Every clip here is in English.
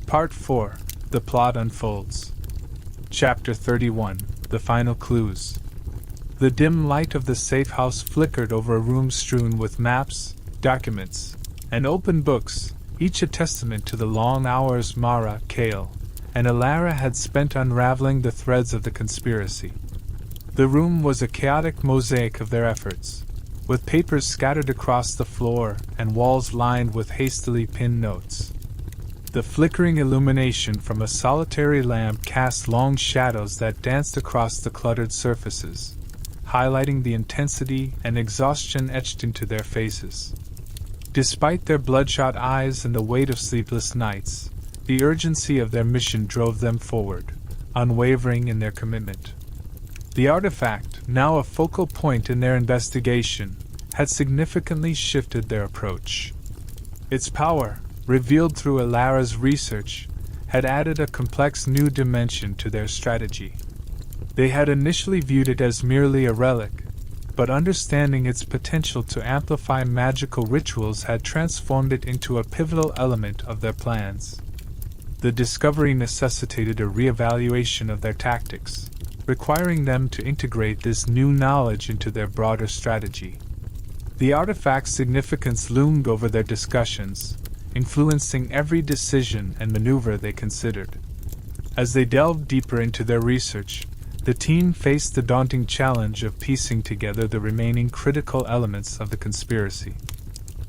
Part 4. The Plot Unfolds. Chapter 31. The Final Clues. The dim light of the safe house flickered over a room strewn with maps, documents, and open books, each a testament to the long hours Mara, Kale, and Alara had spent unraveling the threads of the conspiracy. The room was a chaotic mosaic of their efforts, with papers scattered across the floor and walls lined with hastily pinned notes. The flickering illumination from a solitary lamp cast long shadows that danced across the cluttered surfaces, highlighting the intensity and exhaustion etched into their faces. Despite their bloodshot eyes and the weight of sleepless nights, the urgency of their mission drove them forward, unwavering in their commitment. The artifact, now a focal point in their investigation, had significantly shifted their approach. Its power, revealed through Alara's research, had added a complex new dimension to their strategy. They had initially viewed it as merely a relic, but understanding its potential to amplify magical rituals had transformed it into a pivotal element of their plans. The discovery necessitated a re-evaluation of their tactics, requiring them to integrate this new knowledge into their broader strategy. The artifact's significance loomed over their discussions, influencing every decision and maneuver they considered. As they delved deeper into their research, the team faced the daunting challenge of piecing together the remaining critical elements of the conspiracy.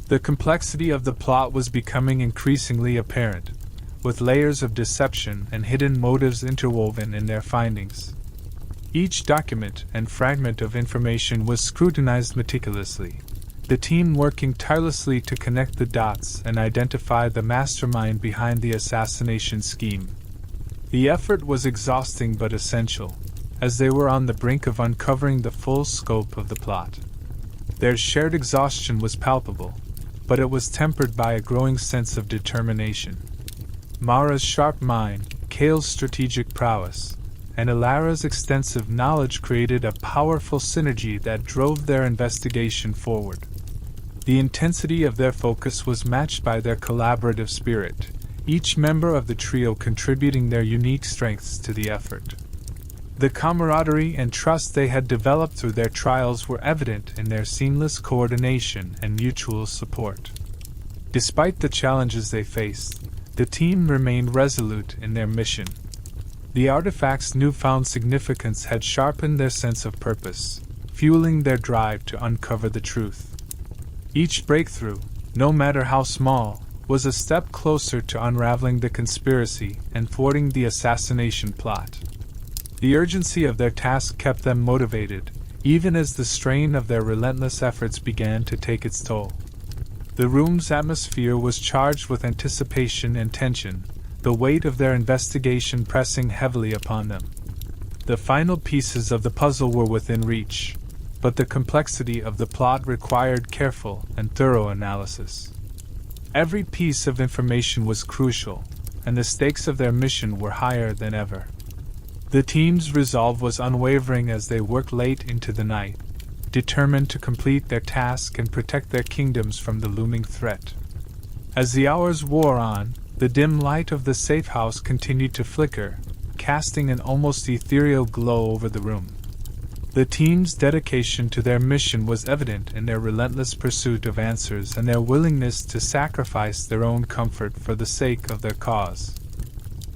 The complexity of the plot was becoming increasingly apparent, with layers of deception and hidden motives interwoven in their findings. Each document and fragment of information was scrutinized meticulously, the team working tirelessly to connect the dots and identify the mastermind behind the assassination scheme. The effort was exhausting but essential, as they were on the brink of uncovering the full scope of the plot. Their shared exhaustion was palpable, but it was tempered by a growing sense of determination. Mara's sharp mind, Kale's strategic prowess, and Alara's extensive knowledge created a powerful synergy that drove their investigation forward. The intensity of their focus was matched by their collaborative spirit, each member of the trio contributing their unique strengths to the effort. The camaraderie and trust they had developed through their trials were evident in their seamless coordination and mutual support. Despite the challenges they faced, the team remained resolute in their mission. The artifact's newfound significance had sharpened their sense of purpose, fueling their drive to uncover the truth. Each breakthrough, no matter how small, was a step closer to unraveling the conspiracy and thwarting the assassination plot. The urgency of their task kept them motivated, even as the strain of their relentless efforts began to take its toll. The room's atmosphere was charged with anticipation and tension, the weight of their investigation pressing heavily upon them. The final pieces of the puzzle were within reach, but the complexity of the plot required careful and thorough analysis. Every piece of information was crucial, and the stakes of their mission were higher than ever. The team's resolve was unwavering as they worked late into the night, determined to complete their task and protect their kingdoms from the looming threat. As the hours wore on, the dim light of the safe house continued to flicker, casting an almost ethereal glow over the room. The team's dedication to their mission was evident in their relentless pursuit of answers and their willingness to sacrifice their own comfort for the sake of their cause.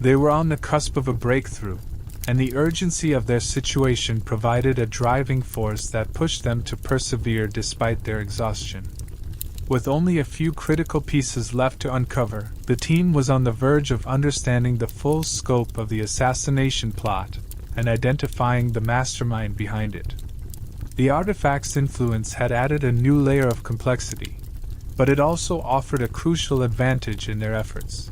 They were on the cusp of a breakthrough, and the urgency of their situation provided a driving force that pushed them to persevere despite their exhaustion. With only a few critical pieces left to uncover, the team was on the verge of understanding the full scope of the assassination plot and identifying the mastermind behind it. The artifact's influence had added a new layer of complexity, but it also offered a crucial advantage in their efforts.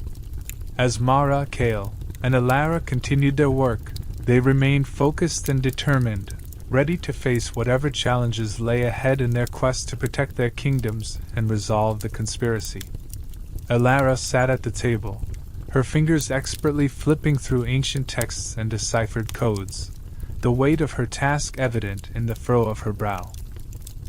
As Mara, Kale, and Alara continued their work, they remained focused and determined, ready to face whatever challenges lay ahead in their quest to protect their kingdoms and resolve the conspiracy. Alara sat at the table, her fingers expertly flipping through ancient texts and deciphered codes, the weight of her task evident in the furrow of her brow.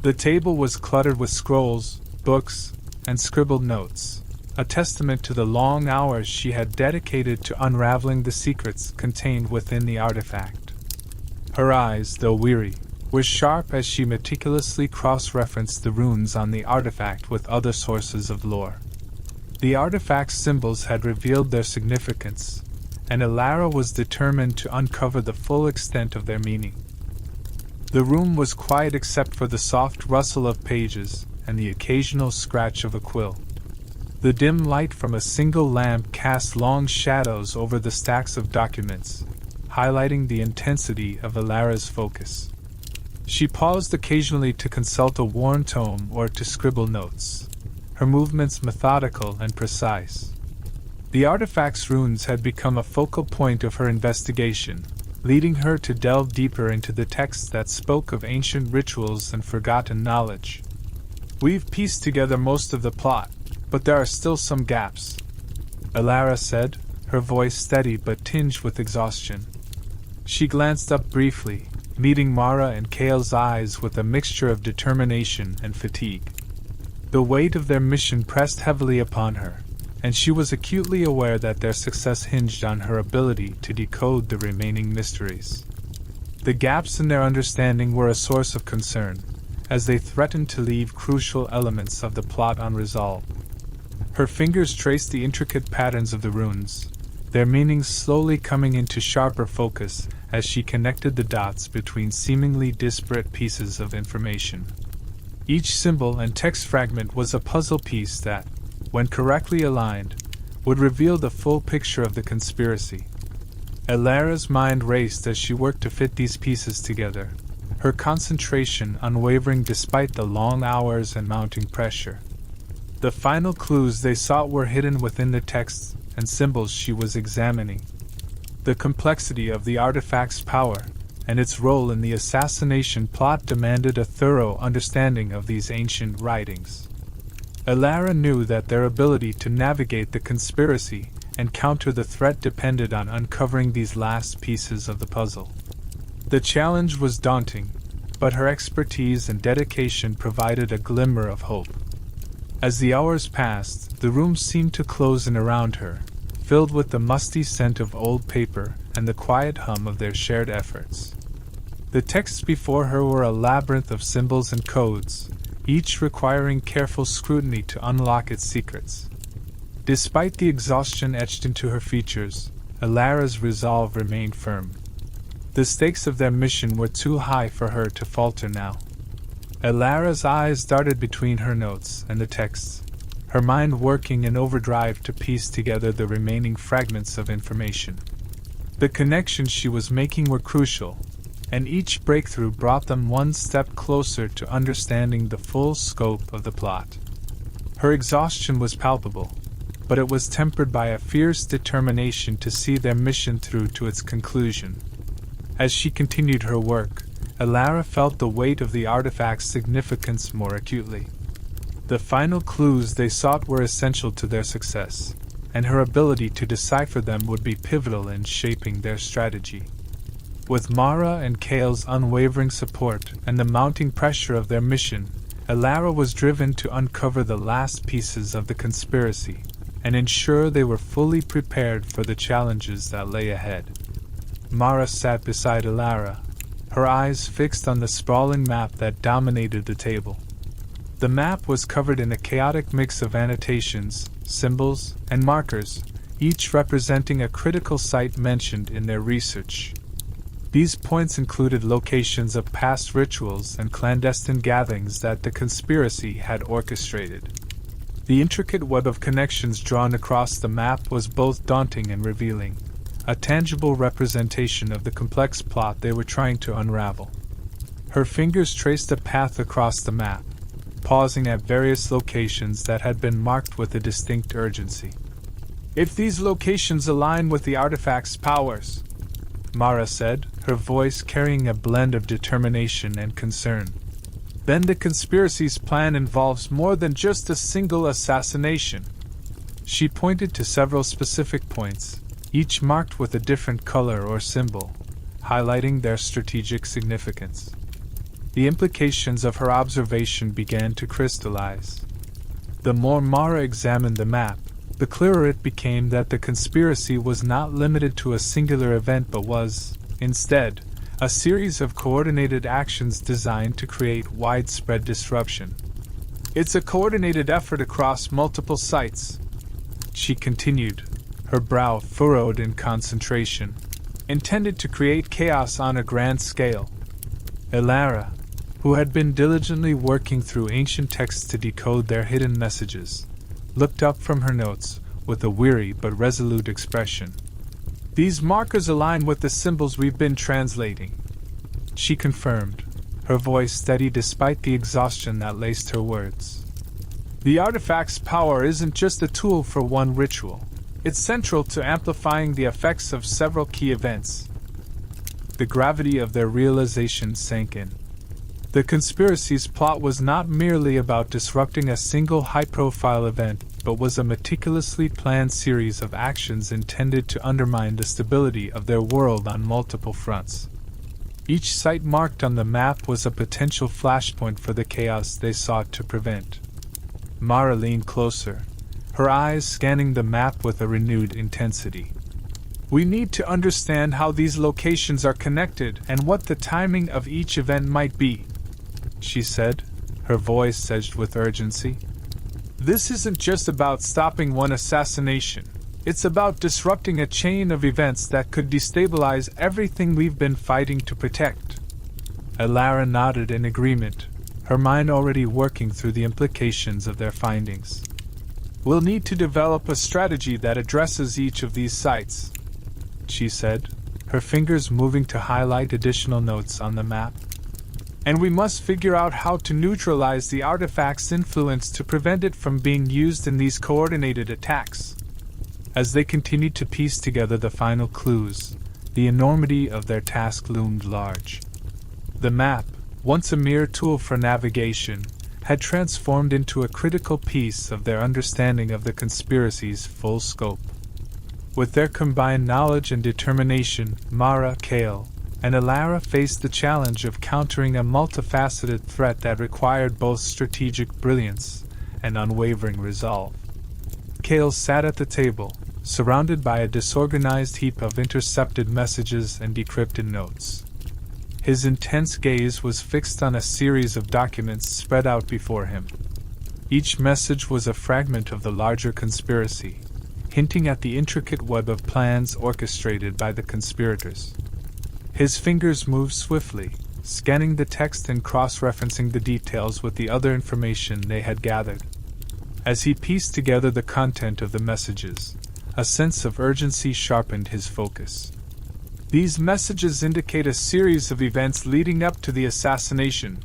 The table was cluttered with scrolls, books, and scribbled notes, a testament to the long hours she had dedicated to unraveling the secrets contained within the artifact. Her eyes, though weary, were sharp as she meticulously cross-referenced the runes on the artifact with other sources of lore. The artifact's symbols had revealed their significance, and Elara was determined to uncover the full extent of their meaning. The room was quiet except for the soft rustle of pages and the occasional scratch of a quill. The dim light from a single lamp cast long shadows over the stacks of documents, highlighting the intensity of Elara's focus. She paused occasionally to consult a worn tome or to scribble notes, her movements methodical and precise. The artifact's runes had become a focal point of her investigation, leading her to delve deeper into the texts that spoke of ancient rituals and forgotten knowledge. "We've pieced together most of the plot, but there are still some gaps," Elara said, her voice steady but tinged with exhaustion. She glanced up briefly, meeting Mara and Kale's eyes with a mixture of determination and fatigue. The weight of their mission pressed heavily upon her, and she was acutely aware that their success hinged on her ability to decode the remaining mysteries. The gaps in their understanding were a source of concern, as they threatened to leave crucial elements of the plot unresolved. Her fingers traced the intricate patterns of the runes, their meanings slowly coming into sharper focus as she connected the dots between seemingly disparate pieces of information. Each symbol and text fragment was a puzzle piece that, when correctly aligned, would reveal the full picture of the conspiracy. Elara's mind raced as she worked to fit these pieces together, her concentration unwavering despite the long hours and mounting pressure. The final clues they sought were hidden within the texts and symbols she was examining. The complexity of the artifact's power and its role in the assassination plot demanded a thorough understanding of these ancient writings. Elara knew that their ability to navigate the conspiracy and counter the threat depended on uncovering these last pieces of the puzzle. The challenge was daunting, but her expertise and dedication provided a glimmer of hope. As the hours passed, the room seemed to close in around her, filled with the musty scent of old paper and the quiet hum of their shared efforts. The texts before her were a labyrinth of symbols and codes, each requiring careful scrutiny to unlock its secrets. Despite the exhaustion etched into her features, Elara's resolve remained firm. The stakes of their mission were too high for her to falter now. Elara's eyes darted between her notes and the texts, her mind working in overdrive to piece together the remaining fragments of information. The connections she was making were crucial, and each breakthrough brought them one step closer to understanding the full scope of the plot. Her exhaustion was palpable, but it was tempered by a fierce determination to see their mission through to its conclusion. As she continued her work, Elara felt the weight of the artifact's significance more acutely. The final clues they sought were essential to their success, and her ability to decipher them would be pivotal in shaping their strategy. With Mara and Kale's unwavering support and the mounting pressure of their mission, Elara was driven to uncover the last pieces of the conspiracy and ensure they were fully prepared for the challenges that lay ahead. Mara sat beside Elara, her eyes fixed on the sprawling map that dominated the table. The map was covered in a chaotic mix of annotations, symbols, and markers, each representing a critical site mentioned in their research. These points included locations of past rituals and clandestine gatherings that the conspiracy had orchestrated. The intricate web of connections drawn across the map was both daunting and revealing, a tangible representation of the complex plot they were trying to unravel. Her fingers traced a path across the map, pausing at various locations that had been marked with a distinct urgency. "If these locations align with the artifact's powers," Mara said, her voice carrying a blend of determination and concern, "then the conspiracy's plan involves more than just a single assassination." She pointed to several specific points, each marked with a different color or symbol, highlighting their strategic significance. The implications of her observation began to crystallize. The more Mara examined the map, the clearer it became that the conspiracy was not limited to a singular event but was, instead, a series of coordinated actions designed to create widespread disruption. It's a coordinated effort across multiple sites, she continued, her brow furrowed in concentration, intended to create chaos on a grand scale. Elara, who had been diligently working through ancient texts to decode their hidden messages, looked up from her notes with a weary but resolute expression. These markers align with the symbols we've been translating, she confirmed, her voice steady despite the exhaustion that laced her words. The artifact's power isn't just a tool for one ritual. It's central to amplifying the effects of several key events. The gravity of their realization sank in. The conspiracy's plot was not merely about disrupting a single high-profile event, but was a meticulously planned series of actions intended to undermine the stability of their world on multiple fronts. Each site marked on the map was a potential flashpoint for the chaos they sought to prevent. Mara leaned closer, her eyes scanning the map with a renewed intensity. We need to understand how these locations are connected and what the timing of each event might be, she said, her voice edged with urgency. This isn't just about stopping one assassination. It's about disrupting a chain of events that could destabilize everything we've been fighting to protect. Elara nodded in agreement, her mind already working through the implications of their findings. We'll need to develop a strategy that addresses each of these sites, she said, her fingers moving to highlight additional notes on the map. And we must figure out how to neutralize the artifact's influence to prevent it from being used in these coordinated attacks. As they continued to piece together the final clues, the enormity of their task loomed large. The map, once a mere tool for navigation, had transformed into a critical piece of their understanding of the conspiracy's full scope. With their combined knowledge and determination, Mara, Kale, and Elara faced the challenge of countering a multifaceted threat that required both strategic brilliance and unwavering resolve. Kale sat at the table, surrounded by a disorganized heap of intercepted messages and decrypted notes. His intense gaze was fixed on a series of documents spread out before him. Each message was a fragment of the larger conspiracy, hinting at the intricate web of plans orchestrated by the conspirators. His fingers moved swiftly, scanning the text and cross-referencing the details with the other information they had gathered. As he pieced together the content of the messages, a sense of urgency sharpened his focus. These messages indicate a series of events leading up to the assassination,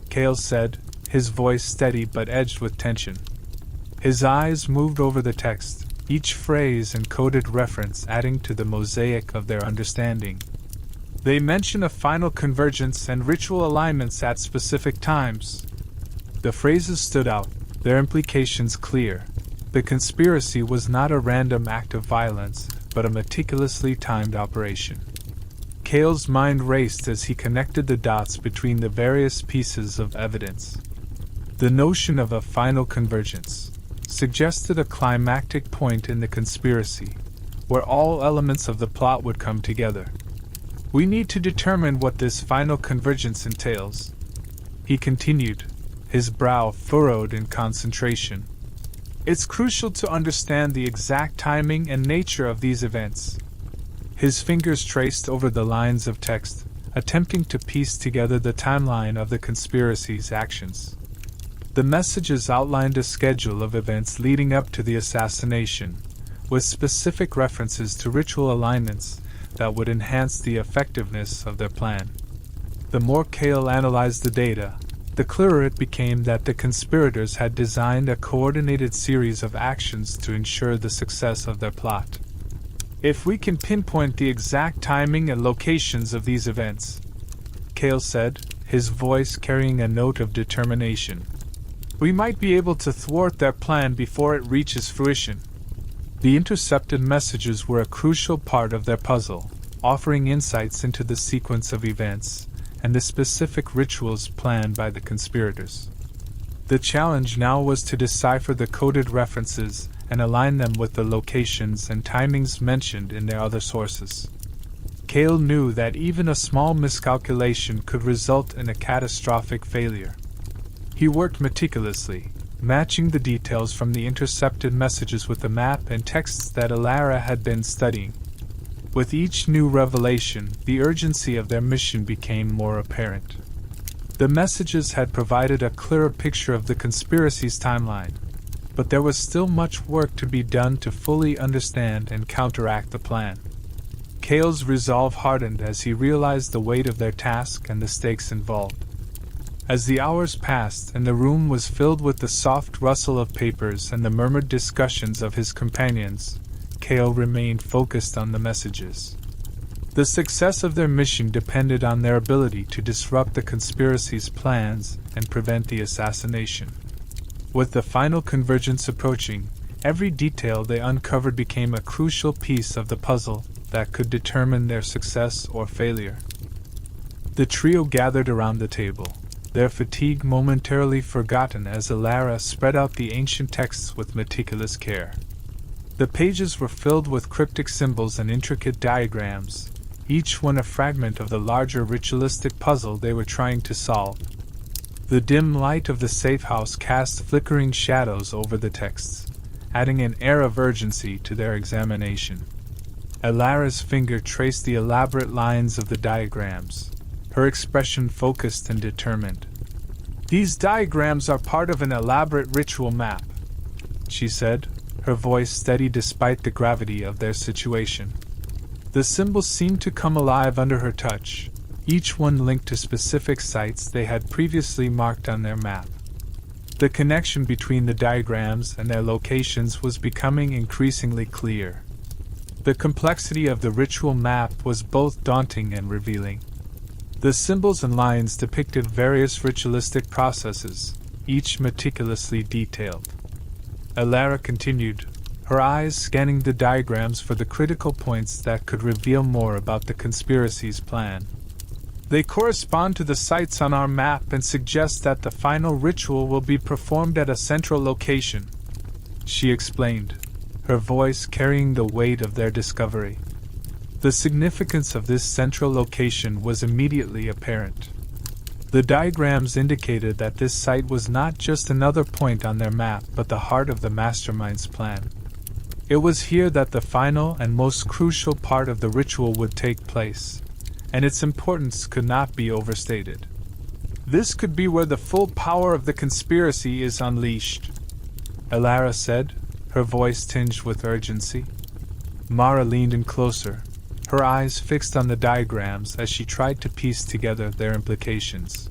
Kale said, his voice steady but edged with tension. His eyes moved over the text, each phrase and coded reference adding to the mosaic of their understanding. They mention a final convergence and ritual alignments at specific times. The phrases stood out, their implications clear. The conspiracy was not a random act of violence, but a meticulously timed operation. Kale's mind raced as he connected the dots between the various pieces of evidence. The notion of a final convergence suggested a climactic point in the conspiracy, where all elements of the plot would come together. We need to determine what this final convergence entails, he continued, his brow furrowed in concentration. It's crucial to understand the exact timing and nature of these events. His fingers traced over the lines of text, attempting to piece together the timeline of the conspiracy's actions. The messages outlined a schedule of events leading up to the assassination, with specific references to ritual alignments that would enhance the effectiveness of their plan. The more Kale analyzed the data, the clearer it became that the conspirators had designed a coordinated series of actions to ensure the success of their plot. If we can pinpoint the exact timing and locations of these events, Kale said, his voice carrying a note of determination, we might be able to thwart their plan before it reaches fruition. The intercepted messages were a crucial part of their puzzle, offering insights into the sequence of events and the specific rituals planned by the conspirators. The challenge now was to decipher the coded references and align them with the locations and timings mentioned in their other sources. Cale knew that even a small miscalculation could result in a catastrophic failure. He worked meticulously, matching the details from the intercepted messages with the map and texts that Alara had been studying. With each new revelation, the urgency of their mission became more apparent. The messages had provided a clearer picture of the conspiracy's timeline, but there was still much work to be done to fully understand and counteract the plan. Cale's resolve hardened as he realized the weight of their task and the stakes involved. As the hours passed and the room was filled with the soft rustle of papers and the murmured discussions of his companions, Cale remained focused on the messages. The success of their mission depended on their ability to disrupt the conspiracy's plans and prevent the assassination. With the final convergence approaching, every detail they uncovered became a crucial piece of the puzzle that could determine their success or failure. The trio gathered around the table, their fatigue momentarily forgotten as Alara spread out the ancient texts with meticulous care. The pages were filled with cryptic symbols and intricate diagrams, each one a fragment of the larger ritualistic puzzle they were trying to solve. The dim light of the safe house cast flickering shadows over the texts, adding an air of urgency to their examination. Alara's finger traced the elaborate lines of the diagrams, her expression focused and determined. "These diagrams are part of an elaborate ritual map," she said, her voice steady despite the gravity of their situation. The symbols seemed to come alive under her touch, each one linked to specific sites they had previously marked on their map. The connection between the diagrams and their locations was becoming increasingly clear. The complexity of the ritual map was both daunting and revealing. The symbols and lines depicted various ritualistic processes, each meticulously detailed. Alara continued, her eyes scanning the diagrams for the critical points that could reveal more about the conspiracy's plan. "They correspond to the sites on our map and suggest that the final ritual will be performed at a central location," she explained, her voice carrying the weight of their discovery. The significance of this central location was immediately apparent. The diagrams indicated that this site was not just another point on their map but the heart of the mastermind's plan. It was here that the final and most crucial part of the ritual would take place, and its importance could not be overstated. "This could be where the full power of the conspiracy is unleashed," Alara said, her voice tinged with urgency. Mara leaned in closer, her eyes fixed on the diagrams as she tried to piece together their implications.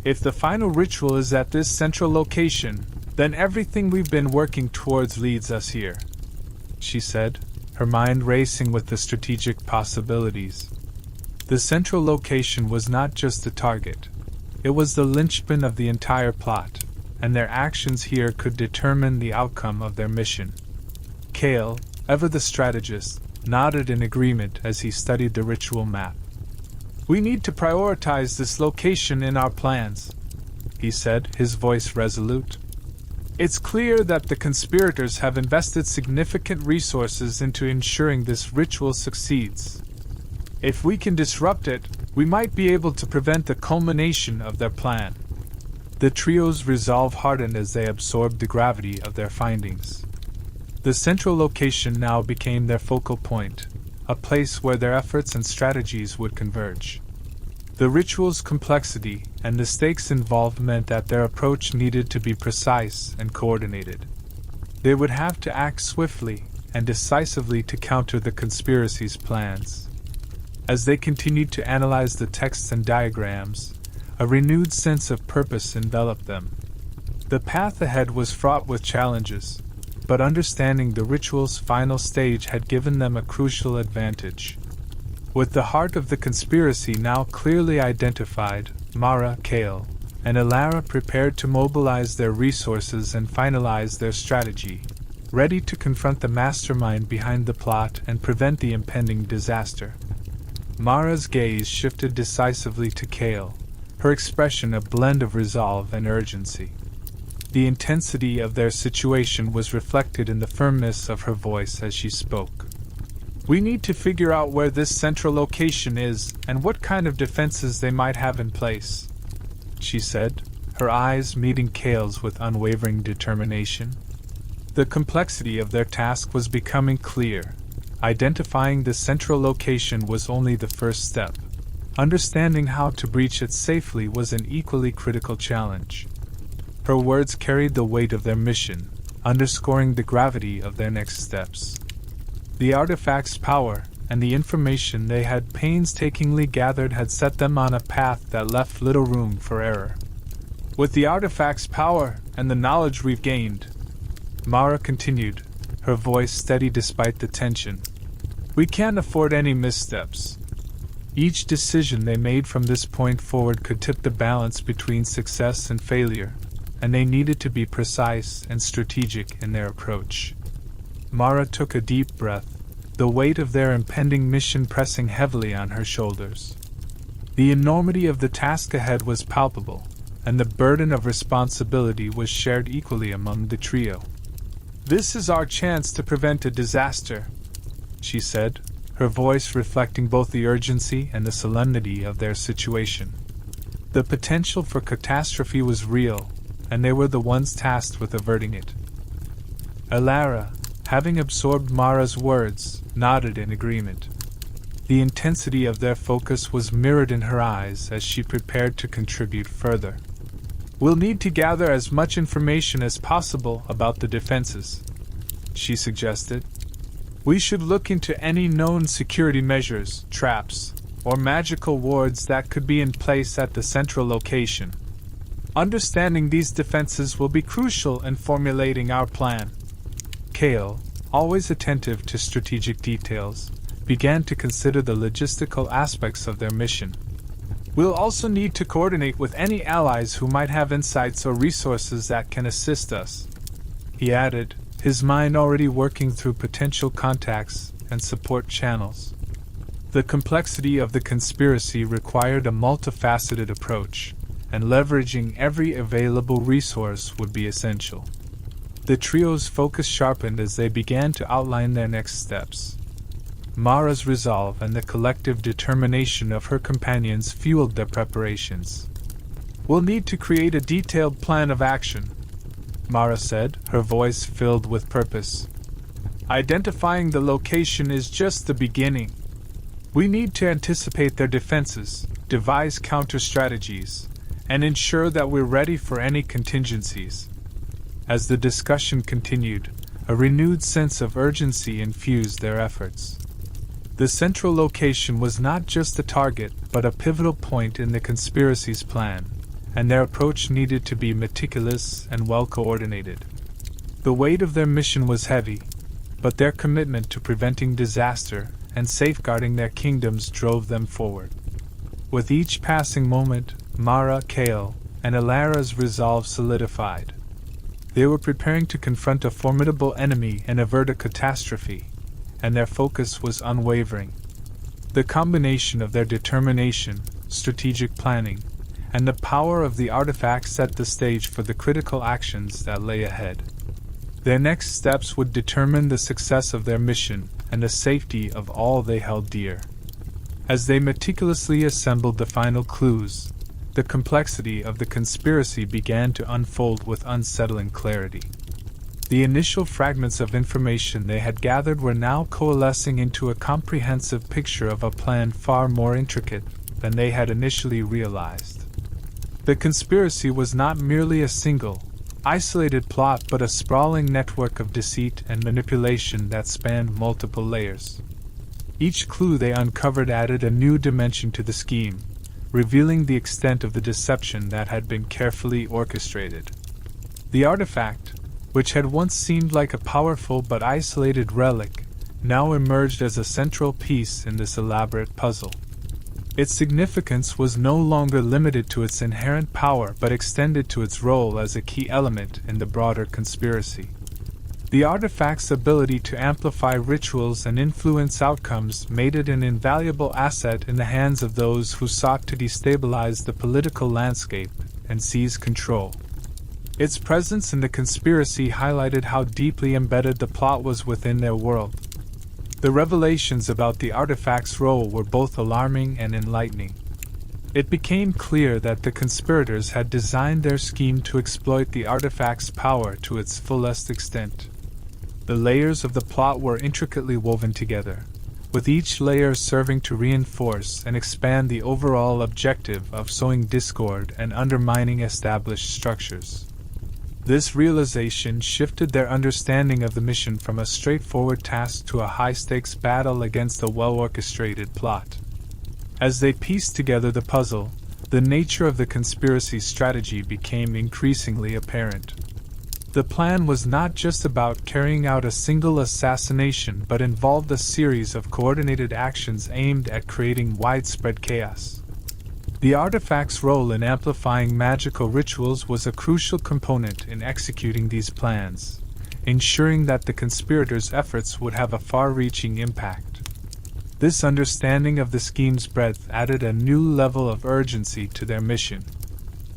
"If the final ritual is at this central location, then everything we've been working towards leads us here," she said, her mind racing with the strategic possibilities. The central location was not just the target, it was the linchpin of the entire plot, and their actions here could determine the outcome of their mission. Cale, ever the strategist, nodded in agreement as he studied the ritual map. "We need to prioritize this location in our plans," he said, his voice resolute. "It's clear that the conspirators have invested significant resources into ensuring this ritual succeeds. If we can disrupt it, we might be able to prevent the culmination of their plan." The trio's resolve hardened as they absorbed the gravity of their findings. The central location now became their focal point, a place where their efforts and strategies would converge. The ritual's complexity and the stakes involved meant that their approach needed to be precise and coordinated. They would have to act swiftly and decisively to counter the conspiracy's plans. As they continued to analyze the texts and diagrams, a renewed sense of purpose enveloped them. The path ahead was fraught with challenges, but understanding the ritual's final stage had given them a crucial advantage. With the heart of the conspiracy now clearly identified, Mara, Cale, and Alara prepared to mobilize their resources and finalize their strategy, ready to confront the mastermind behind the plot and prevent the impending disaster. Mara's gaze shifted decisively to Cale, her expression a blend of resolve and urgency. The intensity of their situation was reflected in the firmness of her voice as she spoke. "We need to figure out where this central location is and what kind of defenses they might have in place," she said, her eyes meeting Cale's with unwavering determination. The complexity of their task was becoming clear. Identifying the central location was only the first step. Understanding how to breach it safely was an equally critical challenge. Her words carried the weight of their mission, underscoring the gravity of their next steps. The artifact's power and the information they had painstakingly gathered had set them on a path that left little room for error. "With the artifact's power and the knowledge we've gained," Mara continued, her voice steady despite the tension, "we can't afford any missteps. Each decision they made from this point forward could tip the balance between success and failure, and they needed to be precise and strategic in their approach." Mara took a deep breath, the weight of their impending mission pressing heavily on her shoulders. The enormity of the task ahead was palpable, and the burden of responsibility was shared equally among the trio. "This is our chance to prevent a disaster," she said, her voice reflecting both the urgency and the solemnity of their situation. The potential for catastrophe was real, and they were the ones tasked with averting it. Alara, having absorbed Mara's words, nodded in agreement. The intensity of their focus was mirrored in her eyes as she prepared to contribute further. "We'll need to gather as much information as possible about the defenses," she suggested. "We should look into any known security measures, traps, or magical wards that could be in place at the central location. Understanding these defenses will be crucial in formulating our plan." Cale, always attentive to strategic details, began to consider the logistical aspects of their mission. "We'll also need to coordinate with any allies who might have insights or resources that can assist us," he added, his mind already working through potential contacts and support channels. The complexity of the conspiracy required a multifaceted approach, and leveraging every available resource would be essential. The trio's focus sharpened as they began to outline their next steps. Mara's resolve and the collective determination of her companions fueled their preparations. "We'll need to create a detailed plan of action," Mara said, her voice filled with purpose. "Identifying the location is just the beginning. We need to anticipate their defenses, devise counter-strategies, and ensure that we're ready for any contingencies." As the discussion continued, a renewed sense of urgency infused their efforts. The central location was not just a target, but a pivotal point in the conspiracy's plan, and their approach needed to be meticulous and well-coordinated. The weight of their mission was heavy, but their commitment to preventing disaster and safeguarding their kingdoms drove them forward. With each passing moment, Mara, Cale, and Alara's resolve solidified. They were preparing to confront a formidable enemy and avert a catastrophe, and their focus was unwavering. The combination of their determination, strategic planning, and the power of the artifact set the stage for the critical actions that lay ahead. Their next steps would determine the success of their mission and the safety of all they held dear. As they meticulously assembled the final clues, the complexity of the conspiracy began to unfold with unsettling clarity. The initial fragments of information they had gathered were now coalescing into a comprehensive picture of a plan far more intricate than they had initially realized. The conspiracy was not merely a single, isolated plot but a sprawling network of deceit and manipulation that spanned multiple layers. Each clue they uncovered added a new dimension to the scheme, revealing the extent of the deception that had been carefully orchestrated. The artifact, which had once seemed like a powerful but isolated relic, now emerged as a central piece in this elaborate puzzle. Its significance was no longer limited to its inherent power but extended to its role as a key element in the broader conspiracy. The artifact's ability to amplify rituals and influence outcomes made it an invaluable asset in the hands of those who sought to destabilize the political landscape and seize control. Its presence in the conspiracy highlighted how deeply embedded the plot was within their world. The revelations about the artifact's role were both alarming and enlightening. It became clear that the conspirators had designed their scheme to exploit the artifact's power to its fullest extent. The layers of the plot were intricately woven together, with each layer serving to reinforce and expand the overall objective of sowing discord and undermining established structures. This realization shifted their understanding of the mission from a straightforward task to a high-stakes battle against a well-orchestrated plot. As they pieced together the puzzle, the nature of the conspiracy strategy became increasingly apparent. The plan was not just about carrying out a single assassination but involved a series of coordinated actions aimed at creating widespread chaos. The artifact's role in amplifying magical rituals was a crucial component in executing these plans, ensuring that the conspirators' efforts would have a far-reaching impact. This understanding of the scheme's breadth added a new level of urgency to their mission.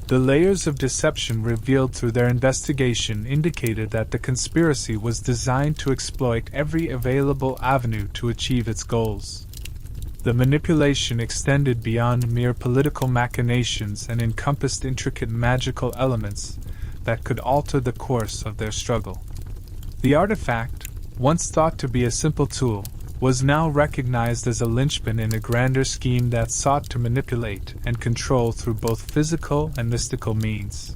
The layers of deception revealed through their investigation indicated that the conspiracy was designed to exploit every available avenue to achieve its goals. The manipulation extended beyond mere political machinations and encompassed intricate magical elements that could alter the course of their struggle. The artifact, once thought to be a simple tool, was now recognized as a linchpin in a grander scheme that sought to manipulate and control through both physical and mystical means.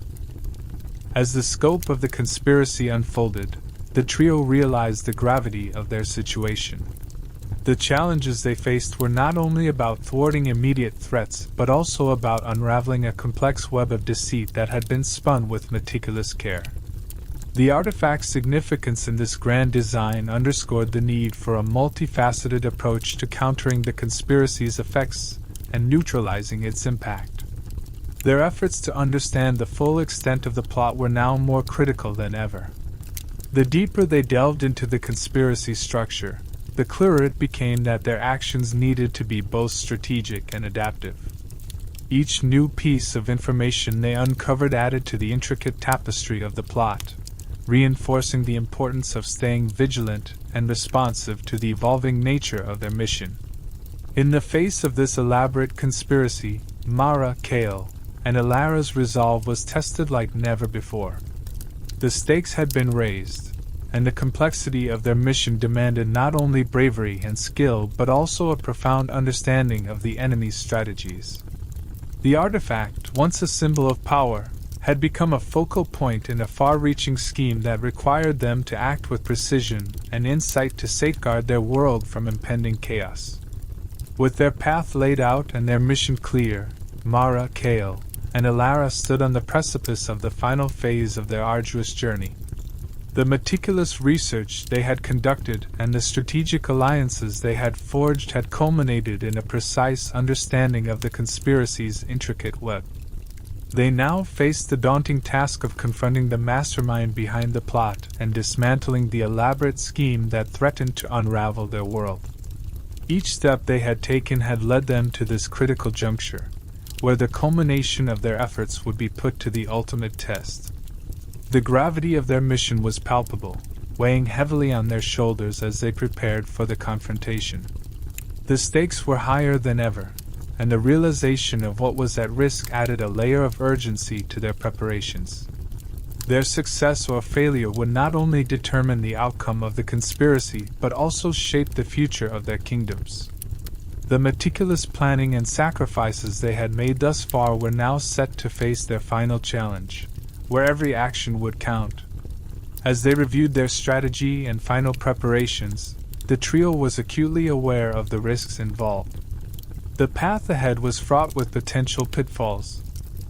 As the scope of the conspiracy unfolded, the trio realized the gravity of their situation. The challenges they faced were not only about thwarting immediate threats but also about unraveling a complex web of deceit that had been spun with meticulous care. The artifact's significance in this grand design underscored the need for a multifaceted approach to countering the conspiracy's effects and neutralizing its impact. Their efforts to understand the full extent of the plot were now more critical than ever. The deeper they delved into the conspiracy structure, the clearer it became that their actions needed to be both strategic and adaptive. Each new piece of information they uncovered added to the intricate tapestry of the plot, reinforcing the importance of staying vigilant and responsive to the evolving nature of their mission. In the face of this elaborate conspiracy, Mara, Kale, and Alara's resolve was tested like never before. The stakes had been raised, and the complexity of their mission demanded not only bravery and skill but also a profound understanding of the enemy's strategies. The artifact, once a symbol of power, had become a focal point in a far-reaching scheme that required them to act with precision and insight to safeguard their world from impending chaos. With their path laid out and their mission clear, Mara, Kale, and Alara stood on the precipice of the final phase of their arduous journey. The meticulous research they had conducted and the strategic alliances they had forged had culminated in a precise understanding of the conspiracy's intricate web. They now faced the daunting task of confronting the mastermind behind the plot and dismantling the elaborate scheme that threatened to unravel their world. Each step they had taken had led them to this critical juncture, where the culmination of their efforts would be put to the ultimate test. The gravity of their mission was palpable, weighing heavily on their shoulders as they prepared for the confrontation. The stakes were higher than ever, and the realization of what was at risk added a layer of urgency to their preparations. Their success or failure would not only determine the outcome of the conspiracy but also shape the future of their kingdoms. The meticulous planning and sacrifices they had made thus far were now set to face their final challenge, where every action would count. As they reviewed their strategy and final preparations, the trio was acutely aware of the risks involved. The path ahead was fraught with potential pitfalls,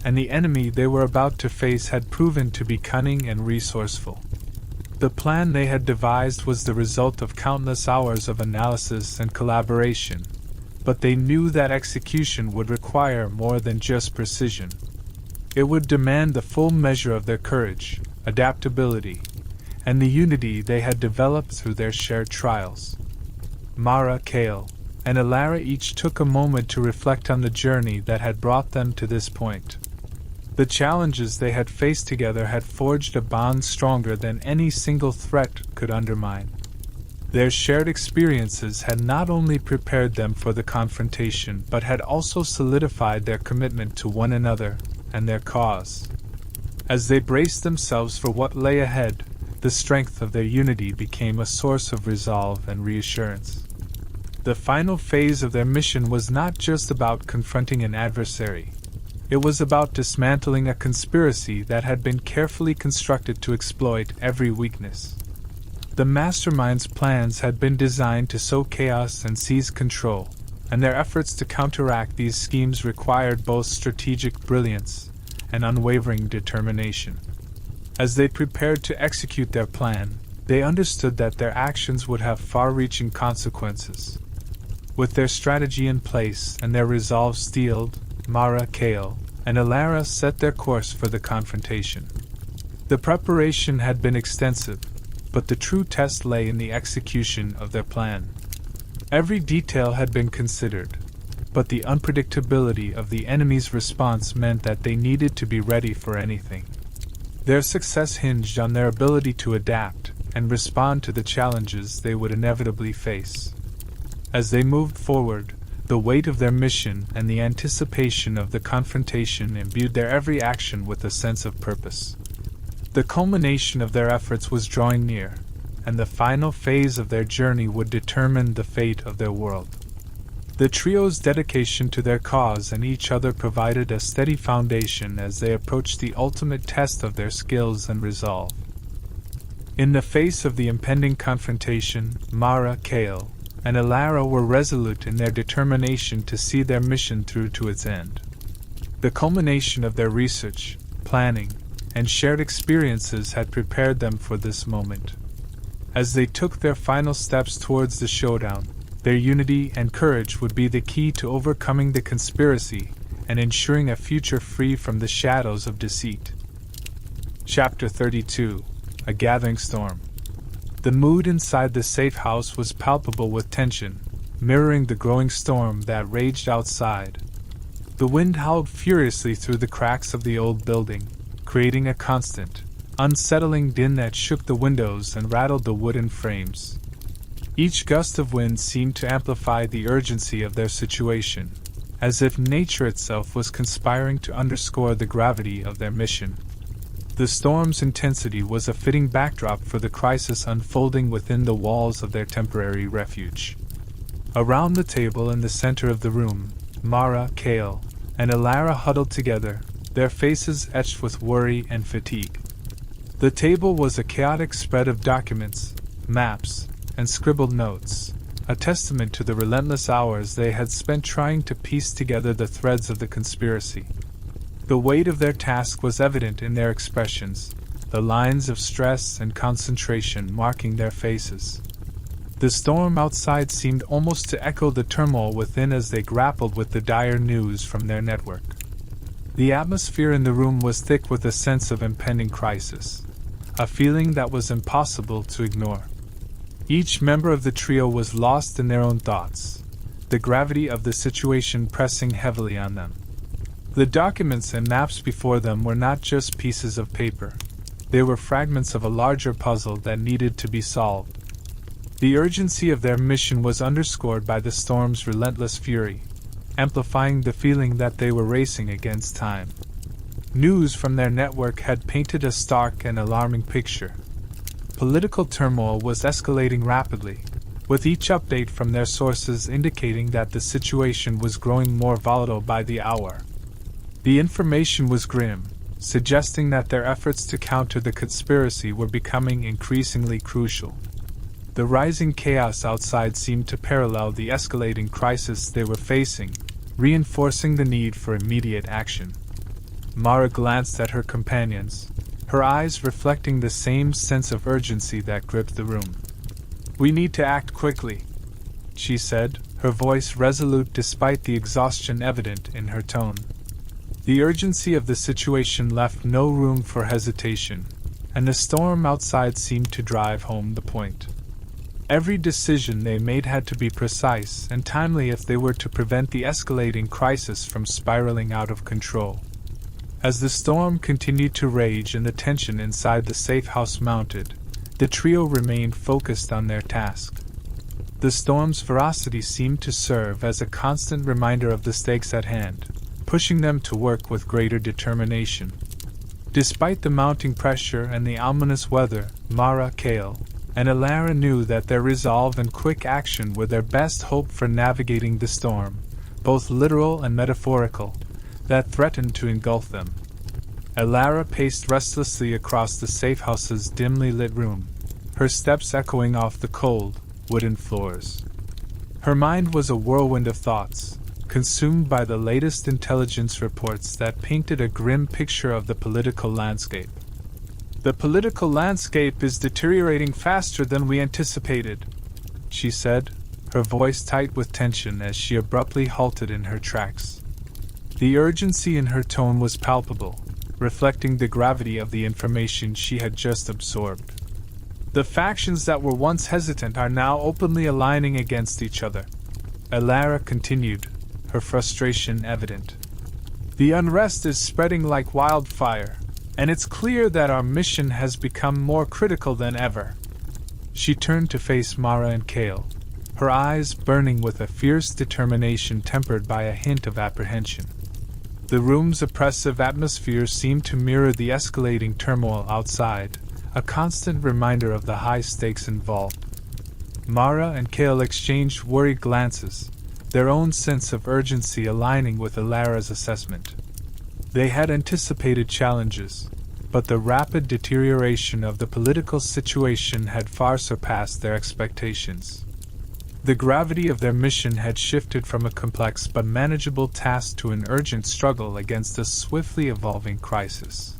and the enemy they were about to face had proven to be cunning and resourceful. The plan they had devised was the result of countless hours of analysis and collaboration, but they knew that execution would require more than just precision. It would demand the full measure of their courage, adaptability, and the unity they had developed through their shared trials. Mara, Kale, and Alara each took a moment to reflect on the journey that had brought them to this point. The challenges they had faced together had forged a bond stronger than any single threat could undermine. Their shared experiences had not only prepared them for the confrontation but had also solidified their commitment to one another and their cause. As they braced themselves for what lay ahead, the strength of their unity became a source of resolve and reassurance. The final phase of their mission was not just about confronting an adversary. It was about dismantling a conspiracy that had been carefully constructed to exploit every weakness. The mastermind's plans had been designed to sow chaos and seize control, and their efforts to counteract these schemes required both strategic brilliance and unwavering determination. As they prepared to execute their plan, they understood that their actions would have far-reaching consequences. With their strategy in place and their resolve steeled, Mara, Kale, and Alara set their course for the confrontation. The preparation had been extensive, but the true test lay in the execution of their plan. Every detail had been considered, but the unpredictability of the enemy's response meant that they needed to be ready for anything. Their success hinged on their ability to adapt and respond to the challenges they would inevitably face. As they moved forward, the weight of their mission and the anticipation of the confrontation imbued their every action with a sense of purpose. The culmination of their efforts was drawing near, and the final phase of their journey would determine the fate of their world. The trio's dedication to their cause and each other provided a steady foundation as they approached the ultimate test of their skills and resolve. In the face of the impending confrontation, Mara, Kale, and Alara were resolute in their determination to see their mission through to its end. The culmination of their research, planning, and shared experiences had prepared them for this moment. As they took their final steps towards the showdown, their unity and courage would be the key to overcoming the conspiracy and ensuring a future free from the shadows of deceit. Chapter 32: A Gathering Storm. The mood inside the safe house was palpable with tension, mirroring the growing storm that raged outside. The wind howled furiously through the cracks of the old building, creating a constant, unsettling din that shook the windows and rattled the wooden frames. Each gust of wind seemed to amplify the urgency of their situation, as if nature itself was conspiring to underscore the gravity of their mission. The storm's intensity was a fitting backdrop for the crisis unfolding within the walls of their temporary refuge. Around the table in the center of the room, Mara, Kale, and Alara huddled together, their faces etched with worry and fatigue. The table was a chaotic spread of documents, maps, and scribbled notes, a testament to the relentless hours they had spent trying to piece together the threads of the conspiracy. The weight of their task was evident in their expressions, the lines of stress and concentration marking their faces. The storm outside seemed almost to echo the turmoil within as they grappled with the dire news from their network. The atmosphere in the room was thick with a sense of impending crisis, a feeling that was impossible to ignore. Each member of the trio was lost in their own thoughts, the gravity of the situation pressing heavily on them. The documents and maps before them were not just pieces of paper. They were fragments of a larger puzzle that needed to be solved. The urgency of their mission was underscored by the storm's relentless fury, amplifying the feeling that they were racing against time. News from their network had painted a stark and alarming picture. Political turmoil was escalating rapidly, with each update from their sources indicating that the situation was growing more volatile by the hour. The information was grim, suggesting that their efforts to counter the conspiracy were becoming increasingly crucial. The rising chaos outside seemed to parallel the escalating crisis they were facing, reinforcing the need for immediate action. Mara glanced at her companions, her eyes reflecting the same sense of urgency that gripped the room. "We need to act quickly," she said, her voice resolute despite the exhaustion evident in her tone. The urgency of the situation left no room for hesitation, and the storm outside seemed to drive home the point. Every decision they made had to be precise and timely if they were to prevent the escalating crisis from spiraling out of control. As the storm continued to rage and the tension inside the safe house mounted, the trio remained focused on their task. The storm's ferocity seemed to serve as a constant reminder of the stakes at hand, pushing them to work with greater determination. Despite the mounting pressure and the ominous weather, Mara, Kale, and Elara knew that their resolve and quick action were their best hope for navigating the storm, both literal and metaphorical, that threatened to engulf them. Elara paced restlessly across the safe house's dimly lit room, her steps echoing off the cold, wooden floors. Her mind was a whirlwind of thoughts, consumed by the latest intelligence reports that painted a grim picture of the political landscape. "The political landscape is deteriorating faster than we anticipated," she said, her voice tight with tension as she abruptly halted in her tracks. The urgency in her tone was palpable, reflecting the gravity of the information she had just absorbed. "The factions that were once hesitant are now openly aligning against each other," Elara continued, her frustration evident. "The unrest is spreading like wildfire, and it's clear that our mission has become more critical than ever." She turned to face Mara and Kale, her eyes burning with a fierce determination tempered by a hint of apprehension. The room's oppressive atmosphere seemed to mirror the escalating turmoil outside, a constant reminder of the high stakes involved. Mara and Kale exchanged worried glances, their own sense of urgency aligning with Elara's assessment. They had anticipated challenges, but the rapid deterioration of the political situation had far surpassed their expectations. The gravity of their mission had shifted from a complex but manageable task to an urgent struggle against a swiftly evolving crisis.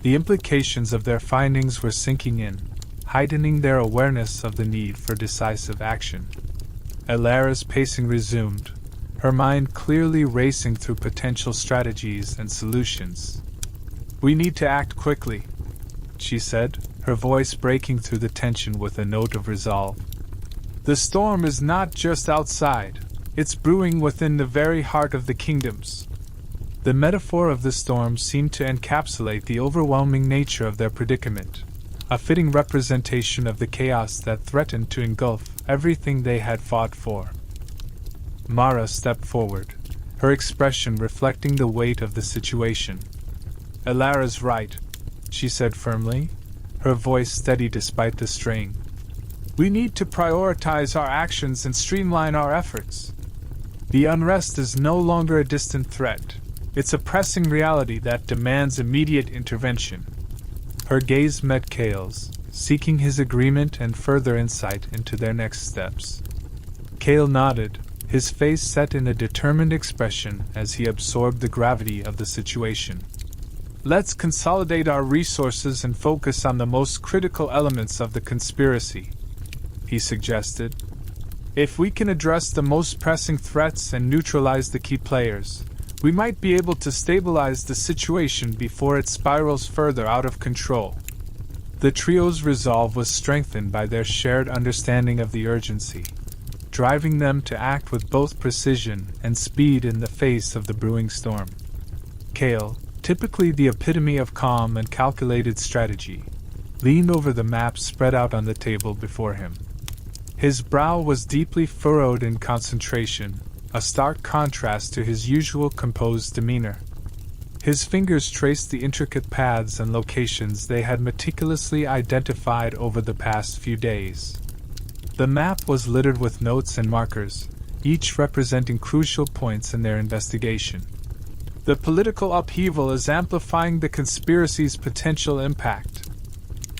The implications of their findings were sinking in, heightening their awareness of the need for decisive action. Elara's pacing resumed, her mind clearly racing through potential strategies and solutions. "We need to act quickly," she said, her voice breaking through the tension with a note of resolve. "The storm is not just outside, it's brewing within the very heart of the kingdoms." The metaphor of the storm seemed to encapsulate the overwhelming nature of their predicament, a fitting representation of the chaos that threatened to engulf everything they had fought for. Mara stepped forward, her expression reflecting the weight of the situation. "Elara's right," she said firmly, her voice steady despite the strain. "We need to prioritize our actions and streamline our efforts. The unrest is no longer a distant threat. It's a pressing reality that demands immediate intervention." Her gaze met Kale's, seeking his agreement and further insight into their next steps. Kale nodded, his face set in a determined expression as he absorbed the gravity of the situation. "Let's consolidate our resources and focus on the most critical elements of the conspiracy," he suggested. "If we can address the most pressing threats and neutralize the key players, we might be able to stabilize the situation before it spirals further out of control." The trio's resolve was strengthened by their shared understanding of the urgency, driving them to act with both precision and speed in the face of the brewing storm. Kale, typically the epitome of calm and calculated strategy, leaned over the map spread out on the table before him. His brow was deeply furrowed in concentration, a stark contrast to his usual composed demeanor. His fingers traced the intricate paths and locations they had meticulously identified over the past few days. The map was littered with notes and markers, each representing crucial points in their investigation. "The political upheaval is amplifying the conspiracy's potential impact,"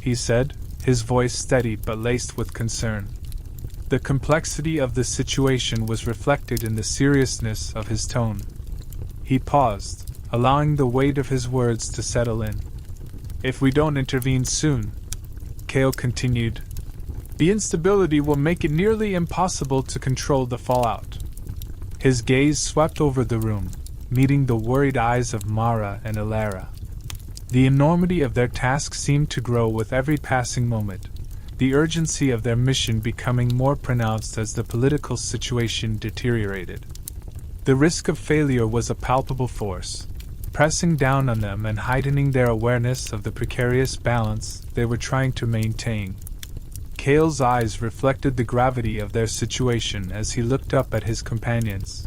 he said, his voice steady but laced with concern. The complexity of the situation was reflected in the seriousness of his tone. He paused, allowing the weight of his words to settle in. "If we don't intervene soon," Kale continued, "the instability will make it nearly impossible to control the fallout." His gaze swept over the room, meeting the worried eyes of Mara and Elara. The enormity of their task seemed to grow with every passing moment, the urgency of their mission becoming more pronounced as the political situation deteriorated. The risk of failure was a palpable force, pressing down on them and heightening their awareness of the precarious balance they were trying to maintain. Cale's eyes reflected the gravity of their situation as he looked up at his companions.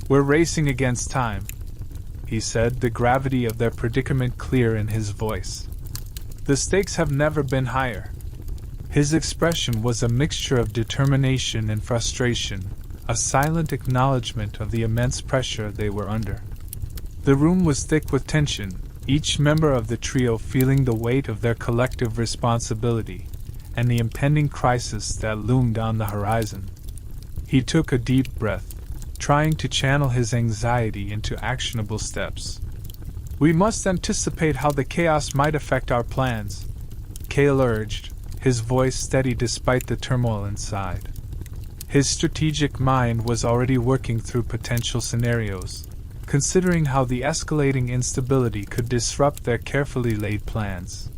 "We're racing against time," he said, the gravity of their predicament clear in his voice. "The stakes have never been higher." His expression was a mixture of determination and frustration, a silent acknowledgement of the immense pressure they were under. The room was thick with tension, each member of the trio feeling the weight of their collective responsibility and the impending crisis that loomed on the horizon. He took a deep breath, trying to channel his anxiety into actionable steps. "We must anticipate how the chaos might affect our plans," Cale urged, his voice steady despite the turmoil inside. His strategic mind was already working through potential scenarios, considering how the escalating instability could disrupt their carefully laid plans.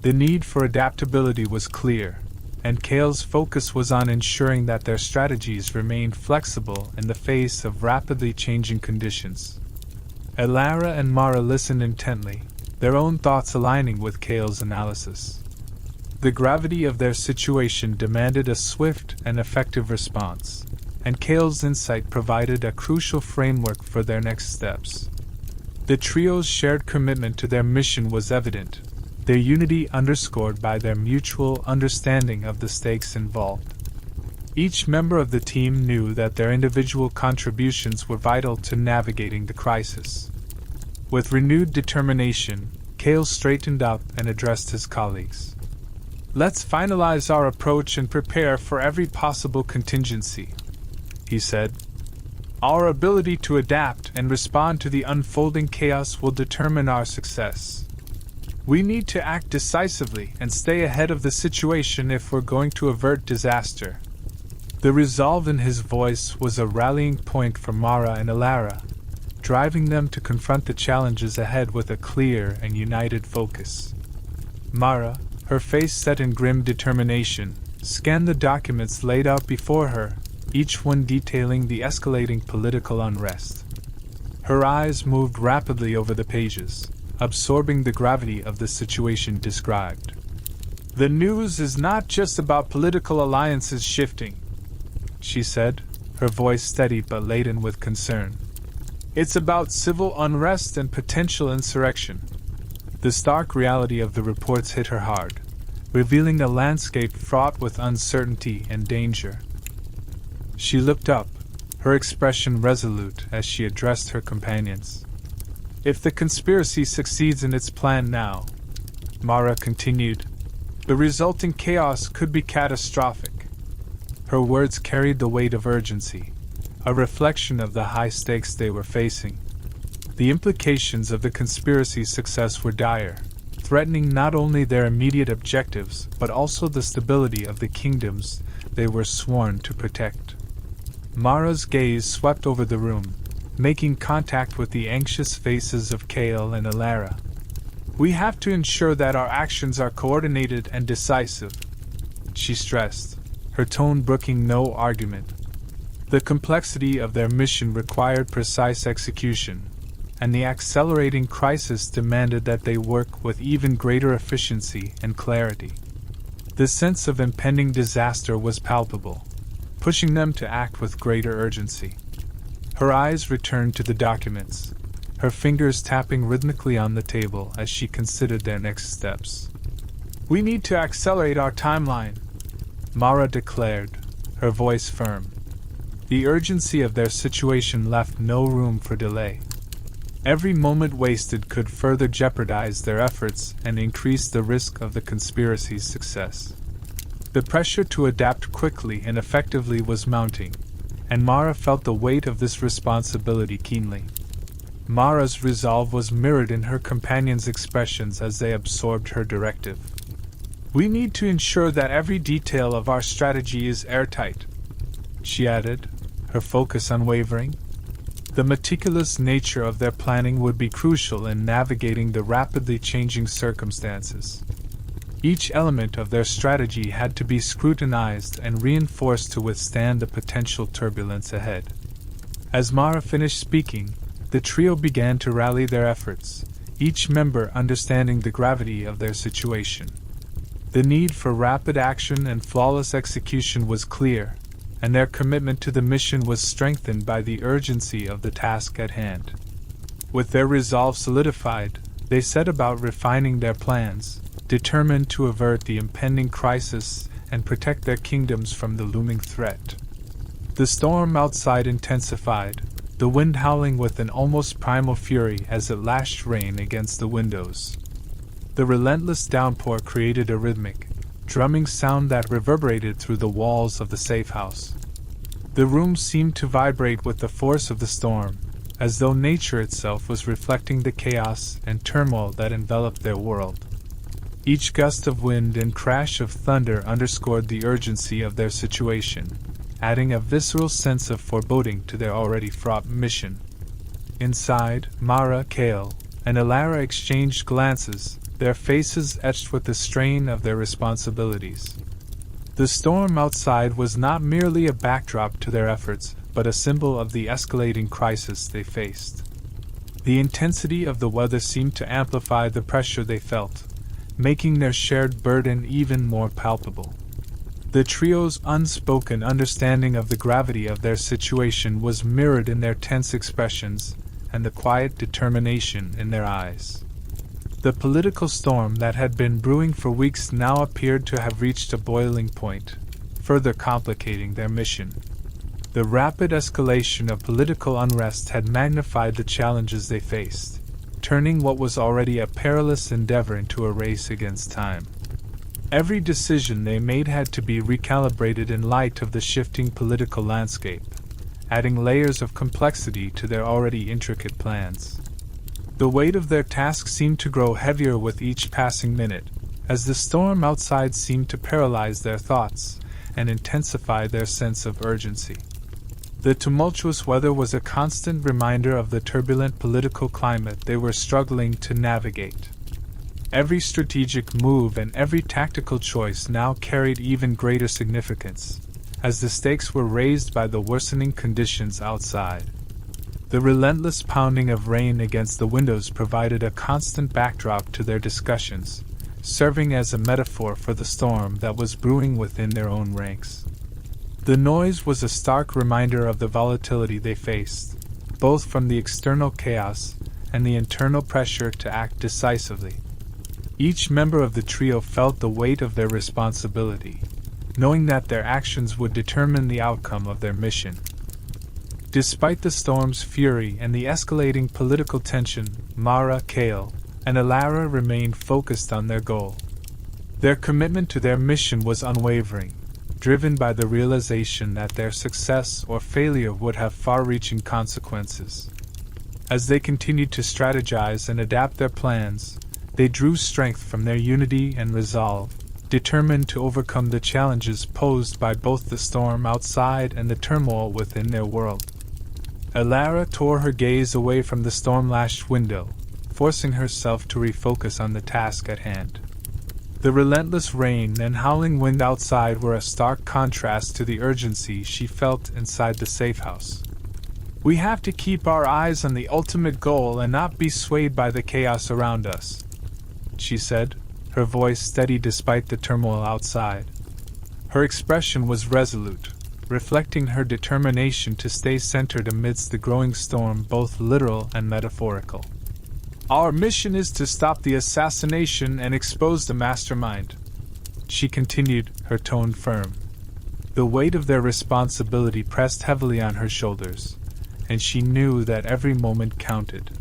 The need for adaptability was clear, and Cale's focus was on ensuring that their strategies remained flexible in the face of rapidly changing conditions. Elara and Mara listened intently, their own thoughts aligning with Cale's analysis. The gravity of their situation demanded a swift and effective response, and Cale's insight provided a crucial framework for their next steps. The trio's shared commitment to their mission was evident, their unity underscored by their mutual understanding of the stakes involved. Each member of the team knew that their individual contributions were vital to navigating the crisis. With renewed determination, Cale straightened up and addressed his colleagues. "Let's finalize our approach and prepare for every possible contingency," he said. "Our ability to adapt and respond to the unfolding chaos will determine our success. We need to act decisively and stay ahead of the situation if we're going to avert disaster." The resolve in his voice was a rallying point for Mara and Elara, driving them to confront the challenges ahead with a clear and united focus. Mara, her face set in grim determination, scanned the documents laid out before her, each one detailing the escalating political unrest. Her eyes moved rapidly over the pages, absorbing the gravity of the situation described. "The news is not just about political alliances shifting," she said, her voice steady but laden with concern. "It's about civil unrest and potential insurrection." The stark reality of the reports hit her hard, revealing a landscape fraught with uncertainty and danger. She looked up, her expression resolute as she addressed her companions. "If the conspiracy succeeds in its plan now," Mara continued, "the resulting chaos could be catastrophic." Her words carried the weight of urgency, a reflection of the high stakes they were facing. The implications of the conspiracy's success were dire, threatening not only their immediate objectives but also the stability of the kingdoms they were sworn to protect. Mara's gaze swept over the room, making contact with the anxious faces of Cale and Elara. "We have to ensure that our actions are coordinated and decisive," she stressed, her tone brooking no argument. The complexity of their mission required precise execution, and the accelerating crisis demanded that they work with even greater efficiency and clarity. The sense of impending disaster was palpable, pushing them to act with greater urgency. Her eyes returned to the documents, her fingers tapping rhythmically on the table as she considered their next steps. "We need to accelerate our timeline," Mara declared, her voice firm. The urgency of their situation left no room for delay. Every moment wasted could further jeopardize their efforts and increase the risk of the conspiracy's success. The pressure to adapt quickly and effectively was mounting, and Mara felt the weight of this responsibility keenly. Mara's resolve was mirrored in her companions' expressions as they absorbed her directive. "We need to ensure that every detail of our strategy is airtight," she added, her focus unwavering. The meticulous nature of their planning would be crucial in navigating the rapidly changing circumstances. Each element of their strategy had to be scrutinized and reinforced to withstand the potential turbulence ahead. As Mara finished speaking, the trio began to rally their efforts, each member understanding the gravity of their situation. The need for rapid action and flawless execution was clear, and their commitment to the mission was strengthened by the urgency of the task at hand. With their resolve solidified, they set about refining their plans, determined to avert the impending crisis and protect their kingdoms from the looming threat. The storm outside intensified, the wind howling with an almost primal fury as it lashed rain against the windows. The relentless downpour created a rhythmic, drumming sound that reverberated through the walls of the safe house. The room seemed to vibrate with the force of the storm, as though nature itself was reflecting the chaos and turmoil that enveloped their world. Each gust of wind and crash of thunder underscored the urgency of their situation, adding a visceral sense of foreboding to their already fraught mission. Inside, Mara, Kale, and Alara exchanged glances, their faces etched with the strain of their responsibilities. The storm outside was not merely a backdrop to their efforts, but a symbol of the escalating crisis they faced. The intensity of the weather seemed to amplify the pressure they felt, making their shared burden even more palpable. The trio's unspoken understanding of the gravity of their situation was mirrored in their tense expressions and the quiet determination in their eyes. The political storm that had been brewing for weeks now appeared to have reached a boiling point, further complicating their mission. The rapid escalation of political unrest had magnified the challenges they faced, turning what was already a perilous endeavor into a race against time. Every decision they made had to be recalibrated in light of the shifting political landscape, adding layers of complexity to their already intricate plans. The weight of their task seemed to grow heavier with each passing minute, as the storm outside seemed to paralyze their thoughts and intensify their sense of urgency. The tumultuous weather was a constant reminder of the turbulent political climate they were struggling to navigate. Every strategic move and every tactical choice now carried even greater significance, as the stakes were raised by the worsening conditions outside. The relentless pounding of rain against the windows provided a constant backdrop to their discussions, serving as a metaphor for the storm that was brewing within their own ranks. The noise was a stark reminder of the volatility they faced, both from the external chaos and the internal pressure to act decisively. Each member of the trio felt the weight of their responsibility, knowing that their actions would determine the outcome of their mission. Despite the storm's fury and the escalating political tension, Mara, Kale, and Alara remained focused on their goal. Their commitment to their mission was unwavering, driven by the realization that their success or failure would have far-reaching consequences. As they continued to strategize and adapt their plans, they drew strength from their unity and resolve, determined to overcome the challenges posed by both the storm outside and the turmoil within their world. Alara tore her gaze away from the storm-lashed window, forcing herself to refocus on the task at hand. The relentless rain and howling wind outside were a stark contrast to the urgency she felt inside the safe house. "We have to keep our eyes on the ultimate goal and not be swayed by the chaos around us," she said, her voice steady despite the turmoil outside. Her expression was resolute, reflecting her determination to stay centered amidst the growing storm, both literal and metaphorical. "Our mission is to stop the assassination and expose the mastermind," she continued, her tone firm. The weight of their responsibility pressed heavily on her shoulders, and she knew that every moment counted.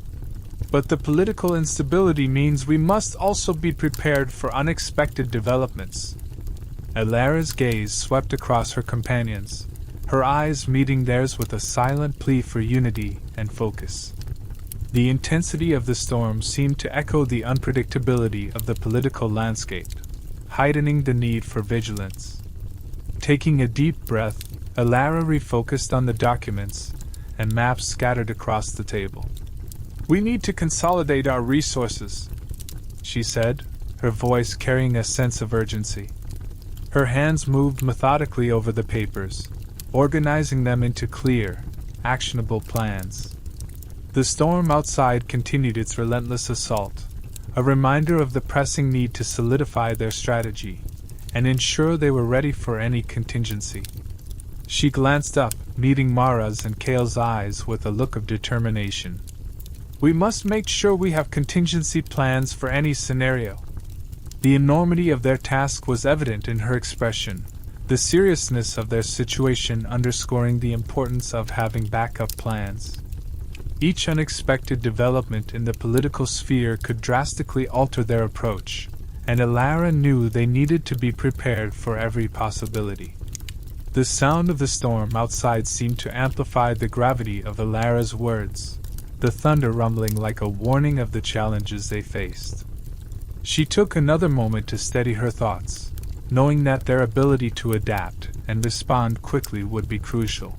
"But the political instability means we must also be prepared for unexpected developments." Alara's gaze swept across her companions, her eyes meeting theirs with a silent plea for unity and focus. The intensity of the storm seemed to echo the unpredictability of the political landscape, heightening the need for vigilance. Taking a deep breath, Alara refocused on the documents and maps scattered across the table. "We need to consolidate our resources," she said, her voice carrying a sense of urgency. Her hands moved methodically over the papers, organizing them into clear, actionable plans. The storm outside continued its relentless assault, a reminder of the pressing need to solidify their strategy and ensure they were ready for any contingency. She glanced up, meeting Mara's and Kale's eyes with a look of determination. "We must make sure we have contingency plans for any scenario." The enormity of their task was evident in her expression, the seriousness of their situation underscoring the importance of having backup plans. Each unexpected development in the political sphere could drastically alter their approach, and Elara knew they needed to be prepared for every possibility. The sound of the storm outside seemed to amplify the gravity of Elara's words, the thunder rumbling like a warning of the challenges they faced. She took another moment to steady her thoughts, knowing that their ability to adapt and respond quickly would be crucial.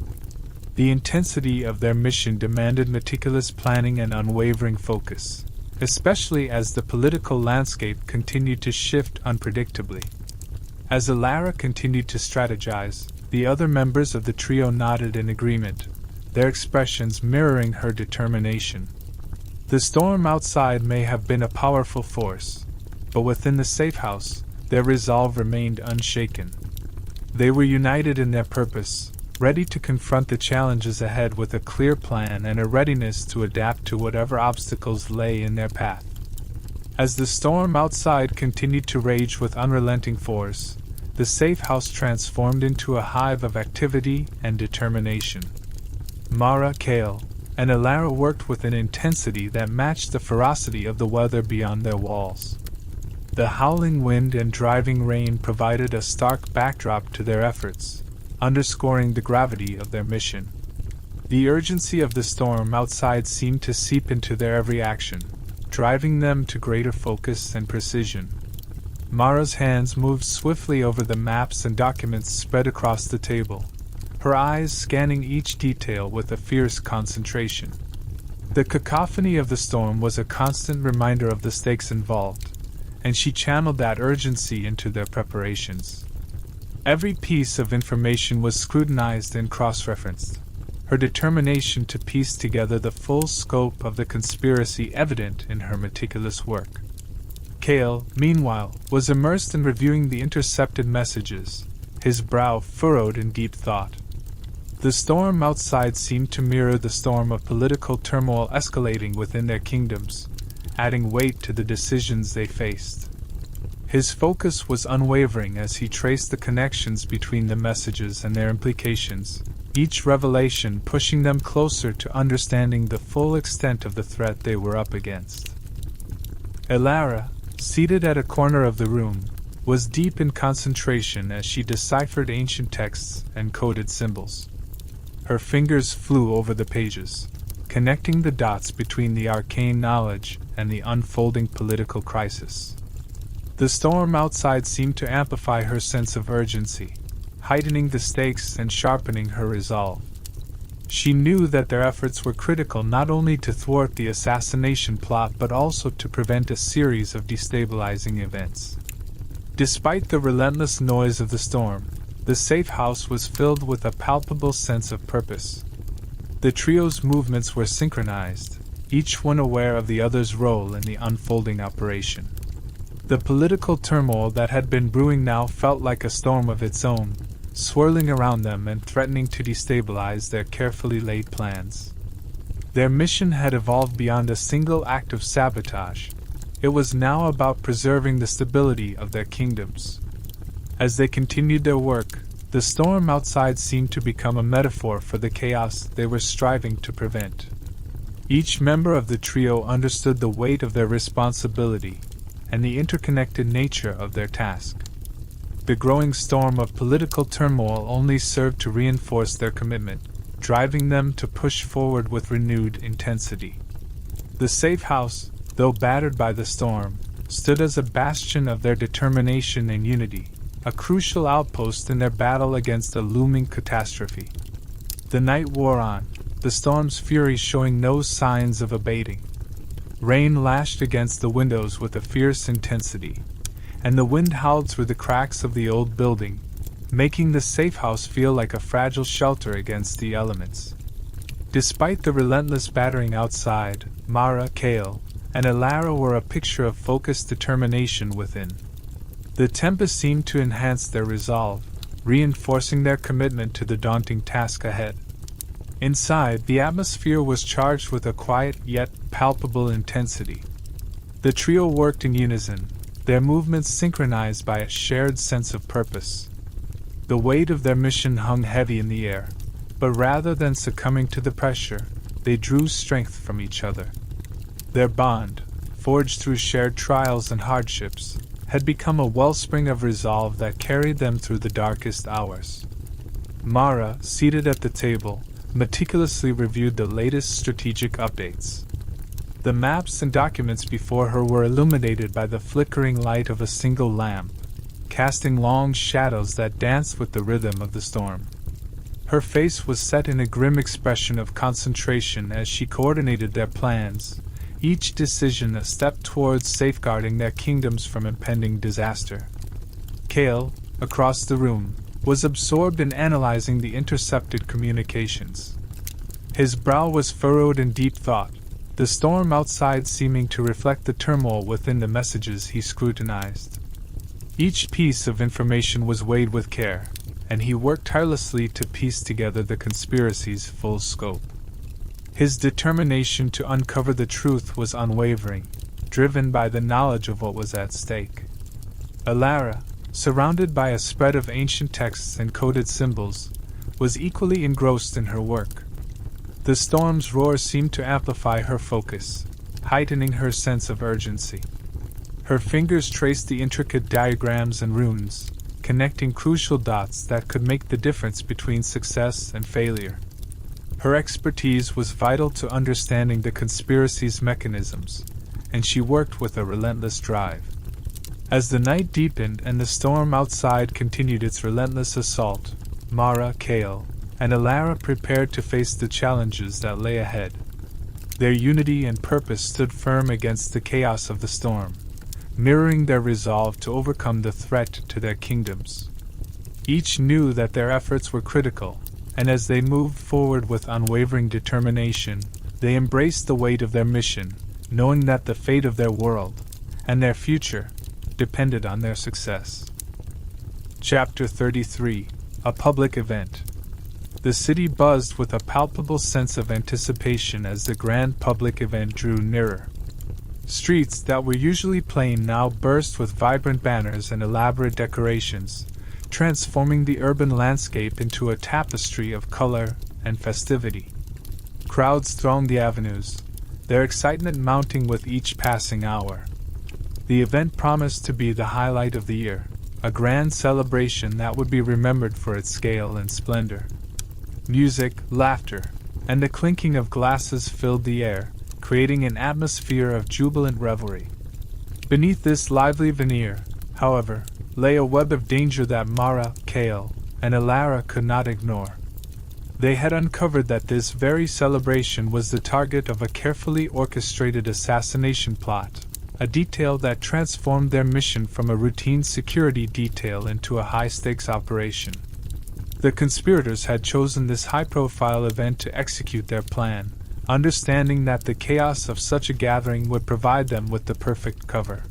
The intensity of their mission demanded meticulous planning and unwavering focus, especially as the political landscape continued to shift unpredictably. As Elara continued to strategize, the other members of the trio nodded in agreement, their expressions mirroring her determination. The storm outside may have been a powerful force, but within the safe house, their resolve remained unshaken. They were united in their purpose, ready to confront the challenges ahead with a clear plan and a readiness to adapt to whatever obstacles lay in their path. As the storm outside continued to rage with unrelenting force, the safe house transformed into a hive of activity and determination. Mara, Kale, and Elara worked with an intensity that matched the ferocity of the weather beyond their walls. The howling wind and driving rain provided a stark backdrop to their efforts, underscoring the gravity of their mission. The urgency of the storm outside seemed to seep into their every action, driving them to greater focus and precision. Mara's hands moved swiftly over the maps and documents spread across the table, her eyes scanning each detail with a fierce concentration. The cacophony of the storm was a constant reminder of the stakes involved, and she channeled that urgency into their preparations. Every piece of information was scrutinized and cross-referenced, her determination to piece together the full scope of the conspiracy evident in her meticulous work. Kale, meanwhile, was immersed in reviewing the intercepted messages, his brow furrowed in deep thought. The storm outside seemed to mirror the storm of political turmoil escalating within their kingdoms, adding weight to the decisions they faced. His focus was unwavering as he traced the connections between the messages and their implications, each revelation pushing them closer to understanding the full extent of the threat they were up against. Elara, seated at a corner of the room, was deep in concentration as she deciphered ancient texts and coded symbols. Her fingers flew over the pages, connecting the dots between the arcane knowledge and the unfolding political crisis. The storm outside seemed to amplify her sense of urgency, heightening the stakes and sharpening her resolve. She knew that their efforts were critical not only to thwart the assassination plot but also to prevent a series of destabilizing events. Despite the relentless noise of the storm, the safe house was filled with a palpable sense of purpose. The trio's movements were synchronized, each one aware of the other's role in the unfolding operation. The political turmoil that had been brewing now felt like a storm of its own, swirling around them and threatening to destabilize their carefully laid plans. Their mission had evolved beyond a single act of sabotage. It was now about preserving the stability of their kingdoms. As they continued their work, the storm outside seemed to become a metaphor for the chaos they were striving to prevent. Each member of the trio understood the weight of their responsibility and the interconnected nature of their task. The growing storm of political turmoil only served to reinforce their commitment, driving them to push forward with renewed intensity. The safe house, though battered by the storm, stood as a bastion of their determination and unity, a crucial outpost in their battle against a looming catastrophe. The night wore on, the storm's fury showing no signs of abating. Rain lashed against the windows with a fierce intensity, and the wind howled through the cracks of the old building, making the safe house feel like a fragile shelter against the elements. Despite the relentless battering outside, Mara, Kale, and Alara were a picture of focused determination within. The tempest seemed to enhance their resolve, reinforcing their commitment to the daunting task ahead. Inside, the atmosphere was charged with a quiet yet palpable intensity. The trio worked in unison, their movements synchronized by a shared sense of purpose. The weight of their mission hung heavy in the air, but rather than succumbing to the pressure, they drew strength from each other. Their bond, forged through shared trials and hardships, had become a wellspring of resolve that carried them through the darkest hours. Mara, seated at the table, meticulously reviewed the latest strategic updates. The maps and documents before her were illuminated by the flickering light of a single lamp, casting long shadows that danced with the rhythm of the storm. Her face was set in a grim expression of concentration as she coordinated their plans, each decision a step towards safeguarding their kingdoms from impending disaster. Kale, across the room, was absorbed in analyzing the intercepted communications. His brow was furrowed in deep thought, the storm outside seeming to reflect the turmoil within the messages he scrutinized. Each piece of information was weighed with care, and he worked tirelessly to piece together the conspiracy's full scope. His determination to uncover the truth was unwavering, driven by the knowledge of what was at stake. Alara, surrounded by a spread of ancient texts and coded symbols, was equally engrossed in her work. The storm's roar seemed to amplify her focus, heightening her sense of urgency. Her fingers traced the intricate diagrams and runes, connecting crucial dots that could make the difference between success and failure. Her expertise was vital to understanding the conspiracy's mechanisms, and she worked with a relentless drive. As the night deepened and the storm outside continued its relentless assault, Mara, Kale, and Alara prepared to face the challenges that lay ahead. Their unity and purpose stood firm against the chaos of the storm, mirroring their resolve to overcome the threat to their kingdoms. Each knew that their efforts were critical, and as they moved forward with unwavering determination, they embraced the weight of their mission, knowing that the fate of their world, and their future, depended on their success. Chapter 33: A Public Event. The city buzzed with a palpable sense of anticipation as the grand public event drew nearer. Streets that were usually plain now burst with vibrant banners and elaborate decorations, transforming the urban landscape into a tapestry of color and festivity. Crowds thronged the avenues, their excitement mounting with each passing hour. The event promised to be the highlight of the year, a grand celebration that would be remembered for its scale and splendor. Music, laughter, and the clinking of glasses filled the air, creating an atmosphere of jubilant revelry. Beneath this lively veneer, however, lay a web of danger that Mara, Kale, and Alara could not ignore. They had uncovered that this very celebration was the target of a carefully orchestrated assassination plot, a detail that transformed their mission from a routine security detail into a high-stakes operation. The conspirators had chosen this high-profile event to execute their plan, understanding that the chaos of such a gathering would provide them with the perfect cover.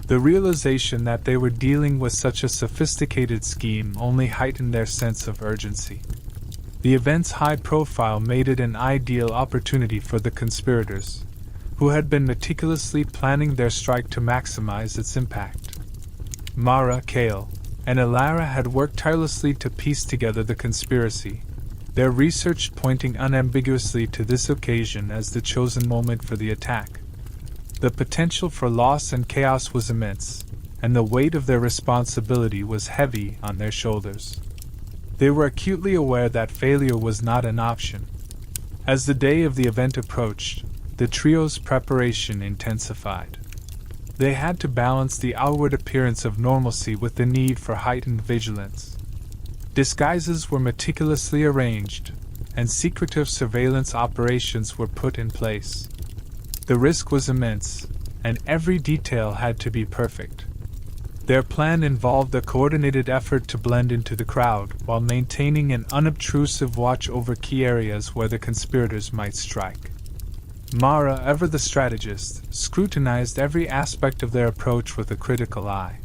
The realization that they were dealing with such a sophisticated scheme only heightened their sense of urgency. The event's high profile made it an ideal opportunity for the conspirators, who had been meticulously planning their strike to maximize its impact. Mara, Kale, and Alara had worked tirelessly to piece together the conspiracy, their research pointing unambiguously to this occasion as the chosen moment for the attack. The potential for loss and chaos was immense, and the weight of their responsibility was heavy on their shoulders. They were acutely aware that failure was not an option. As the day of the event approached, the trio's preparation intensified. They had to balance the outward appearance of normalcy with the need for heightened vigilance. Disguises were meticulously arranged, and secretive surveillance operations were put in place. The risk was immense, and every detail had to be perfect. Their plan involved a coordinated effort to blend into the crowd while maintaining an unobtrusive watch over key areas where the conspirators might strike. Mara, ever the strategist, scrutinized every aspect of their approach with a critical eye.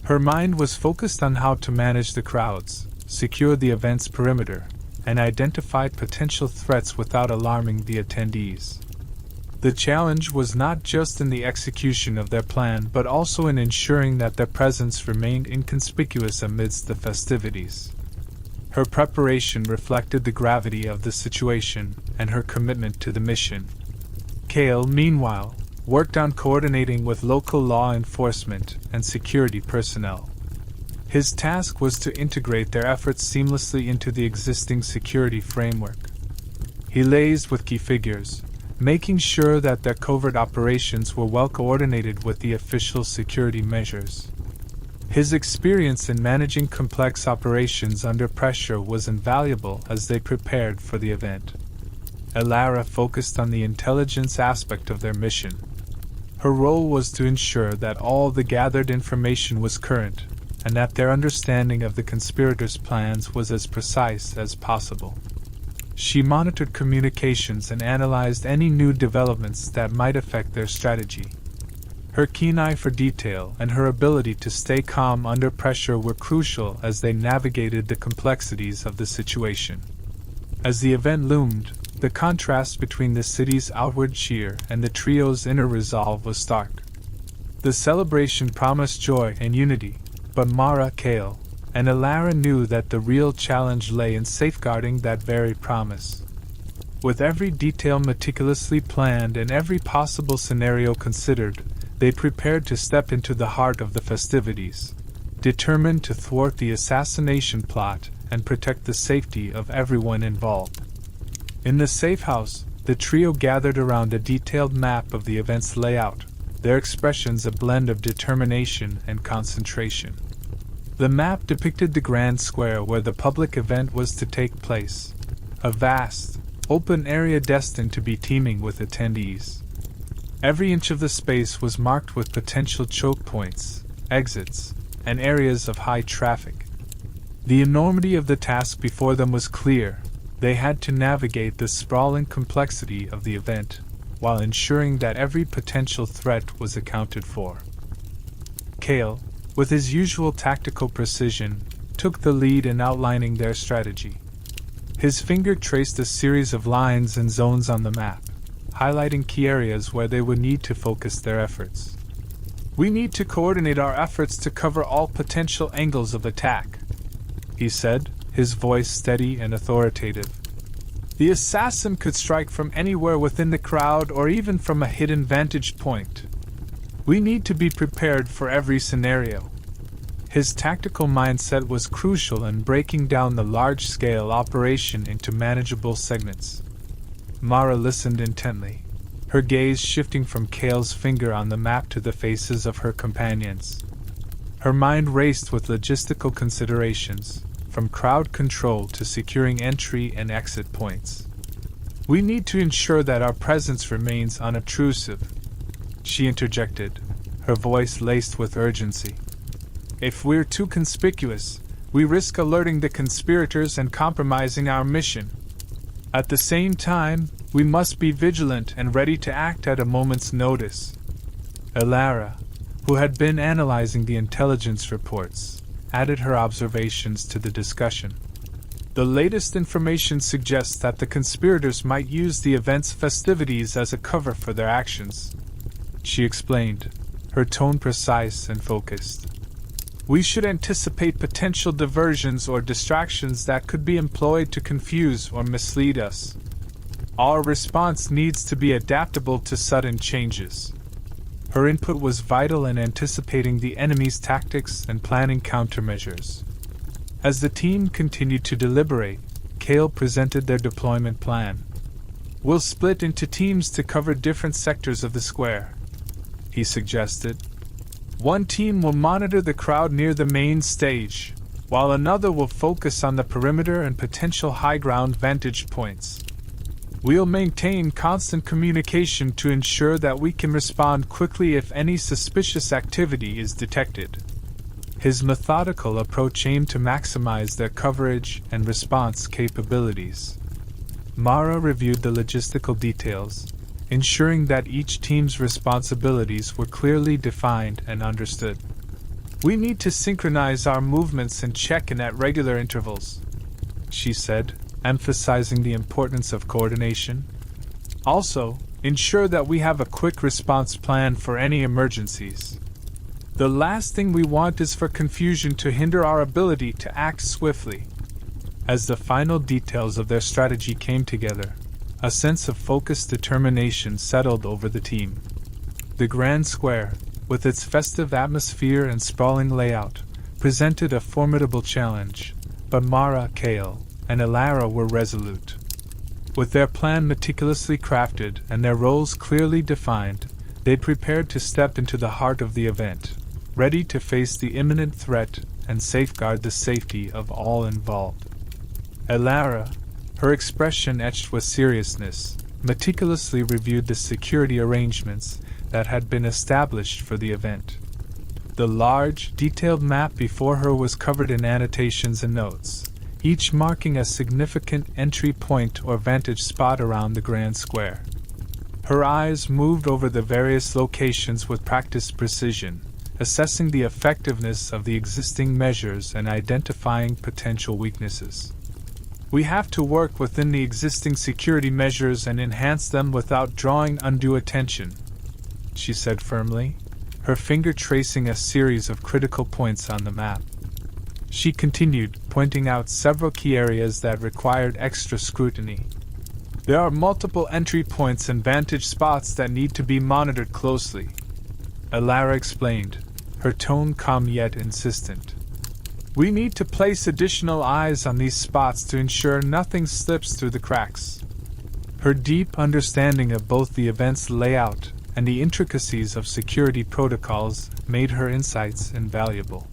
Her mind was focused on how to manage the crowds, secure the event's perimeter, and identify potential threats without alarming the attendees. The challenge was not just in the execution of their plan but also in ensuring that their presence remained inconspicuous amidst the festivities. Her preparation reflected the gravity of the situation and her commitment to the mission. Cale, meanwhile, worked on coordinating with local law enforcement and security personnel. His task was to integrate their efforts seamlessly into the existing security framework. He liaised with key figures, making sure that their covert operations were well coordinated with the official security measures. His experience in managing complex operations under pressure was invaluable as they prepared for the event. Elara focused on the intelligence aspect of their mission. Her role was to ensure that all the gathered information was current, and that their understanding of the conspirators' plans was as precise as possible. She monitored communications and analyzed any new developments that might affect their strategy. Her keen eye for detail and her ability to stay calm under pressure were crucial as they navigated the complexities of the situation. As the event loomed, the contrast between the city's outward cheer and the trio's inner resolve was stark. The celebration promised joy and unity, but Mara, Cale, and Elara knew that the real challenge lay in safeguarding that very promise. With every detail meticulously planned and every possible scenario considered, they prepared to step into the heart of the festivities, determined to thwart the assassination plot and protect the safety of everyone involved. In the safe house, the trio gathered around a detailed map of the event's layout, their expressions a blend of determination and concentration. The map depicted the grand square where the public event was to take place, a vast, open area destined to be teeming with attendees. Every inch of the space was marked with potential choke points, exits, and areas of high traffic. The enormity of the task before them was clear. They had to navigate the sprawling complexity of the event, while ensuring that every potential threat was accounted for. Cale, with his usual tactical precision, took the lead in outlining their strategy. His finger traced a series of lines and zones on the map, highlighting key areas where they would need to focus their efforts. "We need to coordinate our efforts to cover all potential angles of attack," he said, his voice steady and authoritative. "The assassin could strike from anywhere within the crowd or even from a hidden vantage point. We need to be prepared for every scenario." His tactical mindset was crucial in breaking down the large-scale operation into manageable segments. Mara listened intently, her gaze shifting from Cale's finger on the map to the faces of her companions. Her mind raced with logistical considerations, from crowd control to securing entry and exit points. "We need to ensure that our presence remains unobtrusive," she interjected, her voice laced with urgency. "If we're too conspicuous, we risk alerting the conspirators and compromising our mission. At the same time, we must be vigilant and ready to act at a moment's notice." Elara, who had been analyzing the intelligence reports, added her observations to the discussion. "The latest information suggests that the conspirators might use the event's festivities as a cover for their actions," she explained, her tone precise and focused. "We should anticipate potential diversions or distractions that could be employed to confuse or mislead us. Our response needs to be adaptable to sudden changes." Her input was vital in anticipating the enemy's tactics and planning countermeasures. As the team continued to deliberate, Cale presented their deployment plan. "We'll split into teams to cover different sectors of the square," he suggested. "One team will monitor the crowd near the main stage, while another will focus on the perimeter and potential high-ground vantage points. We'll maintain constant communication to ensure that we can respond quickly if any suspicious activity is detected." His methodical approach aimed to maximize their coverage and response capabilities. Mara reviewed the logistical details, ensuring that each team's responsibilities were clearly defined and understood. "We need to synchronize our movements and check in at regular intervals," she said, emphasizing the importance of coordination. "Also, ensure that we have a quick response plan for any emergencies. The last thing we want is for confusion to hinder our ability to act swiftly." As the final details of their strategy came together, a sense of focused determination settled over the team. The Grand Square, with its festive atmosphere and sprawling layout, presented a formidable challenge, but Mara, Kale, and Elara were resolute. With their plan meticulously crafted and their roles clearly defined, they prepared to step into the heart of the event, ready to face the imminent threat and safeguard the safety of all involved. Elara, her expression etched with seriousness, meticulously reviewed the security arrangements that had been established for the event. The large, detailed map before her was covered in annotations and notes, each marking a significant entry point or vantage spot around the Grand Square. Her eyes moved over the various locations with practiced precision, assessing the effectiveness of the existing measures and identifying potential weaknesses. "We have to work within the existing security measures and enhance them without drawing undue attention," she said firmly, her finger tracing a series of critical points on the map. She continued, pointing out several key areas that required extra scrutiny. "There are multiple entry points and vantage spots that need to be monitored closely," Elara explained, her tone calm yet insistent. "We need to place additional eyes on these spots to ensure nothing slips through the cracks." Her deep understanding of both the event's layout and the intricacies of security protocols made her insights invaluable.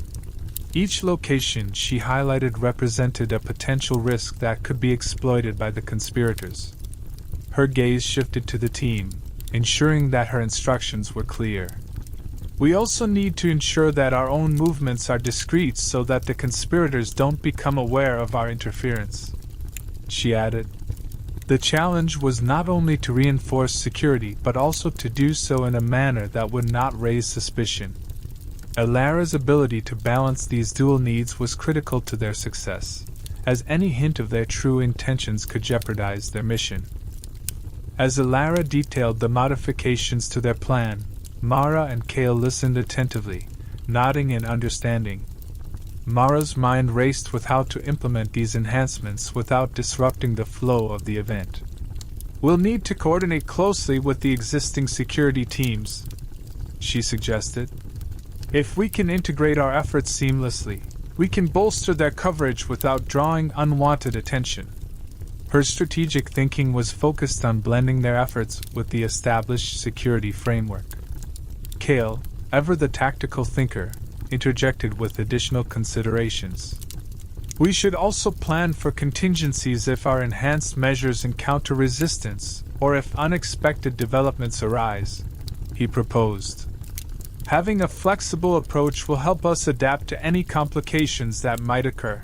Each location she highlighted represented a potential risk that could be exploited by the conspirators. Her gaze shifted to the team, ensuring that her instructions were clear. "We also need to ensure that our own movements are discreet so that the conspirators don't become aware of our interference," she added. The challenge was not only to reinforce security but also to do so in a manner that would not raise suspicion. Elara's ability to balance these dual needs was critical to their success, as any hint of their true intentions could jeopardize their mission. As Elara detailed the modifications to their plan, Mara and Kale listened attentively, nodding in understanding. Mara's mind raced with how to implement these enhancements without disrupting the flow of the event. "We'll need to coordinate closely with the existing security teams," she suggested. "If we can integrate our efforts seamlessly, we can bolster their coverage without drawing unwanted attention." Her strategic thinking was focused on blending their efforts with the established security framework. Kale, ever the tactical thinker, interjected with additional considerations. "We should also plan for contingencies if our enhanced measures encounter resistance, or if unexpected developments arise," he proposed. "Having a flexible approach will help us adapt to any complications that might occur."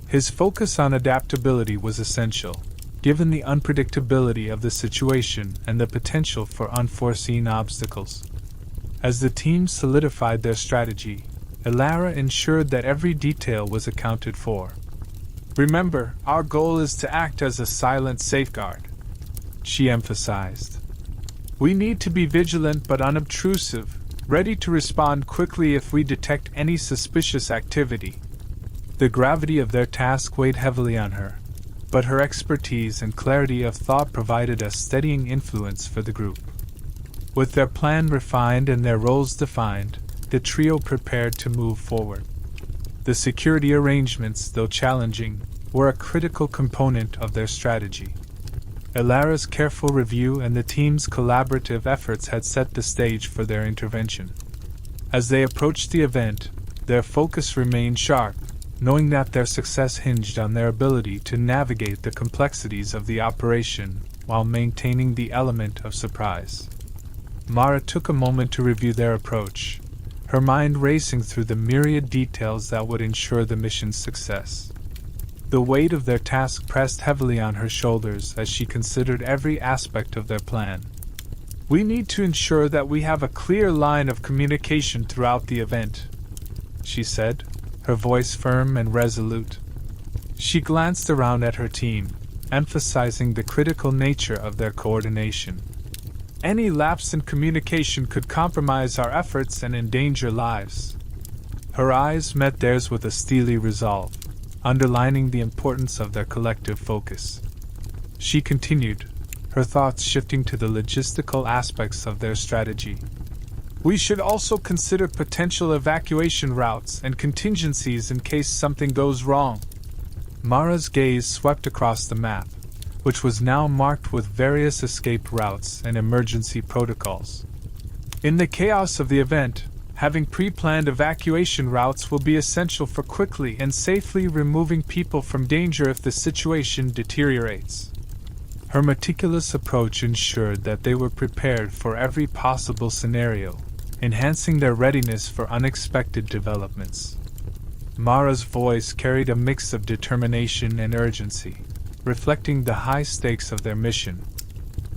His focus on adaptability was essential, given the unpredictability of the situation and the potential for unforeseen obstacles. As the team solidified their strategy, Elara ensured that every detail was accounted for. "Remember, our goal is to act as a silent safeguard," she emphasized. "We need to be vigilant but unobtrusive, ready to respond quickly if we detect any suspicious activity." The gravity of their task weighed heavily on her, but her expertise and clarity of thought provided a steadying influence for the group. With their plan refined and their roles defined, the trio prepared to move forward. The security arrangements, though challenging, were a critical component of their strategy. Elara's careful review and the team's collaborative efforts had set the stage for their intervention. As they approached the event, their focus remained sharp, knowing that their success hinged on their ability to navigate the complexities of the operation while maintaining the element of surprise. Mara took a moment to review their approach, her mind racing through the myriad details that would ensure the mission's success. The weight of their task pressed heavily on her shoulders as she considered every aspect of their plan. "We need to ensure that we have a clear line of communication throughout the event," she said, her voice firm and resolute. She glanced around at her team, emphasizing the critical nature of their coordination. Any lapse in communication could compromise our efforts and endanger lives. Her eyes met theirs with a steely resolve, underlining the importance of their collective focus. She continued, her thoughts shifting to the logistical aspects of their strategy. "We should also consider potential evacuation routes and contingencies in case something goes wrong." Mara's gaze swept across the map, which was now marked with various escape routes and emergency protocols. In the chaos of the event, having pre-planned evacuation routes will be essential for quickly and safely removing people from danger if the situation deteriorates. Her meticulous approach ensured that they were prepared for every possible scenario, enhancing their readiness for unexpected developments. Mara's voice carried a mix of determination and urgency, reflecting the high stakes of their mission.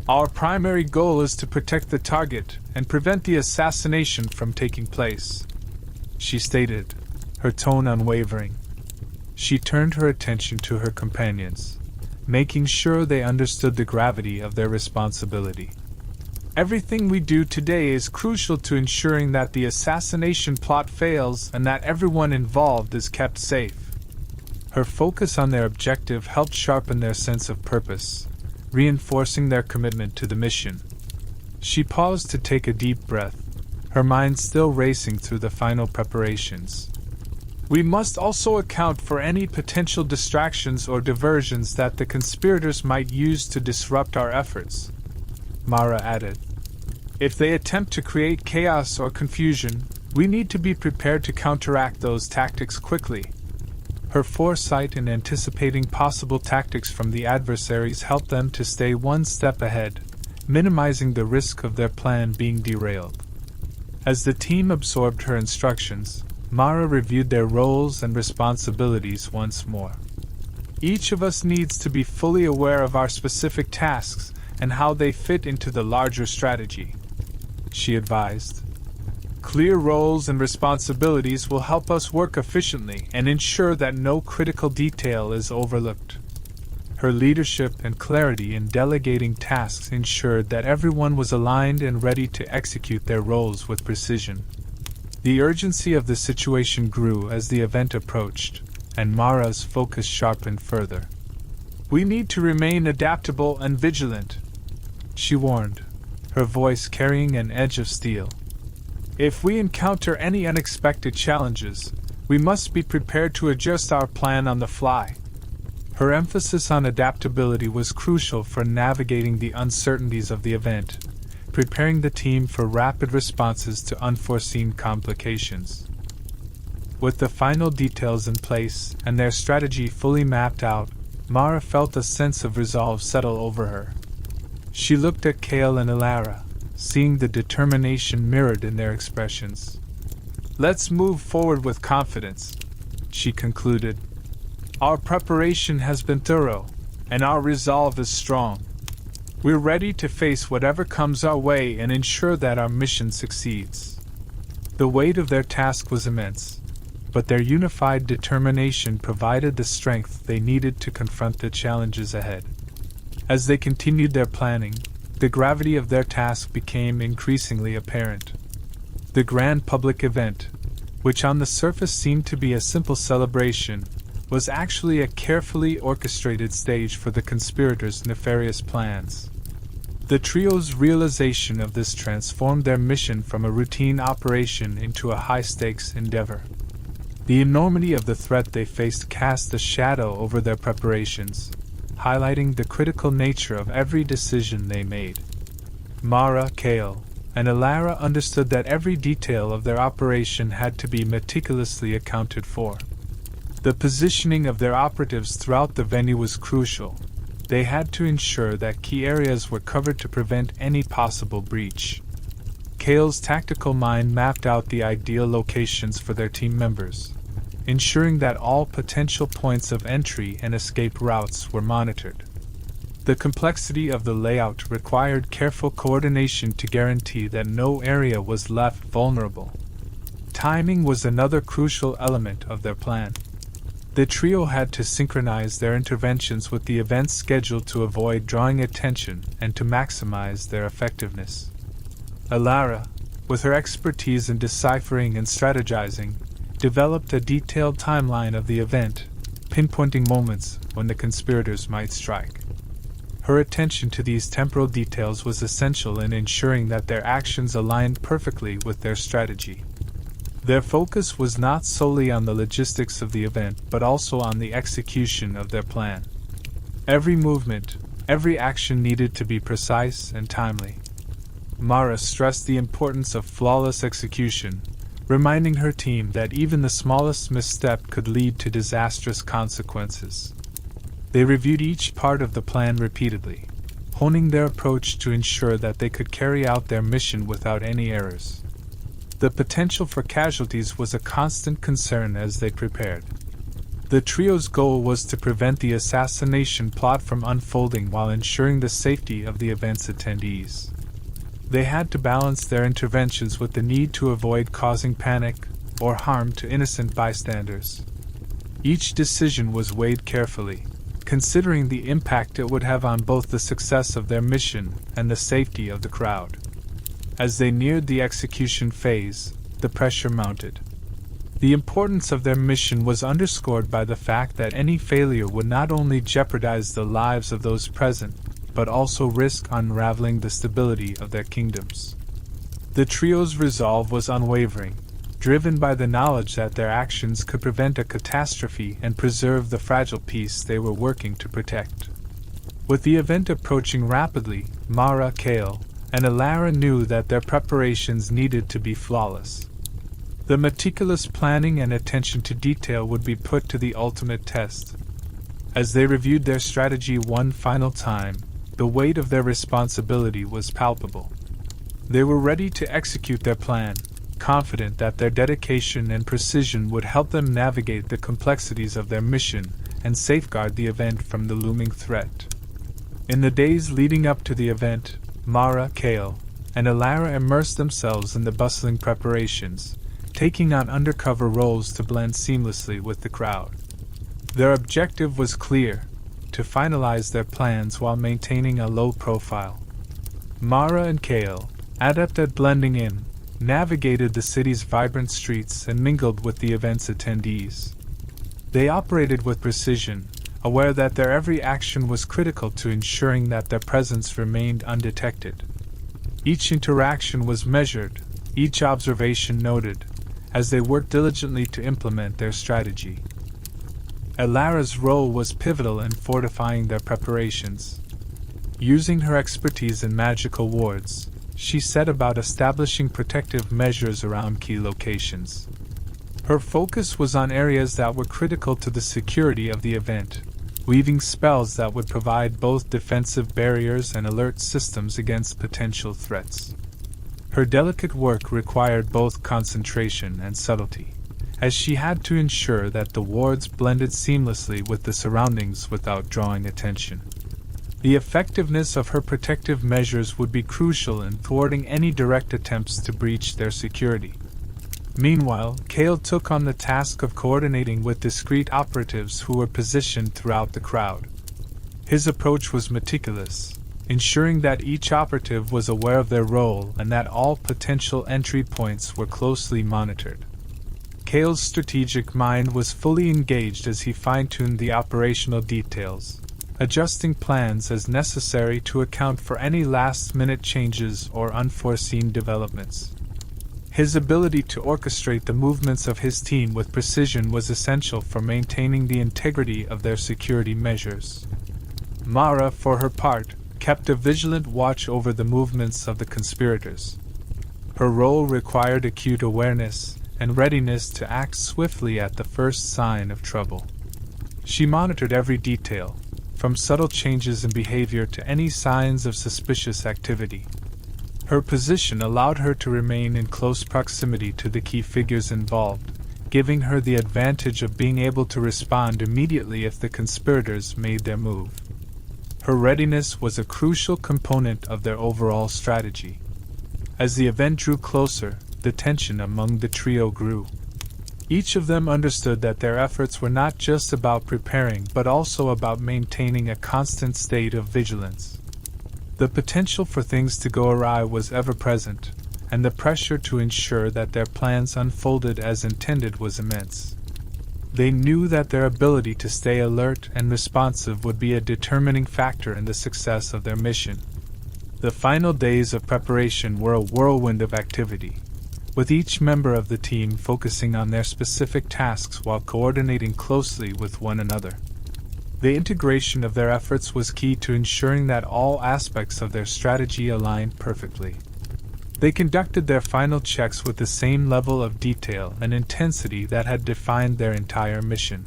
"Our primary goal is to protect the target and prevent the assassination from taking place," she stated, her tone unwavering. She turned her attention to her companions, making sure they understood the gravity of their responsibility. "Everything we do today is crucial to ensuring that the assassination plot fails and that everyone involved is kept safe." Her focus on their objective helped sharpen their sense of purpose, reinforcing their commitment to the mission. She paused to take a deep breath, her mind still racing through the final preparations. "We must also account for any potential distractions or diversions that the conspirators might use to disrupt our efforts," Mara added. "If they attempt to create chaos or confusion, we need to be prepared to counteract those tactics quickly." Her foresight in anticipating possible tactics from the adversaries helped them to stay one step ahead, minimizing the risk of their plan being derailed. As the team absorbed her instructions, Mara reviewed their roles and responsibilities once more. "Each of us needs to be fully aware of our specific tasks and how they fit into the larger strategy," she advised. "Clear roles and responsibilities will help us work efficiently and ensure that no critical detail is overlooked." Her leadership and clarity in delegating tasks ensured that everyone was aligned and ready to execute their roles with precision. The urgency of the situation grew as the event approached, and Mara's focus sharpened further. "We need to remain adaptable and vigilant," she warned, her voice carrying an edge of steel. "If we encounter any unexpected challenges, we must be prepared to adjust our plan on the fly." Her emphasis on adaptability was crucial for navigating the uncertainties of the event, preparing the team for rapid responses to unforeseen complications. With the final details in place and their strategy fully mapped out, Mara felt a sense of resolve settle over her. She looked at Kale and Alara, seeing the determination mirrored in their expressions. "Let's move forward with confidence," she concluded. "Our preparation has been thorough, and our resolve is strong. We're ready to face whatever comes our way and ensure that our mission succeeds." The weight of their task was immense, but their unified determination provided the strength they needed to confront the challenges ahead. As they continued their planning, the gravity of their task became increasingly apparent. The grand public event, which on the surface seemed to be a simple celebration, was actually a carefully orchestrated stage for the conspirators' nefarious plans. The trio's realization of this transformed their mission from a routine operation into a high-stakes endeavor. The enormity of the threat they faced cast a shadow over their preparations, highlighting the critical nature of every decision they made. Mara, Kale, and Alara understood that every detail of their operation had to be meticulously accounted for. The positioning of their operatives throughout the venue was crucial. They had to ensure that key areas were covered to prevent any possible breach. Kale's tactical mind mapped out the ideal locations for their team members, ensuring that all potential points of entry and escape routes were monitored. The complexity of the layout required careful coordination to guarantee that no area was left vulnerable. Timing was another crucial element of their plan. The trio had to synchronize their interventions with the event's schedule to avoid drawing attention and to maximize their effectiveness. Alara, with her expertise in deciphering and strategizing, developed a detailed timeline of the event, pinpointing moments when the conspirators might strike. Her attention to these temporal details was essential in ensuring that their actions aligned perfectly with their strategy. Their focus was not solely on the logistics of the event but also on the execution of their plan. Every movement, every action needed to be precise and timely. Mara stressed the importance of flawless execution, reminding her team that even the smallest misstep could lead to disastrous consequences. They reviewed each part of the plan repeatedly, honing their approach to ensure that they could carry out their mission without any errors. The potential for casualties was a constant concern as they prepared. The trio's goal was to prevent the assassination plot from unfolding while ensuring the safety of the event's attendees. They had to balance their interventions with the need to avoid causing panic or harm to innocent bystanders. Each decision was weighed carefully, considering the impact it would have on both the success of their mission and the safety of the crowd. As they neared the execution phase, the pressure mounted. The importance of their mission was underscored by the fact that any failure would not only jeopardize the lives of those present, but also risk unraveling the stability of their kingdoms. The trio's resolve was unwavering, driven by the knowledge that their actions could prevent a catastrophe and preserve the fragile peace they were working to protect. With the event approaching rapidly, Mara, Kale, and Alara knew that their preparations needed to be flawless. The meticulous planning and attention to detail would be put to the ultimate test. As they reviewed their strategy one final time, the weight of their responsibility was palpable. They were ready to execute their plan, confident that their dedication and precision would help them navigate the complexities of their mission and safeguard the event from the looming threat. In the days leading up to the event, Mara, Kale, and Alara immersed themselves in the bustling preparations, taking on undercover roles to blend seamlessly with the crowd. Their objective was clear: to finalize their plans while maintaining a low profile. Mara and Kale, adept at blending in, navigated the city's vibrant streets and mingled with the event's attendees. They operated with precision, aware that their every action was critical to ensuring that their presence remained undetected. Each interaction was measured, each observation noted, as they worked diligently to implement their strategy. Alara's role was pivotal in fortifying their preparations. Using her expertise in magical wards, she set about establishing protective measures around key locations. Her focus was on areas that were critical to the security of the event, weaving spells that would provide both defensive barriers and alert systems against potential threats. Her delicate work required both concentration and subtlety, as she had to ensure that the wards blended seamlessly with the surroundings without drawing attention. The effectiveness of her protective measures would be crucial in thwarting any direct attempts to breach their security. Meanwhile, Kale took on the task of coordinating with discreet operatives who were positioned throughout the crowd. His approach was meticulous, ensuring that each operative was aware of their role and that all potential entry points were closely monitored. Kale's strategic mind was fully engaged as he fine-tuned the operational details, adjusting plans as necessary to account for any last-minute changes or unforeseen developments. His ability to orchestrate the movements of his team with precision was essential for maintaining the integrity of their security measures. Mara, for her part, kept a vigilant watch over the movements of the conspirators. Her role required acute awareness and readiness to act swiftly at the first sign of trouble. She monitored every detail, from subtle changes in behavior to any signs of suspicious activity. Her position allowed her to remain in close proximity to the key figures involved, giving her the advantage of being able to respond immediately if the conspirators made their move. Her readiness was a crucial component of their overall strategy. As the event drew closer, the tension among the trio grew. Each of them understood that their efforts were not just about preparing but also about maintaining a constant state of vigilance. The potential for things to go awry was ever present, and the pressure to ensure that their plans unfolded as intended was immense. They knew that their ability to stay alert and responsive would be a determining factor in the success of their mission. The final days of preparation were a whirlwind of activity, with each member of the team focusing on their specific tasks while coordinating closely with one another. The integration of their efforts was key to ensuring that all aspects of their strategy aligned perfectly. They conducted their final checks with the same level of detail and intensity that had defined their entire mission.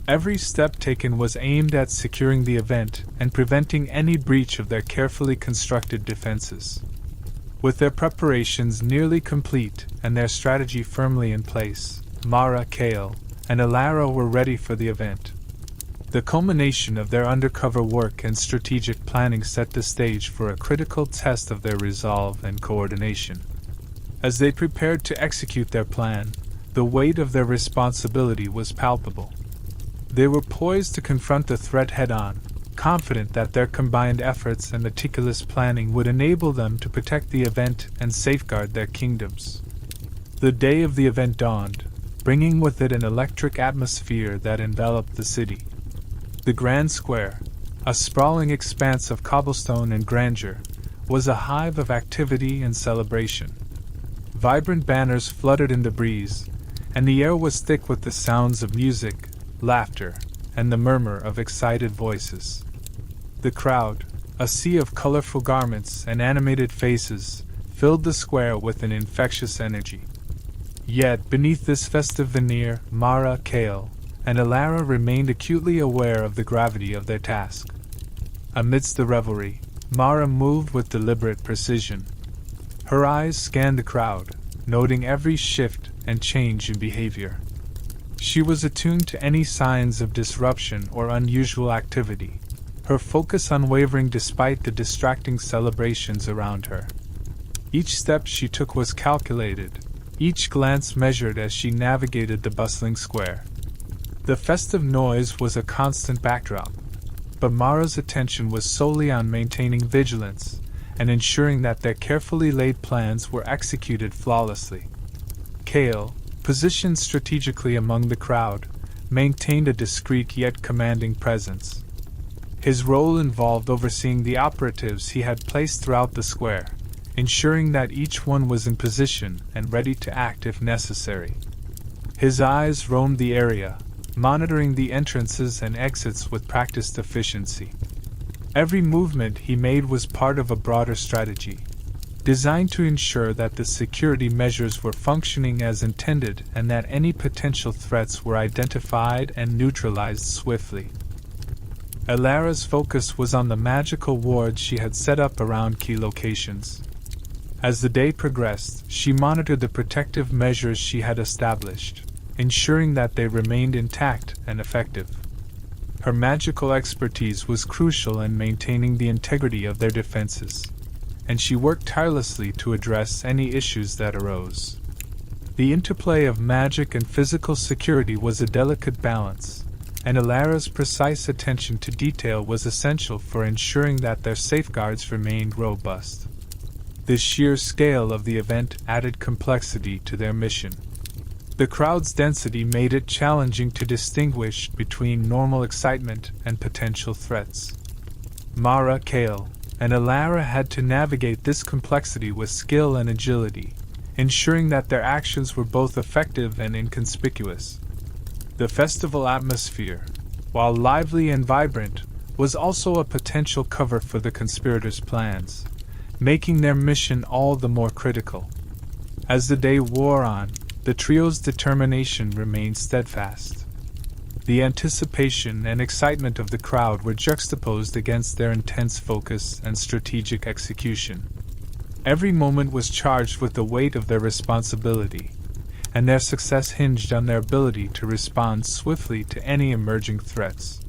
Every step taken was aimed at securing the event and preventing any breach of their carefully constructed defenses. With their preparations nearly complete and their strategy firmly in place, Mara, Kale, and Alara were ready for the event. The culmination of their undercover work and strategic planning set the stage for a critical test of their resolve and coordination. As they prepared to execute their plan, the weight of their responsibility was palpable. They were poised to confront the threat head-on, confident that their combined efforts and meticulous planning would enable them to protect the event and safeguard their kingdoms. The day of the event dawned, bringing with it an electric atmosphere that enveloped the city. The Grand Square, a sprawling expanse of cobblestone and grandeur, was a hive of activity and celebration. Vibrant banners fluttered in the breeze, and the air was thick with the sounds of music, laughter, and the murmur of excited voices. The crowd, a sea of colorful garments and animated faces, filled the square with an infectious energy. Yet, beneath this festive veneer, Mara, Kale, and Alara remained acutely aware of the gravity of their task. Amidst the revelry, Mara moved with deliberate precision. Her eyes scanned the crowd, noting every shift and change in behavior. She was attuned to any signs of disruption or unusual activity, her focus unwavering despite the distracting celebrations around her. Each step she took was calculated, each glance measured as she navigated the bustling square. The festive noise was a constant backdrop, but Mara's attention was solely on maintaining vigilance and ensuring that their carefully laid plans were executed flawlessly. Kale, positioned strategically among the crowd, maintained a discreet yet commanding presence. His role involved overseeing the operatives he had placed throughout the square, ensuring that each one was in position and ready to act if necessary. His eyes roamed the area, monitoring the entrances and exits with practiced efficiency. Every movement he made was part of a broader strategy, designed to ensure that the security measures were functioning as intended and that any potential threats were identified and neutralized swiftly. Alara's focus was on the magical wards she had set up around key locations. As the day progressed, she monitored the protective measures she had established, ensuring that they remained intact and effective. Her magical expertise was crucial in maintaining the integrity of their defenses, and she worked tirelessly to address any issues that arose. The interplay of magic and physical security was a delicate balance, and Alara's precise attention to detail was essential for ensuring that their safeguards remained robust. The sheer scale of the event added complexity to their mission. The crowd's density made it challenging to distinguish between normal excitement and potential threats. Mara, Kale, and Alara had to navigate this complexity with skill and agility, ensuring that their actions were both effective and inconspicuous. The festival atmosphere, while lively and vibrant, was also a potential cover for the conspirators' plans, making their mission all the more critical. As the day wore on, the trio's determination remained steadfast. The anticipation and excitement of the crowd were juxtaposed against their intense focus and strategic execution. Every moment was charged with the weight of their responsibility, and their success hinged on their ability to respond swiftly to any emerging threats.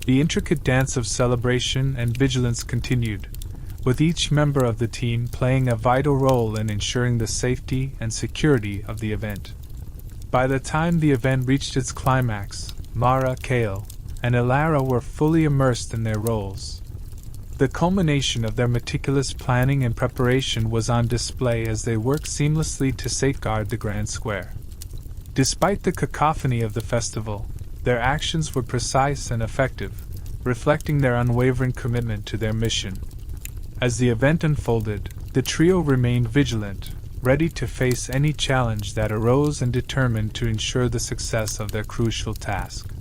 The intricate dance of celebration and vigilance continued, with each member of the team playing a vital role in ensuring the safety and security of the event. By the time the event reached its climax, Mara, Kale, and Elara were fully immersed in their roles. The culmination of their meticulous planning and preparation was on display as they worked seamlessly to safeguard the Grand Square. Despite the cacophony of the festival, their actions were precise and effective, reflecting their unwavering commitment to their mission. As the event unfolded, the trio remained vigilant, ready to face any challenge that arose and determined to ensure the success of their crucial task.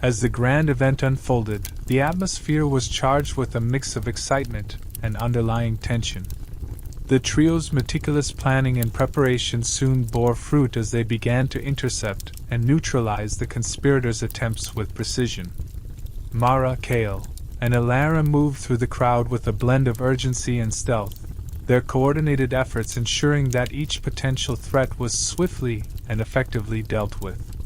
As the grand event unfolded, the atmosphere was charged with a mix of excitement and underlying tension. The trio's meticulous planning and preparation soon bore fruit as they began to intercept and neutralize the conspirators' attempts with precision. Mara, Kale, and Elara moved through the crowd with a blend of urgency and stealth, their coordinated efforts ensuring that each potential threat was swiftly and effectively dealt with.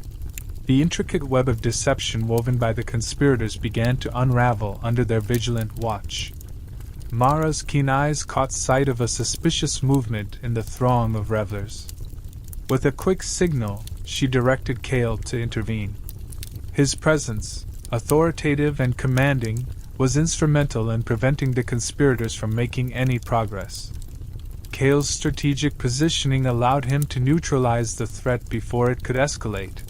The intricate web of deception woven by the conspirators began to unravel under their vigilant watch. Mara's keen eyes caught sight of a suspicious movement in the throng of revelers. With a quick signal, she directed Kale to intervene. His presence, authoritative and commanding, was instrumental in preventing the conspirators from making any progress. Kale's strategic positioning allowed him to neutralize the threat before it could escalate,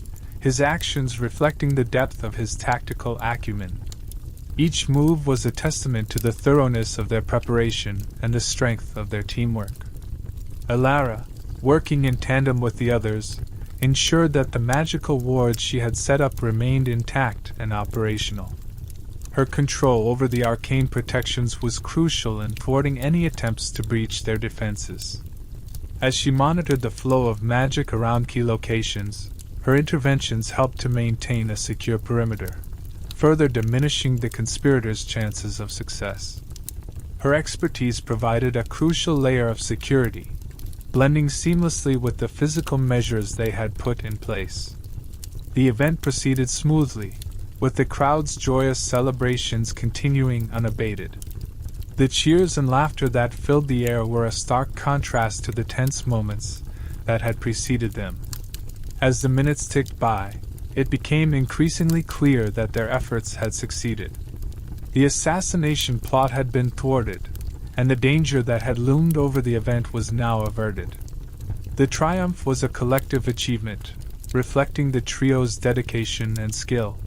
his actions reflecting the depth of his tactical acumen. Each move was a testament to the thoroughness of their preparation and the strength of their teamwork. Elara, working in tandem with the others, ensured that the magical wards she had set up remained intact and operational. Her control over the arcane protections was crucial in thwarting any attempts to breach their defenses. As she monitored the flow of magic around key locations, her interventions helped to maintain a secure perimeter, further diminishing the conspirators' chances of success. Her expertise provided a crucial layer of security, blending seamlessly with the physical measures they had put in place. The event proceeded smoothly, with the crowd's joyous celebrations continuing unabated. The cheers and laughter that filled the air were a stark contrast to the tense moments that had preceded them. As the minutes ticked by, it became increasingly clear that their efforts had succeeded. The assassination plot had been thwarted, and the danger that had loomed over the event was now averted. The triumph was a collective achievement, reflecting the trio's dedication and skill.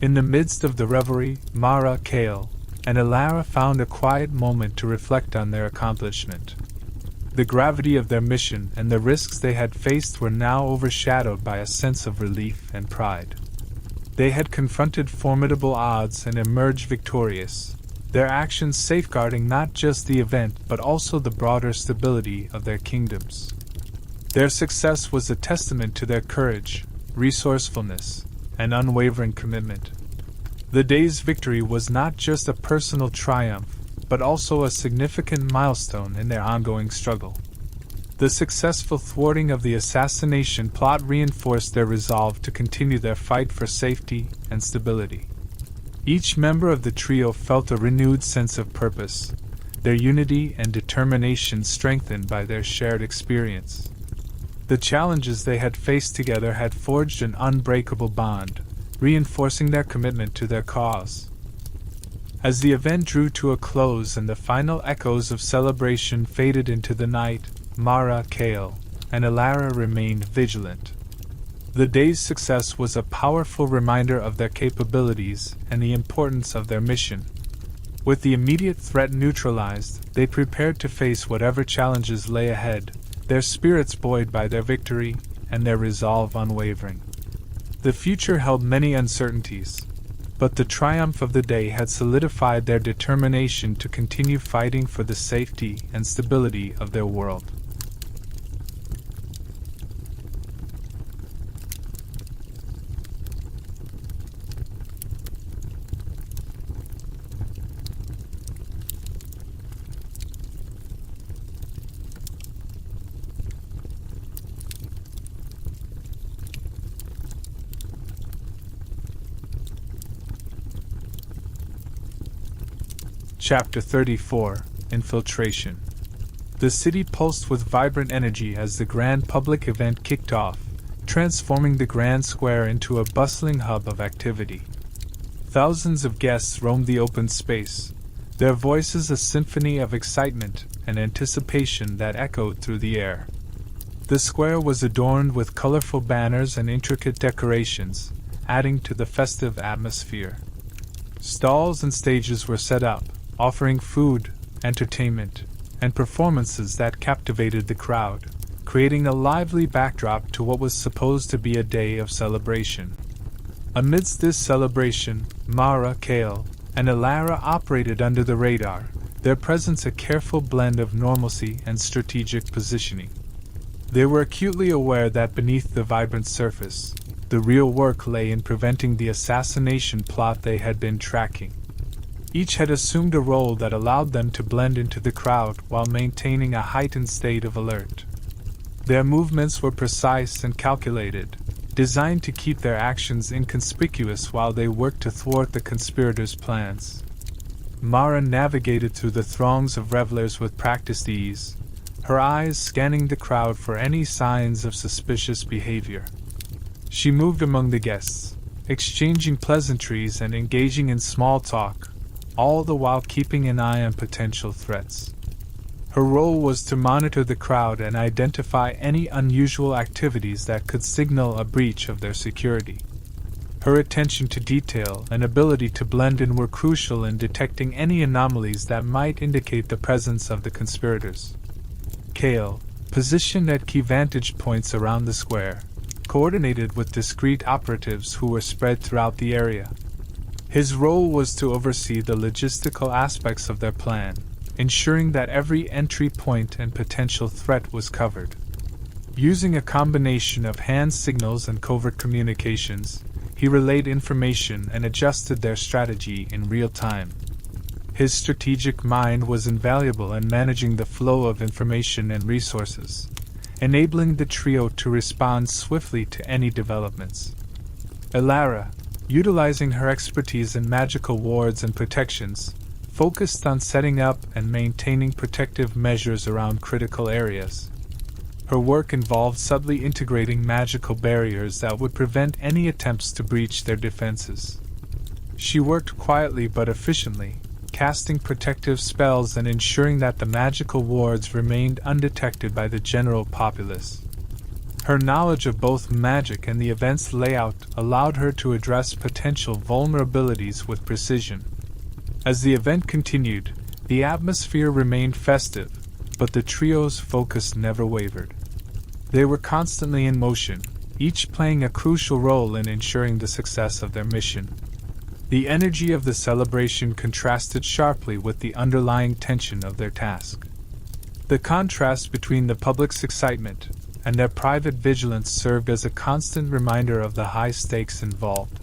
In the midst of the revelry, Mara, Kale, and Elara found a quiet moment to reflect on their accomplishment. The gravity of their mission and the risks they had faced were now overshadowed by a sense of relief and pride. They had confronted formidable odds and emerged victorious, their actions safeguarding not just the event but also the broader stability of their kingdoms. Their success was a testament to their courage, resourcefulness, and unwavering commitment. The day's victory was not just a personal triumph, but also a significant milestone in their ongoing struggle. The successful thwarting of the assassination plot reinforced their resolve to continue their fight for safety and stability. Each member of the trio felt a renewed sense of purpose, their unity and determination strengthened by their shared experience. The challenges they had faced together had forged an unbreakable bond, reinforcing their commitment to their cause. As the event drew to a close and the final echoes of celebration faded into the night, Mara, Kale, and Elara remained vigilant. The day's success was a powerful reminder of their capabilities and the importance of their mission. With the immediate threat neutralized, they prepared to face whatever challenges lay ahead, their spirits buoyed by their victory and their resolve unwavering. The future held many uncertainties, but the triumph of the day had solidified their determination to continue fighting for the safety and stability of their world. Chapter 34: Infiltration. The city pulsed with vibrant energy as the grand public event kicked off, transforming the Grand Square into a bustling hub of activity. Thousands of guests roamed the open space, their voices a symphony of excitement and anticipation that echoed through the air. The square was adorned with colorful banners and intricate decorations, adding to the festive atmosphere. Stalls and stages were set up, offering food, entertainment, and performances that captivated the crowd, creating a lively backdrop to what was supposed to be a day of celebration. Amidst this celebration, Mara, Kale, and Elara operated under the radar, their presence a careful blend of normalcy and strategic positioning. They were acutely aware that beneath the vibrant surface, the real work lay in preventing the assassination plot they had been tracking. Each had assumed a role that allowed them to blend into the crowd while maintaining a heightened state of alert. Their movements were precise and calculated, designed to keep their actions inconspicuous while they worked to thwart the conspirators' plans. Mara navigated through the throngs of revelers with practiced ease, her eyes scanning the crowd for any signs of suspicious behavior. She moved among the guests, exchanging pleasantries and engaging in small talk, all the while keeping an eye on potential threats. Her role was to monitor the crowd and identify any unusual activities that could signal a breach of their security. Her attention to detail and ability to blend in were crucial in detecting any anomalies that might indicate the presence of the conspirators. Kale, positioned at key vantage points around the square, coordinated with discreet operatives who were spread throughout the area. His role was to oversee the logistical aspects of their plan, ensuring that every entry point and potential threat was covered. Using a combination of hand signals and covert communications, he relayed information and adjusted their strategy in real time. His strategic mind was invaluable in managing the flow of information and resources, enabling the trio to respond swiftly to any developments. Elara, utilizing her expertise in magical wards and protections, focused on setting up and maintaining protective measures around critical areas. Her work involved subtly integrating magical barriers that would prevent any attempts to breach their defenses. She worked quietly but efficiently, casting protective spells and ensuring that the magical wards remained undetected by the general populace. Her knowledge of both magic and the event's layout allowed her to address potential vulnerabilities with precision. As the event continued, the atmosphere remained festive, but the trio's focus never wavered. They were constantly in motion, each playing a crucial role in ensuring the success of their mission. The energy of the celebration contrasted sharply with the underlying tension of their task. The contrast between the public's excitement and their private vigilance served as a constant reminder of the high stakes involved.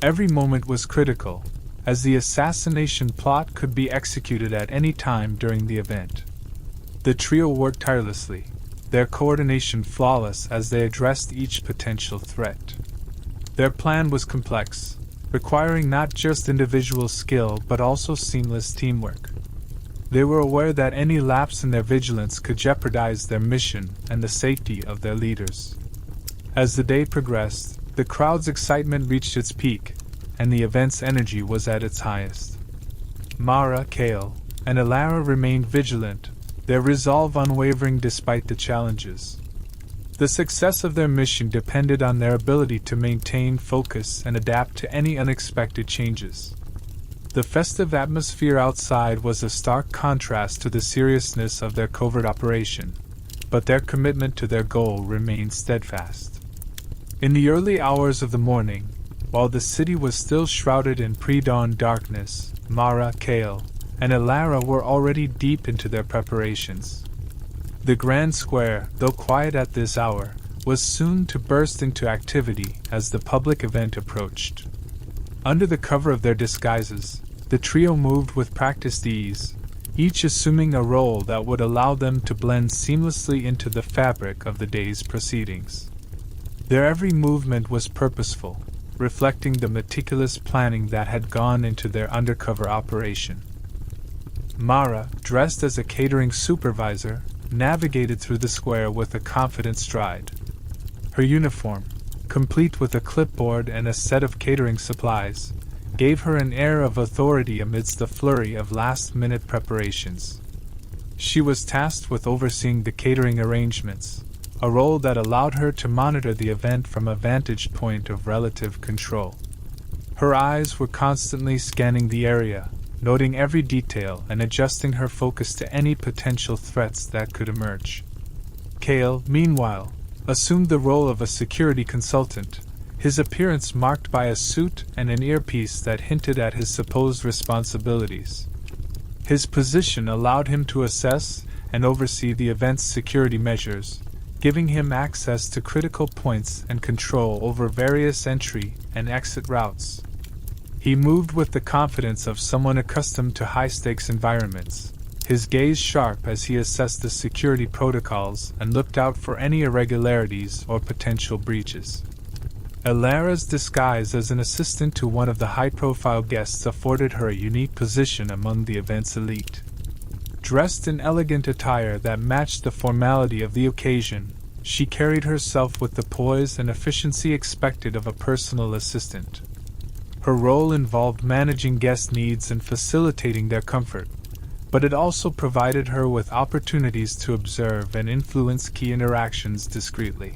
Every moment was critical, as the assassination plot could be executed at any time during the event. The trio worked tirelessly, their coordination flawless as they addressed each potential threat. Their plan was complex, requiring not just individual skill but also seamless teamwork. They were aware that any lapse in their vigilance could jeopardize their mission and the safety of their leaders. As the day progressed, the crowd's excitement reached its peak, and the event's energy was at its highest. Mara, Kale, and Elara remained vigilant, their resolve unwavering despite the challenges. The success of their mission depended on their ability to maintain focus and adapt to any unexpected changes. The festive atmosphere outside was a stark contrast to the seriousness of their covert operation, but their commitment to their goal remained steadfast. In the early hours of the morning, while the city was still shrouded in pre-dawn darkness, Mara, Kale, and Elara were already deep into their preparations. The Grand Square, though quiet at this hour, was soon to burst into activity as the public event approached. Under the cover of their disguises, the trio moved with practiced ease, each assuming a role that would allow them to blend seamlessly into the fabric of the day's proceedings. Their every movement was purposeful, reflecting the meticulous planning that had gone into their undercover operation. Mara, dressed as a catering supervisor, navigated through the square with a confident stride. Her uniform, complete with a clipboard and a set of catering supplies, gave her an air of authority amidst the flurry of last-minute preparations. She was tasked with overseeing the catering arrangements, a role that allowed her to monitor the event from a vantage point of relative control. Her eyes were constantly scanning the area, noting every detail and adjusting her focus to any potential threats that could emerge. Cale, meanwhile, assumed the role of a security consultant, his appearance marked by a suit and an earpiece that hinted at his supposed responsibilities. His position allowed him to assess and oversee the event's security measures, giving him access to critical points and control over various entry and exit routes. He moved with the confidence of someone accustomed to high-stakes environments, his gaze sharp as he assessed the security protocols and looked out for any irregularities or potential breaches. Alara's disguise as an assistant to one of the high-profile guests afforded her a unique position among the event's elite. Dressed in elegant attire that matched the formality of the occasion, she carried herself with the poise and efficiency expected of a personal assistant. Her role involved managing guest needs and facilitating their comfort, but it also provided her with opportunities to observe and influence key interactions discreetly.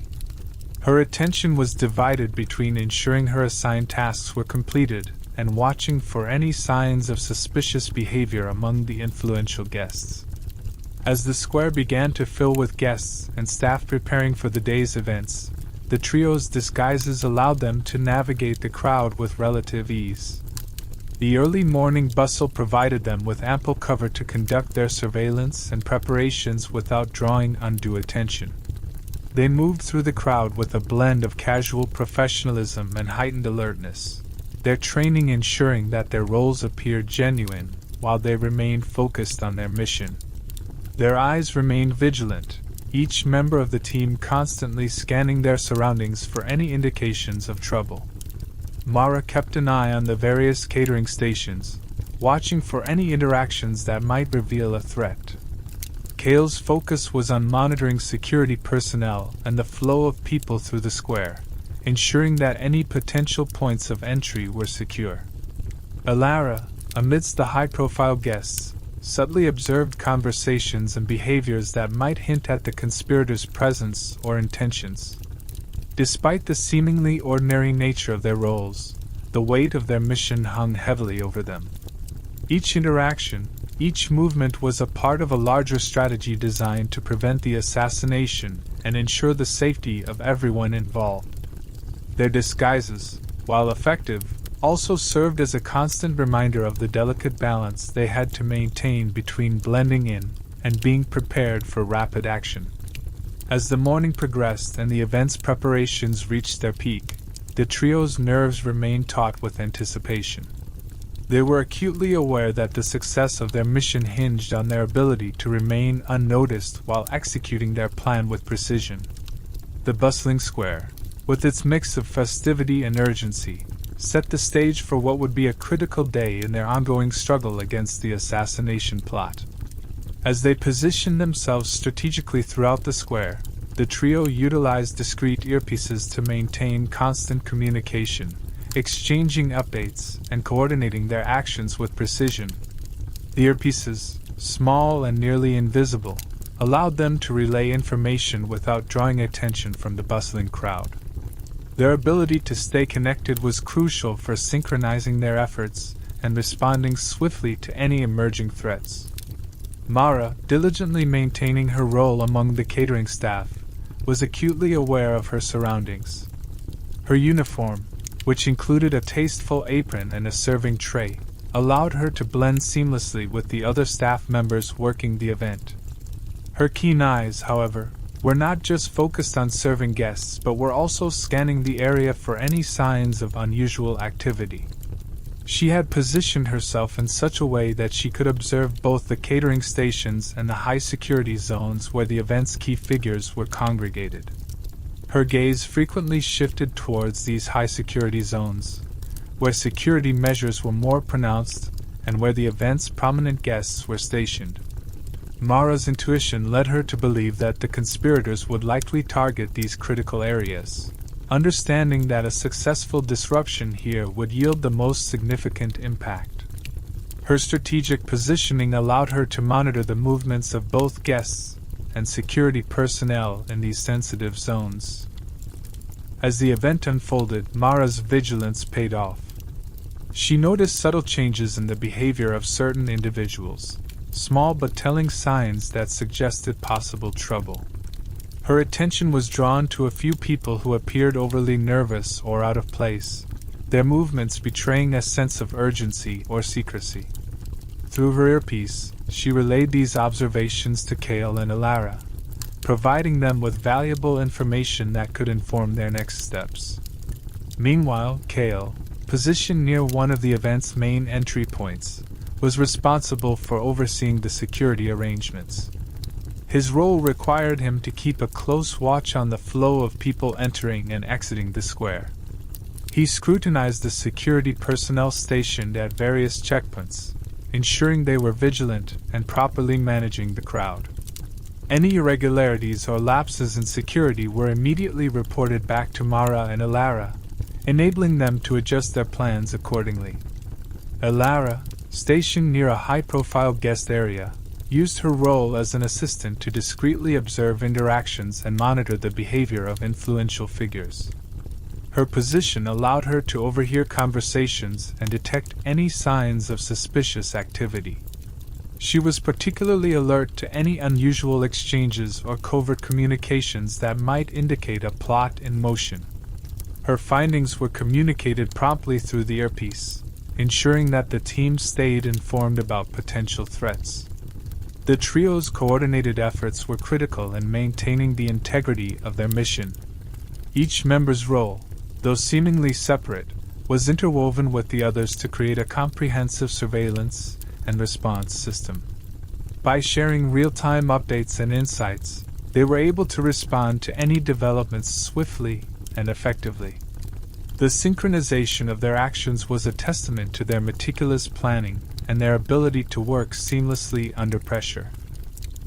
Her attention was divided between ensuring her assigned tasks were completed and watching for any signs of suspicious behavior among the influential guests. As the square began to fill with guests and staff preparing for the day's events, the trio's disguises allowed them to navigate the crowd with relative ease. The early morning bustle provided them with ample cover to conduct their surveillance and preparations without drawing undue attention. They moved through the crowd with a blend of casual professionalism and heightened alertness, their training ensuring that their roles appeared genuine while they remained focused on their mission. Their eyes remained vigilant, each member of the team constantly scanning their surroundings for any indications of trouble. Mara kept an eye on the various catering stations, watching for any interactions that might reveal a threat. Cale's focus was on monitoring security personnel and the flow of people through the square, ensuring that any potential points of entry were secure. Alara, amidst the high-profile guests, subtly observed conversations and behaviors that might hint at the conspirators' presence or intentions. Despite the seemingly ordinary nature of their roles, the weight of their mission hung heavily over them. Each interaction, each movement was a part of a larger strategy designed to prevent the assassination and ensure the safety of everyone involved. Their disguises, while effective, also served as a constant reminder of the delicate balance they had to maintain between blending in and being prepared for rapid action. As the morning progressed and the event's preparations reached their peak, the trio's nerves remained taut with anticipation. They were acutely aware that the success of their mission hinged on their ability to remain unnoticed while executing their plan with precision. The bustling square, with its mix of festivity and urgency, set the stage for what would be a critical day in their ongoing struggle against the assassination plot. As they positioned themselves strategically throughout the square, the trio utilized discreet earpieces to maintain constant communication, exchanging updates and coordinating their actions with precision. The earpieces, small and nearly invisible, allowed them to relay information without drawing attention from the bustling crowd. Their ability to stay connected was crucial for synchronizing their efforts and responding swiftly to any emerging threats. Mara, diligently maintaining her role among the catering staff, was acutely aware of her surroundings. Her uniform, which included a tasteful apron and a serving tray, allowed her to blend seamlessly with the other staff members working the event. Her keen eyes, however, were not just focused on serving guests but were also scanning the area for any signs of unusual activity. She had positioned herself in such a way that she could observe both the catering stations and the high-security zones where the event's key figures were congregated. Her gaze frequently shifted towards these high-security zones, where security measures were more pronounced and where the event's prominent guests were stationed. Mara's intuition led her to believe that the conspirators would likely target these critical areas, understanding that a successful disruption here would yield the most significant impact. Her strategic positioning allowed her to monitor the movements of both guests and security personnel in these sensitive zones. As the event unfolded, Mara's vigilance paid off. She noticed subtle changes in the behavior of certain individuals, small but telling signs that suggested possible trouble. Her attention was drawn to a few people who appeared overly nervous or out of place, their movements betraying a sense of urgency or secrecy. Through her earpiece, she relayed these observations to Kale and Alara, providing them with valuable information that could inform their next steps. Meanwhile, Kale, positioned near one of the event's main entry points, was responsible for overseeing the security arrangements. His role required him to keep a close watch on the flow of people entering and exiting the square. He scrutinized the security personnel stationed at various checkpoints, ensuring they were vigilant and properly managing the crowd. Any irregularities or lapses in security were immediately reported back to Mara and Alara, enabling them to adjust their plans accordingly. Alara, stationed near a high-profile guest area, used her role as an assistant to discreetly observe interactions and monitor the behavior of influential figures. Her position allowed her to overhear conversations and detect any signs of suspicious activity. She was particularly alert to any unusual exchanges or covert communications that might indicate a plot in motion. Her findings were communicated promptly through the earpiece, ensuring that the team stayed informed about potential threats. The trio's coordinated efforts were critical in maintaining the integrity of their mission. Each member's role, though seemingly separate, was interwoven with the others to create a comprehensive surveillance and response system. By sharing real-time updates and insights, they were able to respond to any developments swiftly and effectively. The synchronization of their actions was a testament to their meticulous planning and their ability to work seamlessly under pressure.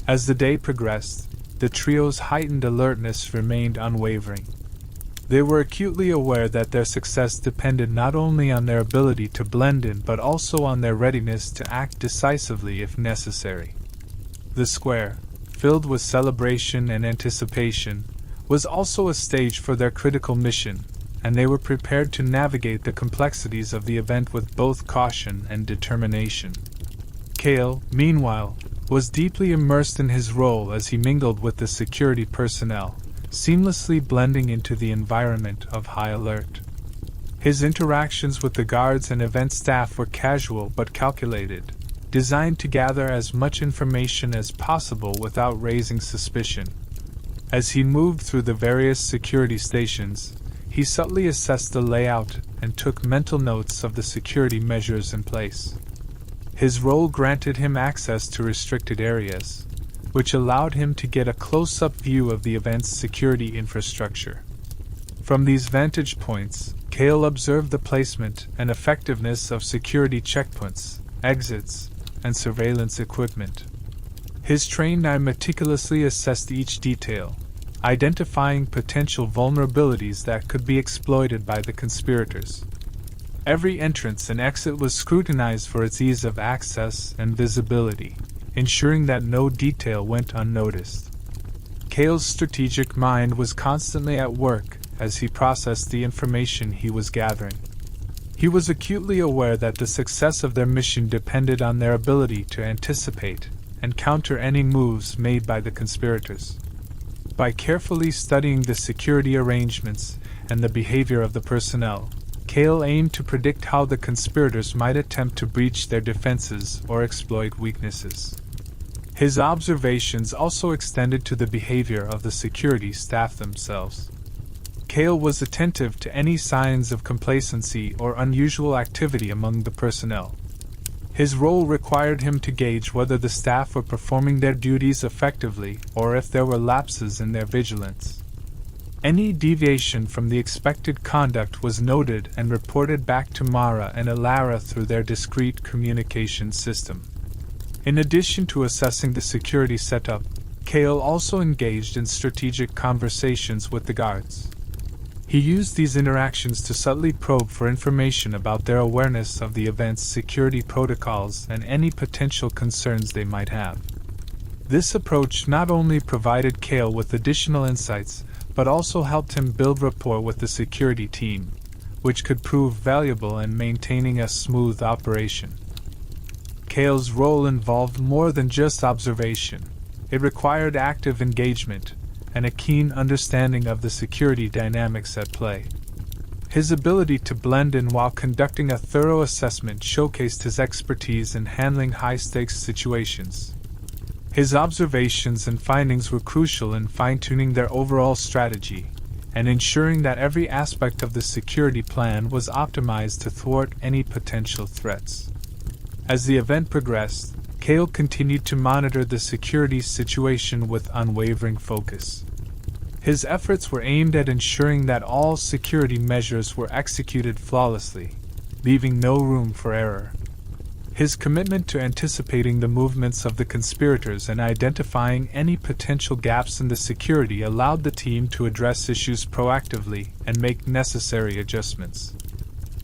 As the day progressed, the trio's heightened alertness remained unwavering. They were acutely aware that their success depended not only on their ability to blend in but also on their readiness to act decisively if necessary. The square, filled with celebration and anticipation, was also a stage for their critical mission, and they were prepared to navigate the complexities of the event with both caution and determination. Kale, meanwhile, was deeply immersed in his role as he mingled with the security personnel, seamlessly blending into the environment of high alert. His interactions with the guards and event staff were casual but calculated, designed to gather as much information as possible without raising suspicion. As he moved through the various security stations, he subtly assessed the layout and took mental notes of the security measures in place. His role granted him access to restricted areas, which allowed him to get a close-up view of the event's security infrastructure. From these vantage points, Kale observed the placement and effectiveness of security checkpoints, exits, and surveillance equipment. His trained eye meticulously assessed each detail, identifying potential vulnerabilities that could be exploited by the conspirators. Every entrance and exit was scrutinized for its ease of access and visibility, ensuring that no detail went unnoticed. Kale's strategic mind was constantly at work as he processed the information he was gathering. He was acutely aware that the success of their mission depended on their ability to anticipate and counter any moves made by the conspirators. By carefully studying the security arrangements and the behavior of the personnel, Kale aimed to predict how the conspirators might attempt to breach their defenses or exploit weaknesses. His observations also extended to the behavior of the security staff themselves. Kale was attentive to any signs of complacency or unusual activity among the personnel. His role required him to gauge whether the staff were performing their duties effectively or if there were lapses in their vigilance. Any deviation from the expected conduct was noted and reported back to Mara and Alara through their discrete communication system. In addition to assessing the security setup, Kale also engaged in strategic conversations with the guards. He used these interactions to subtly probe for information about their awareness of the event's security protocols and any potential concerns they might have. This approach not only provided Kale with additional insights, but also helped him build rapport with the security team, which could prove valuable in maintaining a smooth operation. Kale's role involved more than just observation. It required active engagement and a keen understanding of the security dynamics at play. His ability to blend in while conducting a thorough assessment showcased his expertise in handling high-stakes situations. His observations and findings were crucial in fine-tuning their overall strategy and ensuring that every aspect of the security plan was optimized to thwart any potential threats. As the event progressed, Kale continued to monitor the security situation with unwavering focus. His efforts were aimed at ensuring that all security measures were executed flawlessly, leaving no room for error. His commitment to anticipating the movements of the conspirators and identifying any potential gaps in the security allowed the team to address issues proactively and make necessary adjustments.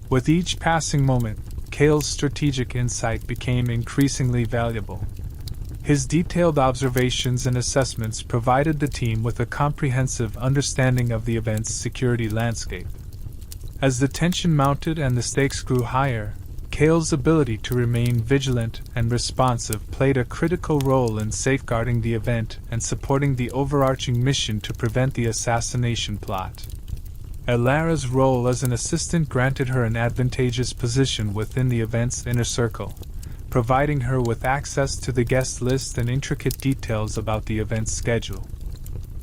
With each passing moment, Kale's strategic insight became increasingly valuable. His detailed observations and assessments provided the team with a comprehensive understanding of the event's security landscape. As the tension mounted and the stakes grew higher, Kale's ability to remain vigilant and responsive played a critical role in safeguarding the event and supporting the overarching mission to prevent the assassination plot. Alara's role as an assistant granted her an advantageous position within the event's inner circle, providing her with access to the guest list and intricate details about the event's schedule.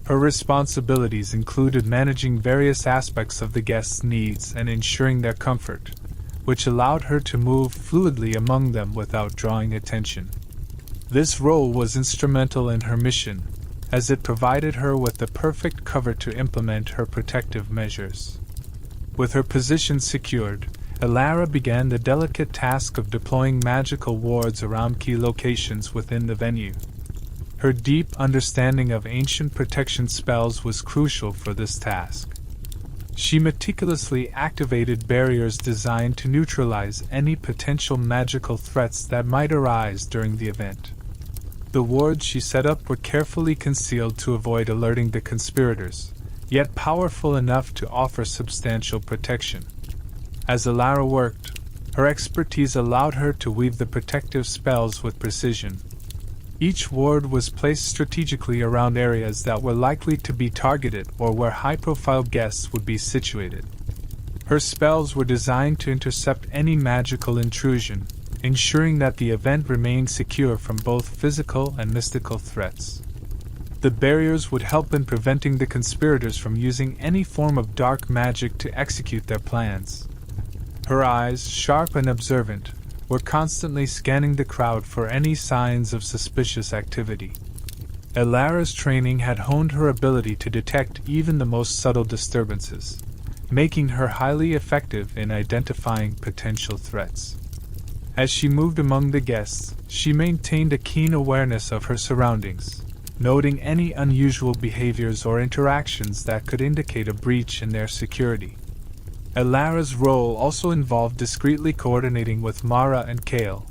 Her responsibilities included managing various aspects of the guests' needs and ensuring their comfort, which allowed her to move fluidly among them without drawing attention. This role was instrumental in her mission, as it provided her with the perfect cover to implement her protective measures. With her position secured, Alara began the delicate task of deploying magical wards around key locations within the venue. Her deep understanding of ancient protection spells was crucial for this task. She meticulously activated barriers designed to neutralize any potential magical threats that might arise during the event. The wards she set up were carefully concealed to avoid alerting the conspirators, yet powerful enough to offer substantial protection. As Alara worked, her expertise allowed her to weave the protective spells with precision. Each ward was placed strategically around areas that were likely to be targeted or where high-profile guests would be situated. Her spells were designed to intercept any magical intrusion, ensuring that the event remained secure from both physical and mystical threats. The barriers would help in preventing the conspirators from using any form of dark magic to execute their plans. Her eyes, sharp and observant, were constantly scanning the crowd for any signs of suspicious activity. Alara's training had honed her ability to detect even the most subtle disturbances, making her highly effective in identifying potential threats. As she moved among the guests, she maintained a keen awareness of her surroundings, noting any unusual behaviors or interactions that could indicate a breach in their security. Alara's role also involved discreetly coordinating with Mara and Kale,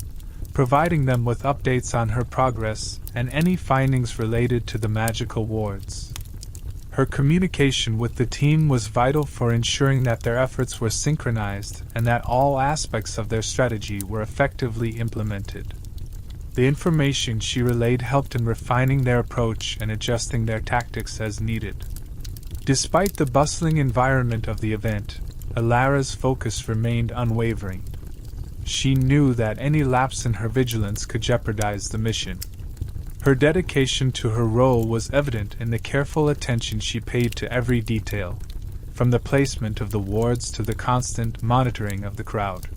providing them with updates on her progress and any findings related to the magical wards. Her communication with the team was vital for ensuring that their efforts were synchronized and that all aspects of their strategy were effectively implemented. The information she relayed helped in refining their approach and adjusting their tactics as needed. Despite the bustling environment of the event, Alara's focus remained unwavering. She knew that any lapse in her vigilance could jeopardize the mission. Her dedication to her role was evident in the careful attention she paid to every detail, from the placement of the wards to the constant monitoring of the crowd.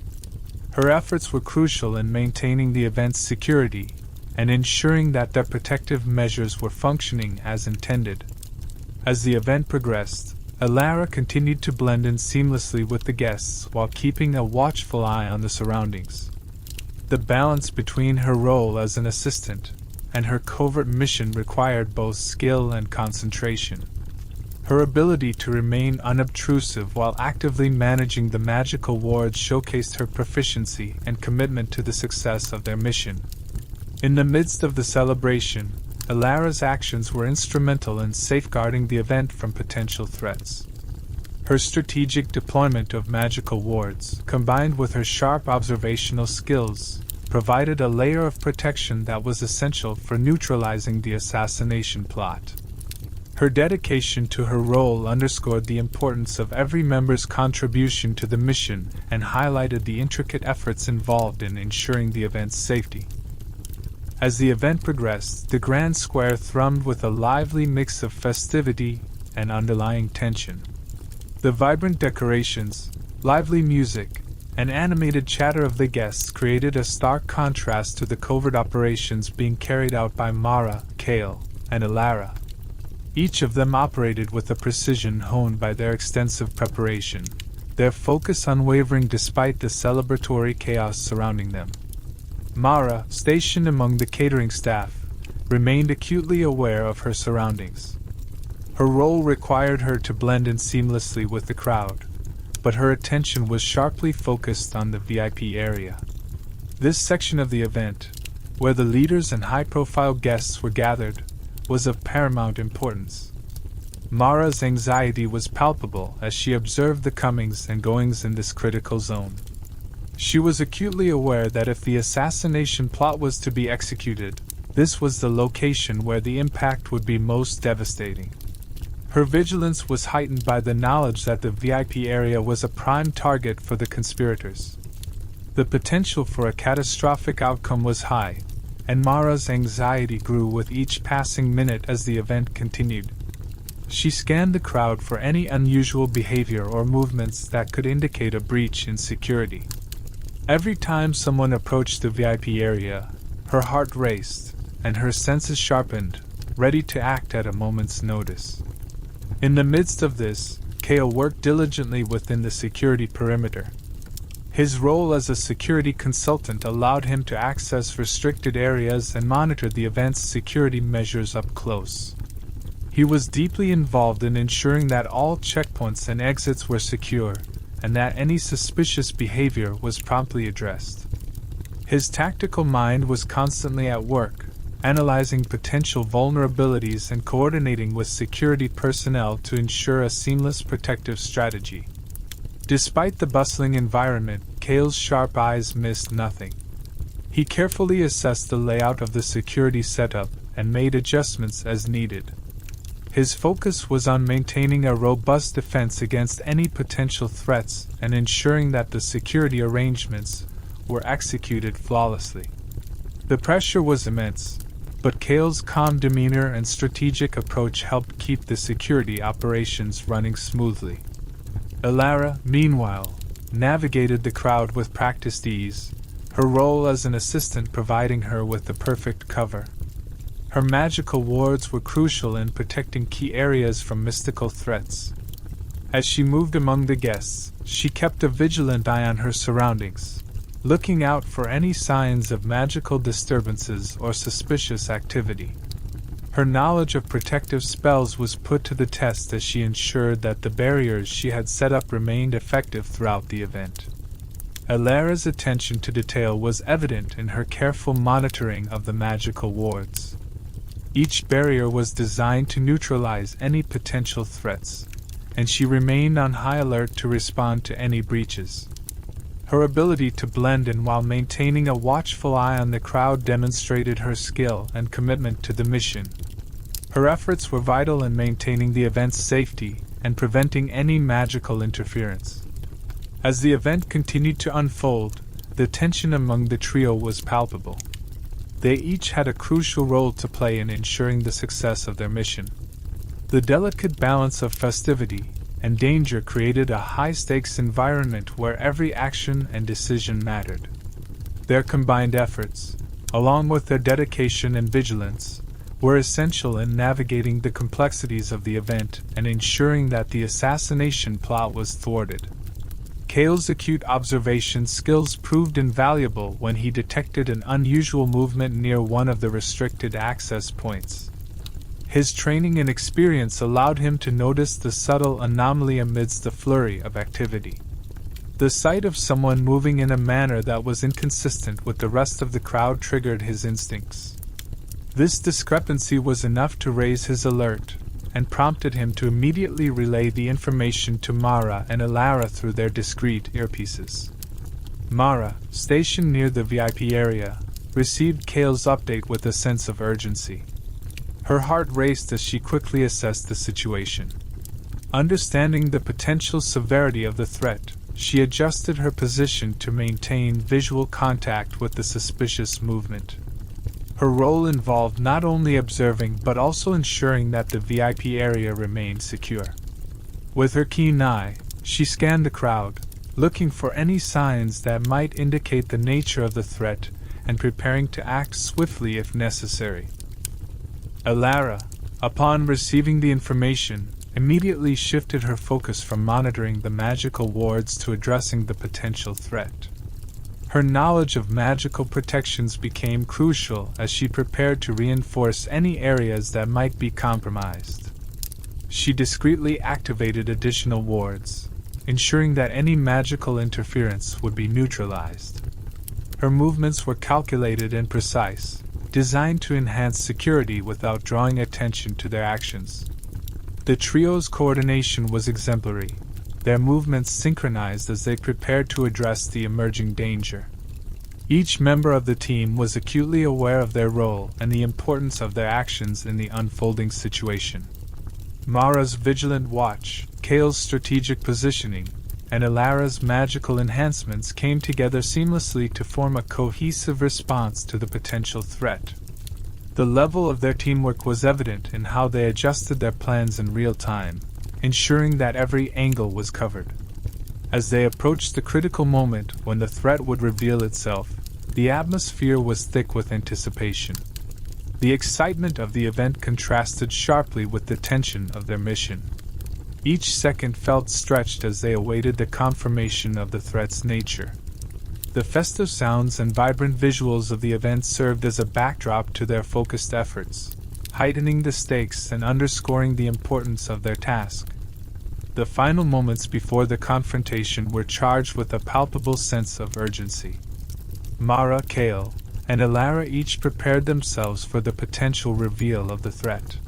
Her efforts were crucial in maintaining the event's security and ensuring that their protective measures were functioning as intended. As the event progressed, Alara continued to blend in seamlessly with the guests while keeping a watchful eye on the surroundings. The balance between her role as an assistant and her covert mission required both skill and concentration. Her ability to remain unobtrusive while actively managing the magical wards showcased her proficiency and commitment to the success of their mission. In the midst of the celebration, Alara's actions were instrumental in safeguarding the event from potential threats. Her strategic deployment of magical wards, combined with her sharp observational skills, provided a layer of protection that was essential for neutralizing the assassination plot. Her dedication to her role underscored the importance of every member's contribution to the mission and highlighted the intricate efforts involved in ensuring the event's safety. As the event progressed, the Grand Square thrummed with a lively mix of festivity and underlying tension. The vibrant decorations, lively music, and animated chatter of the guests created a stark contrast to the covert operations being carried out by Mara, Kale, and Alara. Each of them operated with a precision honed by their extensive preparation, their focus unwavering despite the celebratory chaos surrounding them. Mara, stationed among the catering staff, remained acutely aware of her surroundings. Her role required her to blend in seamlessly with the crowd, but her attention was sharply focused on the VIP area. This section of the event, where the leaders and high-profile guests were gathered, was of paramount importance. Mara's anxiety was palpable as she observed the comings and goings in this critical zone. She was acutely aware that if the assassination plot was to be executed, this was the location where the impact would be most devastating. Her vigilance was heightened by the knowledge that the VIP area was a prime target for the conspirators. The potential for a catastrophic outcome was high, and Mara's anxiety grew with each passing minute as the event continued. She scanned the crowd for any unusual behavior or movements that could indicate a breach in security. Every time someone approached the VIP area, her heart raced, and her senses sharpened, ready to act at a moment's notice. In the midst of this, Kale worked diligently within the security perimeter. His role as a security consultant allowed him to access restricted areas and monitor the event's security measures up close. He was deeply involved in ensuring that all checkpoints and exits were secure, and that any suspicious behavior was promptly addressed. His tactical mind was constantly at work, analyzing potential vulnerabilities and coordinating with security personnel to ensure a seamless protective strategy. Despite the bustling environment, Kale's sharp eyes missed nothing. He carefully assessed the layout of the security setup and made adjustments as needed. His focus was on maintaining a robust defense against any potential threats and ensuring that the security arrangements were executed flawlessly. The pressure was immense, but Kale's calm demeanor and strategic approach helped keep the security operations running smoothly. Alara, meanwhile, navigated the crowd with practiced ease, her role as an assistant providing her with the perfect cover. Her magical wards were crucial in protecting key areas from mystical threats. As she moved among the guests, she kept a vigilant eye on her surroundings, looking out for any signs of magical disturbances or suspicious activity. Her knowledge of protective spells was put to the test as she ensured that the barriers she had set up remained effective throughout the event. Alara's attention to detail was evident in her careful monitoring of the magical wards. Each barrier was designed to neutralize any potential threats, and she remained on high alert to respond to any breaches. Her ability to blend in while maintaining a watchful eye on the crowd demonstrated her skill and commitment to the mission. Her efforts were vital in maintaining the event's safety and preventing any magical interference. As the event continued to unfold, the tension among the trio was palpable. They each had a crucial role to play in ensuring the success of their mission. The delicate balance of festivity and danger created a high-stakes environment where every action and decision mattered. Their combined efforts, along with their dedication and vigilance, were essential in navigating the complexities of the event and ensuring that the assassination plot was thwarted. Cale's acute observation skills proved invaluable when he detected an unusual movement near one of the restricted access points. His training and experience allowed him to notice the subtle anomaly amidst the flurry of activity. The sight of someone moving in a manner that was inconsistent with the rest of the crowd triggered his instincts. This discrepancy was enough to raise his alert, and prompted him to immediately relay the information to Mara and Alara through their discreet earpieces. Mara, stationed near the VIP area, received Cale's update with a sense of urgency. Her heart raced as she quickly assessed the situation. Understanding the potential severity of the threat, she adjusted her position to maintain visual contact with the suspicious movement. Her role involved not only observing but also ensuring that the VIP area remained secure. With her keen eye, she scanned the crowd, looking for any signs that might indicate the nature of the threat and preparing to act swiftly if necessary. Alara, upon receiving the information, immediately shifted her focus from monitoring the magical wards to addressing the potential threat. Her knowledge of magical protections became crucial as she prepared to reinforce any areas that might be compromised. She discreetly activated additional wards, ensuring that any magical interference would be neutralized. Her movements were calculated and precise, designed to enhance security without drawing attention to their actions. The trio's coordination was exemplary, their movements synchronized as they prepared to address the emerging danger. Each member of the team was acutely aware of their role and the importance of their actions in the unfolding situation. Mara's vigilant watch, Cale's strategic positioning, and Alara's magical enhancements came together seamlessly to form a cohesive response to the potential threat. The level of their teamwork was evident in how they adjusted their plans in real time, ensuring that every angle was covered. As they approached the critical moment when the threat would reveal itself, the atmosphere was thick with anticipation. The excitement of the event contrasted sharply with the tension of their mission. Each second felt stretched as they awaited the confirmation of the threat's nature. The festive sounds and vibrant visuals of the event served as a backdrop to their focused efforts, heightening the stakes and underscoring the importance of their task. The final moments before the confrontation were charged with a palpable sense of urgency. Mara, Cale, and Alara each prepared themselves for the potential reveal of the threat.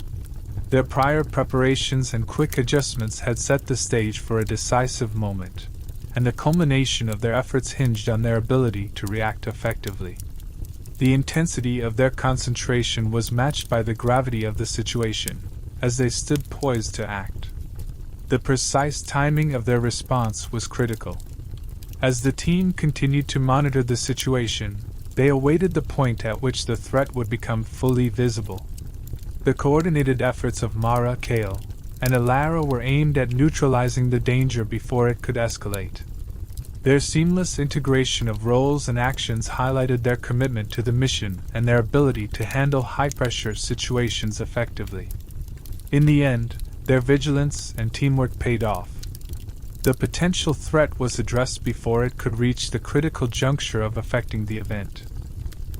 Their prior preparations and quick adjustments had set the stage for a decisive moment, and the culmination of their efforts hinged on their ability to react effectively. The intensity of their concentration was matched by the gravity of the situation, as they stood poised to act. The precise timing of their response was critical. As the team continued to monitor the situation, they awaited the point at which the threat would become fully visible. The coordinated efforts of Mara, Cale, and Alara were aimed at neutralizing the danger before it could escalate. Their seamless integration of roles and actions highlighted their commitment to the mission and their ability to handle high-pressure situations effectively. In the end, their vigilance and teamwork paid off. The potential threat was addressed before it could reach the critical juncture of affecting the event.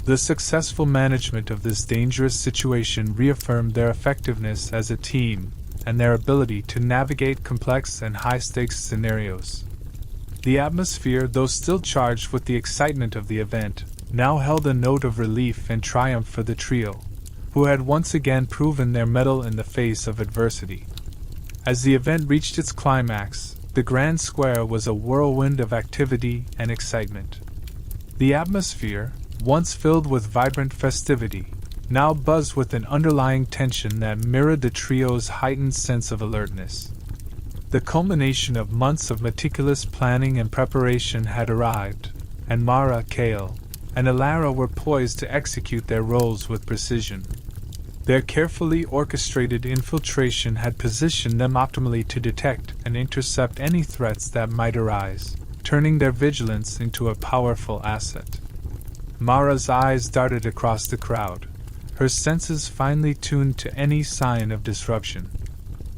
The successful management of this dangerous situation reaffirmed their effectiveness as a team and their ability to navigate complex and high-stakes scenarios. The atmosphere, though still charged with the excitement of the event, now held a note of relief and triumph for the trio, who had once again proven their mettle in the face of adversity. As the event reached its climax, the Grand Square was a whirlwind of activity and excitement. The atmosphere, once filled with vibrant festivity, now buzzed with an underlying tension that mirrored the trio's heightened sense of alertness. The culmination of months of meticulous planning and preparation had arrived, and Mara, Cale, and Alara were poised to execute their roles with precision. Their carefully orchestrated infiltration had positioned them optimally to detect and intercept any threats that might arise, turning their vigilance into a powerful asset. Mara's eyes darted across the crowd, her senses finely tuned to any sign of disruption.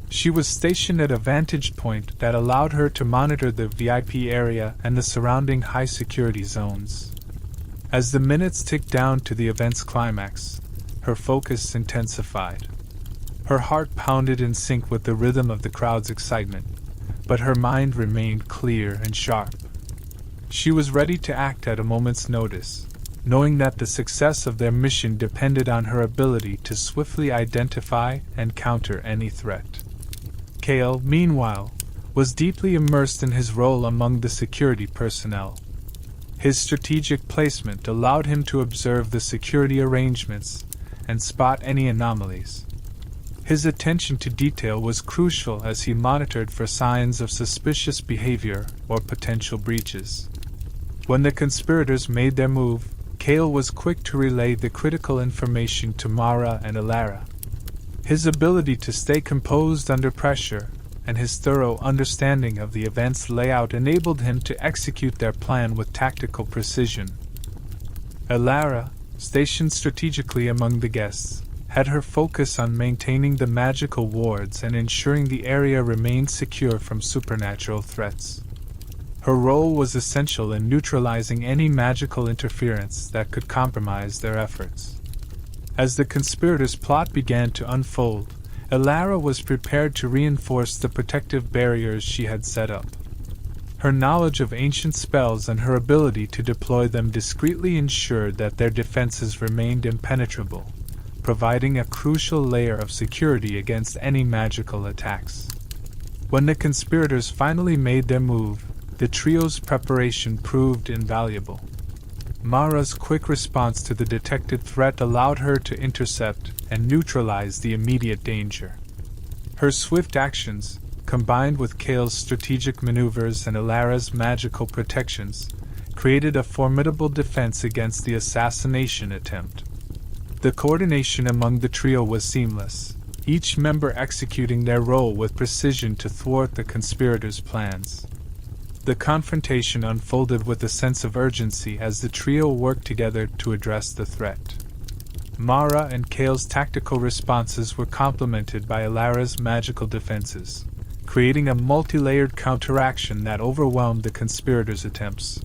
She was stationed at a vantage point that allowed her to monitor the VIP area and the surrounding high-security zones. As the minutes ticked down to the event's climax, her focus intensified. Her heart pounded in sync with the rhythm of the crowd's excitement, but her mind remained clear and sharp. She was ready to act at a moment's notice, knowing that the success of their mission depended on her ability to swiftly identify and counter any threat. Kale, meanwhile, was deeply immersed in his role among the security personnel. His strategic placement allowed him to observe the security arrangements and spot any anomalies. His attention to detail was crucial as he monitored for signs of suspicious behavior or potential breaches. When the conspirators made their move, Kale was quick to relay the critical information to Mara and Alara. His ability to stay composed under pressure and his thorough understanding of the event's layout enabled him to execute their plan with tactical precision. Alara, stationed strategically among the guests, had her focus on maintaining the magical wards and ensuring the area remained secure from supernatural threats. Her role was essential in neutralizing any magical interference that could compromise their efforts. As the conspirators' plot began to unfold, Alara was prepared to reinforce the protective barriers she had set up. Her knowledge of ancient spells and her ability to deploy them discreetly ensured that their defenses remained impenetrable, providing a crucial layer of security against any magical attacks. When the conspirators finally made their move, the trio's preparation proved invaluable. Mara's quick response to the detected threat allowed her to intercept and neutralize the immediate danger. Her swift actions, combined with Kale's strategic maneuvers and Alara's magical protections, created a formidable defense against the assassination attempt. The coordination among the trio was seamless, each member executing their role with precision to thwart the conspirators' plans. The confrontation unfolded with a sense of urgency as the trio worked together to address the threat. Mara and Kale's tactical responses were complemented by Alara's magical defenses, creating a multi-layered counteraction that overwhelmed the conspirators' attempts.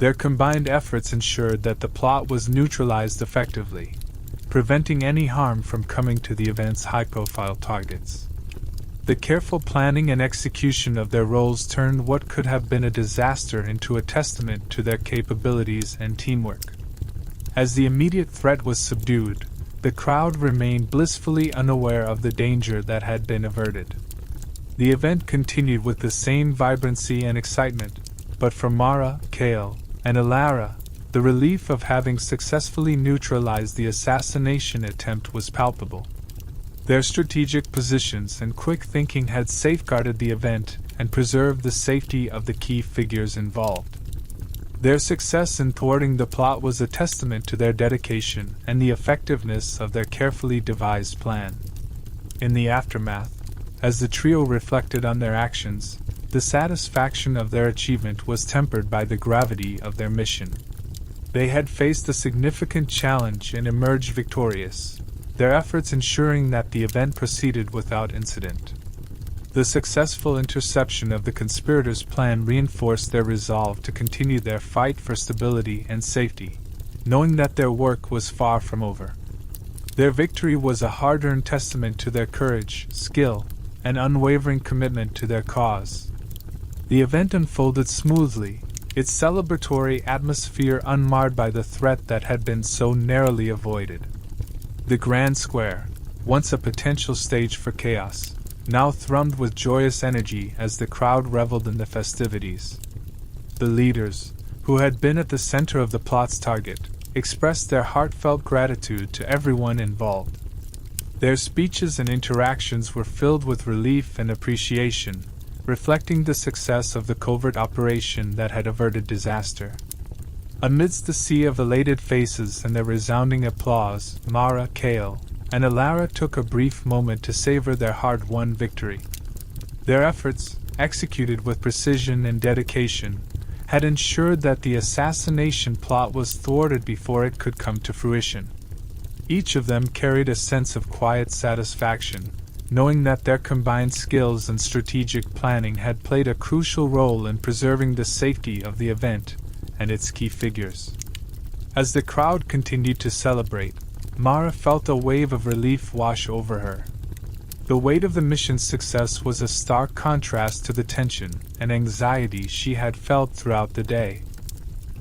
Their combined efforts ensured that the plot was neutralized effectively, preventing any harm from coming to the event's high-profile targets. The careful planning and execution of their roles turned what could have been a disaster into a testament to their capabilities and teamwork. As the immediate threat was subdued, the crowd remained blissfully unaware of the danger that had been averted. The event continued with the same vibrancy and excitement, but for Mara, Kale, and Alara, the relief of having successfully neutralized the assassination attempt was palpable. Their strategic positions and quick thinking had safeguarded the event and preserved the safety of the key figures involved. Their success in thwarting the plot was a testament to their dedication and the effectiveness of their carefully devised plan. In the aftermath, as the trio reflected on their actions, the satisfaction of their achievement was tempered by the gravity of their mission. They had faced a significant challenge and emerged victorious, their efforts ensuring that the event proceeded without incident. The successful interception of the conspirators' plan reinforced their resolve to continue their fight for stability and safety, knowing that their work was far from over. Their victory was a hard-earned testament to their courage, skill, and unwavering commitment to their cause. The event unfolded smoothly, its celebratory atmosphere unmarred by the threat that had been so narrowly avoided. The Grand Square, once a potential stage for chaos, now thrummed with joyous energy as the crowd reveled in the festivities. The leaders, who had been at the center of the plot's target, expressed their heartfelt gratitude to everyone involved. Their speeches and interactions were filled with relief and appreciation, reflecting the success of the covert operation that had averted disaster. Amidst the sea of elated faces and their resounding applause, Mara, Kale, and Alara took a brief moment to savor their hard-won victory. Their efforts, executed with precision and dedication, had ensured that the assassination plot was thwarted before it could come to fruition. Each of them carried a sense of quiet satisfaction, knowing that their combined skills and strategic planning had played a crucial role in preserving the safety of the event and its key figures. As the crowd continued to celebrate, Mara felt a wave of relief wash over her. The weight of the mission's success was a stark contrast to the tension and anxiety she had felt throughout the day.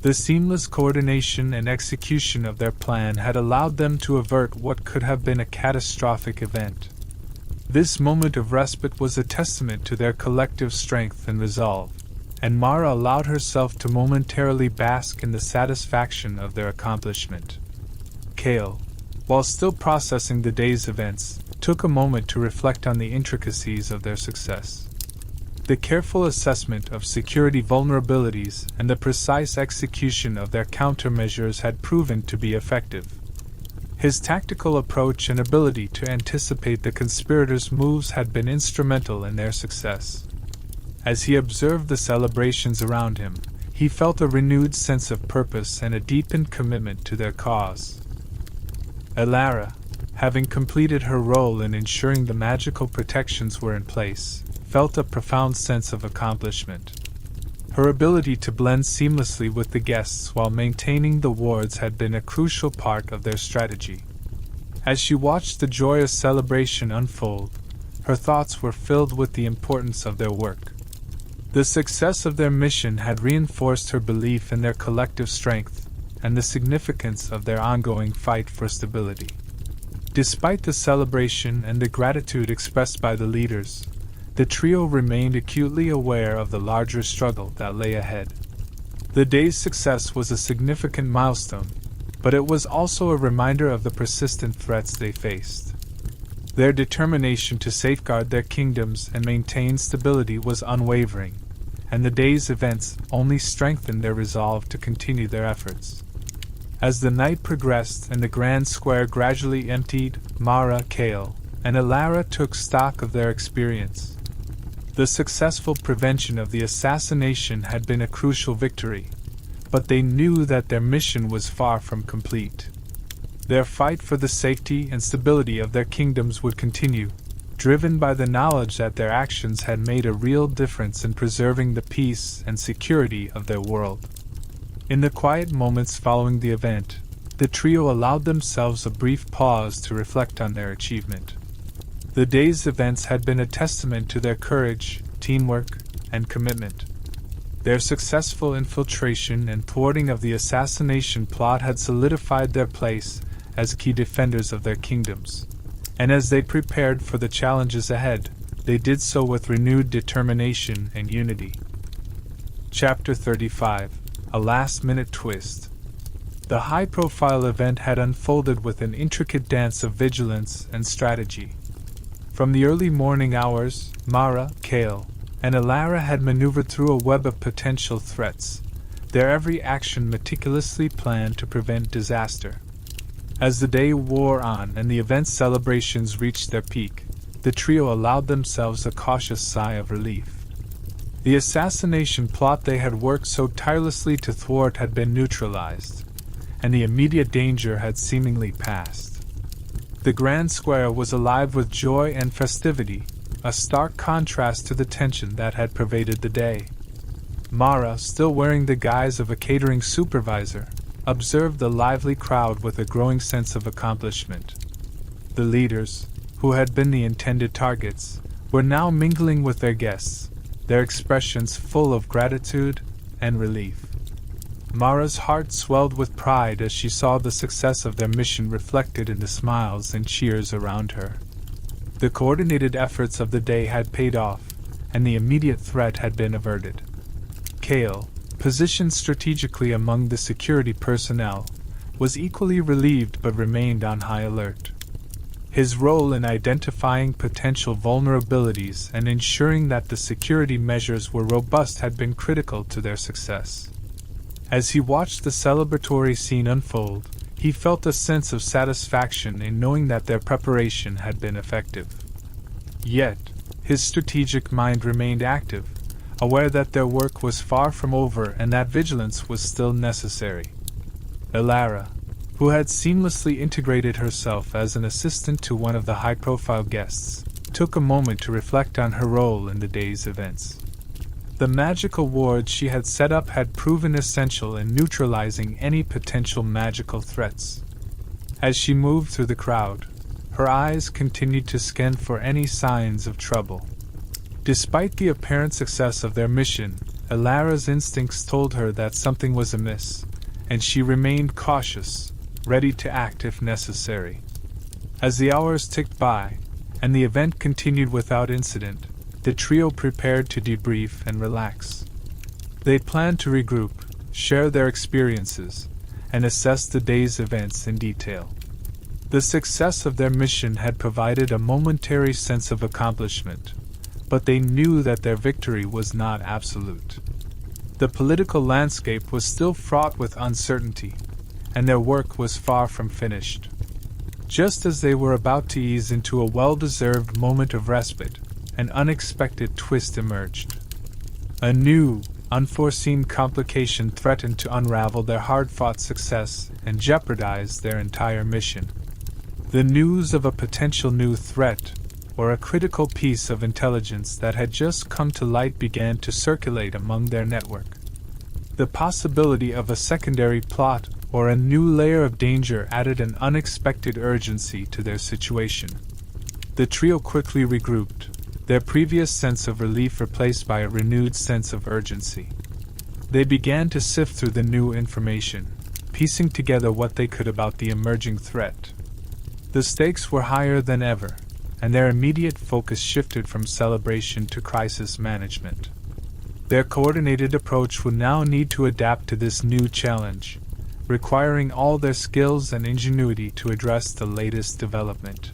The seamless coordination and execution of their plan had allowed them to avert what could have been a catastrophic event. This moment of respite was a testament to their collective strength and resolve, and Mara allowed herself to momentarily bask in the satisfaction of their accomplishment. Kale, while still processing the day's events, took a moment to reflect on the intricacies of their success. The careful assessment of security vulnerabilities and the precise execution of their countermeasures had proven to be effective. His tactical approach and ability to anticipate the conspirators' moves had been instrumental in their success. As he observed the celebrations around him, he felt a renewed sense of purpose and a deepened commitment to their cause. Elara, having completed her role in ensuring the magical protections were in place, felt a profound sense of accomplishment. Her ability to blend seamlessly with the guests while maintaining the wards had been a crucial part of their strategy. As she watched the joyous celebration unfold, her thoughts were filled with the importance of their work. The success of their mission had reinforced her belief in their collective strength and the significance of their ongoing fight for stability. Despite the celebration and the gratitude expressed by the leaders, the trio remained acutely aware of the larger struggle that lay ahead. The day's success was a significant milestone, but it was also a reminder of the persistent threats they faced. Their determination to safeguard their kingdoms and maintain stability was unwavering, and the day's events only strengthened their resolve to continue their efforts. As the night progressed and the grand square gradually emptied, Mara, Kale, and Elara took stock of their experience. The successful prevention of the assassination had been a crucial victory, but they knew that their mission was far from complete. Their fight for the safety and stability of their kingdoms would continue, driven by the knowledge that their actions had made a real difference in preserving the peace and security of their world. In the quiet moments following the event, the trio allowed themselves a brief pause to reflect on their achievement. The day's events had been a testament to their courage, teamwork, and commitment. Their successful infiltration and thwarting of the assassination plot had solidified their place as key defenders of their kingdoms, and as they prepared for the challenges ahead, they did so with renewed determination and unity. Chapter 35: A Last-Minute Twist. The high-profile event had unfolded with an intricate dance of vigilance and strategy. From the early morning hours, Mara, Kale, and Elara had maneuvered through a web of potential threats, their every action meticulously planned to prevent disaster. As the day wore on and the event's celebrations reached their peak, the trio allowed themselves a cautious sigh of relief. The assassination plot they had worked so tirelessly to thwart had been neutralized, and the immediate danger had seemingly passed. The grand square was alive with joy and festivity, a stark contrast to the tension that had pervaded the day. Mara, still wearing the guise of a catering supervisor, observed the lively crowd with a growing sense of accomplishment. The leaders, who had been the intended targets, were now mingling with their guests, their expressions full of gratitude and relief. Mara's heart swelled with pride as she saw the success of their mission reflected in the smiles and cheers around her. The coordinated efforts of the day had paid off, and the immediate threat had been averted. Kale, positioned strategically among the security personnel, was equally relieved but remained on high alert. His role in identifying potential vulnerabilities and ensuring that the security measures were robust had been critical to their success. As he watched the celebratory scene unfold, he felt a sense of satisfaction in knowing that their preparation had been effective. Yet, his strategic mind remained active, aware that their work was far from over and that vigilance was still necessary. Elara, who had seamlessly integrated herself as an assistant to one of the high-profile guests, took a moment to reflect on her role in the day's events. The magical ward she had set up had proven essential in neutralizing any potential magical threats. As she moved through the crowd, her eyes continued to scan for any signs of trouble. Despite the apparent success of their mission, Alara's instincts told her that something was amiss, and she remained cautious, ready to act if necessary. As the hours ticked by, and the event continued without incident, the trio prepared to debrief and relax. They planned to regroup, share their experiences, and assess the day's events in detail. The success of their mission had provided a momentary sense of accomplishment, but they knew that their victory was not absolute. The political landscape was still fraught with uncertainty, and their work was far from finished. Just as they were about to ease into a well-deserved moment of respite, an unexpected twist emerged. A new, unforeseen complication threatened to unravel their hard-fought success and jeopardize their entire mission. The news of a potential new threat, or a critical piece of intelligence that had just come to light, began to circulate among their network. The possibility of a secondary plot or a new layer of danger added an unexpected urgency to their situation. The trio quickly regrouped, their previous sense of relief replaced by a renewed sense of urgency. They began to sift through the new information, piecing together what they could about the emerging threat. The stakes were higher than ever, and their immediate focus shifted from celebration to crisis management. Their coordinated approach would now need to adapt to this new challenge, requiring all their skills and ingenuity to address the latest development.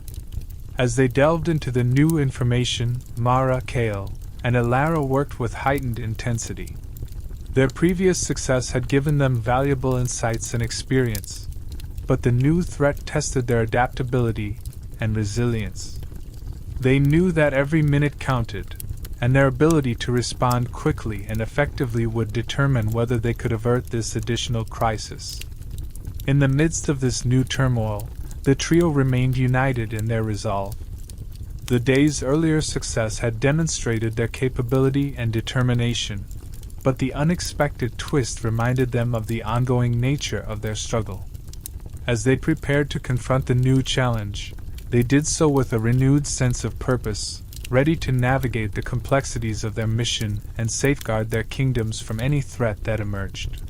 As they delved into the new information, Mara, Kale, and Alara worked with heightened intensity. Their previous success had given them valuable insights and experience, but the new threat tested their adaptability and resilience. They knew that every minute counted, and their ability to respond quickly and effectively would determine whether they could avert this additional crisis. In the midst of this new turmoil, the trio remained united in their resolve. The day's earlier success had demonstrated their capability and determination, but the unexpected twist reminded them of the ongoing nature of their struggle. As they prepared to confront the new challenge, they did so with a renewed sense of purpose, ready to navigate the complexities of their mission and safeguard their kingdoms from any threat that emerged.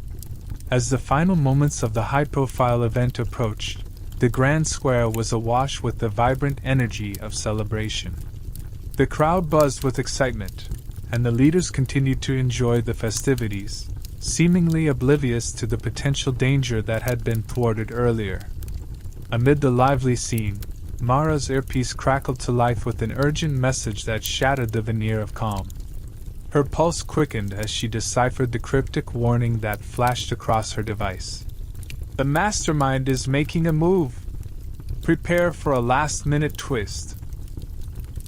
As the final moments of the high-profile event approached, the Grand Square was awash with the vibrant energy of celebration. The crowd buzzed with excitement, and the leaders continued to enjoy the festivities, seemingly oblivious to the potential danger that had been thwarted earlier. Amid the lively scene, Mara's earpiece crackled to life with an urgent message that shattered the veneer of calm. Her pulse quickened as she deciphered the cryptic warning that flashed across her device. "The mastermind is making a move. Prepare for a last-minute twist."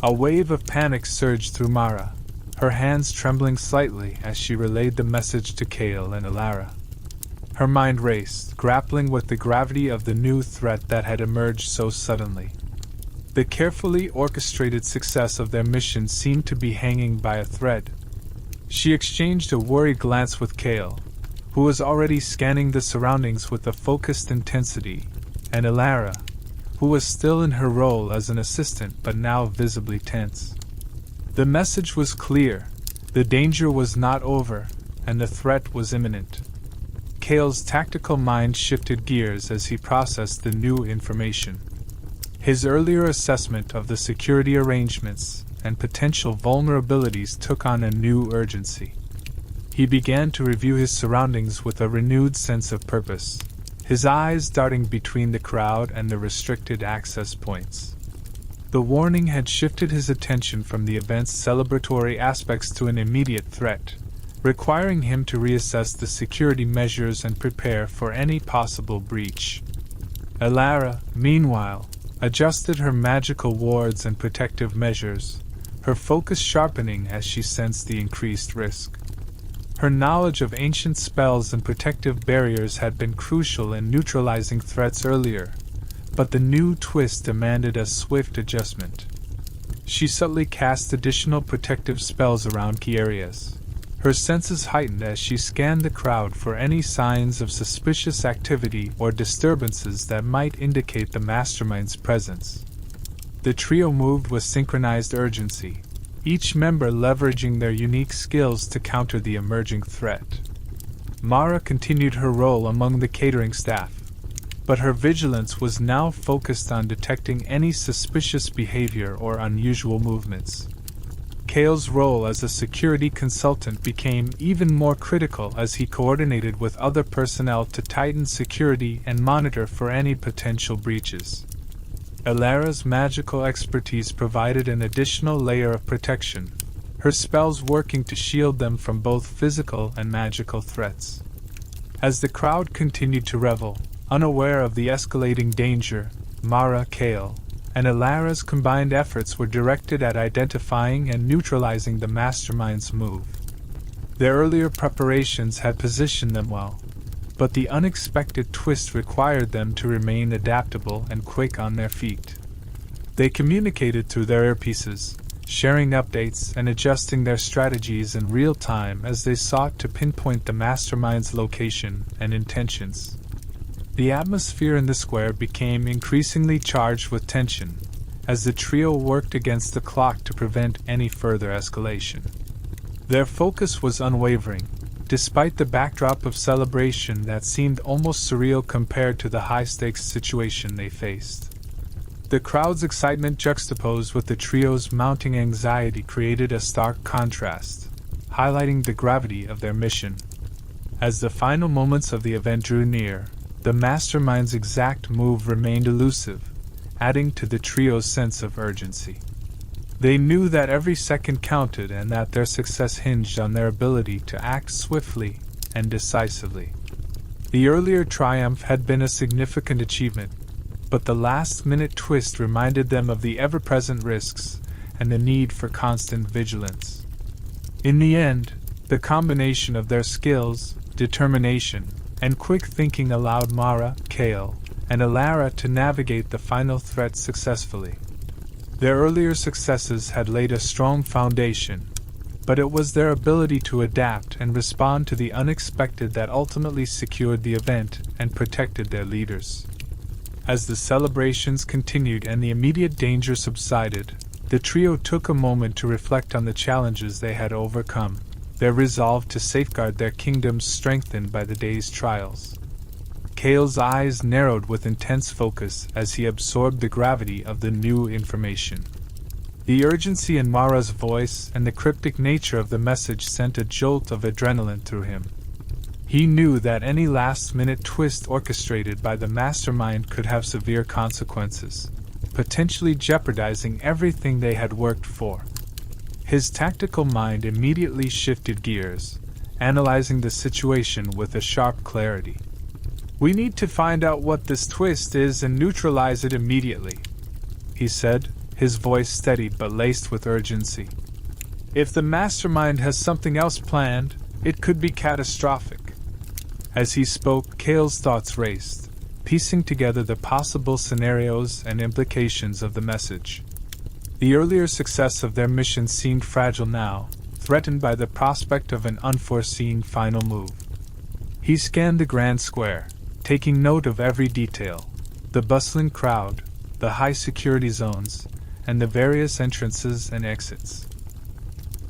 A wave of panic surged through Mara, her hands trembling slightly as she relayed the message to Kale and Alara. Her mind raced, grappling with the gravity of the new threat that had emerged so suddenly. The carefully orchestrated success of their mission seemed to be hanging by a thread. She exchanged a worried glance with Kale, who was already scanning the surroundings with a focused intensity, and Alara, who was still in her role as an assistant but now visibly tense. The message was clear: the danger was not over, and the threat was imminent. Kale's tactical mind shifted gears as he processed the new information. His earlier assessment of the security arrangements and potential vulnerabilities took on a new urgency. He began to review his surroundings with a renewed sense of purpose, his eyes darting between the crowd and the restricted access points. The warning had shifted his attention from the event's celebratory aspects to an immediate threat, requiring him to reassess the security measures and prepare for any possible breach. Alara, meanwhile, adjusted her magical wards and protective measures, her focus sharpening as she sensed the increased risk. Her knowledge of ancient spells and protective barriers had been crucial in neutralizing threats earlier, but the new twist demanded a swift adjustment. She subtly cast additional protective spells around key areas. Her senses heightened as she scanned the crowd for any signs of suspicious activity or disturbances that might indicate the mastermind's presence. The trio moved with synchronized urgency, each member leveraging their unique skills to counter the emerging threat. Mara continued her role among the catering staff, but her vigilance was now focused on detecting any suspicious behavior or unusual movements. Kale's role as a security consultant became even more critical as he coordinated with other personnel to tighten security and monitor for any potential breaches. Elara's magical expertise provided an additional layer of protection, her spells working to shield them from both physical and magical threats. As the crowd continued to revel, unaware of the escalating danger, Mara, Kale, and Elara's combined efforts were directed at identifying and neutralizing the mastermind's move. Their earlier preparations had positioned them well, but the unexpected twist required them to remain adaptable and quick on their feet. They communicated through their earpieces, sharing updates and adjusting their strategies in real time as they sought to pinpoint the mastermind's location and intentions. The atmosphere in the square became increasingly charged with tension, as the trio worked against the clock to prevent any further escalation. Their focus was unwavering, despite the backdrop of celebration that seemed almost surreal compared to the high-stakes situation they faced. The crowd's excitement juxtaposed with the trio's mounting anxiety created a stark contrast, highlighting the gravity of their mission. As the final moments of the event drew near, the mastermind's exact move remained elusive, adding to the trio's sense of urgency. They knew that every second counted and that their success hinged on their ability to act swiftly and decisively. The earlier triumph had been a significant achievement, but the last-minute twist reminded them of the ever-present risks and the need for constant vigilance. In the end, the combination of their skills, determination, and quick thinking allowed Mara, Kale, and Elara to navigate the final threat successfully. Their earlier successes had laid a strong foundation, but it was their ability to adapt and respond to the unexpected that ultimately secured the event and protected their leaders. As the celebrations continued and the immediate danger subsided, the trio took a moment to reflect on the challenges they had overcome, their resolve to safeguard their kingdoms strengthened by the day's trials. Kale's eyes narrowed with intense focus as he absorbed the gravity of the new information. The urgency in Mara's voice and the cryptic nature of the message sent a jolt of adrenaline through him. He knew that any last-minute twist orchestrated by the mastermind could have severe consequences, potentially jeopardizing everything they had worked for. His tactical mind immediately shifted gears, analyzing the situation with a sharp clarity. "We need to find out what this twist is and neutralize it immediately," he said, his voice steady but laced with urgency. "If the mastermind has something else planned, it could be catastrophic." As he spoke, Kale's thoughts raced, piecing together the possible scenarios and implications of the message. The earlier success of their mission seemed fragile now, threatened by the prospect of an unforeseen final move. He scanned the grand square, taking note of every detail: the bustling crowd, the high security zones, and the various entrances and exits.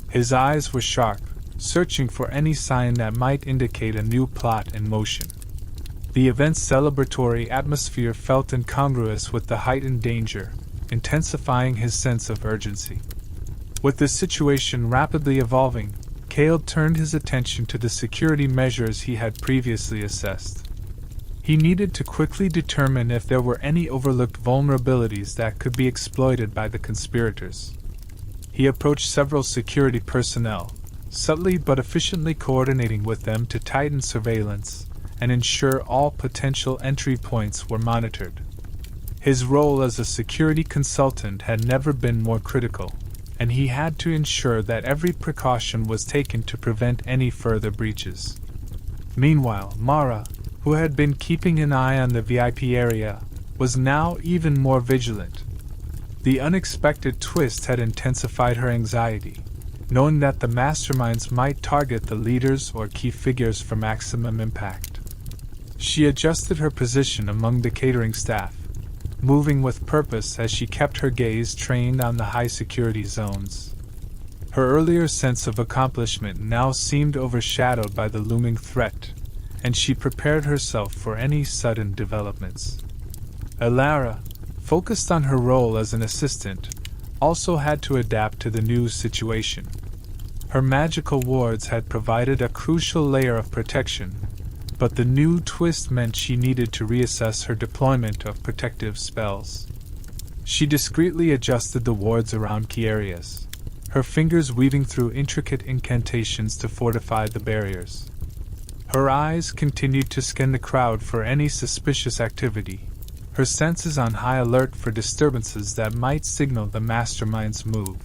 His eyes were sharp, searching for any sign that might indicate a new plot in motion. The event's celebratory atmosphere felt incongruous with the heightened danger, intensifying his sense of urgency. With the situation rapidly evolving, Kale turned his attention to the security measures he had previously assessed. He needed to quickly determine if there were any overlooked vulnerabilities that could be exploited by the conspirators. He approached several security personnel, subtly but efficiently coordinating with them to tighten surveillance and ensure all potential entry points were monitored. His role as a security consultant had never been more critical, and he had to ensure that every precaution was taken to prevent any further breaches. Meanwhile, Mara, who had been keeping an eye on the VIP area, was now even more vigilant. The unexpected twist had intensified her anxiety, knowing that the masterminds might target the leaders or key figures for maximum impact. She adjusted her position among the catering staff, moving with purpose as she kept her gaze trained on the high-security zones. Her earlier sense of accomplishment now seemed overshadowed by the looming threat, and she prepared herself for any sudden developments. Elara, focused on her role as an assistant, also had to adapt to the new situation. Her magical wards had provided a crucial layer of protection, but the new twist meant she needed to reassess her deployment of protective spells. She discreetly adjusted the wards around key areas, her fingers weaving through intricate incantations to fortify the barriers. Her eyes continued to scan the crowd for any suspicious activity, her senses on high alert for disturbances that might signal the mastermind's move.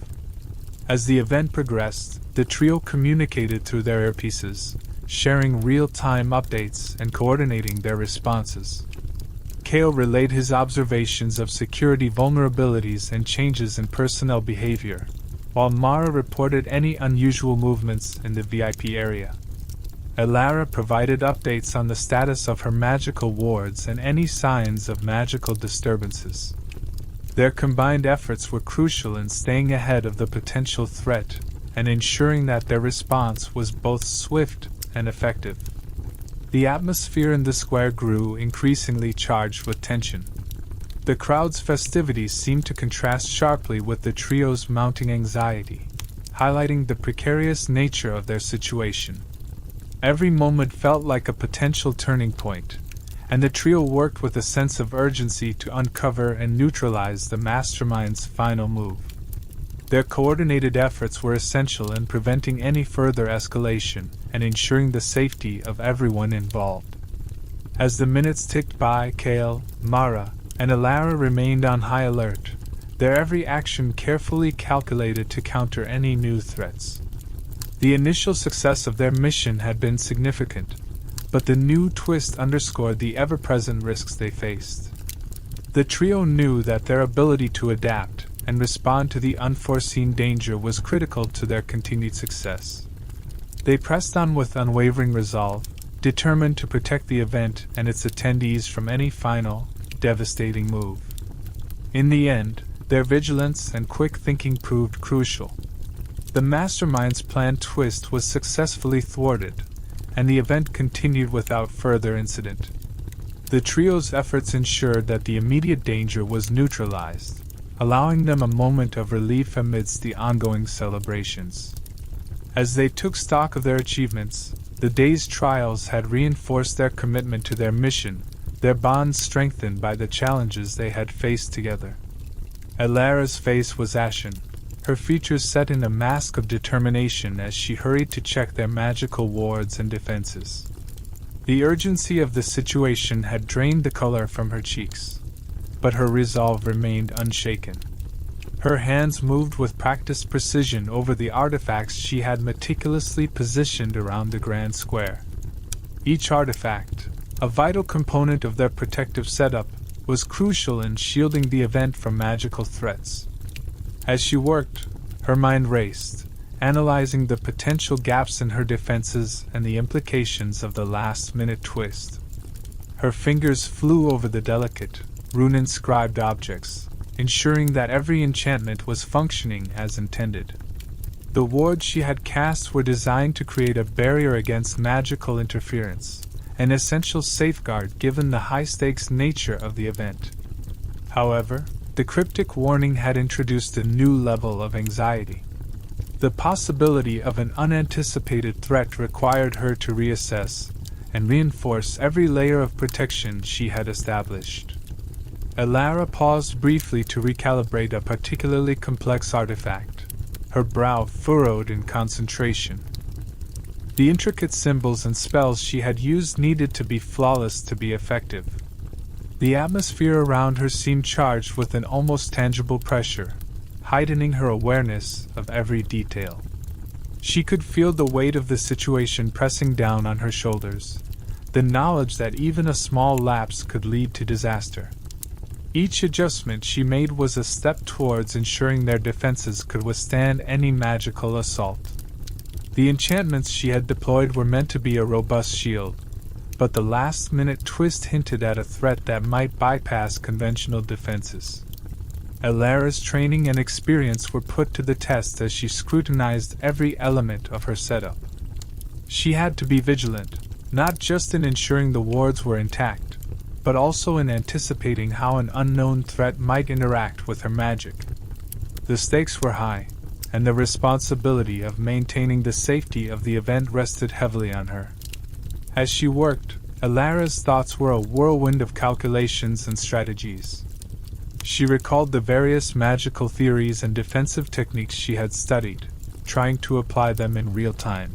As the event progressed, the trio communicated through their earpieces, sharing real-time updates and coordinating their responses. Kale relayed his observations of security vulnerabilities and changes in personnel behavior, while Mara reported any unusual movements in the VIP area. Elara provided updates on the status of her magical wards and any signs of magical disturbances. Their combined efforts were crucial in staying ahead of the potential threat and ensuring that their response was both swift and effective. The atmosphere in the square grew increasingly charged with tension. The crowd's festivities seemed to contrast sharply with the trio's mounting anxiety, highlighting the precarious nature of their situation. Every moment felt like a potential turning point, and the trio worked with a sense of urgency to uncover and neutralize the mastermind's final move. Their coordinated efforts were essential in preventing any further escalation and ensuring the safety of everyone involved. As the minutes ticked by, Kale, Mara, and Elara remained on high alert, their every action carefully calculated to counter any new threats. The initial success of their mission had been significant, but the new twist underscored the ever-present risks they faced. The trio knew that their ability to adapt and respond to the unforeseen danger was critical to their continued success. They pressed on with unwavering resolve, determined to protect the event and its attendees from any final, devastating move. In the end, their vigilance and quick thinking proved crucial. The mastermind's planned twist was successfully thwarted, and the event continued without further incident. The trio's efforts ensured that the immediate danger was neutralized, allowing them a moment of relief amidst the ongoing celebrations. As they took stock of their achievements, the day's trials had reinforced their commitment to their mission, their bonds strengthened by the challenges they had faced together. Elara's face was ashen, her features set in a mask of determination as she hurried to check their magical wards and defenses. The urgency of the situation had drained the color from her cheeks, but her resolve remained unshaken. Her hands moved with practiced precision over the artifacts she had meticulously positioned around the grand square. Each artifact, a vital component of their protective setup, was crucial in shielding the event from magical threats. As she worked, her mind raced, analyzing the potential gaps in her defenses and the implications of the last-minute twist. Her fingers flew over the delicate, rune-inscribed objects, ensuring that every enchantment was functioning as intended. The wards she had cast were designed to create a barrier against magical interference, an essential safeguard given the high-stakes nature of the event. However, the cryptic warning had introduced a new level of anxiety. The possibility of an unanticipated threat required her to reassess and reinforce every layer of protection she had established. Elara paused briefly to recalibrate a particularly complex artifact, her brow furrowed in concentration. The intricate symbols and spells she had used needed to be flawless to be effective. The atmosphere around her seemed charged with an almost tangible pressure, heightening her awareness of every detail. She could feel the weight of the situation pressing down on her shoulders, the knowledge that even a small lapse could lead to disaster. Each adjustment she made was a step towards ensuring their defenses could withstand any magical assault. The enchantments she had deployed were meant to be a robust shield, but the last-minute twist hinted at a threat that might bypass conventional defenses. Elara's training and experience were put to the test as she scrutinized every element of her setup. She had to be vigilant, not just in ensuring the wards were intact, but also in anticipating how an unknown threat might interact with her magic. The stakes were high, and the responsibility of maintaining the safety of the event rested heavily on her. As she worked, Elara's thoughts were a whirlwind of calculations and strategies. She recalled the various magical theories and defensive techniques she had studied, trying to apply them in real time.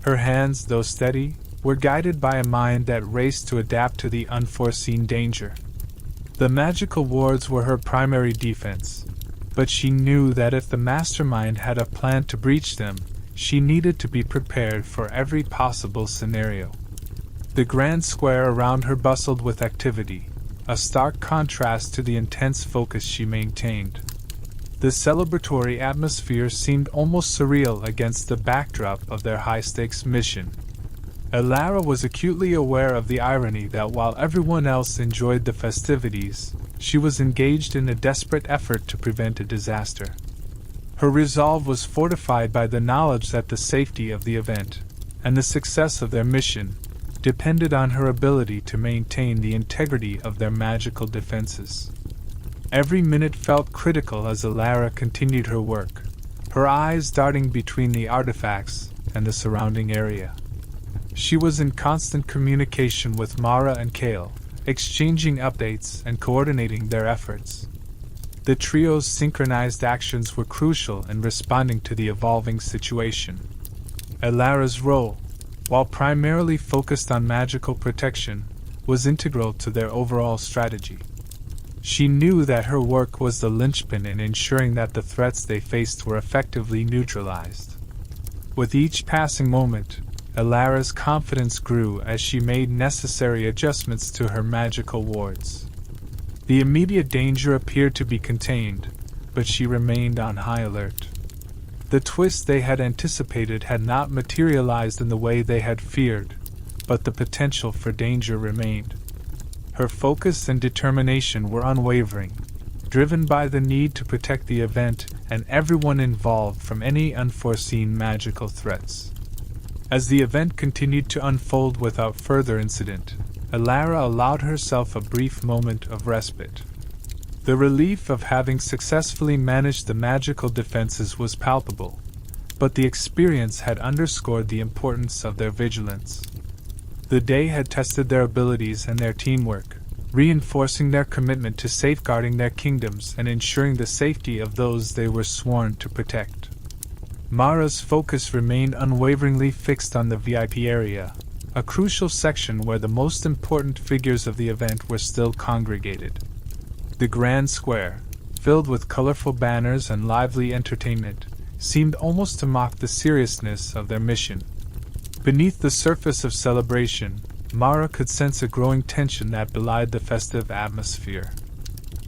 Her hands, though steady, were guided by a mind that raced to adapt to the unforeseen danger. The magical wards were her primary defense, but she knew that if the mastermind had a plan to breach them, she needed to be prepared for every possible scenario. The grand square around her bustled with activity, a stark contrast to the intense focus she maintained. The celebratory atmosphere seemed almost surreal against the backdrop of their high-stakes mission. Elara was acutely aware of the irony that while everyone else enjoyed the festivities, she was engaged in a desperate effort to prevent a disaster. Her resolve was fortified by the knowledge that the safety of the event, and the success of their mission, depended on her ability to maintain the integrity of their magical defenses. Every minute felt critical as Elara continued her work, her eyes darting between the artifacts and the surrounding area. She was in constant communication with Mara and Kale, exchanging updates and coordinating their efforts. The trio's synchronized actions were crucial in responding to the evolving situation. Elara's role, while primarily focused on magical protection, was integral to their overall strategy. She knew that her work was the linchpin in ensuring that the threats they faced were effectively neutralized. With each passing moment, Elara's confidence grew as she made necessary adjustments to her magical wards. The immediate danger appeared to be contained, but she remained on high alert. The twist they had anticipated had not materialized in the way they had feared, but the potential for danger remained. Her focus and determination were unwavering, driven by the need to protect the event and everyone involved from any unforeseen magical threats. As the event continued to unfold without further incident, Elara allowed herself a brief moment of respite. The relief of having successfully managed the magical defenses was palpable, but the experience had underscored the importance of their vigilance. The day had tested their abilities and their teamwork, reinforcing their commitment to safeguarding their kingdoms and ensuring the safety of those they were sworn to protect. Mara's focus remained unwaveringly fixed on the VIP area, a crucial section where the most important figures of the event were still congregated. The grand square, filled with colorful banners and lively entertainment, seemed almost to mock the seriousness of their mission. Beneath the surface of celebration, Mara could sense a growing tension that belied the festive atmosphere.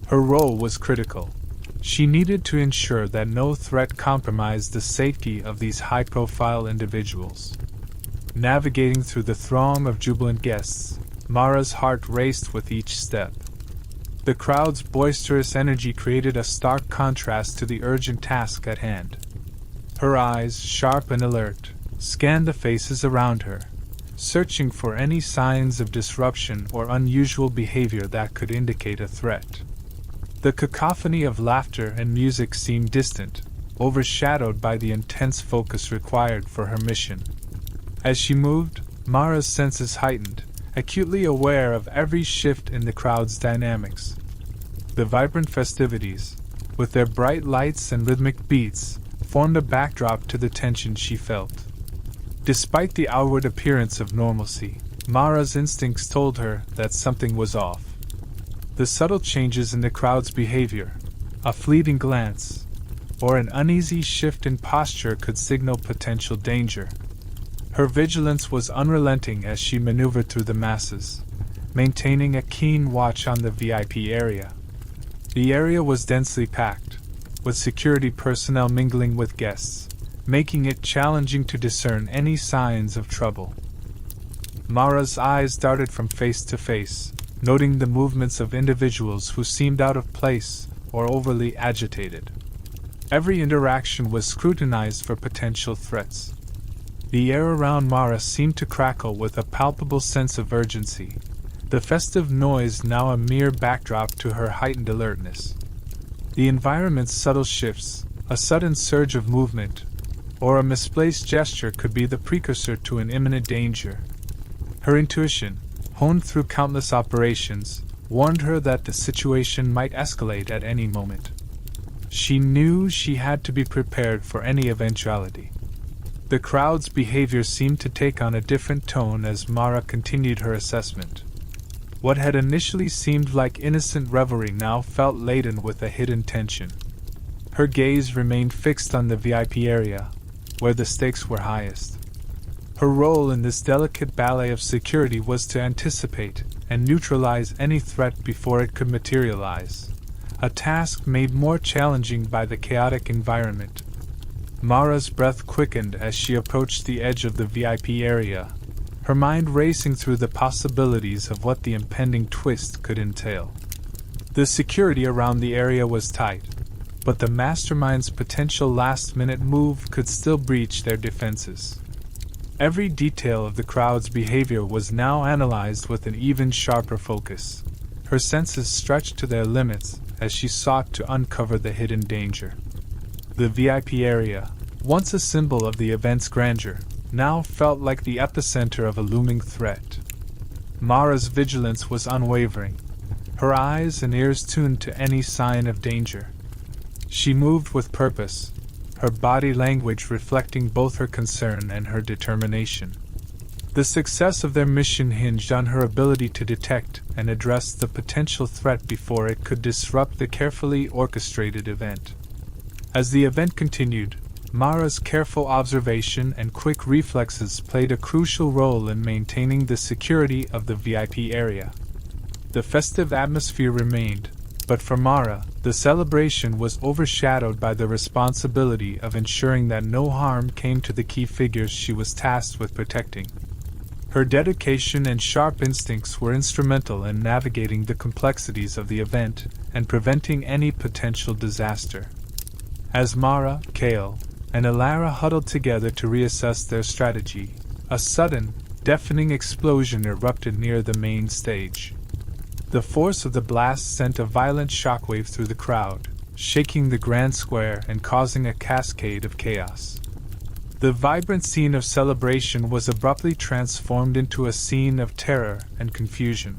Her role was critical. She needed to ensure that no threat compromised the safety of these high-profile individuals. Navigating through the throng of jubilant guests, Mara's heart raced with each step. The crowd's boisterous energy created a stark contrast to the urgent task at hand. Her eyes, sharp and alert, scanned the faces around her, searching for any signs of disruption or unusual behavior that could indicate a threat. The cacophony of laughter and music seemed distant, overshadowed by the intense focus required for her mission. As she moved, Mara's senses heightened, acutely aware of every shift in the crowd's dynamics. The vibrant festivities, with their bright lights and rhythmic beats, formed a backdrop to the tension she felt. Despite the outward appearance of normalcy, Mara's instincts told her that something was off. The subtle changes in the crowd's behavior, a fleeting glance, or an uneasy shift in posture could signal potential danger. Her vigilance was unrelenting as she maneuvered through the masses, maintaining a keen watch on the VIP area. The area was densely packed, with security personnel mingling with guests, making it challenging to discern any signs of trouble. Mara's eyes darted from face to face, noting the movements of individuals who seemed out of place or overly agitated. Every interaction was scrutinized for potential threats. The air around Mara seemed to crackle with a palpable sense of urgency, the festive noise now a mere backdrop to her heightened alertness. The environment's subtle shifts, a sudden surge of movement, or a misplaced gesture could be the precursor to an imminent danger. Her intuition, honed through countless operations, warned her that the situation might escalate at any moment. She knew she had to be prepared for any eventuality. The crowd's behavior seemed to take on a different tone as Mara continued her assessment. What had initially seemed like innocent revelry now felt laden with a hidden tension. Her gaze remained fixed on the VIP area, where the stakes were highest. Her role in this delicate ballet of security was to anticipate and neutralize any threat before it could materialize, a task made more challenging by the chaotic environment. Mara's breath quickened as she approached the edge of the VIP area, her mind racing through the possibilities of what the impending twist could entail. The security around the area was tight, but the mastermind's potential last-minute move could still breach their defenses. Every detail of the crowd's behavior was now analyzed with an even sharper focus, her senses stretched to their limits as she sought to uncover the hidden danger. The VIP area, once a symbol of the event's grandeur, now felt like the epicenter of a looming threat. Mara's vigilance was unwavering, her eyes and ears tuned to any sign of danger. She moved with purpose, her body language reflecting both her concern and her determination. The success of their mission hinged on her ability to detect and address the potential threat before it could disrupt the carefully orchestrated event. As the event continued, Mara's careful observation and quick reflexes played a crucial role in maintaining the security of the VIP area. The festive atmosphere remained, but for Mara, the celebration was overshadowed by the responsibility of ensuring that no harm came to the key figures she was tasked with protecting. Her dedication and sharp instincts were instrumental in navigating the complexities of the event and preventing any potential disaster. As Mara, Kale, and Alara huddled together to reassess their strategy, a sudden, deafening explosion erupted near the main stage. The force of the blast sent a violent shockwave through the crowd, shaking the grand square and causing a cascade of chaos. The vibrant scene of celebration was abruptly transformed into a scene of terror and confusion.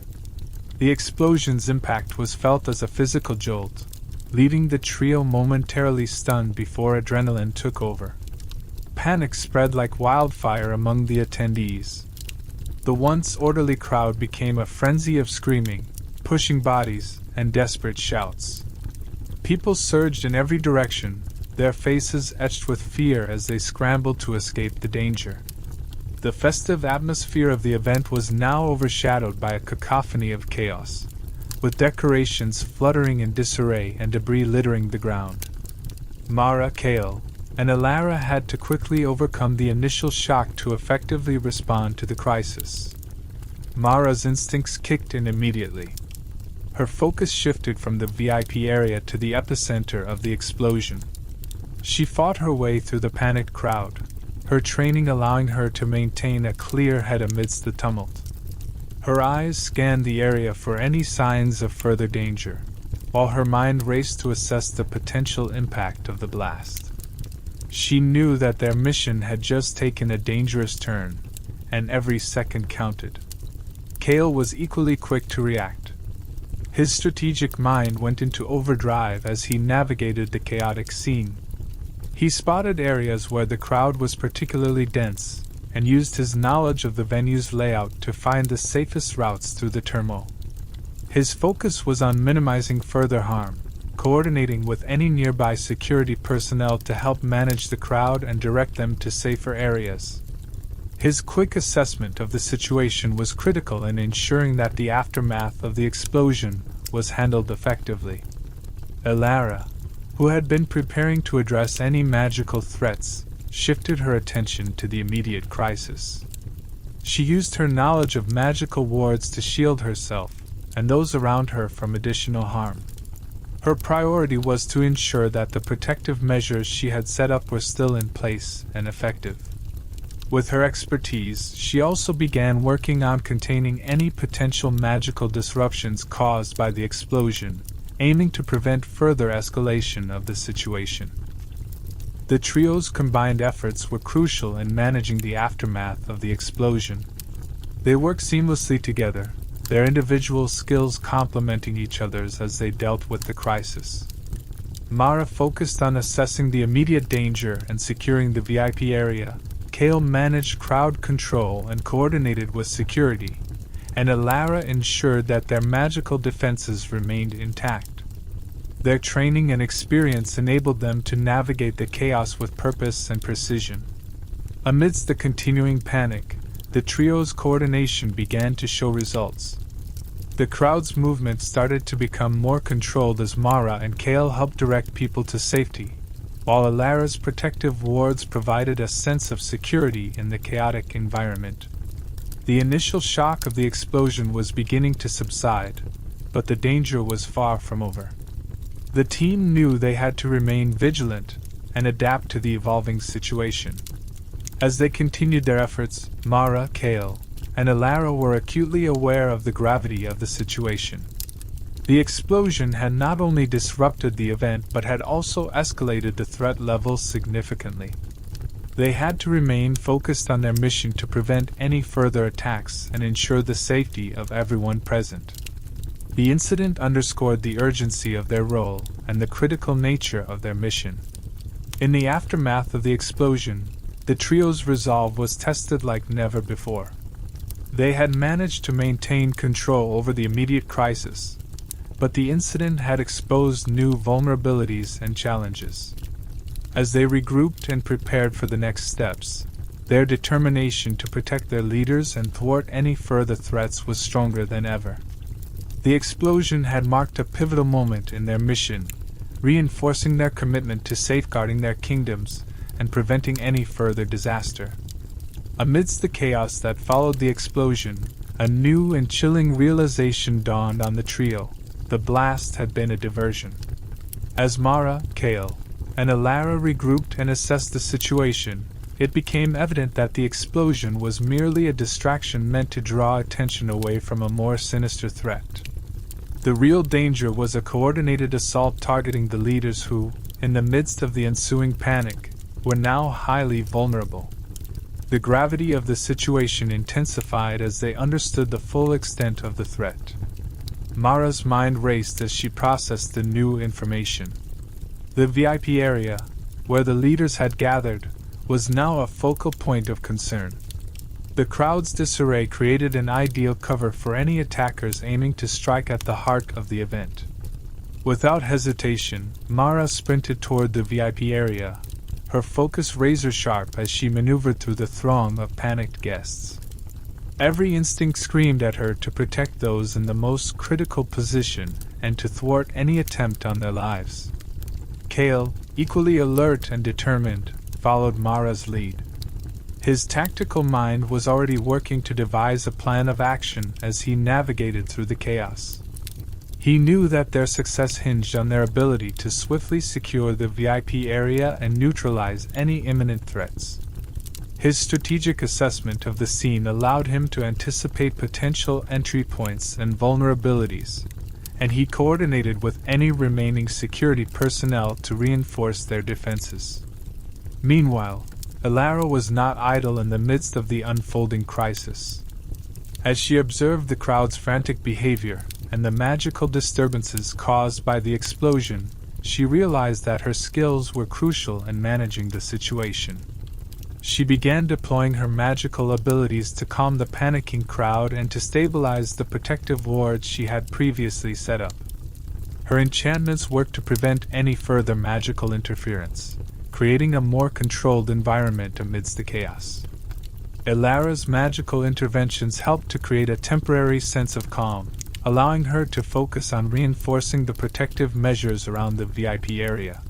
The explosion's impact was felt as a physical jolt, leaving the trio momentarily stunned before adrenaline took over. Panic spread like wildfire among the attendees. The once orderly crowd became a frenzy of screaming, pushing bodies, and desperate shouts. People surged in every direction, their faces etched with fear as they scrambled to escape the danger. The festive atmosphere of the event was now overshadowed by a cacophony of chaos, with decorations fluttering in disarray and debris littering the ground. Mara, Kale, and Alara had to quickly overcome the initial shock to effectively respond to the crisis. Mara's instincts kicked in immediately. Her focus shifted from the VIP area to the epicenter of the explosion. She fought her way through the panicked crowd, her training allowing her to maintain a clear head amidst the tumult. Her eyes scanned the area for any signs of further danger, while her mind raced to assess the potential impact of the blast. She knew that their mission had just taken a dangerous turn, and every second counted. Kale was equally quick to react. His strategic mind went into overdrive as he navigated the chaotic scene. He spotted areas where the crowd was particularly dense, and used his knowledge of the venue's layout to find the safest routes through the turmoil. His focus was on minimizing further harm, coordinating with any nearby security personnel to help manage the crowd and direct them to safer areas. His quick assessment of the situation was critical in ensuring that the aftermath of the explosion was handled effectively. Elara, who had been preparing to address any magical threats, shifted her attention to the immediate crisis. She used her knowledge of magical wards to shield herself and those around her from additional harm. Her priority was to ensure that the protective measures she had set up were still in place and effective. With her expertise, she also began working on containing any potential magical disruptions caused by the explosion, aiming to prevent further escalation of the situation. The trio's combined efforts were crucial in managing the aftermath of the explosion. They worked seamlessly together, their individual skills complementing each other's as they dealt with the crisis. Mara focused on assessing the immediate danger and securing the VIP area. Kale managed crowd control and coordinated with security, and Elara ensured that their magical defenses remained intact. Their training and experience enabled them to navigate the chaos with purpose and precision. Amidst the continuing panic, the trio's coordination began to show results. The crowd's movement started to become more controlled as Mara and Kale helped direct people to safety, while Elara's protective wards provided a sense of security in the chaotic environment. The initial shock of the explosion was beginning to subside, but the danger was far from over. The team knew they had to remain vigilant and adapt to the evolving situation. As they continued their efforts, Mara, Kale, and Elara were acutely aware of the gravity of the situation. The explosion had not only disrupted the event but had also escalated the threat level significantly. They had to remain focused on their mission to prevent any further attacks and ensure the safety of everyone present. The incident underscored the urgency of their role and the critical nature of their mission. In the aftermath of the explosion, the trio's resolve was tested like never before. They had managed to maintain control over the immediate crisis, but the incident had exposed new vulnerabilities and challenges. As they regrouped and prepared for the next steps, their determination to protect their leaders and thwart any further threats was stronger than ever. The explosion had marked a pivotal moment in their mission, reinforcing their commitment to safeguarding their kingdoms and preventing any further disaster. Amidst the chaos that followed the explosion, a new and chilling realization dawned on the trio. The blast had been a diversion. As Mara, Kale, and Elara regrouped and assessed the situation, it became evident that the explosion was merely a distraction meant to draw attention away from a more sinister threat. The real danger was a coordinated assault targeting the leaders who, in the midst of the ensuing panic, were now highly vulnerable. The gravity of the situation intensified as they understood the full extent of the threat. Mara's mind raced as she processed the new information. The VIP area, where the leaders had gathered, was now a focal point of concern. The crowd's disarray created an ideal cover for any attackers aiming to strike at the heart of the event. Without hesitation, Mara sprinted toward the VIP area, her focus razor-sharp as she maneuvered through the throng of panicked guests. Every instinct screamed at her to protect those in the most critical position and to thwart any attempt on their lives. Kale, equally alert and determined, followed Mara's lead. His tactical mind was already working to devise a plan of action as he navigated through the chaos. He knew that their success hinged on their ability to swiftly secure the VIP area and neutralize any imminent threats. His strategic assessment of the scene allowed him to anticipate potential entry points and vulnerabilities, and he coordinated with any remaining security personnel to reinforce their defenses. Meanwhile, Elara was not idle in the midst of the unfolding crisis. As she observed the crowd's frantic behavior and the magical disturbances caused by the explosion, she realized that her skills were crucial in managing the situation. She began deploying her magical abilities to calm the panicking crowd and to stabilize the protective wards she had previously set up. Her enchantments worked to prevent any further magical interference, creating a more controlled environment amidst the chaos. Elara's magical interventions helped to create a temporary sense of calm, allowing her to focus on reinforcing the protective measures around the VIP area.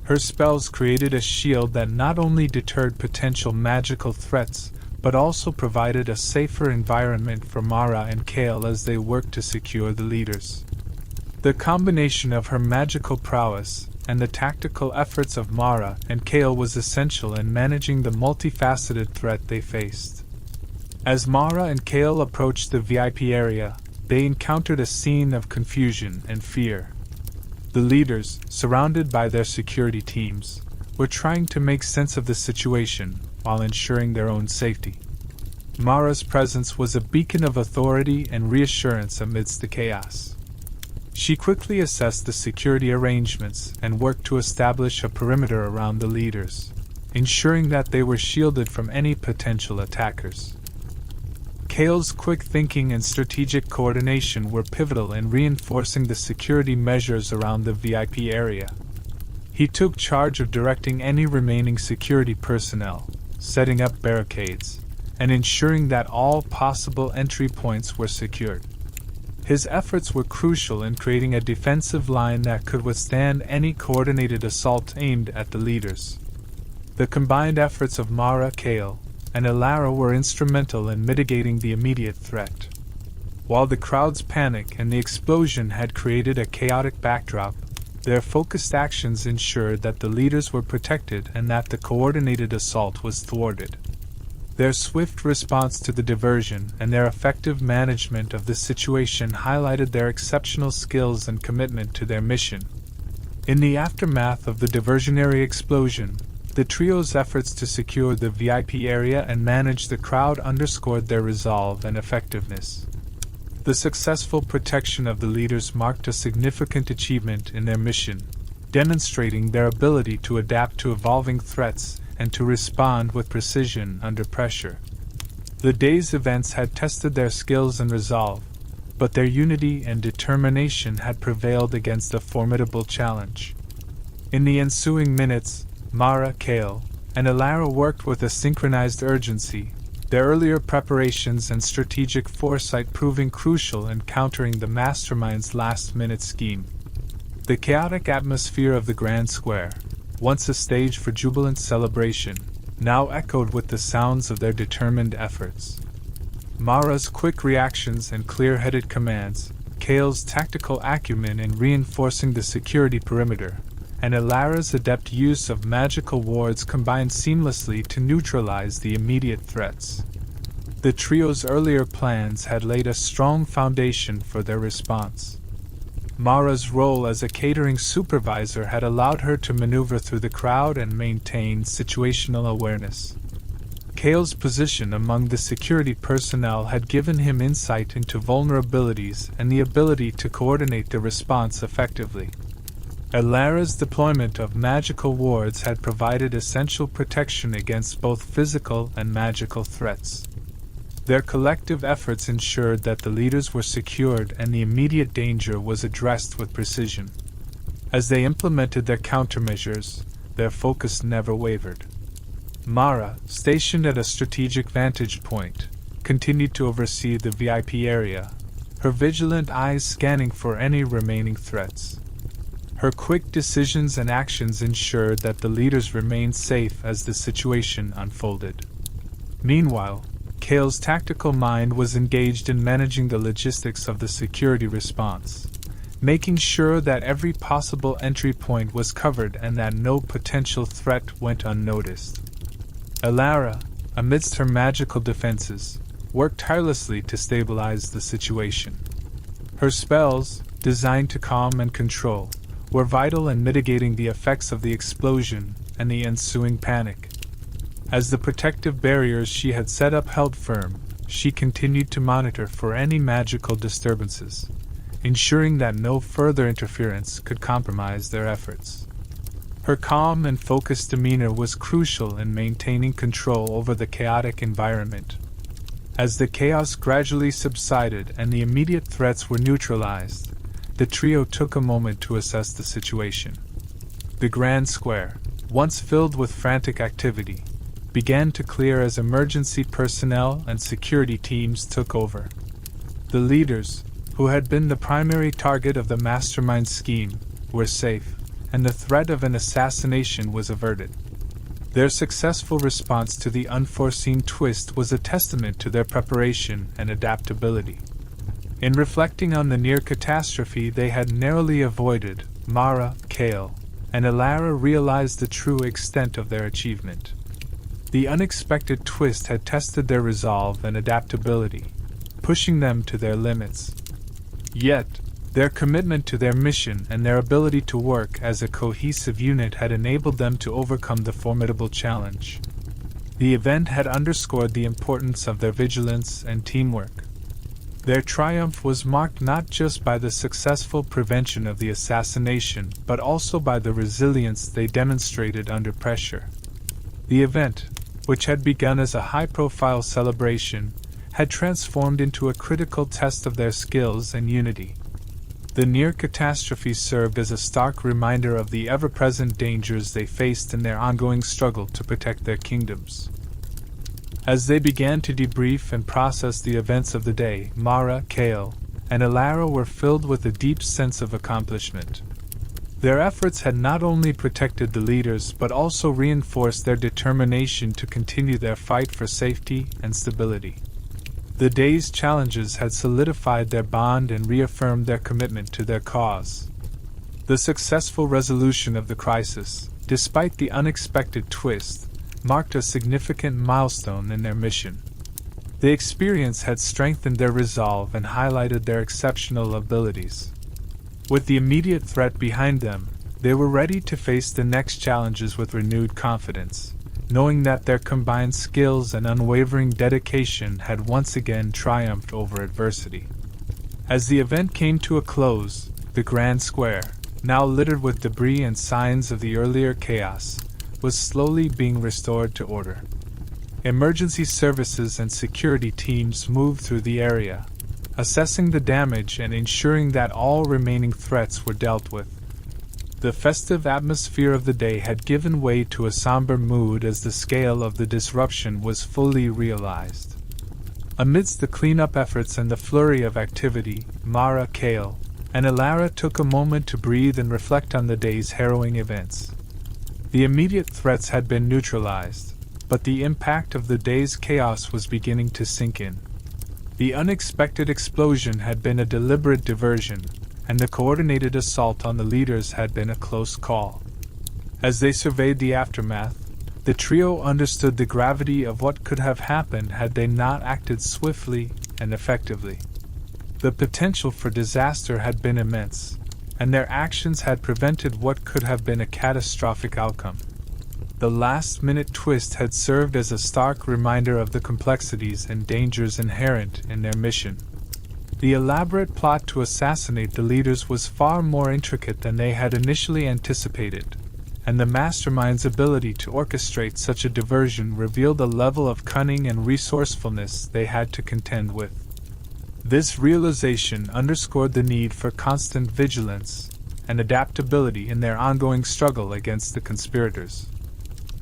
Her spells created a shield that not only deterred potential magical threats, but also provided a safer environment for Mara and Kale as they worked to secure the leaders. The combination of her magical prowess and the tactical efforts of Mara and Kale was essential in managing the multifaceted threat they faced. As Mara and Kale approached the VIP area, they encountered a scene of confusion and fear. The leaders, surrounded by their security teams, were trying to make sense of the situation while ensuring their own safety. Mara's presence was a beacon of authority and reassurance amidst the chaos. She quickly assessed the security arrangements and worked to establish a perimeter around the leaders, ensuring that they were shielded from any potential attackers. Kale's quick thinking and strategic coordination were pivotal in reinforcing the security measures around the VIP area. He took charge of directing any remaining security personnel, setting up barricades, and ensuring that all possible entry points were secured. His efforts were crucial in creating a defensive line that could withstand any coordinated assault aimed at the leaders. The combined efforts of Mara, Kale, and Elara were instrumental in mitigating the immediate threat. While the crowd's panic and the explosion had created a chaotic backdrop, their focused actions ensured that the leaders were protected and that the coordinated assault was thwarted. Their swift response to the diversion and their effective management of the situation highlighted their exceptional skills and commitment to their mission. In the aftermath of the diversionary explosion, the trio's efforts to secure the VIP area and manage the crowd underscored their resolve and effectiveness. The successful protection of the leaders marked a significant achievement in their mission, demonstrating their ability to adapt to evolving threats and to respond with precision under pressure. The day's events had tested their skills and resolve, but their unity and determination had prevailed against a formidable challenge. In the ensuing minutes, Mara, Kale, and Elara worked with a synchronized urgency, their earlier preparations and strategic foresight proving crucial in countering the mastermind's last-minute scheme. The chaotic atmosphere of the Grand Square, once a stage for jubilant celebration, now echoed with the sounds of their determined efforts. Mara's quick reactions and clear-headed commands, Kale's tactical acumen in reinforcing the security perimeter, and Elara's adept use of magical wards combined seamlessly to neutralize the immediate threats. The trio's earlier plans had laid a strong foundation for their response. Mara's role as a catering supervisor had allowed her to maneuver through the crowd and maintain situational awareness. Kale's position among the security personnel had given him insight into vulnerabilities and the ability to coordinate the response effectively. Elara's deployment of magical wards had provided essential protection against both physical and magical threats. Their collective efforts ensured that the leaders were secured and the immediate danger was addressed with precision. As they implemented their countermeasures, their focus never wavered. Mara, stationed at a strategic vantage point, continued to oversee the VIP area, her vigilant eyes scanning for any remaining threats. Her quick decisions and actions ensured that the leaders remained safe as the situation unfolded. Meanwhile, Kale's tactical mind was engaged in managing the logistics of the security response, making sure that every possible entry point was covered and that no potential threat went unnoticed. Elara, amidst her magical defenses, worked tirelessly to stabilize the situation. Her spells, designed to calm and control, were vital in mitigating the effects of the explosion and the ensuing panic. As the protective barriers she had set up held firm, she continued to monitor for any magical disturbances, ensuring that no further interference could compromise their efforts. Her calm and focused demeanor was crucial in maintaining control over the chaotic environment. As the chaos gradually subsided and the immediate threats were neutralized, the trio took a moment to assess the situation. The Grand Square, once filled with frantic activity, began to clear as emergency personnel and security teams took over. The leaders, who had been the primary target of the mastermind scheme, were safe, and the threat of an assassination was averted. Their successful response to the unforeseen twist was a testament to their preparation and adaptability. In reflecting on the near catastrophe they had narrowly avoided, Mara, Kale, and Alara realized the true extent of their achievement. The unexpected twist had tested their resolve and adaptability, pushing them to their limits. Yet, their commitment to their mission and their ability to work as a cohesive unit had enabled them to overcome the formidable challenge. The event had underscored the importance of their vigilance and teamwork. Their triumph was marked not just by the successful prevention of the assassination, but also by the resilience they demonstrated under pressure. The event, which had begun as a high-profile celebration, had transformed into a critical test of their skills and unity. The near catastrophe served as a stark reminder of the ever-present dangers they faced in their ongoing struggle to protect their kingdoms. As they began to debrief and process the events of the day, Mara, Kale, and Alara were filled with a deep sense of accomplishment. Their efforts had not only protected the leaders but also reinforced their determination to continue their fight for safety and stability. The day's challenges had solidified their bond and reaffirmed their commitment to their cause. The successful resolution of the crisis, despite the unexpected twist, marked a significant milestone in their mission. The experience had strengthened their resolve and highlighted their exceptional abilities. With the immediate threat behind them, they were ready to face the next challenges with renewed confidence, knowing that their combined skills and unwavering dedication had once again triumphed over adversity. As the event came to a close, the Grand Square, now littered with debris and signs of the earlier chaos, was slowly being restored to order. Emergency services and security teams moved through the area, assessing the damage and ensuring that all remaining threats were dealt with. The festive atmosphere of the day had given way to a somber mood as the scale of the disruption was fully realized. Amidst the cleanup efforts and the flurry of activity, Mara, Kale, and Alara took a moment to breathe and reflect on the day's harrowing events. The immediate threats had been neutralized, but the impact of the day's chaos was beginning to sink in. The unexpected explosion had been a deliberate diversion, and the coordinated assault on the leaders had been a close call. As they surveyed the aftermath, the trio understood the gravity of what could have happened had they not acted swiftly and effectively. The potential for disaster had been immense, and their actions had prevented what could have been a catastrophic outcome. The last-minute twist had served as a stark reminder of the complexities and dangers inherent in their mission. The elaborate plot to assassinate the leaders was far more intricate than they had initially anticipated, and the mastermind's ability to orchestrate such a diversion revealed a level of cunning and resourcefulness they had to contend with. This realization underscored the need for constant vigilance and adaptability in their ongoing struggle against the conspirators.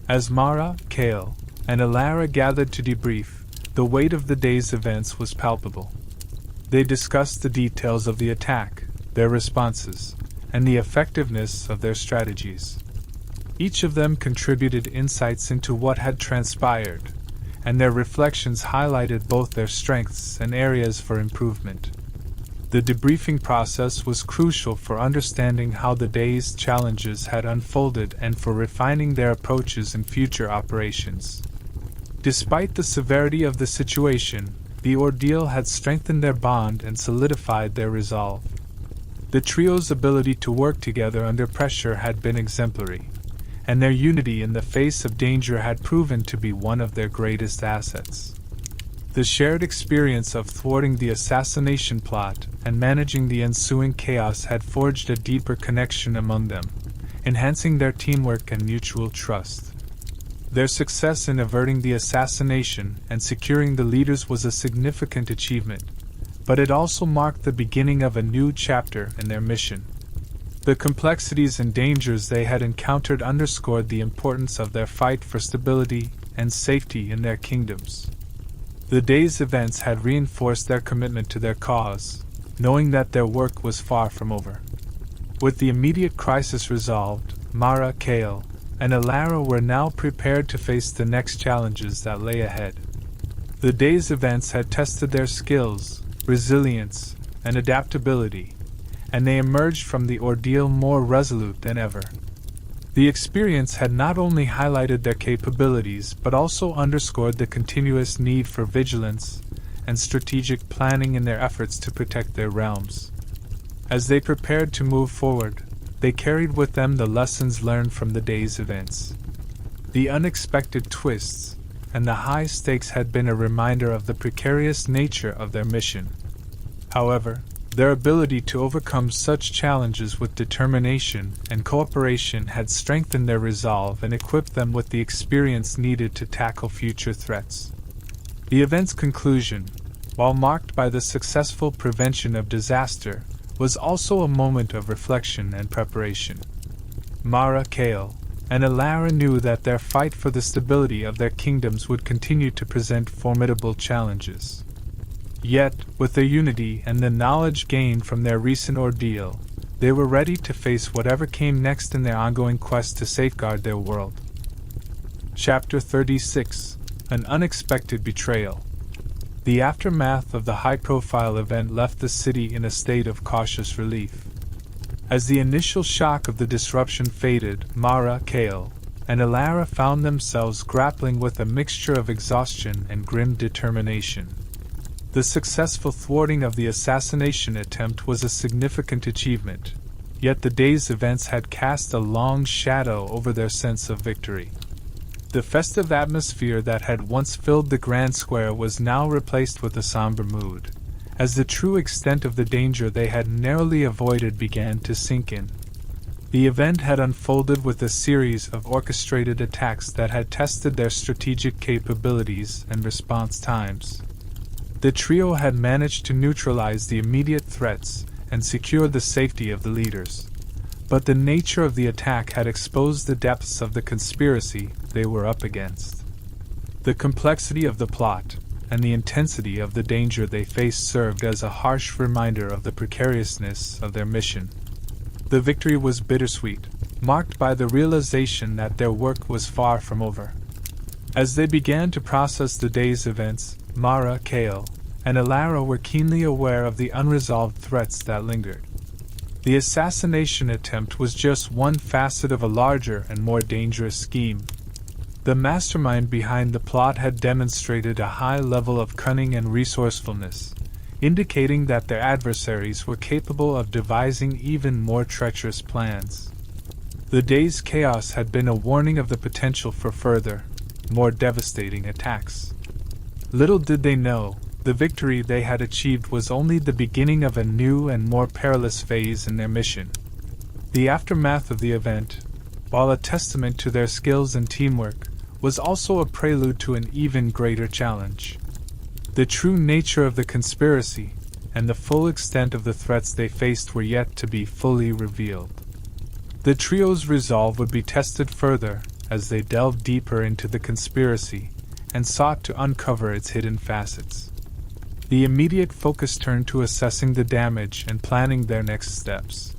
As Mara, Kale, and Alara gathered to debrief, the weight of the day's events was palpable. They discussed the details of the attack, their responses, and the effectiveness of their strategies. Each of them contributed insights into what had transpired, and their reflections highlighted both their strengths and areas for improvement. The debriefing process was crucial for understanding how the day's challenges had unfolded and for refining their approaches in future operations. Despite the severity of the situation, the ordeal had strengthened their bond and solidified their resolve. The trio's ability to work together under pressure had been exemplary, and their unity in the face of danger had proven to be one of their greatest assets. The shared experience of thwarting the assassination plot and managing the ensuing chaos had forged a deeper connection among them, enhancing their teamwork and mutual trust. Their success in averting the assassination and securing the leaders was a significant achievement, but it also marked the beginning of a new chapter in their mission. The complexities and dangers they had encountered underscored the importance of their fight for stability and safety in their kingdoms. The day's events had reinforced their commitment to their cause, knowing that their work was far from over. With the immediate crisis resolved, Mara, Kael, and Alara were now prepared to face the next challenges that lay ahead. The day's events had tested their skills, resilience, and adaptability, and they emerged from the ordeal more resolute than ever. The experience had not only highlighted their capabilities but also underscored the continuous need for vigilance and strategic planning in their efforts to protect their realms. As they prepared to move forward, they carried with them the lessons learned from the day's events. The unexpected twists and the high stakes had been a reminder of the precarious nature of their mission. However, their ability to overcome such challenges with determination and cooperation had strengthened their resolve and equipped them with the experience needed to tackle future threats. The event's conclusion, while marked by the successful prevention of disaster, was also a moment of reflection and preparation. Mara, Kael, and Alara knew that their fight for the stability of their kingdoms would continue to present formidable challenges. Yet, with their unity and the knowledge gained from their recent ordeal, they were ready to face whatever came next in their ongoing quest to safeguard their world. Chapter 36: An Unexpected Betrayal. The aftermath of the high-profile event left the city in a state of cautious relief. As the initial shock of the disruption faded, Mara, Kael, and Alara found themselves grappling with a mixture of exhaustion and grim determination. The successful thwarting of the assassination attempt was a significant achievement, yet the day's events had cast a long shadow over their sense of victory. The festive atmosphere that had once filled the grand square was now replaced with a somber mood, as the true extent of the danger they had narrowly avoided began to sink in. The event had unfolded with a series of orchestrated attacks that had tested their strategic capabilities and response times. The trio had managed to neutralize the immediate threats and secure the safety of the leaders, but the nature of the attack had exposed the depths of the conspiracy they were up against. The complexity of the plot and the intensity of the danger they faced served as a harsh reminder of the precariousness of their mission. The victory was bittersweet, marked by the realization that their work was far from over. As they began to process the day's events, Mara, Kael, and Alara were keenly aware of the unresolved threats that lingered. The assassination attempt was just one facet of a larger and more dangerous scheme. The mastermind behind the plot had demonstrated a high level of cunning and resourcefulness, indicating that their adversaries were capable of devising even more treacherous plans. The day's chaos had been a warning of the potential for further, more devastating attacks. Little did they know, the victory they had achieved was only the beginning of a new and more perilous phase in their mission. The aftermath of the event, while a testament to their skills and teamwork, was also a prelude to an even greater challenge. The true nature of the conspiracy and the full extent of the threats they faced were yet to be fully revealed. The trio's resolve would be tested further as they delved deeper into the conspiracy and sought to uncover its hidden facets. The immediate focus turned to assessing the damage and planning their next steps.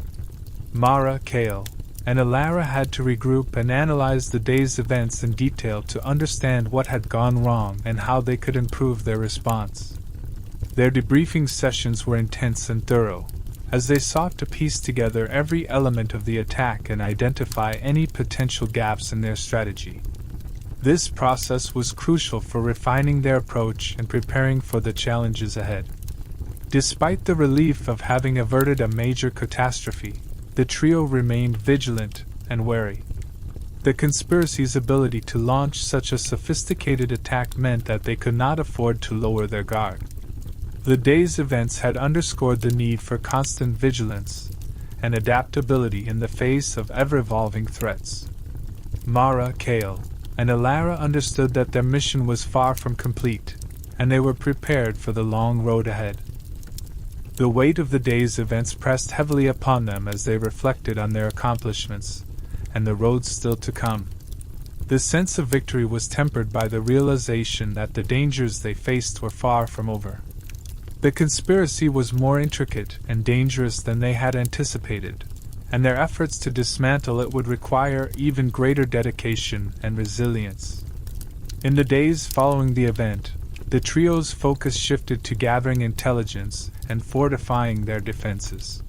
Mara, Kael, and Alara had to regroup and analyze the day's events in detail to understand what had gone wrong and how they could improve their response. Their debriefing sessions were intense and thorough, as they sought to piece together every element of the attack and identify any potential gaps in their strategy. This process was crucial for refining their approach and preparing for the challenges ahead. Despite the relief of having averted a major catastrophe, the trio remained vigilant and wary. The conspiracy's ability to launch such a sophisticated attack meant that they could not afford to lower their guard. The day's events had underscored the need for constant vigilance and adaptability in the face of ever-evolving threats. Mara, Kael, and Alara understood that their mission was far from complete, and they were prepared for the long road ahead. The weight of the day's events pressed heavily upon them as they reflected on their accomplishments, and the road still to come. The sense of victory was tempered by the realization that the dangers they faced were far from over. The conspiracy was more intricate and dangerous than they had anticipated, and their efforts to dismantle it would require even greater dedication and resilience. In the days following the event, the trio's focus shifted to gathering intelligence and fortifying their defenses.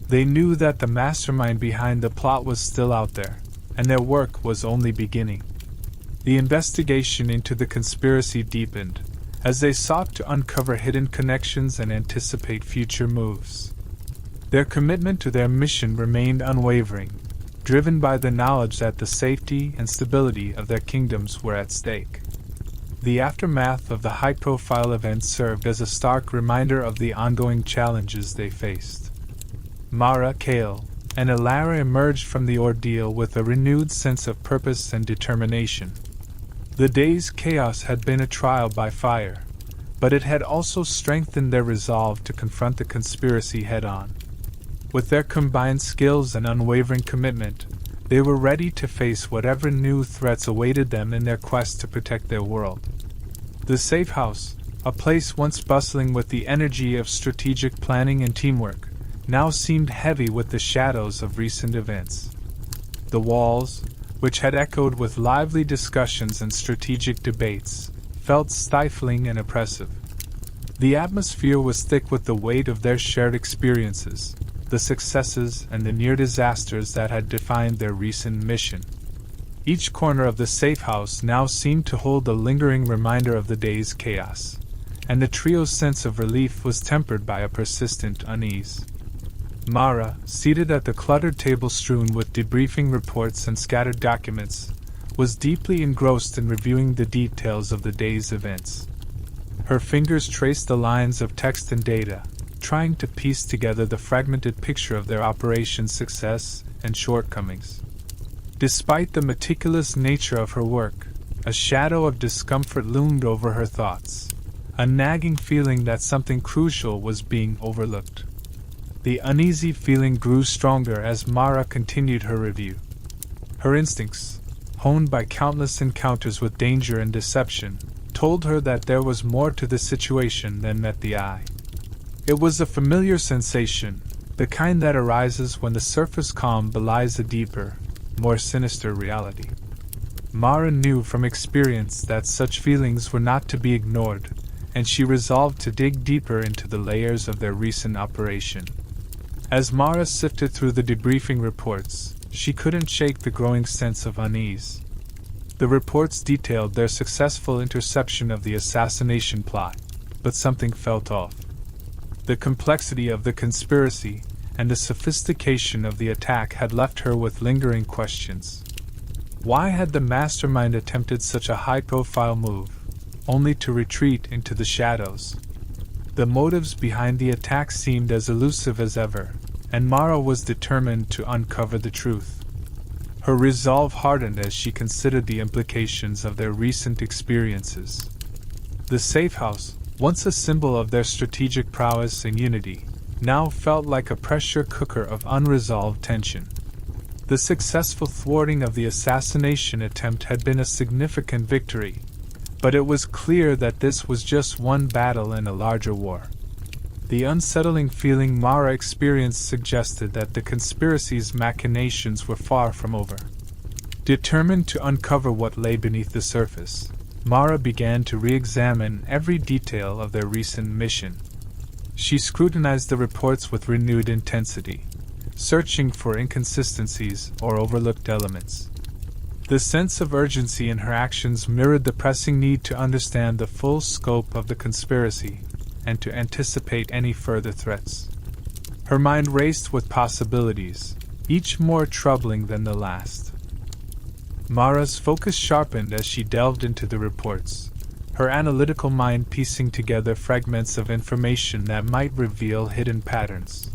They knew that the mastermind behind the plot was still out there, and their work was only beginning. The investigation into the conspiracy deepened, as they sought to uncover hidden connections and anticipate future moves. Their commitment to their mission remained unwavering, driven by the knowledge that the safety and stability of their kingdoms were at stake. The aftermath of the high-profile event served as a stark reminder of the ongoing challenges they faced. Mara, Kale, and Alara emerged from the ordeal with a renewed sense of purpose and determination. The day's chaos had been a trial by fire, but it had also strengthened their resolve to confront the conspiracy head-on. With their combined skills and unwavering commitment, they were ready to face whatever new threats awaited them in their quest to protect their world. The safe house, a place once bustling with the energy of strategic planning and teamwork, now seemed heavy with the shadows of recent events. The walls, which had echoed with lively discussions and strategic debates, felt stifling and oppressive. The atmosphere was thick with the weight of their shared experiences, the successes and the near disasters that had defined their recent mission. Each corner of the safe house now seemed to hold a lingering reminder of the day's chaos, and the trio's sense of relief was tempered by a persistent unease. Mara, seated at the cluttered table strewn with debriefing reports and scattered documents, was deeply engrossed in reviewing the details of the day's events. Her fingers traced the lines of text and data, trying to piece together the fragmented picture of their operation's success and shortcomings. Despite the meticulous nature of her work, a shadow of discomfort loomed over her thoughts, a nagging feeling that something crucial was being overlooked. The uneasy feeling grew stronger as Mara continued her review. Her instincts, honed by countless encounters with danger and deception, told her that there was more to the situation than met the eye. It was a familiar sensation, the kind that arises when the surface calm belies a deeper, more sinister reality. Mara knew from experience that such feelings were not to be ignored, and she resolved to dig deeper into the layers of their recent operation. As Mara sifted through the debriefing reports, she couldn't shake the growing sense of unease. The reports detailed their successful interception of the assassination plot, but something felt off. The complexity of the conspiracy and the sophistication of the attack had left her with lingering questions. Why had the mastermind attempted such a high-profile move, only to retreat into the shadows? The motives behind the attack seemed as elusive as ever, and Mara was determined to uncover the truth. Her resolve hardened as she considered the implications of their recent experiences. The safe house, once a symbol of their strategic prowess and unity, now felt like a pressure cooker of unresolved tension. The successful thwarting of the assassination attempt had been a significant victory, but it was clear that this was just one battle in a larger war. The unsettling feeling Mara experienced suggested that the conspiracy's machinations were far from over. Determined to uncover what lay beneath the surface, Mara began to re-examine every detail of their recent mission. She scrutinized the reports with renewed intensity, searching for inconsistencies or overlooked elements. The sense of urgency in her actions mirrored the pressing need to understand the full scope of the conspiracy and to anticipate any further threats. Her mind raced with possibilities, each more troubling than the last. Mara's focus sharpened as she delved into the reports, her analytical mind piecing together fragments of information that might reveal hidden patterns.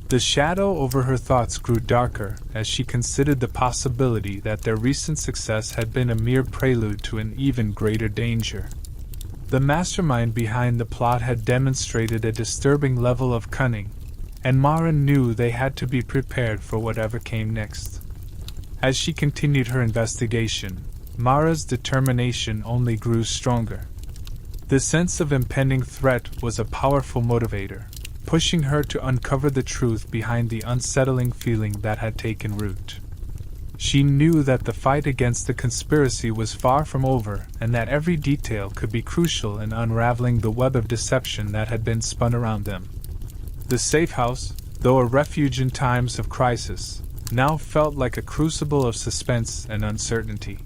The shadow over her thoughts grew darker as she considered the possibility that their recent success had been a mere prelude to an even greater danger. The mastermind behind the plot had demonstrated a disturbing level of cunning, and Mara knew they had to be prepared for whatever came next. As she continued her investigation, Mara's determination only grew stronger. The sense of impending threat was a powerful motivator, pushing her to uncover the truth behind the unsettling feeling that had taken root. She knew that the fight against the conspiracy was far from over, and that every detail could be crucial in unraveling the web of deception that had been spun around them. The safe house, though a refuge in times of crisis, now felt like a crucible of suspense and uncertainty.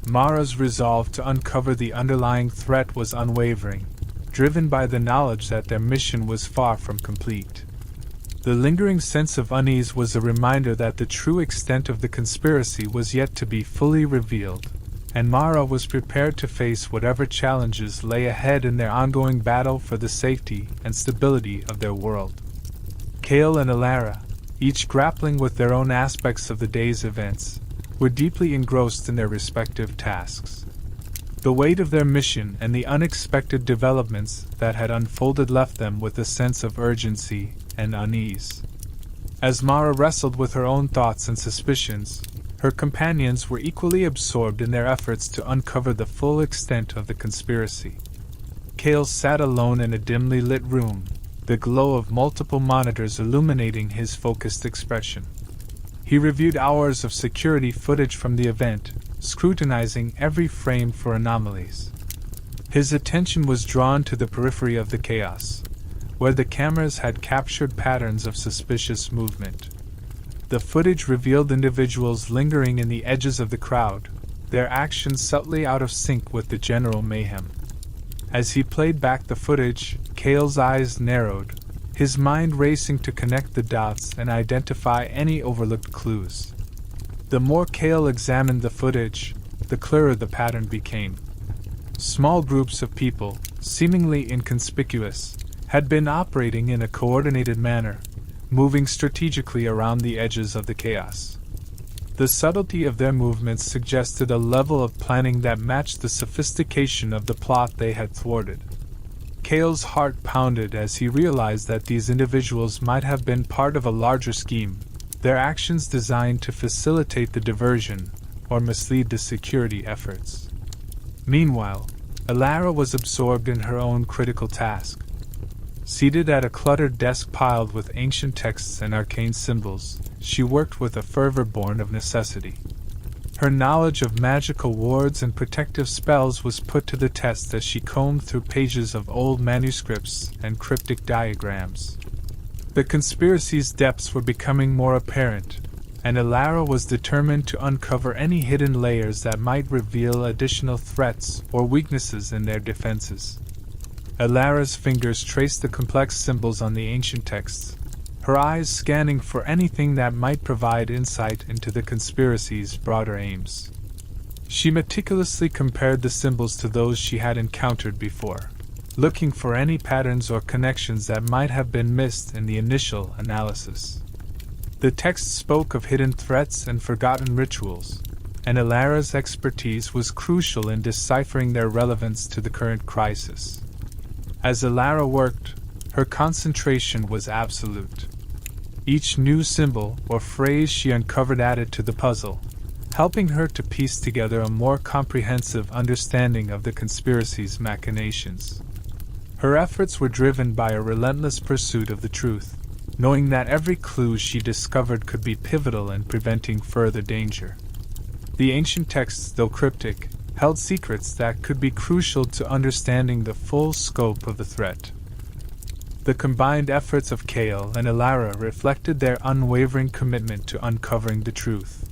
Mara's resolve to uncover the underlying threat was unwavering, driven by the knowledge that their mission was far from complete. The lingering sense of unease was a reminder that the true extent of the conspiracy was yet to be fully revealed, and Mara was prepared to face whatever challenges lay ahead in their ongoing battle for the safety and stability of their world. Cale and Alara, each grappling with their own aspects of the day's events, were deeply engrossed in their respective tasks. The weight of their mission and the unexpected developments that had unfolded left them with a sense of urgency and unease. As Mara wrestled with her own thoughts and suspicions, her companions were equally absorbed in their efforts to uncover the full extent of the conspiracy. Cale sat alone in a dimly lit room, the glow of multiple monitors illuminating his focused expression. He reviewed hours of security footage from the event, scrutinizing every frame for anomalies. His attention was drawn to the periphery of the chaos, where the cameras had captured patterns of suspicious movement. The footage revealed individuals lingering in the edges of the crowd, their actions subtly out of sync with the general mayhem. As he played back the footage, Cale's eyes narrowed, his mind racing to connect the dots and identify any overlooked clues. The more Cale examined the footage, the clearer the pattern became. Small groups of people, seemingly inconspicuous, had been operating in a coordinated manner, moving strategically around the edges of the chaos. The subtlety of their movements suggested a level of planning that matched the sophistication of the plot they had thwarted. Cale's heart pounded as he realized that these individuals might have been part of a larger scheme, their actions designed to facilitate the diversion or mislead the security efforts. Meanwhile, Alara was absorbed in her own critical task. Seated at a cluttered desk piled with ancient texts and arcane symbols, she worked with a fervor born of necessity. Her knowledge of magical wards and protective spells was put to the test as she combed through pages of old manuscripts and cryptic diagrams. The conspiracy's depths were becoming more apparent, and Alara was determined to uncover any hidden layers that might reveal additional threats or weaknesses in their defenses. Alara's fingers traced the complex symbols on the ancient texts, her eyes scanning for anything that might provide insight into the conspiracy's broader aims. She meticulously compared the symbols to those she had encountered before, looking for any patterns or connections that might have been missed in the initial analysis. The text spoke of hidden threats and forgotten rituals, and Alara's expertise was crucial in deciphering their relevance to the current crisis. As Alara worked, her concentration was absolute. Each new symbol or phrase she uncovered added to the puzzle, helping her to piece together a more comprehensive understanding of the conspiracy's machinations. Her efforts were driven by a relentless pursuit of the truth, knowing that every clue she discovered could be pivotal in preventing further danger. The ancient texts, though cryptic, held secrets that could be crucial to understanding the full scope of the threat. The combined efforts of Cale and Alara reflected their unwavering commitment to uncovering the truth.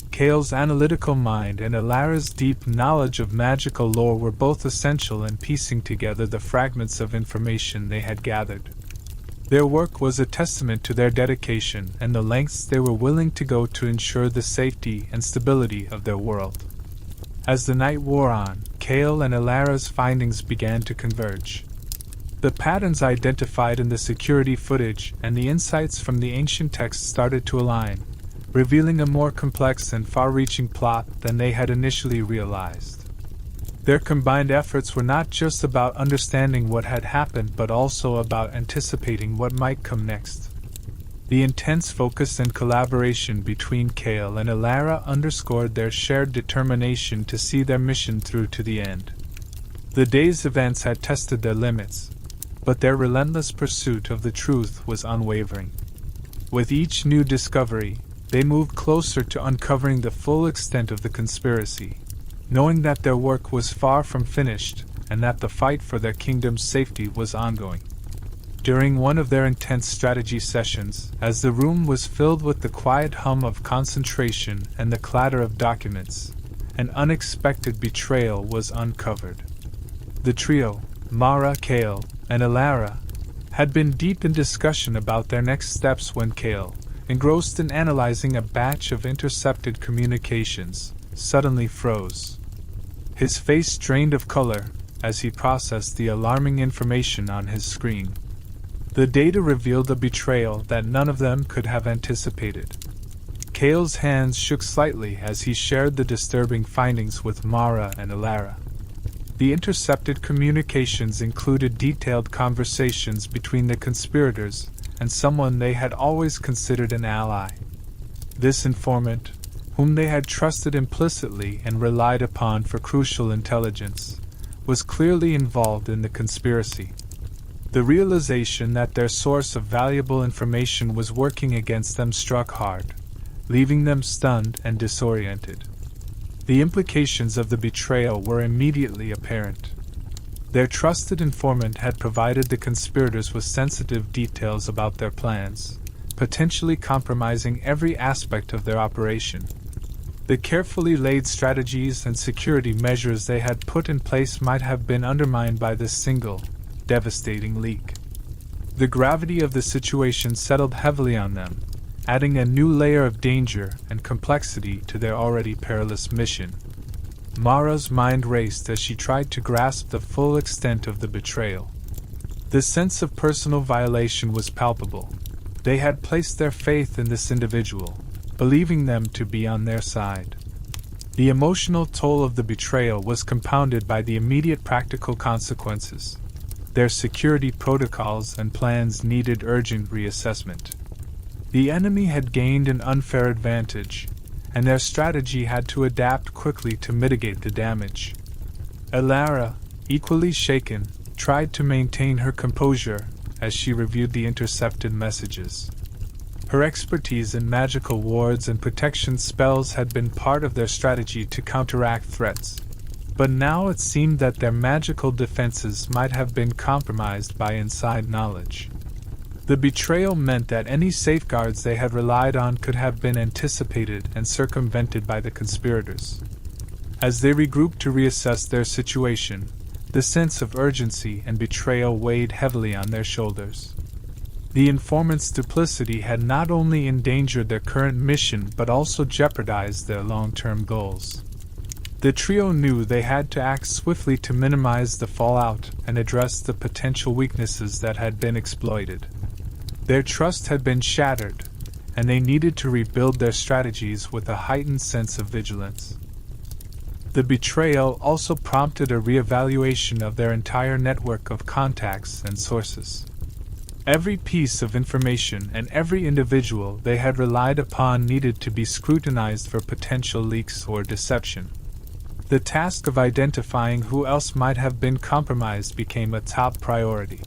Cale's analytical mind and Alara's deep knowledge of magical lore were both essential in piecing together the fragments of information they had gathered. Their work was a testament to their dedication and the lengths they were willing to go to ensure the safety and stability of their world. As the night wore on, Cale and Alara's findings began to converge. The patterns identified in the security footage and the insights from the ancient texts started to align, revealing a more complex and far-reaching plot than they had initially realized. Their combined efforts were not just about understanding what had happened but also about anticipating what might come next. The intense focus and collaboration between Kale and Alara underscored their shared determination to see their mission through to the end. The day's events had tested their limits, but their relentless pursuit of the truth was unwavering. With each new discovery, they moved closer to uncovering the full extent of the conspiracy, knowing that their work was far from finished and that the fight for their kingdom's safety was ongoing. During one of their intense strategy sessions, as the room was filled with the quiet hum of concentration and the clatter of documents, an unexpected betrayal was uncovered. The trio, Mara, Kale, and Alara, had been deep in discussion about their next steps when Kale, engrossed in analyzing a batch of intercepted communications, suddenly froze. His face drained of color as he processed the alarming information on his screen. The data revealed a betrayal that none of them could have anticipated. Kale's hands shook slightly as he shared the disturbing findings with Mara and Alara. The intercepted communications included detailed conversations between the conspirators and someone they had always considered an ally. This informant, whom they had trusted implicitly and relied upon for crucial intelligence, was clearly involved in the conspiracy. The realization that their source of valuable information was working against them struck hard, leaving them stunned and disoriented. The implications of the betrayal were immediately apparent. Their trusted informant had provided the conspirators with sensitive details about their plans, potentially compromising every aspect of their operation. The carefully laid strategies and security measures they had put in place might have been undermined by this single, devastating leak. The gravity of the situation settled heavily on them, adding a new layer of danger and complexity to their already perilous mission. Mara's mind raced as she tried to grasp the full extent of the betrayal. The sense of personal violation was palpable. They had placed their faith in this individual, believing them to be on their side. The emotional toll of the betrayal was compounded by the immediate practical consequences. Their security protocols and plans needed urgent reassessment. The enemy had gained an unfair advantage, and their strategy had to adapt quickly to mitigate the damage. Alara, equally shaken, tried to maintain her composure as she reviewed the intercepted messages. Her expertise in magical wards and protection spells had been part of their strategy to counteract threats, but now it seemed that their magical defenses might have been compromised by inside knowledge. The betrayal meant that any safeguards they had relied on could have been anticipated and circumvented by the conspirators. As they regrouped to reassess their situation, the sense of urgency and betrayal weighed heavily on their shoulders. The informant's duplicity had not only endangered their current mission but also jeopardized their long-term goals. The trio knew they had to act swiftly to minimize the fallout and address the potential weaknesses that had been exploited. Their trust had been shattered, and they needed to rebuild their strategies with a heightened sense of vigilance. The betrayal also prompted a reevaluation of their entire network of contacts and sources. Every piece of information and every individual they had relied upon needed to be scrutinized for potential leaks or deception. The task of identifying who else might have been compromised became a top priority.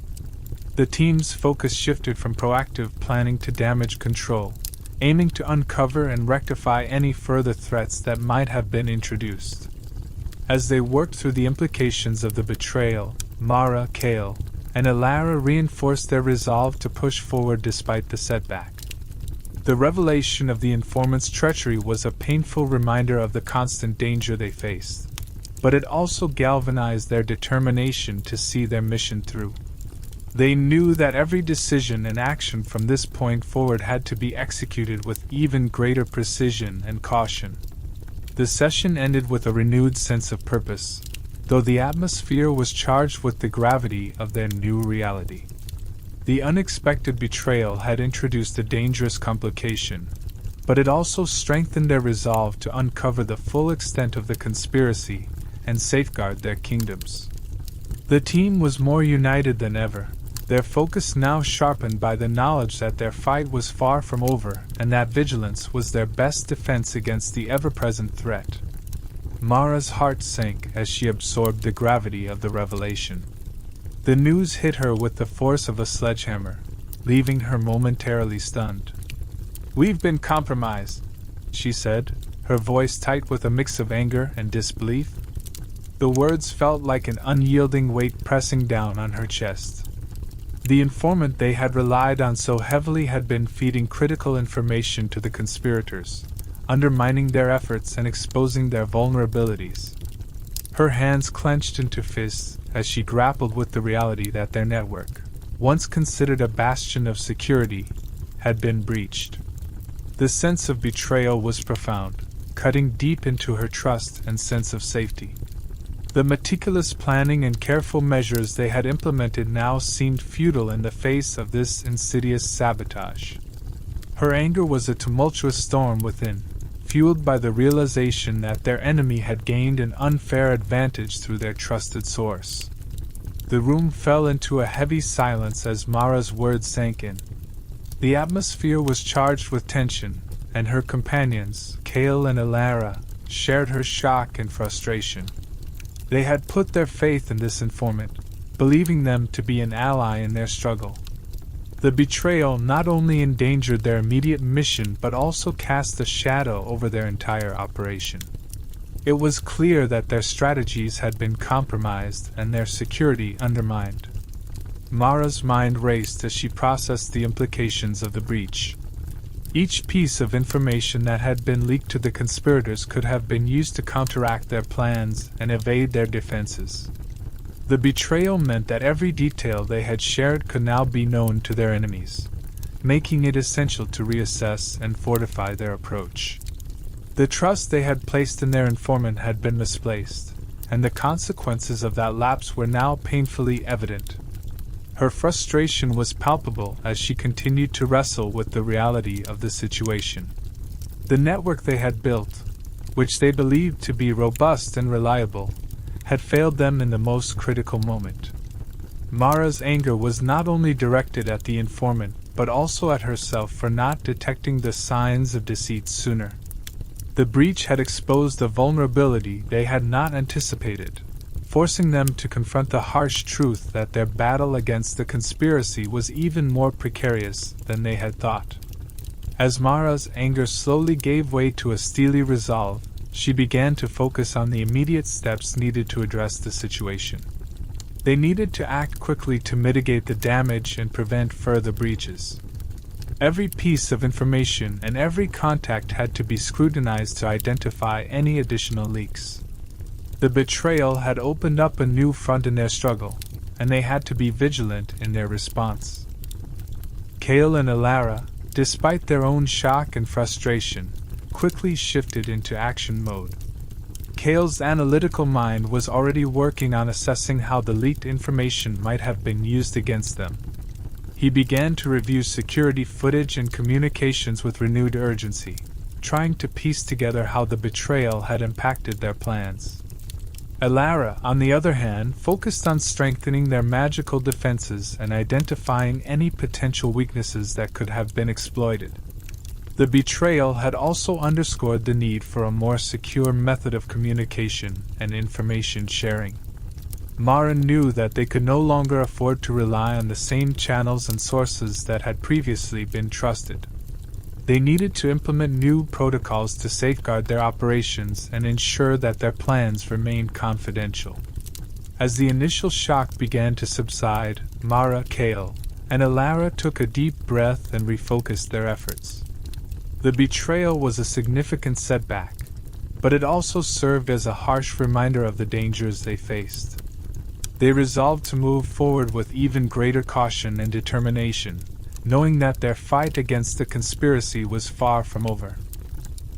The team's focus shifted from proactive planning to damage control, aiming to uncover and rectify any further threats that might have been introduced. As they worked through the implications of the betrayal, Mara, Kale, and Alara reinforced their resolve to push forward despite the setback. The revelation of the informant's treachery was a painful reminder of the constant danger they faced, but it also galvanized their determination to see their mission through. They knew that every decision and action from this point forward had to be executed with even greater precision and caution. The session ended with a renewed sense of purpose, though the atmosphere was charged with the gravity of their new reality. The unexpected betrayal had introduced a dangerous complication, but it also strengthened their resolve to uncover the full extent of the conspiracy and safeguard their kingdoms. The team was more united than ever, their focus now sharpened by the knowledge that their fight was far from over and that vigilance was their best defense against the ever-present threat. Mara's heart sank as she absorbed the gravity of the revelation. The news hit her with the force of a sledgehammer, leaving her momentarily stunned. "We've been compromised," she said, her voice tight with a mix of anger and disbelief. The words felt like an unyielding weight pressing down on her chest. The informant they had relied on so heavily had been feeding critical information to the conspirators, undermining their efforts and exposing their vulnerabilities. Her hands clenched into fists as she grappled with the reality that their network, once considered a bastion of security, had been breached. The sense of betrayal was profound, cutting deep into her trust and sense of safety. The meticulous planning and careful measures they had implemented now seemed futile in the face of this insidious sabotage. Her anger was a tumultuous storm within, fueled by the realization that their enemy had gained an unfair advantage through their trusted source. The room fell into a heavy silence as Mara's words sank in. The atmosphere was charged with tension, and her companions, Kale and Alara, shared her shock and frustration. They had put their faith in this informant, believing them to be an ally in their struggle. The betrayal not only endangered their immediate mission but also cast a shadow over their entire operation. It was clear that their strategies had been compromised and their security undermined. Mara's mind raced as she processed the implications of the breach. Each piece of information that had been leaked to the conspirators could have been used to counteract their plans and evade their defenses. The betrayal meant that every detail they had shared could now be known to their enemies, making it essential to reassess and fortify their approach. The trust they had placed in their informant had been misplaced, and the consequences of that lapse were now painfully evident. Her frustration was palpable as she continued to wrestle with the reality of the situation. The network they had built, which they believed to be robust and reliable, had failed them in the most critical moment. Mara's anger was not only directed at the informant but also at herself for not detecting the signs of deceit sooner. The breach had exposed a vulnerability they had not anticipated, forcing them to confront the harsh truth that their battle against the conspiracy was even more precarious than they had thought. As Mara's anger slowly gave way to a steely resolve, she began to focus on the immediate steps needed to address the situation. They needed to act quickly to mitigate the damage and prevent further breaches. Every piece of information and every contact had to be scrutinized to identify any additional leaks. The betrayal had opened up a new front in their struggle, and they had to be vigilant in their response. Kale and Alara, despite their own shock and frustration, quickly shifted into action mode. Kale's analytical mind was already working on assessing how the leaked information might have been used against them. He began to review security footage and communications with renewed urgency, trying to piece together how the betrayal had impacted their plans. Alara, on the other hand, focused on strengthening their magical defenses and identifying any potential weaknesses that could have been exploited. The betrayal had also underscored the need for a more secure method of communication and information sharing. Mara knew that they could no longer afford to rely on the same channels and sources that had previously been trusted. They needed to implement new protocols to safeguard their operations and ensure that their plans remained confidential. As the initial shock began to subside, Mara, Kale, and Alara took a deep breath and refocused their efforts. The betrayal was a significant setback, but it also served as a harsh reminder of the dangers they faced. They resolved to move forward with even greater caution and determination, knowing that their fight against the conspiracy was far from over.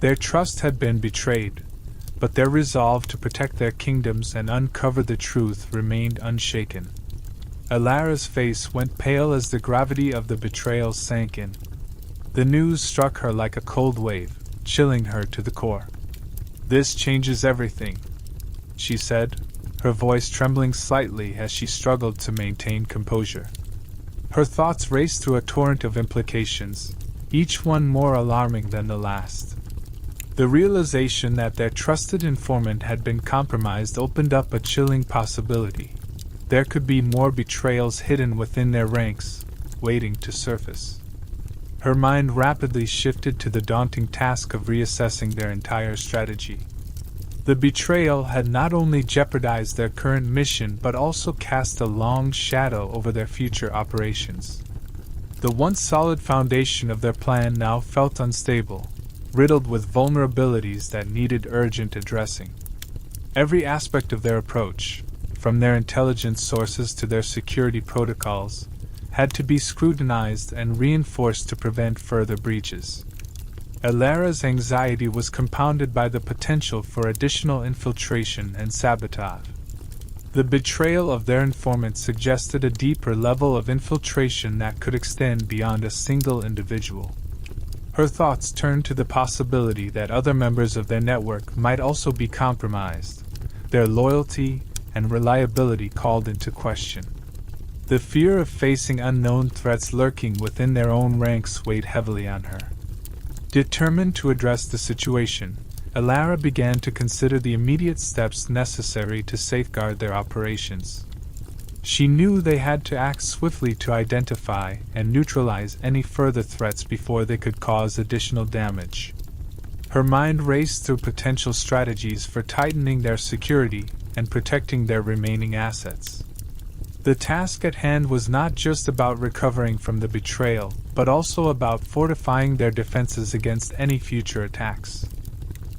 Their trust had been betrayed, but their resolve to protect their kingdoms and uncover the truth remained unshaken. Alara's face went pale as the gravity of the betrayal sank in. The news struck her like a cold wave, chilling her to the core. "This changes everything," she said, her voice trembling slightly as she struggled to maintain composure. Her thoughts raced through a torrent of implications, each one more alarming than the last. The realization that their trusted informant had been compromised opened up a chilling possibility. There could be more betrayals hidden within their ranks, waiting to surface. Her mind rapidly shifted to the daunting task of reassessing their entire strategy. The betrayal had not only jeopardized their current mission but also cast a long shadow over their future operations. The once solid foundation of their plan now felt unstable, riddled with vulnerabilities that needed urgent addressing. Every aspect of their approach, from their intelligence sources to their security protocols, had to be scrutinized and reinforced to prevent further breaches. Alara's anxiety was compounded by the potential for additional infiltration and sabotage. The betrayal of their informant suggested a deeper level of infiltration that could extend beyond a single individual. Her thoughts turned to the possibility that other members of their network might also be compromised, their loyalty and reliability called into question. The fear of facing unknown threats lurking within their own ranks weighed heavily on her. Determined to address the situation, Alara began to consider the immediate steps necessary to safeguard their operations. She knew they had to act swiftly to identify and neutralize any further threats before they could cause additional damage. Her mind raced through potential strategies for tightening their security and protecting their remaining assets. The task at hand was not just about recovering from the betrayal, but also about fortifying their defenses against any future attacks.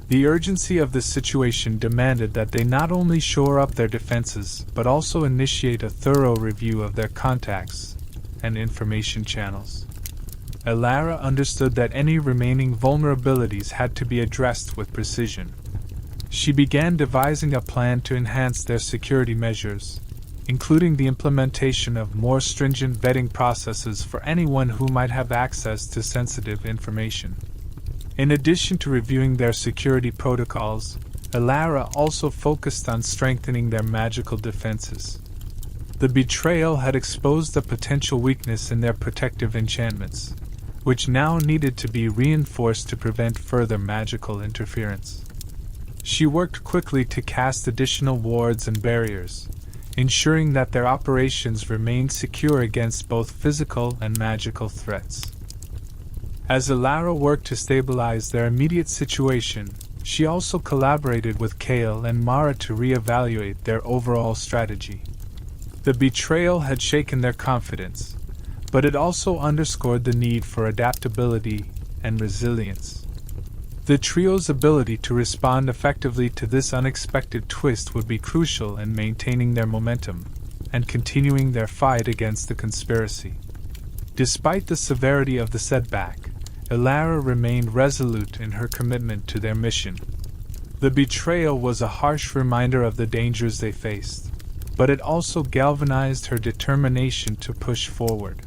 The urgency of the situation demanded that they not only shore up their defenses, but also initiate a thorough review of their contacts and information channels. Alara understood that any remaining vulnerabilities had to be addressed with precision. She began devising a plan to enhance their security measures, including the implementation of more stringent vetting processes for anyone who might have access to sensitive information. In addition to reviewing their security protocols, Alara also focused on strengthening their magical defenses. The betrayal had exposed a potential weakness in their protective enchantments, which now needed to be reinforced to prevent further magical interference. She worked quickly to cast additional wards and barriers, ensuring that their operations remained secure against both physical and magical threats. As Alara worked to stabilize their immediate situation, she also collaborated with Kale and Mara to reevaluate their overall strategy. The betrayal had shaken their confidence, but it also underscored the need for adaptability and resilience. The trio's ability to respond effectively to this unexpected twist would be crucial in maintaining their momentum and continuing their fight against the conspiracy. Despite the severity of the setback, Alara remained resolute in her commitment to their mission. The betrayal was a harsh reminder of the dangers they faced, but it also galvanized her determination to push forward.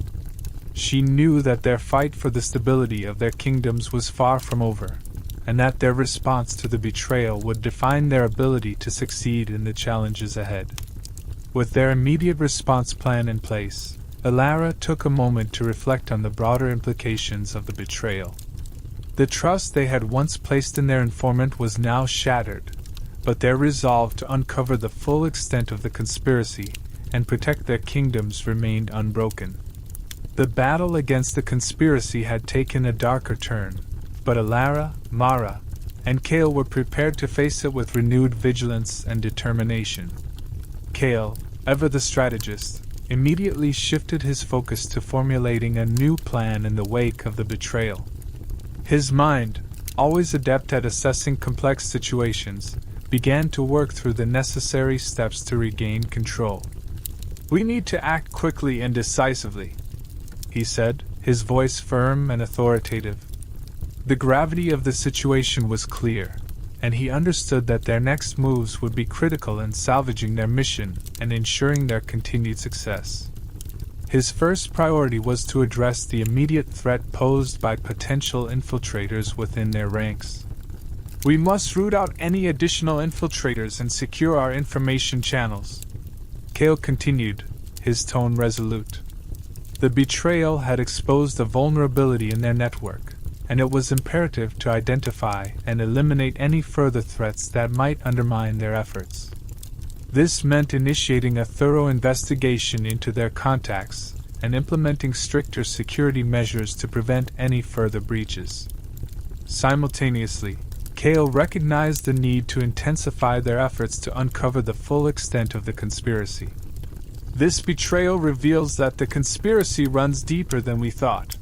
She knew that their fight for the stability of their kingdoms was far from over, and that their response to the betrayal would define their ability to succeed in the challenges ahead. With their immediate response plan in place, Alara took a moment to reflect on the broader implications of the betrayal. The trust they had once placed in their informant was now shattered, but their resolve to uncover the full extent of the conspiracy and protect their kingdoms remained unbroken. The battle against the conspiracy had taken a darker turn, but Alara, Mara, and Kale were prepared to face it with renewed vigilance and determination. Kale, ever the strategist, immediately shifted his focus to formulating a new plan in the wake of the betrayal. His mind, always adept at assessing complex situations, began to work through the necessary steps to regain control. "We need to act quickly and decisively," he said, his voice firm and authoritative. The gravity of the situation was clear, and he understood that their next moves would be critical in salvaging their mission and ensuring their continued success. His first priority was to address the immediate threat posed by potential infiltrators within their ranks. We must root out any additional infiltrators and secure our information channels. Kale continued, his tone resolute. The betrayal had exposed a vulnerability in their network, and it was imperative to identify and eliminate any further threats that might undermine their efforts. This meant initiating a thorough investigation into their contacts and implementing stricter security measures to prevent any further breaches. Simultaneously, Kale recognized the need to intensify their efforts to uncover the full extent of the conspiracy. This betrayal reveals that the conspiracy runs deeper than we thought,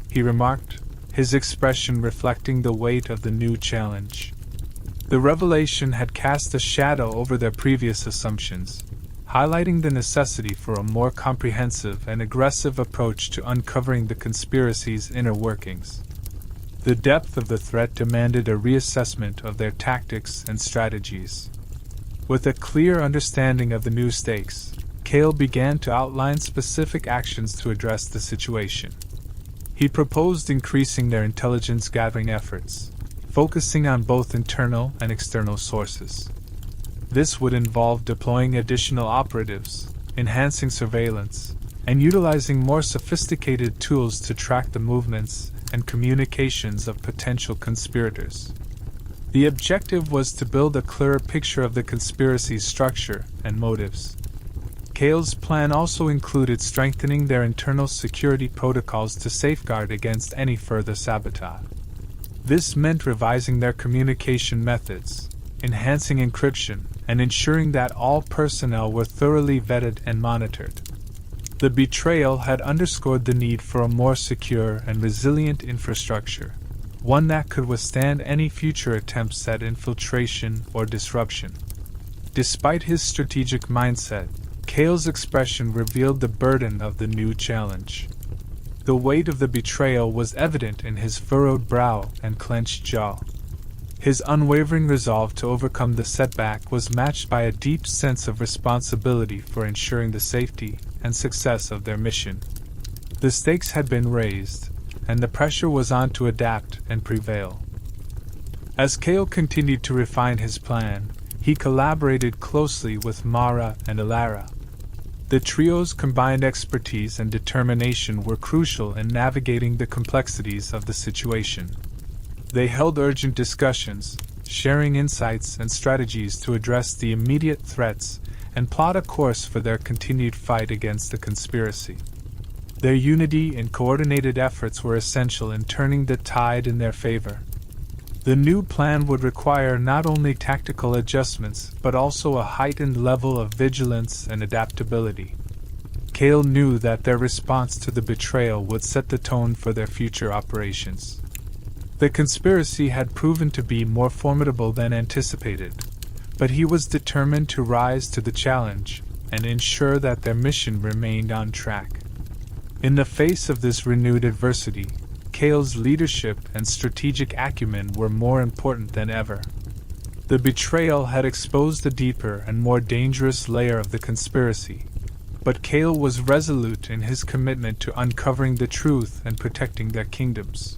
he remarked, his expression reflecting the weight of the new challenge. The revelation had cast a shadow over their previous assumptions, highlighting the necessity for a more comprehensive and aggressive approach to uncovering the conspiracy's inner workings. The depth of the threat demanded a reassessment of their tactics and strategies. With a clear understanding of the new stakes, Kale began to outline specific actions to address the situation. He proposed increasing their intelligence gathering efforts, focusing on both internal and external sources. This would involve deploying additional operatives, enhancing surveillance, and utilizing more sophisticated tools to track the movements and communications of potential conspirators. The objective was to build a clearer picture of the conspiracy's structure and motives. Kale's plan also included strengthening their internal security protocols to safeguard against any further sabotage. This meant revising their communication methods, enhancing encryption, and ensuring that all personnel were thoroughly vetted and monitored. The betrayal had underscored the need for a more secure and resilient infrastructure, one that could withstand any future attempts at infiltration or disruption. Despite his strategic mindset, Kale's expression revealed the burden of the new challenge. The weight of the betrayal was evident in his furrowed brow and clenched jaw. His unwavering resolve to overcome the setback was matched by a deep sense of responsibility for ensuring the safety and success of their mission. The stakes had been raised, and the pressure was on to adapt and prevail. As Kale continued to refine his plan, he collaborated closely with Mara and Alara. The trio's combined expertise and determination were crucial in navigating the complexities of the situation. They held urgent discussions, sharing insights and strategies to address the immediate threats and plot a course for their continued fight against the conspiracy. Their unity and coordinated efforts were essential in turning the tide in their favor. The new plan would require not only tactical adjustments but also a heightened level of vigilance and adaptability. Kale knew that their response to the betrayal would set the tone for their future operations. The conspiracy had proven to be more formidable than anticipated, but he was determined to rise to the challenge and ensure that their mission remained on track. In the face of this renewed adversity, Kale's leadership and strategic acumen were more important than ever. The betrayal had exposed a deeper and more dangerous layer of the conspiracy, but Kale was resolute in his commitment to uncovering the truth and protecting their kingdoms.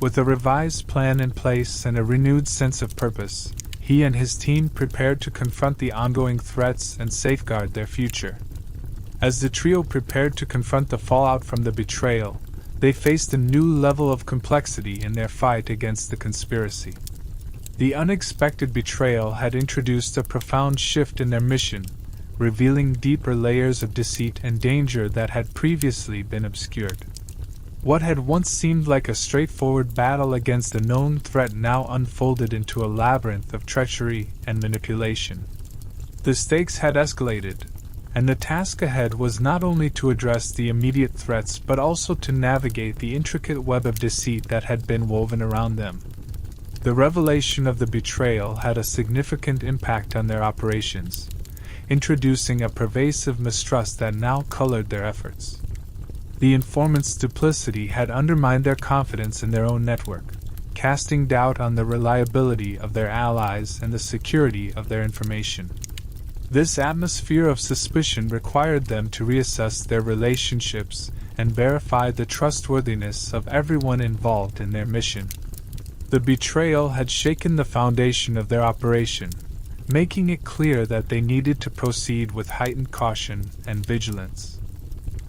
With a revised plan in place and a renewed sense of purpose, he and his team prepared to confront the ongoing threats and safeguard their future. As the trio prepared to confront the fallout from the betrayal, they faced a new level of complexity in their fight against the conspiracy. The unexpected betrayal had introduced a profound shift in their mission, revealing deeper layers of deceit and danger that had previously been obscured. What had once seemed like a straightforward battle against a known threat now unfolded into a labyrinth of treachery and manipulation. The stakes had escalated, and the task ahead was not only to address the immediate threats but also to navigate the intricate web of deceit that had been woven around them. The revelation of the betrayal had a significant impact on their operations, introducing a pervasive mistrust that now colored their efforts. The informant's duplicity had undermined their confidence in their own network, casting doubt on the reliability of their allies and the security of their information. This atmosphere of suspicion required them to reassess their relationships and verify the trustworthiness of everyone involved in their mission. The betrayal had shaken the foundation of their operation, making it clear that they needed to proceed with heightened caution and vigilance.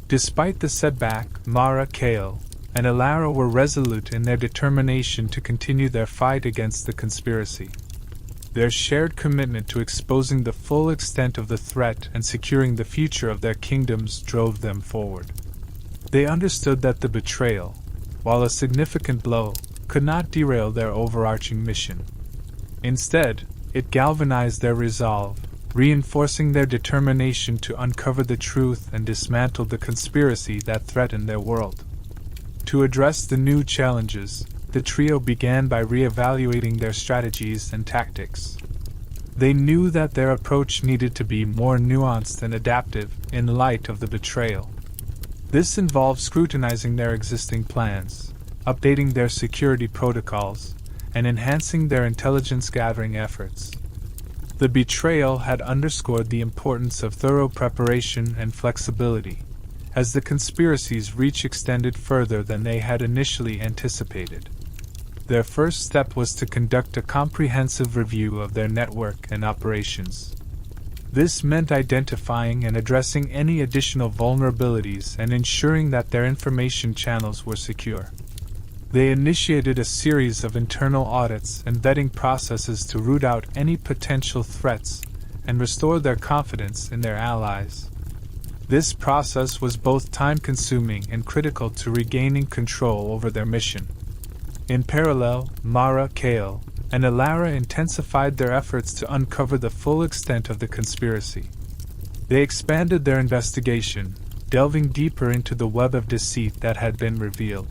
Despite the setback, Mara, Kale, and Alara were resolute in their determination to continue their fight against the conspiracy. Their shared commitment to exposing the full extent of the threat and securing the future of their kingdoms drove them forward. They understood that the betrayal, while a significant blow, could not derail their overarching mission. Instead, it galvanized their resolve, reinforcing their determination to uncover the truth and dismantle the conspiracy that threatened their world. To address the new challenges, the trio began by reevaluating their strategies and tactics. They knew that their approach needed to be more nuanced and adaptive in light of the betrayal. This involved scrutinizing their existing plans, updating their security protocols, and enhancing their intelligence gathering efforts. The betrayal had underscored the importance of thorough preparation and flexibility, as the conspiracy's reach extended further than they had initially anticipated. Their first step was to conduct a comprehensive review of their network and operations. This meant identifying and addressing any additional vulnerabilities and ensuring that their information channels were secure. They initiated a series of internal audits and vetting processes to root out any potential threats and restore their confidence in their allies. This process was both time-consuming and critical to regaining control over their mission. In parallel, Mara, Kale, and Alara intensified their efforts to uncover the full extent of the conspiracy. They expanded their investigation, delving deeper into the web of deceit that had been revealed.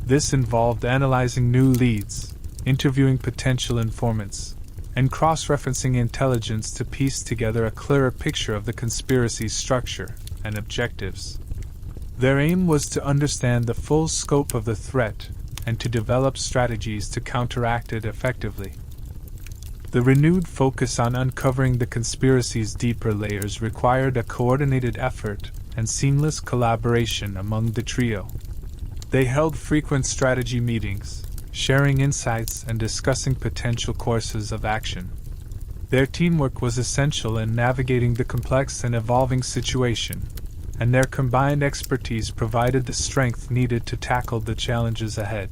This involved analyzing new leads, interviewing potential informants, and cross-referencing intelligence to piece together a clearer picture of the conspiracy's structure and objectives. Their aim was to understand the full scope of the threat and to develop strategies to counteract it effectively. The renewed focus on uncovering the conspiracy's deeper layers required a coordinated effort and seamless collaboration among the trio. They held frequent strategy meetings, sharing insights and discussing potential courses of action. Their teamwork was essential in navigating the complex and evolving situation, and their combined expertise provided the strength needed to tackle the challenges ahead.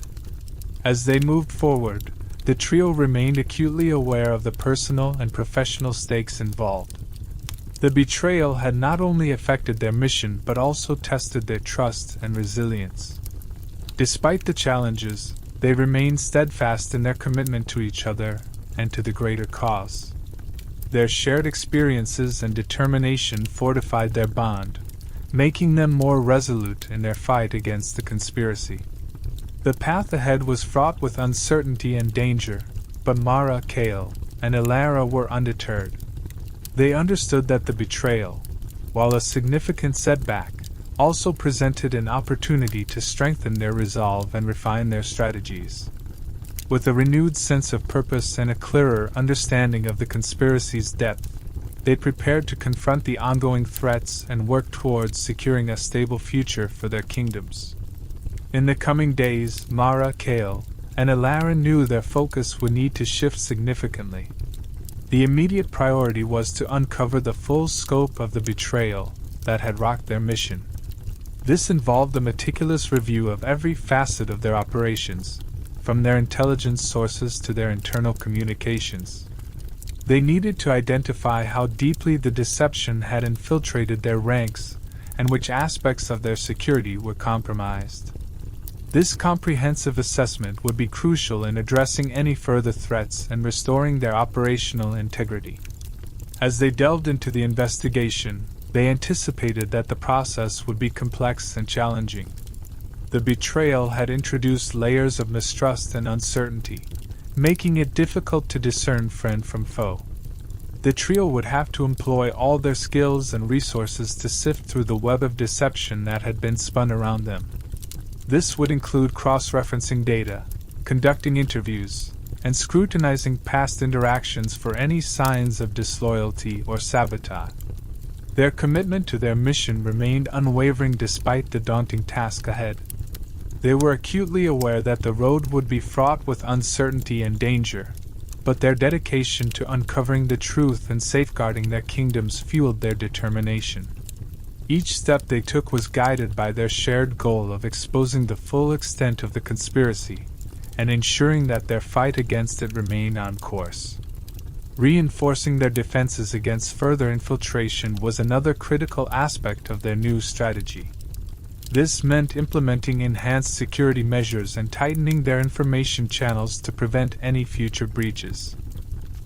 As they moved forward, the trio remained acutely aware of the personal and professional stakes involved. The betrayal had not only affected their mission but also tested their trust and resilience. Despite the challenges, they remained steadfast in their commitment to each other and to the greater cause. Their shared experiences and determination fortified their bond, making them more resolute in their fight against the conspiracy. The path ahead was fraught with uncertainty and danger, but Mara, Kale, and Alara were undeterred. They understood that the betrayal, while a significant setback, also presented an opportunity to strengthen their resolve and refine their strategies. With a renewed sense of purpose and a clearer understanding of the conspiracy's depth, they prepared to confront the ongoing threats and work towards securing a stable future for their kingdoms. In the coming days, Mara, Kale, and Alara knew their focus would need to shift significantly. The immediate priority was to uncover the full scope of the betrayal that had rocked their mission. This involved a meticulous review of every facet of their operations, from their intelligence sources to their internal communications. They needed to identify how deeply the deception had infiltrated their ranks and which aspects of their security were compromised. This comprehensive assessment would be crucial in addressing any further threats and restoring their operational integrity. As they delved into the investigation, they anticipated that the process would be complex and challenging. The betrayal had introduced layers of mistrust and uncertainty, making it difficult to discern friend from foe. The trio would have to employ all their skills and resources to sift through the web of deception that had been spun around them. This would include cross-referencing data, conducting interviews, and scrutinizing past interactions for any signs of disloyalty or sabotage. Their commitment to their mission remained unwavering despite the daunting task ahead. They were acutely aware that the road would be fraught with uncertainty and danger, but their dedication to uncovering the truth and safeguarding their kingdoms fueled their determination. Each step they took was guided by their shared goal of exposing the full extent of the conspiracy and ensuring that their fight against it remained on course. Reinforcing their defenses against further infiltration was another critical aspect of their new strategy. This meant implementing enhanced security measures and tightening their information channels to prevent any future breaches.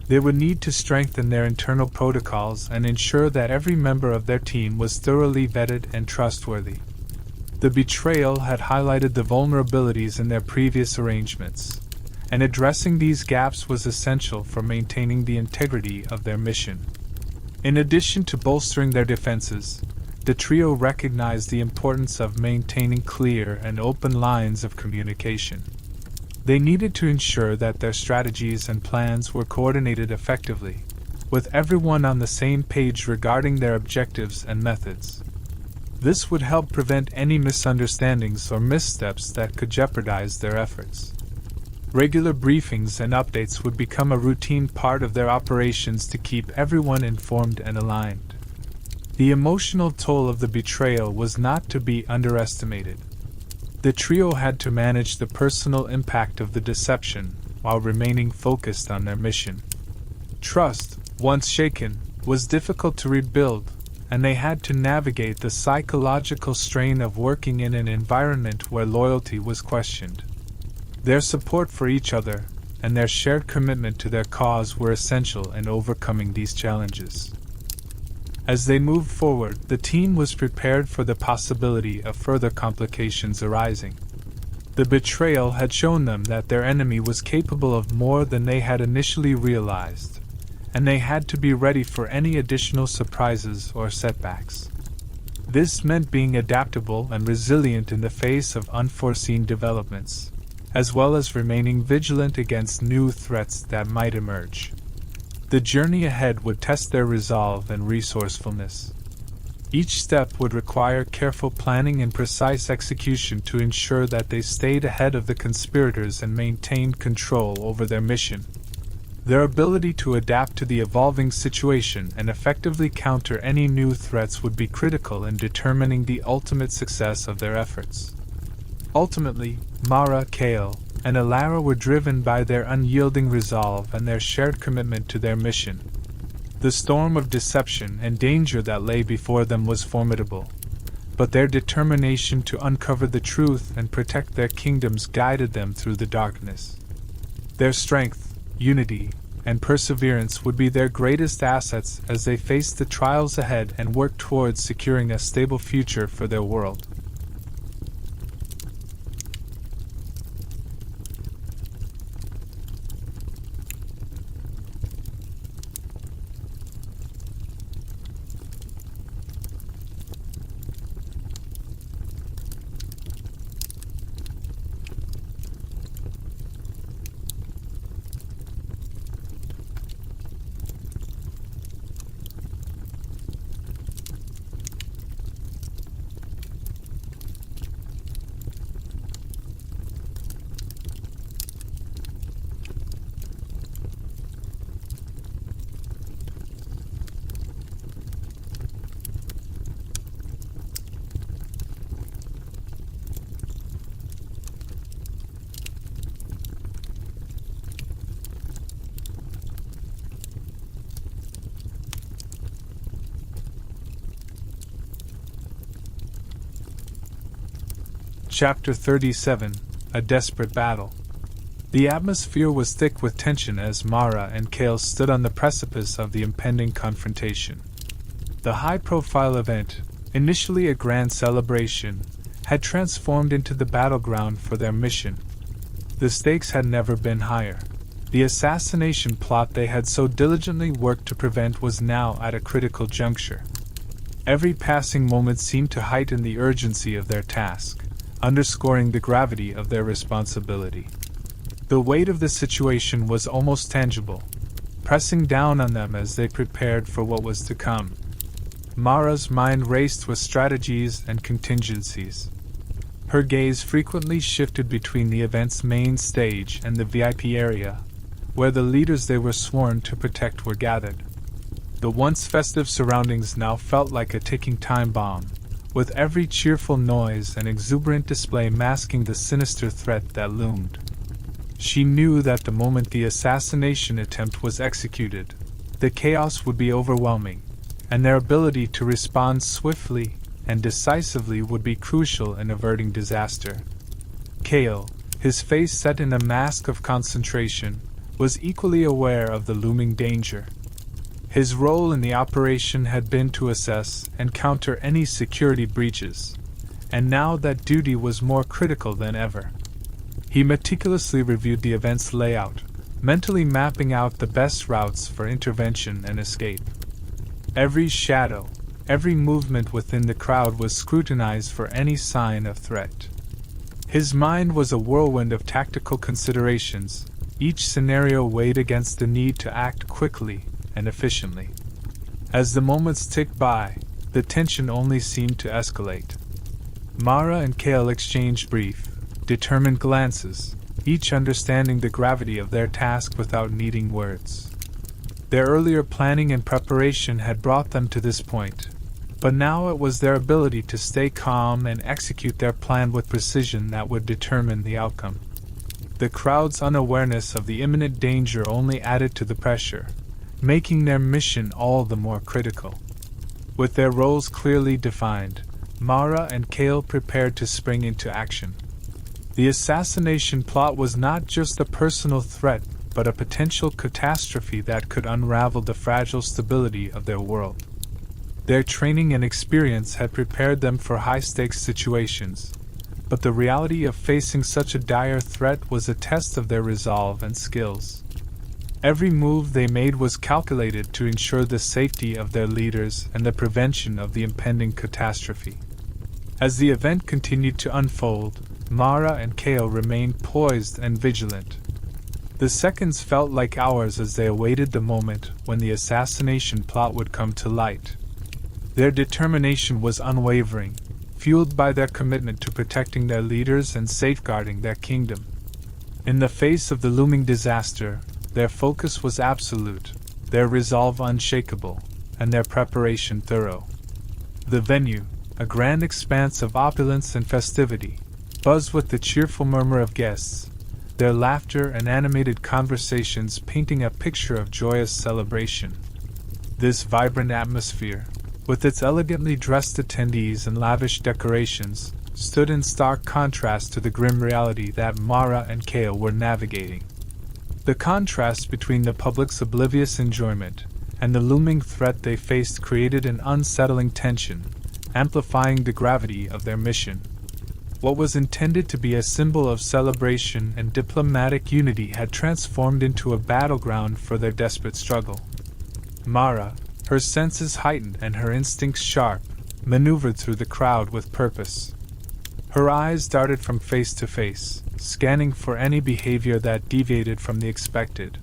They would need to strengthen their internal protocols and ensure that every member of their team was thoroughly vetted and trustworthy. The betrayal had highlighted the vulnerabilities in their previous arrangements, and addressing these gaps was essential for maintaining the integrity of their mission. In addition to bolstering their defenses, the trio recognized the importance of maintaining clear and open lines of communication. They needed to ensure that their strategies and plans were coordinated effectively, with everyone on the same page regarding their objectives and methods. This would help prevent any misunderstandings or missteps that could jeopardize their efforts. Regular briefings and updates would become a routine part of their operations to keep everyone informed and aligned. The emotional toll of the betrayal was not to be underestimated. The trio had to manage the personal impact of the deception while remaining focused on their mission. Trust, once shaken, was difficult to rebuild, and they had to navigate the psychological strain of working in an environment where loyalty was questioned. Their support for each other and their shared commitment to their cause were essential in overcoming these challenges. As they moved forward, the team was prepared for the possibility of further complications arising. The betrayal had shown them that their enemy was capable of more than they had initially realized, and they had to be ready for any additional surprises or setbacks. This meant being adaptable and resilient in the face of unforeseen developments, as well as remaining vigilant against new threats that might emerge. The journey ahead would test their resolve and resourcefulness. Each step would require careful planning and precise execution to ensure that they stayed ahead of the conspirators and maintained control over their mission. Their ability to adapt to the evolving situation and effectively counter any new threats would be critical in determining the ultimate success of their efforts. Ultimately, Mara, Kale, and Alara were driven by their unyielding resolve and their shared commitment to their mission. The storm of deception and danger that lay before them was formidable, but their determination to uncover the truth and protect their kingdoms guided them through the darkness. Their strength, unity, and perseverance would be their greatest assets as they faced the trials ahead and worked towards securing a stable future for their world. Chapter 37 A Desperate Battle. The atmosphere was thick with tension as Mara and Kale stood on the precipice of the impending confrontation. The high-profile event, initially a grand celebration, had transformed into the battleground for their mission. The stakes had never been higher. The assassination plot they had so diligently worked to prevent was now at a critical juncture. Every passing moment seemed to heighten the urgency of their task, underscoring the gravity of their responsibility. The weight of the situation was almost tangible, pressing down on them as they prepared for what was to come. Mara's mind raced with strategies and contingencies. Her gaze frequently shifted between the event's main stage and the VIP area, where the leaders they were sworn to protect were gathered. The once festive surroundings now felt like a ticking time bomb, with every cheerful noise and exuberant display masking the sinister threat that loomed. She knew that the moment the assassination attempt was executed, the chaos would be overwhelming, and their ability to respond swiftly and decisively would be crucial in averting disaster. Cale, his face set in a mask of concentration, was equally aware of the looming danger. His role in the operation had been to assess and counter any security breaches, and now that duty was more critical than ever. He meticulously reviewed the event's layout, mentally mapping out the best routes for intervention and escape. Every shadow, every movement within the crowd was scrutinized for any sign of threat. His mind was a whirlwind of tactical considerations, each scenario weighed against the need to act quickly and efficiently. As the moments ticked by, the tension only seemed to escalate. Mara and Cale exchanged brief, determined glances, each understanding the gravity of their task without needing words. Their earlier planning and preparation had brought them to this point, but now it was their ability to stay calm and execute their plan with precision that would determine the outcome. The crowd's unawareness of the imminent danger only added to the pressure, making their mission all the more critical. With their roles clearly defined, Mara and Cale prepared to spring into action. The assassination plot was not just a personal threat, but a potential catastrophe that could unravel the fragile stability of their world. Their training and experience had prepared them for high-stakes situations, but the reality of facing such a dire threat was a test of their resolve and skills. Every move they made was calculated to ensure the safety of their leaders and the prevention of the impending catastrophe. As the event continued to unfold, Mara and Cale remained poised and vigilant. The seconds felt like hours as they awaited the moment when the assassination plot would come to light. Their determination was unwavering, fueled by their commitment to protecting their leaders and safeguarding their kingdom. In the face of the looming disaster, their focus was absolute, their resolve unshakable, and their preparation thorough. The venue, a grand expanse of opulence and festivity, buzzed with the cheerful murmur of guests, their laughter and animated conversations painting a picture of joyous celebration. This vibrant atmosphere, with its elegantly dressed attendees and lavish decorations, stood in stark contrast to the grim reality that Mara and Cale were navigating. The contrast between the public's oblivious enjoyment and the looming threat they faced created an unsettling tension, amplifying the gravity of their mission. What was intended to be a symbol of celebration and diplomatic unity had transformed into a battleground for their desperate struggle. Mara, her senses heightened and her instincts sharp, maneuvered through the crowd with purpose. Her eyes darted from face to face, scanning for any behavior that deviated from the expected.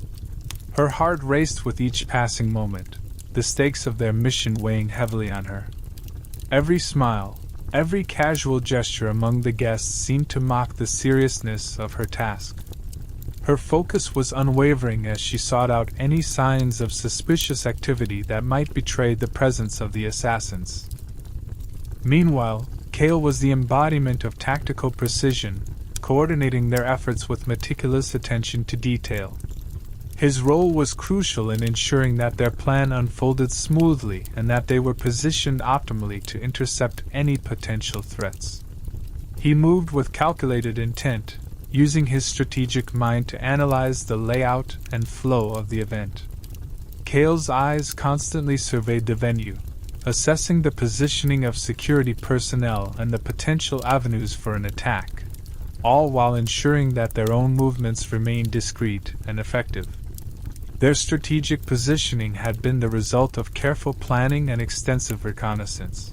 Her heart raced with each passing moment, the stakes of their mission weighing heavily on her. Every smile, every casual gesture among the guests seemed to mock the seriousness of her task. Her focus was unwavering as she sought out any signs of suspicious activity that might betray the presence of the assassins. Meanwhile, Cale was the embodiment of tactical precision, coordinating their efforts with meticulous attention to detail. His role was crucial in ensuring that their plan unfolded smoothly and that they were positioned optimally to intercept any potential threats. He moved with calculated intent, using his strategic mind to analyze the layout and flow of the event. Cale's eyes constantly surveyed the venue, assessing the positioning of security personnel and the potential avenues for an attack, all while ensuring that their own movements remained discreet and effective. Their strategic positioning had been the result of careful planning and extensive reconnaissance.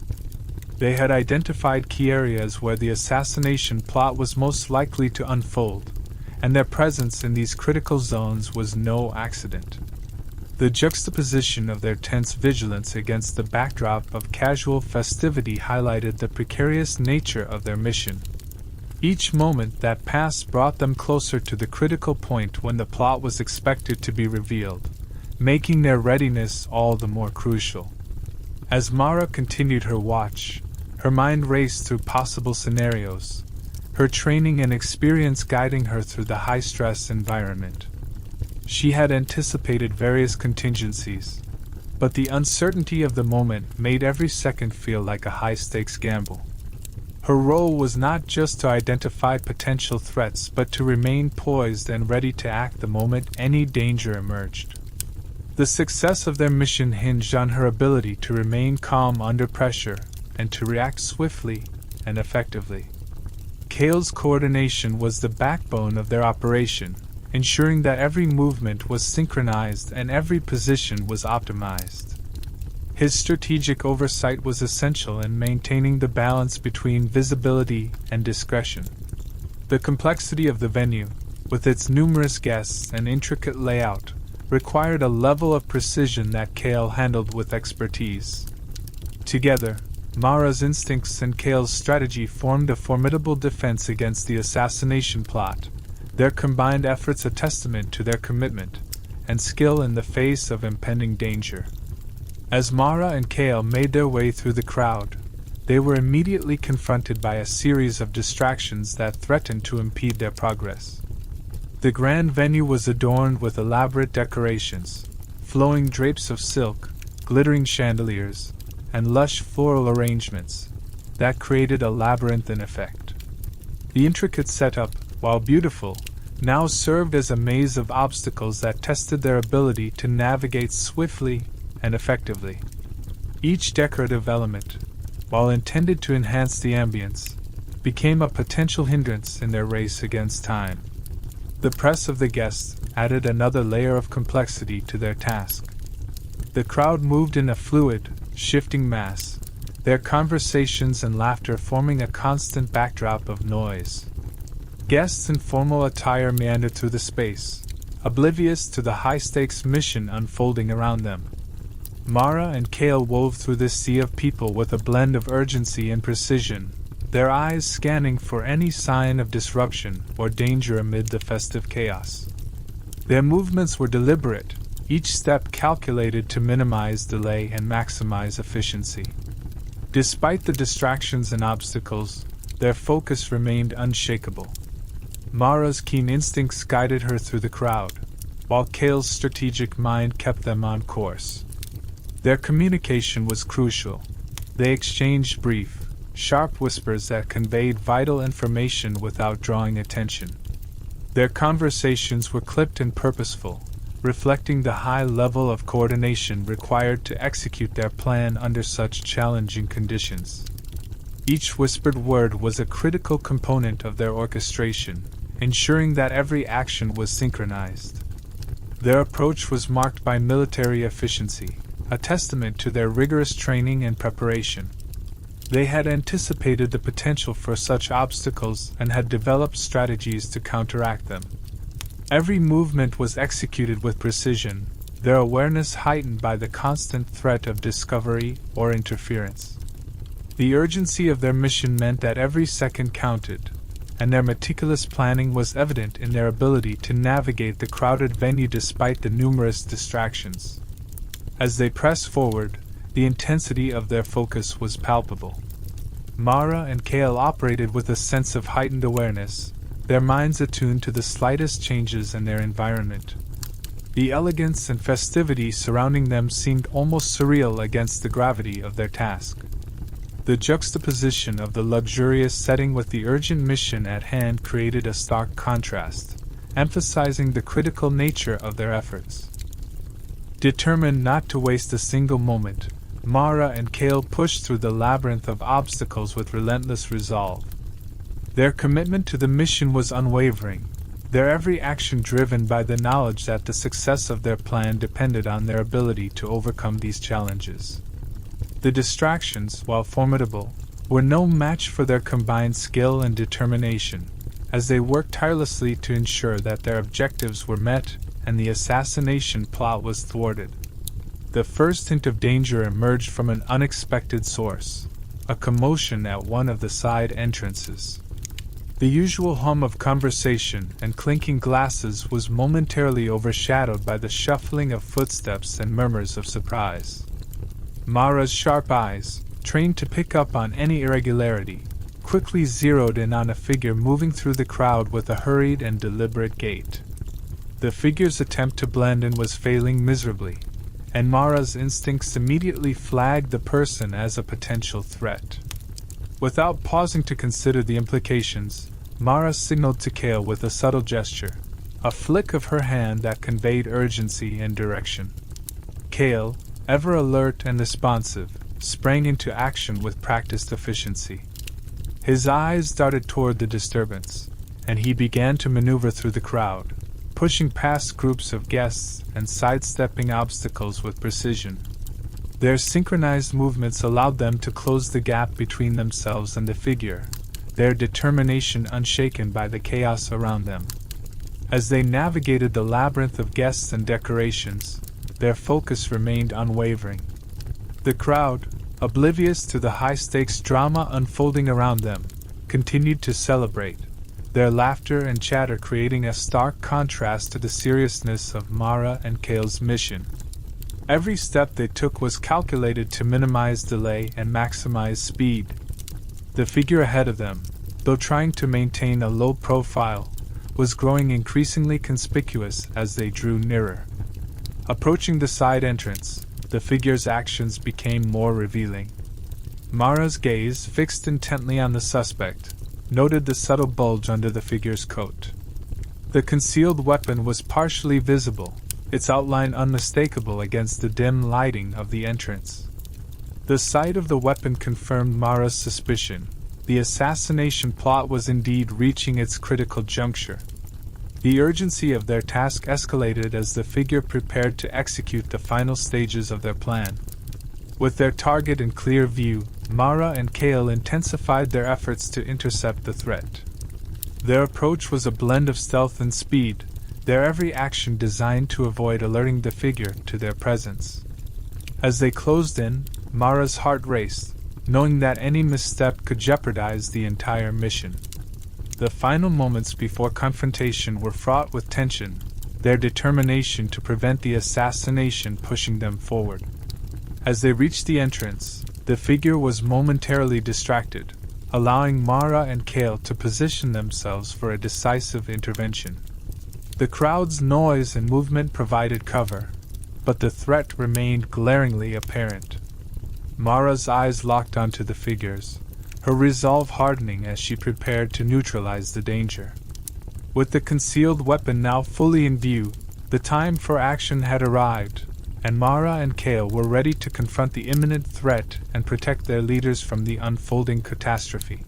They had identified key areas where the assassination plot was most likely to unfold, and their presence in these critical zones was no accident. The juxtaposition of their tense vigilance against the backdrop of casual festivity highlighted the precarious nature of their mission. Each moment that passed brought them closer to the critical point when the plot was expected to be revealed, making their readiness all the more crucial. As Mara continued her watch, her mind raced through possible scenarios, her training and experience guiding her through the high-stress environment. She had anticipated various contingencies, but the uncertainty of the moment made every second feel like a high-stakes gamble. Her role was not just to identify potential threats but to remain poised and ready to act the moment any danger emerged. The success of their mission hinged on her ability to remain calm under pressure and to react swiftly and effectively. Kale's coordination was the backbone of their operation, ensuring that every movement was synchronized and every position was optimized. His strategic oversight was essential in maintaining the balance between visibility and discretion. The complexity of the venue, with its numerous guests and intricate layout, required a level of precision that Kale handled with expertise. Together, Mara's instincts and Kale's strategy formed a formidable defense against the assassination plot, their combined efforts a testament to their commitment and skill in the face of impending danger. As Mara and Kale made their way through the crowd, they were immediately confronted by a series of distractions that threatened to impede their progress. The grand venue was adorned with elaborate decorations, flowing drapes of silk, glittering chandeliers, and lush floral arrangements that created a labyrinthine effect. The intricate setup, while beautiful, now served as a maze of obstacles that tested their ability to navigate swiftly and effectively. Each decorative element, while intended to enhance the ambience, became a potential hindrance in their race against time. The press of the guests added another layer of complexity to their task. The crowd moved in a fluid, shifting mass, their conversations and laughter forming a constant backdrop of noise. Guests in formal attire meandered through the space, oblivious to the high-stakes mission unfolding around them. Mara and Kale wove through this sea of people with a blend of urgency and precision, their eyes scanning for any sign of disruption or danger amid the festive chaos. Their movements were deliberate, each step calculated to minimize delay and maximize efficiency. Despite the distractions and obstacles, their focus remained unshakable. Mara's keen instincts guided her through the crowd, while Kale's strategic mind kept them on course. Their communication was crucial. They exchanged brief, sharp whispers that conveyed vital information without drawing attention. Their conversations were clipped and purposeful, reflecting the high level of coordination required to execute their plan under such challenging conditions. Each whispered word was a critical component of their orchestration, ensuring that every action was synchronized. Their approach was marked by military efficiency, a testament to their rigorous training and preparation. They had anticipated the potential for such obstacles and had developed strategies to counteract them. Every movement was executed with precision, their awareness heightened by the constant threat of discovery or interference. The urgency of their mission meant that every second counted, and their meticulous planning was evident in their ability to navigate the crowded venue despite the numerous distractions. As they pressed forward, the intensity of their focus was palpable. Mara and Kale operated with a sense of heightened awareness, their minds attuned to the slightest changes in their environment. The elegance and festivity surrounding them seemed almost surreal against the gravity of their task. The juxtaposition of the luxurious setting with the urgent mission at hand created a stark contrast, emphasizing the critical nature of their efforts. Determined not to waste a single moment, Mara and Kale pushed through the labyrinth of obstacles with relentless resolve. Their commitment to the mission was unwavering, their every action driven by the knowledge that the success of their plan depended on their ability to overcome these challenges. The distractions, while formidable, were no match for their combined skill and determination, as they worked tirelessly to ensure that their objectives were met and the assassination plot was thwarted. The first hint of danger emerged from an unexpected source, a commotion at one of the side entrances. The usual hum of conversation and clinking glasses was momentarily overshadowed by the shuffling of footsteps and murmurs of surprise. Mara's sharp eyes, trained to pick up on any irregularity, quickly zeroed in on a figure moving through the crowd with a hurried and deliberate gait. The figure's attempt to blend in was failing miserably, and Mara's instincts immediately flagged the person as a potential threat. Without pausing to consider the implications, Mara signaled to Cale with a subtle gesture, a flick of her hand that conveyed urgency and direction. Cale, ever alert and responsive, sprang into action with practiced efficiency. His eyes darted toward the disturbance, and he began to maneuver through the crowd, pushing past groups of guests and sidestepping obstacles with precision. Their synchronized movements allowed them to close the gap between themselves and the figure, their determination unshaken by the chaos around them. As they navigated the labyrinth of guests and decorations, their focus remained unwavering. The crowd, oblivious to the high-stakes drama unfolding around them, continued to celebrate, their laughter and chatter creating a stark contrast to the seriousness of Mara and Cale's mission. Every step they took was calculated to minimize delay and maximize speed. The figure ahead of them, though trying to maintain a low profile, was growing increasingly conspicuous as they drew nearer. Approaching the side entrance, the figure's actions became more revealing. Mara's gaze, fixed intently on the suspect, noted the subtle bulge under the figure's coat. The concealed weapon was partially visible, its outline unmistakable against the dim lighting of the entrance. The sight of the weapon confirmed Mara's suspicion. The assassination plot was indeed reaching its critical juncture. The urgency of their task escalated as the figure prepared to execute the final stages of their plan. With their target in clear view, Mara and Cale intensified their efforts to intercept the threat. Their approach was a blend of stealth and speed, their every action designed to avoid alerting the figure to their presence. As they closed in, Mara's heart raced, knowing that any misstep could jeopardize the entire mission. The final moments before confrontation were fraught with tension, their determination to prevent the assassination pushing them forward. As they reached the entrance, the figure was momentarily distracted, allowing Mara and Cale to position themselves for a decisive intervention. The crowd's noise and movement provided cover, but the threat remained glaringly apparent. Mara's eyes locked onto the figures, her resolve hardening as she prepared to neutralize the danger. With the concealed weapon now fully in view, the time for action had arrived, and Mara and Cale were ready to confront the imminent threat and protect their leaders from the unfolding catastrophe.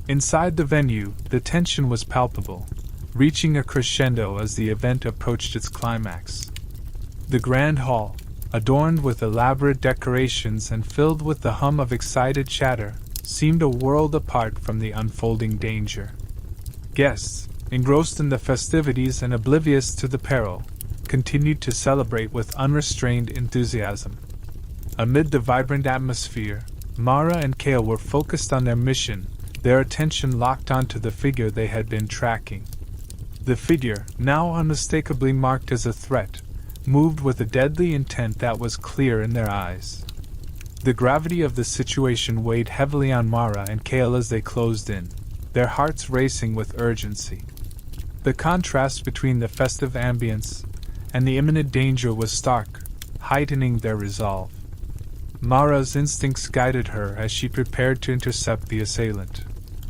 Inside the venue, the tension was palpable, reaching a crescendo as the event approached its climax. The grand hall, adorned with elaborate decorations and filled with the hum of excited chatter, seemed a world apart from the unfolding danger. Guests, engrossed in the festivities and oblivious to the peril, continued to celebrate with unrestrained enthusiasm. Amid the vibrant atmosphere, Mara and Cale were focused on their mission, their attention locked onto the figure they had been tracking. The figure, now unmistakably marked as a threat, moved with a deadly intent that was clear in their eyes. The gravity of the situation weighed heavily on Mara and Cale as they closed in, their hearts racing with urgency. The contrast between the festive ambience and the imminent danger was stark, heightening their resolve. Mara's instincts guided her as she prepared to intercept the assailant,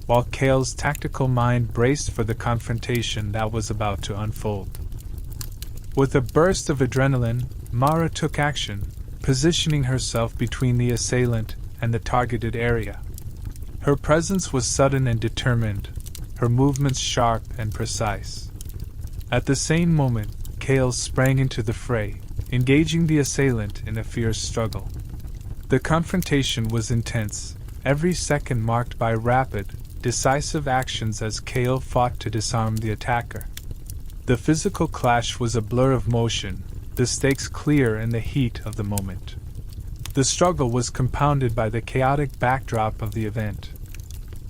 while Cale's tactical mind braced for the confrontation that was about to unfold. With a burst of adrenaline, Mara took action, positioning herself between the assailant and the targeted area. Her presence was sudden and determined, her movements sharp and precise. At the same moment, Cale sprang into the fray, engaging the assailant in a fierce struggle. The confrontation was intense, every second marked by rapid, decisive actions as Cale fought to disarm the attacker. The physical clash was a blur of motion, the stakes clear in the heat of the moment. The struggle was compounded by the chaotic backdrop of the event.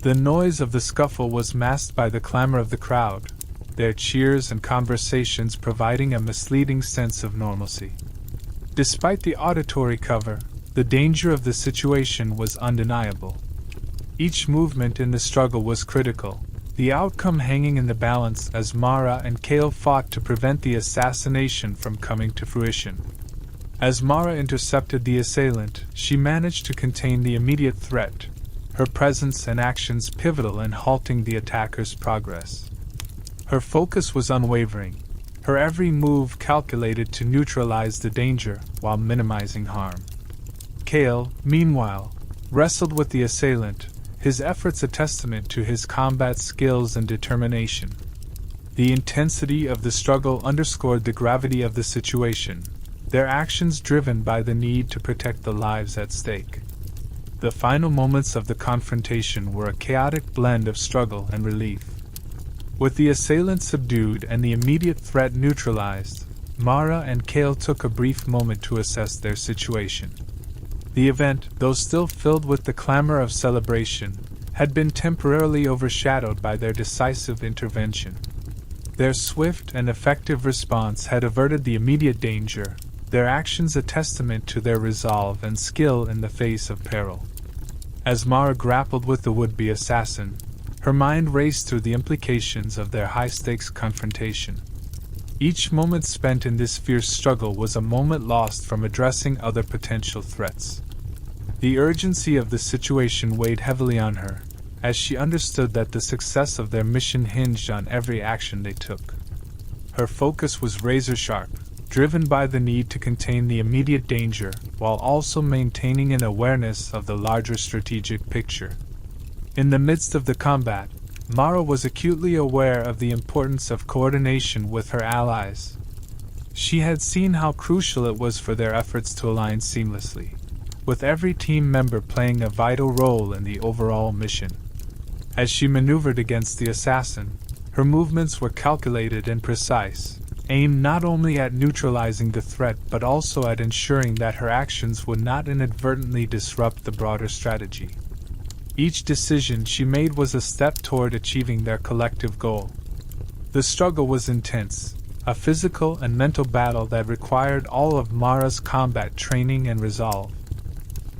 The noise of the scuffle was masked by the clamor of the crowd, their cheers and conversations providing a misleading sense of normalcy. Despite the auditory cover, the danger of the situation was undeniable. Each movement in the struggle was critical, the outcome hanging in the balance as Mara and Kale fought to prevent the assassination from coming to fruition. As Mara intercepted the assailant, she managed to contain the immediate threat, her presence and actions pivotal in halting the attacker's progress. Her focus was unwavering, her every move calculated to neutralize the danger while minimizing harm. Kale, meanwhile, wrestled with the assailant, his efforts a testament to his combat skills and determination. The intensity of the struggle underscored the gravity of the situation, their actions driven by the need to protect the lives at stake. The final moments of the confrontation were a chaotic blend of struggle and relief. With the assailant subdued and the immediate threat neutralized, Mara and Kale took a brief moment to assess their situation. The event, though still filled with the clamor of celebration, had been temporarily overshadowed by their decisive intervention. Their swift and effective response had averted the immediate danger, their actions a testament to their resolve and skill in the face of peril. As Mara grappled with the would-be assassin, her mind raced through the implications of their high-stakes confrontation. Each moment spent in this fierce struggle was a moment lost from addressing other potential threats. The urgency of the situation weighed heavily on her, as she understood that the success of their mission hinged on every action they took. Her focus was razor-sharp, driven by the need to contain the immediate danger while also maintaining an awareness of the larger strategic picture. In the midst of the combat, Mara was acutely aware of the importance of coordination with her allies. She had seen how crucial it was for their efforts to align seamlessly, with every team member playing a vital role in the overall mission. As she maneuvered against the assassin, her movements were calculated and precise, aimed not only at neutralizing the threat but also at ensuring that her actions would not inadvertently disrupt the broader strategy. Each decision she made was a step toward achieving their collective goal. The struggle was intense, a physical and mental battle that required all of Mara's combat training and resolve.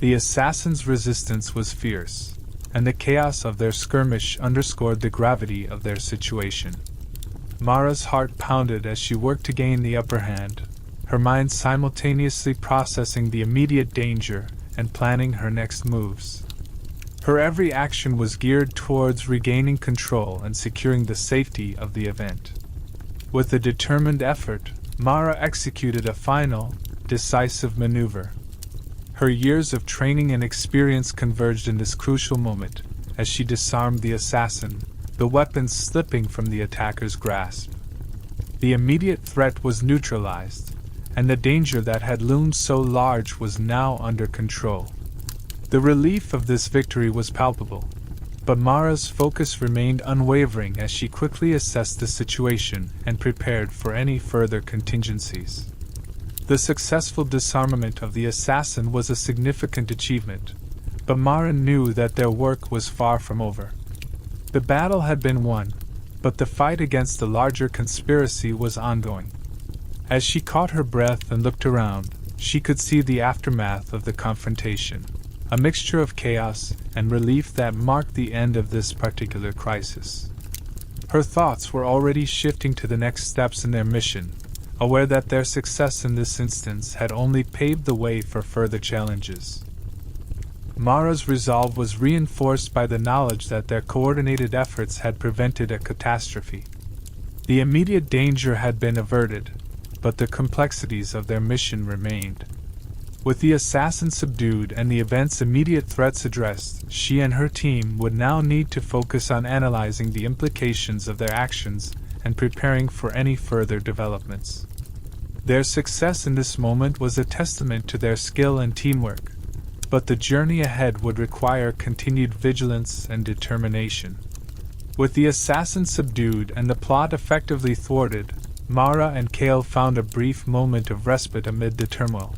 The assassin's resistance was fierce, and the chaos of their skirmish underscored the gravity of their situation. Mara's heart pounded as she worked to gain the upper hand, her mind simultaneously processing the immediate danger and planning her next moves. Her every action was geared towards regaining control and securing the safety of the event. With a determined effort, Mara executed a final, decisive maneuver. Her years of training and experience converged in this crucial moment as she disarmed the assassin, the weapon slipping from the attacker's grasp. The immediate threat was neutralized, and the danger that had loomed so large was now under control. The relief of this victory was palpable, but Mara's focus remained unwavering as she quickly assessed the situation and prepared for any further contingencies. The successful disarmament of the assassin was a significant achievement, but Mara knew that their work was far from over. The battle had been won, but the fight against the larger conspiracy was ongoing. As she caught her breath and looked around, she could see the aftermath of the confrontation, a mixture of chaos and relief that marked the end of this particular crisis. Her thoughts were already shifting to the next steps in their mission, aware that their success in this instance had only paved the way for further challenges. Mara's resolve was reinforced by the knowledge that their coordinated efforts had prevented a catastrophe. The immediate danger had been averted, but the complexities of their mission remained. With the assassin subdued and the event's immediate threats addressed, she and her team would now need to focus on analyzing the implications of their actions and preparing for any further developments. Their success in this moment was a testament to their skill and teamwork, but the journey ahead would require continued vigilance and determination. With the assassin subdued and the plot effectively thwarted, Mara and Kale found a brief moment of respite amid the turmoil.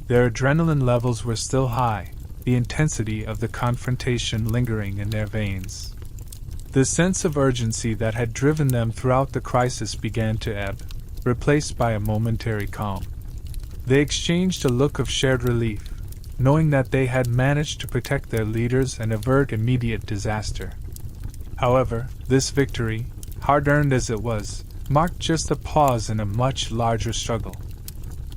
Their adrenaline levels were still high, the intensity of the confrontation lingering in their veins. The sense of urgency that had driven them throughout the crisis began to ebb, replaced by a momentary calm. They exchanged a look of shared relief, knowing that they had managed to protect their leaders and avert immediate disaster. However, this victory, hard-earned as it was, marked just a pause in a much larger struggle.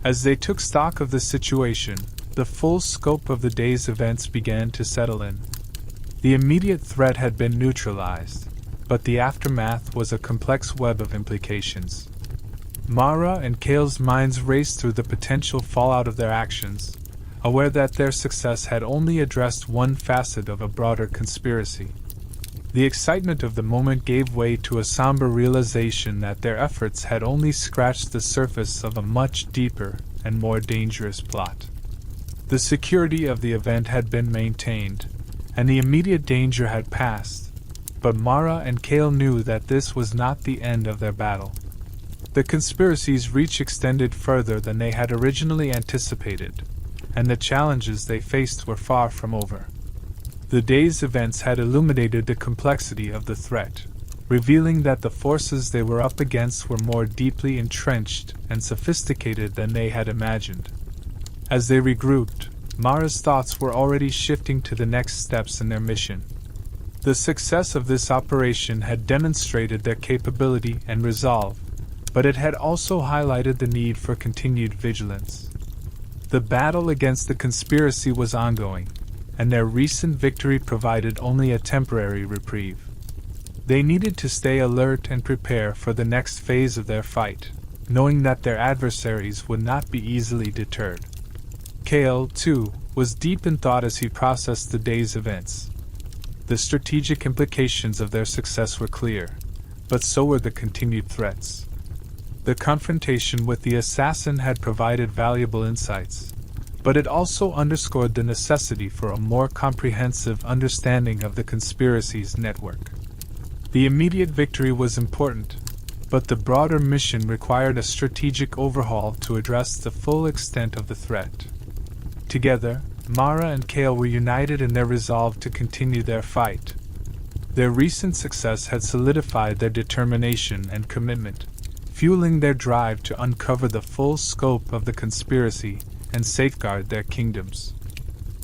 As they took stock of the situation, the full scope of the day's events began to settle in. The immediate threat had been neutralized, but the aftermath was a complex web of implications. Mara and Kale's minds raced through the potential fallout of their actions, aware that their success had only addressed one facet of a broader conspiracy. The excitement of the moment gave way to a somber realization that their efforts had only scratched the surface of a much deeper and more dangerous plot. The security of the event had been maintained, and the immediate danger had passed, but Mara and Kale knew that this was not the end of their battle. The conspiracy's reach extended further than they had originally anticipated, and the challenges they faced were far from over. The day's events had illuminated the complexity of the threat, revealing that the forces they were up against were more deeply entrenched and sophisticated than they had imagined. As they regrouped, Mara's thoughts were already shifting to the next steps in their mission. The success of this operation had demonstrated their capability and resolve, but it had also highlighted the need for continued vigilance. The battle against the conspiracy was ongoing, and their recent victory provided only a temporary reprieve. They needed to stay alert and prepare for the next phase of their fight, knowing that their adversaries would not be easily deterred. Kale, too, was deep in thought as he processed the day's events. The strategic implications of their success were clear, but so were the continued threats. The confrontation with the assassin had provided valuable insights, but it also underscored the necessity for a more comprehensive understanding of the conspiracy's network. The immediate victory was important, but the broader mission required a strategic overhaul to address the full extent of the threat. Together, Mara and Kale were united in their resolve to continue their fight. Their recent success had solidified their determination and commitment, fueling their drive to uncover the full scope of the conspiracy and safeguard their kingdoms.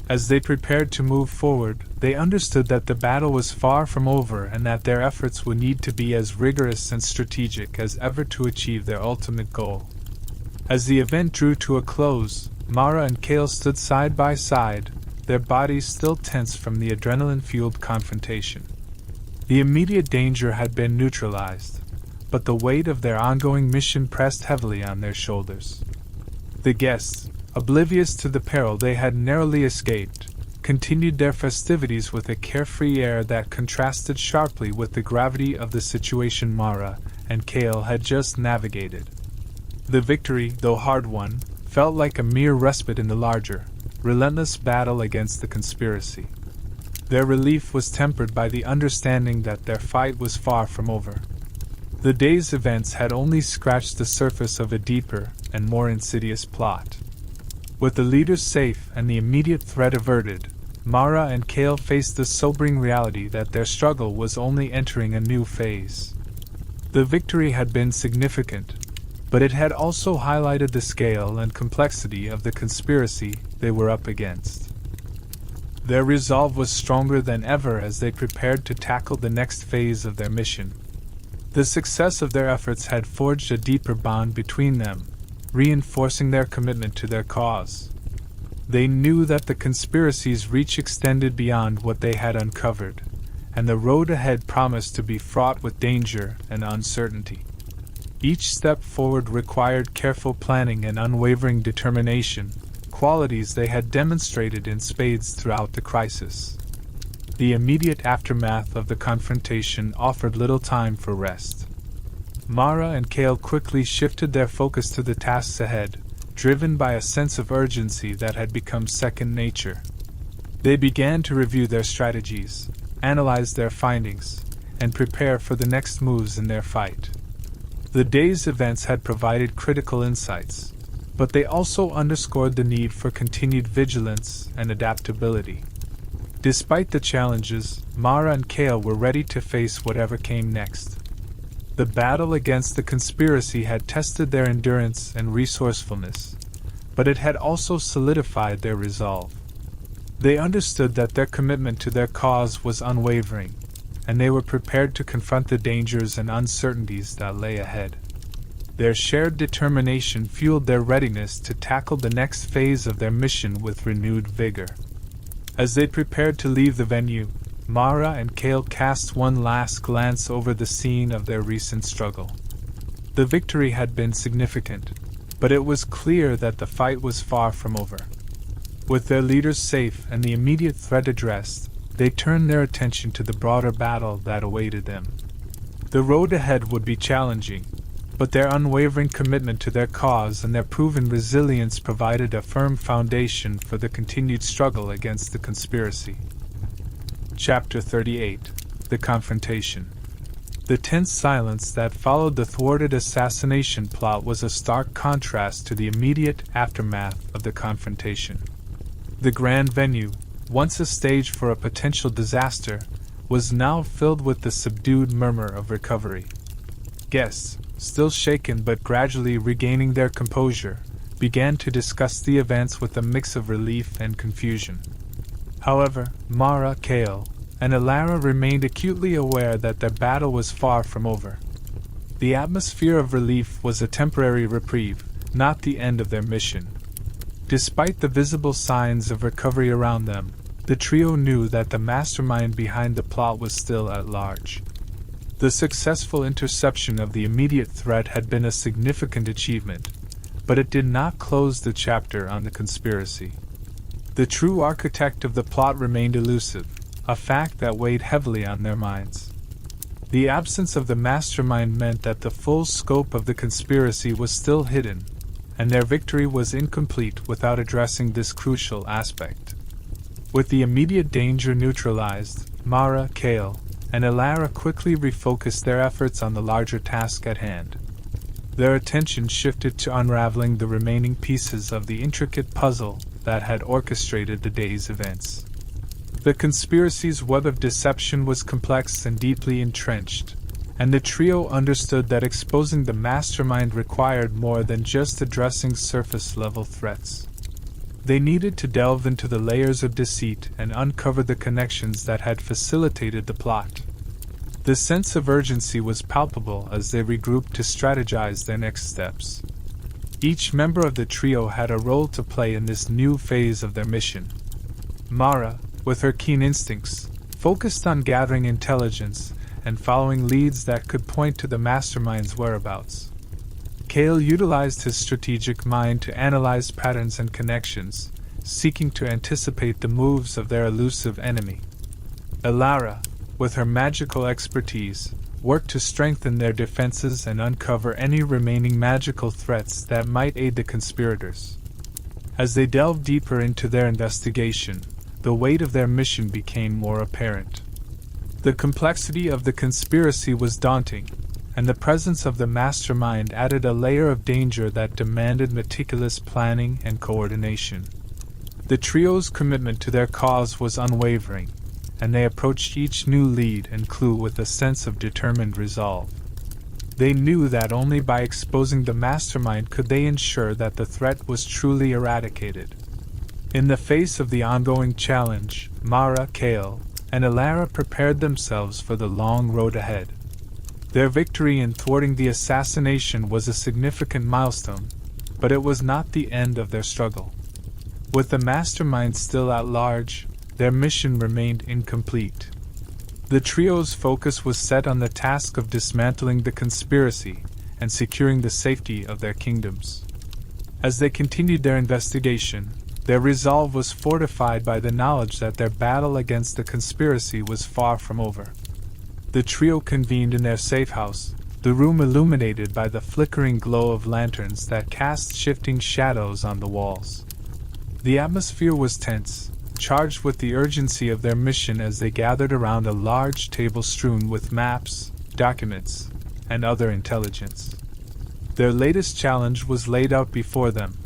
As they prepared to move forward, they understood that the battle was far from over and that their efforts would need to be as rigorous and strategic as ever to achieve their ultimate goal. As the event drew to a close, Mara and Kale stood side by side, their bodies still tense from the adrenaline-fueled confrontation. The immediate danger had been neutralized, but the weight of their ongoing mission pressed heavily on their shoulders. The guests, oblivious to the peril they had narrowly escaped, continued their festivities with a carefree air that contrasted sharply with the gravity of the situation Mara and Kale had just navigated. The victory, though hard won, felt like a mere respite in the larger, relentless battle against the conspiracy. Their relief was tempered by the understanding that their fight was far from over. The day's events had only scratched the surface of a deeper and more insidious plot. With the leaders safe and the immediate threat averted, Mara and Kale faced the sobering reality that their struggle was only entering a new phase. The victory had been significant, but it had also highlighted the scale and complexity of the conspiracy they were up against. Their resolve was stronger than ever as they prepared to tackle the next phase of their mission. The success of their efforts had forged a deeper bond between them, reinforcing their commitment to their cause. They knew that the conspiracy's reach extended beyond what they had uncovered, and the road ahead promised to be fraught with danger and uncertainty. Each step forward required careful planning and unwavering determination, qualities they had demonstrated in spades throughout the crisis. The immediate aftermath of the confrontation offered little time for rest. Mara and Kale quickly shifted their focus to the tasks ahead, driven by a sense of urgency that had become second nature. They began to review their strategies, analyze their findings, and prepare for the next moves in their fight. The day's events had provided critical insights, but they also underscored the need for continued vigilance and adaptability. Despite the challenges, Mara and Kale were ready to face whatever came next. The battle against the conspiracy had tested their endurance and resourcefulness, but it had also solidified their resolve. They understood that their commitment to their cause was unwavering, and they were prepared to confront the dangers and uncertainties that lay ahead. Their shared determination fueled their readiness to tackle the next phase of their mission with renewed vigor. As they prepared to leave the venue, Mara and Kale cast one last glance over the scene of their recent struggle. The victory had been significant, but it was clear that the fight was far from over. With their leaders safe and the immediate threat addressed, they turned their attention to the broader battle that awaited them. The road ahead would be challenging, but their unwavering commitment to their cause and their proven resilience provided a firm foundation for the continued struggle against the conspiracy. Chapter 38: The Confrontation. The tense silence that followed the thwarted assassination plot was a stark contrast to the immediate aftermath of the confrontation. The grand venue, once a stage for a potential disaster, was now filled with the subdued murmur of recovery. Guests, still shaken but gradually regaining their composure, began to discuss the events with a mix of relief and confusion. However, Mara, Kale, and Alara remained acutely aware that their battle was far from over. The atmosphere of relief was a temporary reprieve, not the end of their mission. Despite the visible signs of recovery around them, the trio knew that the mastermind behind the plot was still at large. The successful interception of the immediate threat had been a significant achievement, but it did not close the chapter on the conspiracy. The true architect of the plot remained elusive, a fact that weighed heavily on their minds. The absence of the mastermind meant that the full scope of the conspiracy was still hidden, and their victory was incomplete without addressing this crucial aspect. With the immediate danger neutralized, Mara, Kale, and Alara quickly refocused their efforts on the larger task at hand. Their attention shifted to unraveling the remaining pieces of the intricate puzzle that had orchestrated the day's events. The conspiracy's web of deception was complex and deeply entrenched, and the trio understood that exposing the mastermind required more than just addressing surface-level threats. They needed to delve into the layers of deceit and uncover the connections that had facilitated the plot. The sense of urgency was palpable as they regrouped to strategize their next steps. Each member of the trio had a role to play in this new phase of their mission. Mara, with her keen instincts, focused on gathering intelligence and following leads that could point to the mastermind's whereabouts. Kale utilized his strategic mind to analyze patterns and connections, seeking to anticipate the moves of their elusive enemy. Alara, with her magical expertise, worked to strengthen their defenses and uncover any remaining magical threats that might aid the conspirators. As they delved deeper into their investigation, the weight of their mission became more apparent. The complexity of the conspiracy was daunting, and the presence of the mastermind added a layer of danger that demanded meticulous planning and coordination. The trio's commitment to their cause was unwavering, and they approached each new lead and clue with a sense of determined resolve. They knew that only by exposing the mastermind could they ensure that the threat was truly eradicated. In the face of the ongoing challenge, Mara, Kale, and Alara prepared themselves for the long road ahead. Their victory in thwarting the assassination was a significant milestone, but it was not the end of their struggle. With the mastermind still at large, their mission remained incomplete. The trio's focus was set on the task of dismantling the conspiracy and securing the safety of their kingdoms. As they continued their investigation, their resolve was fortified by the knowledge that their battle against the conspiracy was far from over. The trio convened in their safe house, the room illuminated by the flickering glow of lanterns that cast shifting shadows on the walls. The atmosphere was tense, charged with the urgency of their mission as they gathered around a large table strewn with maps, documents, and other intelligence. Their latest challenge was laid out before them,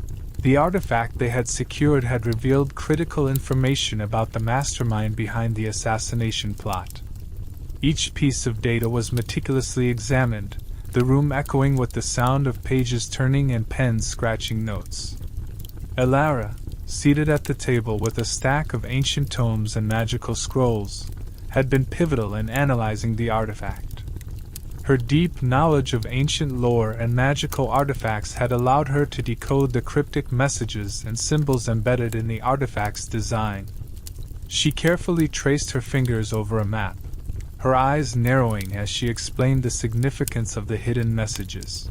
The artifact they had secured had revealed critical information about the mastermind behind the assassination plot. Each piece of data was meticulously examined, the room echoing with the sound of pages turning and pens scratching notes. Elara, seated at the table with a stack of ancient tomes and magical scrolls, had been pivotal in analyzing the artifact. Her deep knowledge of ancient lore and magical artifacts had allowed her to decode the cryptic messages and symbols embedded in the artifact's design. She carefully traced her fingers over a map, her eyes narrowing as she explained the significance of the hidden messages.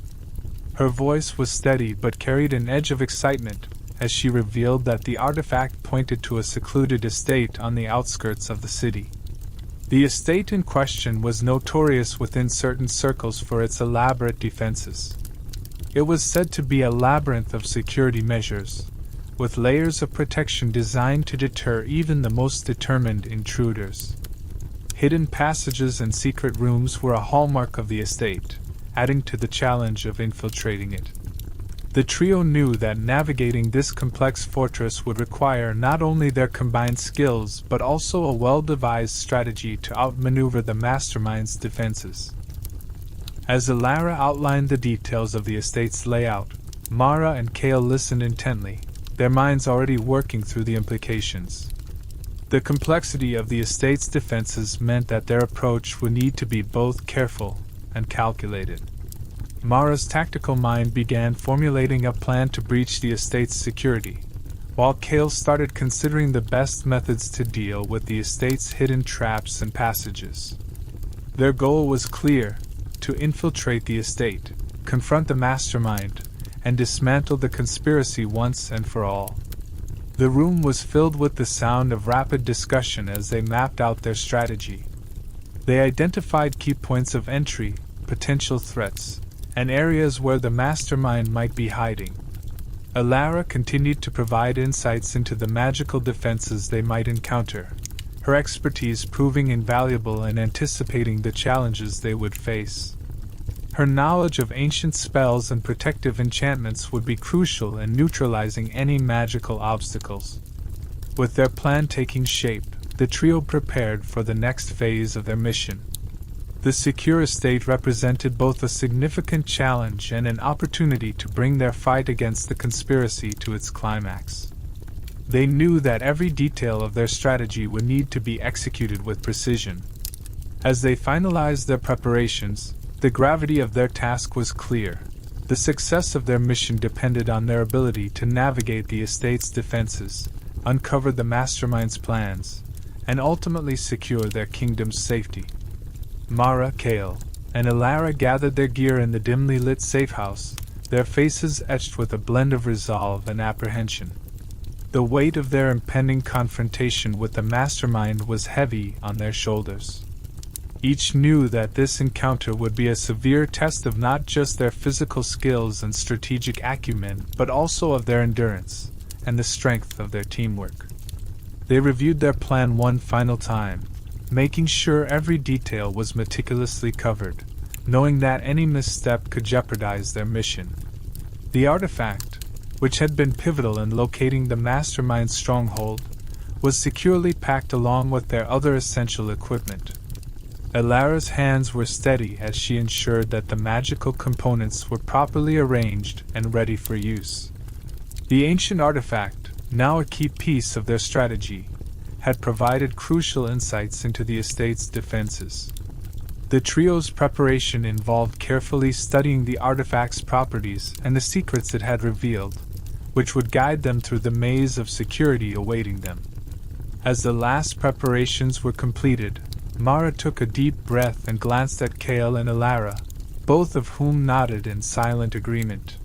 Her voice was steady but carried an edge of excitement as she revealed that the artifact pointed to a secluded estate on the outskirts of the city. The estate in question was notorious within certain circles for its elaborate defenses. It was said to be a labyrinth of security measures, with layers of protection designed to deter even the most determined intruders. Hidden passages and secret rooms were a hallmark of the estate, adding to the challenge of infiltrating it. The trio knew that navigating this complex fortress would require not only their combined skills but also a well-devised strategy to outmaneuver the mastermind's defenses. As Elara outlined the details of the estate's layout, Mara and Kale listened intently, their minds already working through the implications. The complexity of the estate's defenses meant that their approach would need to be both careful and calculated. Mara's tactical mind began formulating a plan to breach the estate's security, while Kale started considering the best methods to deal with the estate's hidden traps and passages. Their goal was clear: to infiltrate the estate, confront the mastermind, and dismantle the conspiracy once and for all. The room was filled with the sound of rapid discussion as they mapped out their strategy. They identified key points of entry, potential threats, and areas where the mastermind might be hiding. Elara continued to provide insights into the magical defenses they might encounter, her expertise proving invaluable in anticipating the challenges they would face. Her knowledge of ancient spells and protective enchantments would be crucial in neutralizing any magical obstacles. With their plan taking shape, the trio prepared for the next phase of their mission. The secure estate represented both a significant challenge and an opportunity to bring their fight against the conspiracy to its climax. They knew that every detail of their strategy would need to be executed with precision. As they finalized their preparations, the gravity of their task was clear. The success of their mission depended on their ability to navigate the estate's defenses, uncover the mastermind's plans, and ultimately secure their kingdom's safety. Mara, Kale, and Elara gathered their gear in the dimly lit safe house, their faces etched with a blend of resolve and apprehension. The weight of their impending confrontation with the mastermind was heavy on their shoulders. Each knew that this encounter would be a severe test of not just their physical skills and strategic acumen, but also of their endurance and the strength of their teamwork. They reviewed their plan one final time, making sure every detail was meticulously covered, knowing that any misstep could jeopardize their mission. The artifact, which had been pivotal in locating the mastermind's stronghold, was securely packed along with their other essential equipment. Elara's hands were steady as she ensured that the magical components were properly arranged and ready for use. The ancient artifact, now a key piece of their strategy, had provided crucial insights into the estate's defenses. The trio's preparation involved carefully studying the artifact's properties and the secrets it had revealed, which would guide them through the maze of security awaiting them. As the last preparations were completed, Mara took a deep breath and glanced at Kale and Elara, both of whom nodded in silent agreement.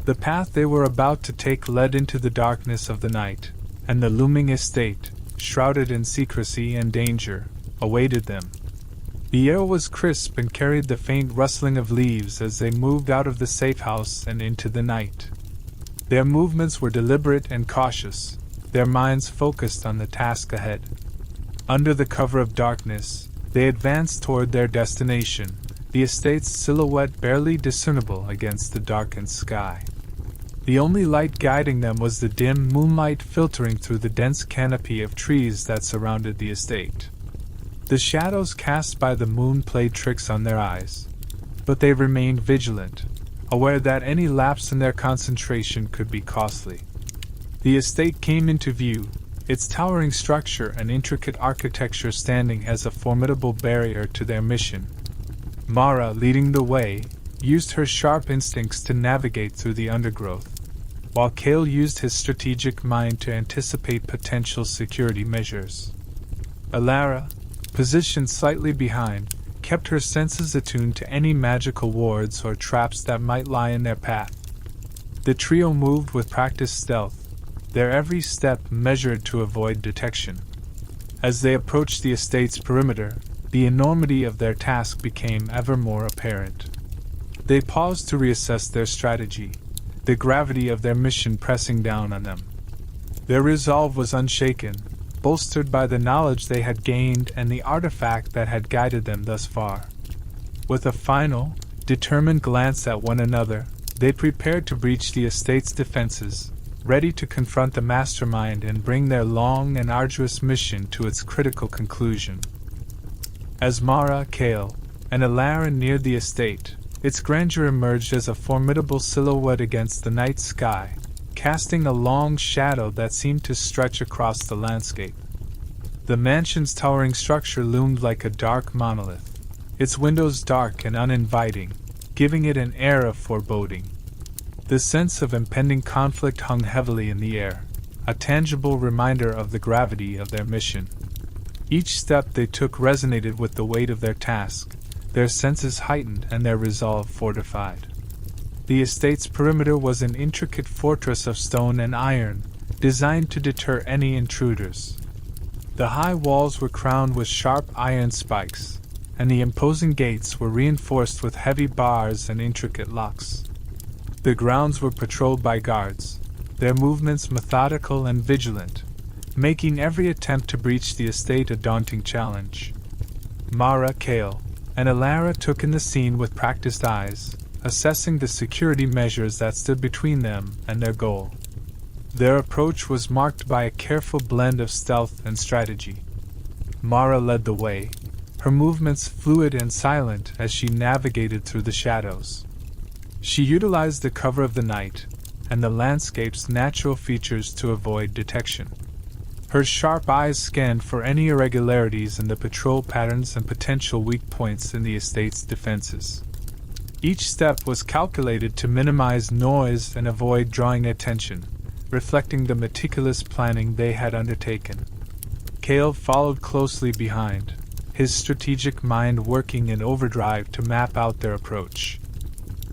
The path they were about to take led into the darkness of the night, and the looming estate, shrouded in secrecy and danger, awaited them. The air was crisp and carried the faint rustling of leaves as they moved out of the safe house and into the night. Their movements were deliberate and cautious, their minds focused on the task ahead. Under the cover of darkness, they advanced toward their destination, the estate's silhouette barely discernible against the darkened sky. The only light guiding them was the dim moonlight filtering through the dense canopy of trees that surrounded the estate. The shadows cast by the moon played tricks on their eyes, but they remained vigilant, aware that any lapse in their concentration could be costly. The estate came into view, its towering structure and intricate architecture standing as a formidable barrier to their mission. Mara, leading the way, used her sharp instincts to navigate through the undergrowth, while Cale used his strategic mind to anticipate potential security measures. Alara, positioned slightly behind, kept her senses attuned to any magical wards or traps that might lie in their path. The trio moved with practiced stealth, their every step measured to avoid detection. As they approached the estate's perimeter, the enormity of their task became ever more apparent. They paused to reassess their strategy, the gravity of their mission pressing down on them. Their resolve was unshaken, bolstered by the knowledge they had gained and the artifact that had guided them thus far. With a final, determined glance at one another, they prepared to breach the estate's defenses, ready to confront the mastermind and bring their long and arduous mission to its critical conclusion. As Mara, Cale, and Alara neared the estate, its grandeur emerged as a formidable silhouette against the night sky, casting a long shadow that seemed to stretch across the landscape. The mansion's towering structure loomed like a dark monolith, its windows dark and uninviting, giving it an air of foreboding. The sense of impending conflict hung heavily in the air, a tangible reminder of the gravity of their mission. Each step they took resonated with the weight of their task, their senses heightened and their resolve fortified. The estate's perimeter was an intricate fortress of stone and iron, designed to deter any intruders. The high walls were crowned with sharp iron spikes, and the imposing gates were reinforced with heavy bars and intricate locks. The grounds were patrolled by guards, their movements methodical and vigilant, making every attempt to breach the estate a daunting challenge. Mara, Cale, and Alara took in the scene with practiced eyes, assessing the security measures that stood between them and their goal. Their approach was marked by a careful blend of stealth and strategy. Mara led the way, her movements fluid and silent as she navigated through the shadows. She utilized the cover of the night and the landscape's natural features to avoid detection. Her sharp eyes scanned for any irregularities in the patrol patterns and potential weak points in the estate's defenses. Each step was calculated to minimize noise and avoid drawing attention, reflecting the meticulous planning they had undertaken. Cale followed closely behind, his strategic mind working in overdrive to map out their approach.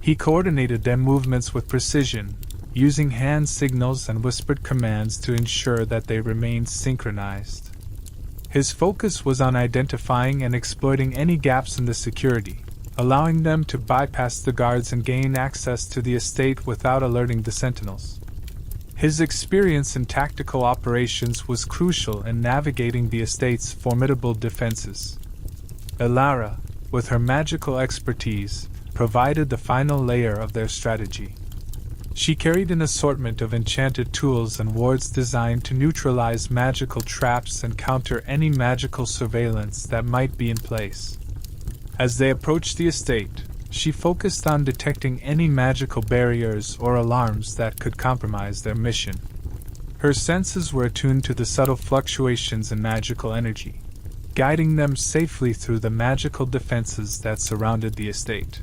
He coordinated their movements with precision, using hand signals and whispered commands to ensure that they remained synchronized. His focus was on identifying and exploiting any gaps in the security, allowing them to bypass the guards and gain access to the estate without alerting the sentinels. His experience in tactical operations was crucial in navigating the estate's formidable defenses. Alara, with her magical expertise, provided the final layer of their strategy. She carried an assortment of enchanted tools and wards designed to neutralize magical traps and counter any magical surveillance that might be in place. As they approached the estate, she focused on detecting any magical barriers or alarms that could compromise their mission. Her senses were attuned to the subtle fluctuations in magical energy, guiding them safely through the magical defenses that surrounded the estate.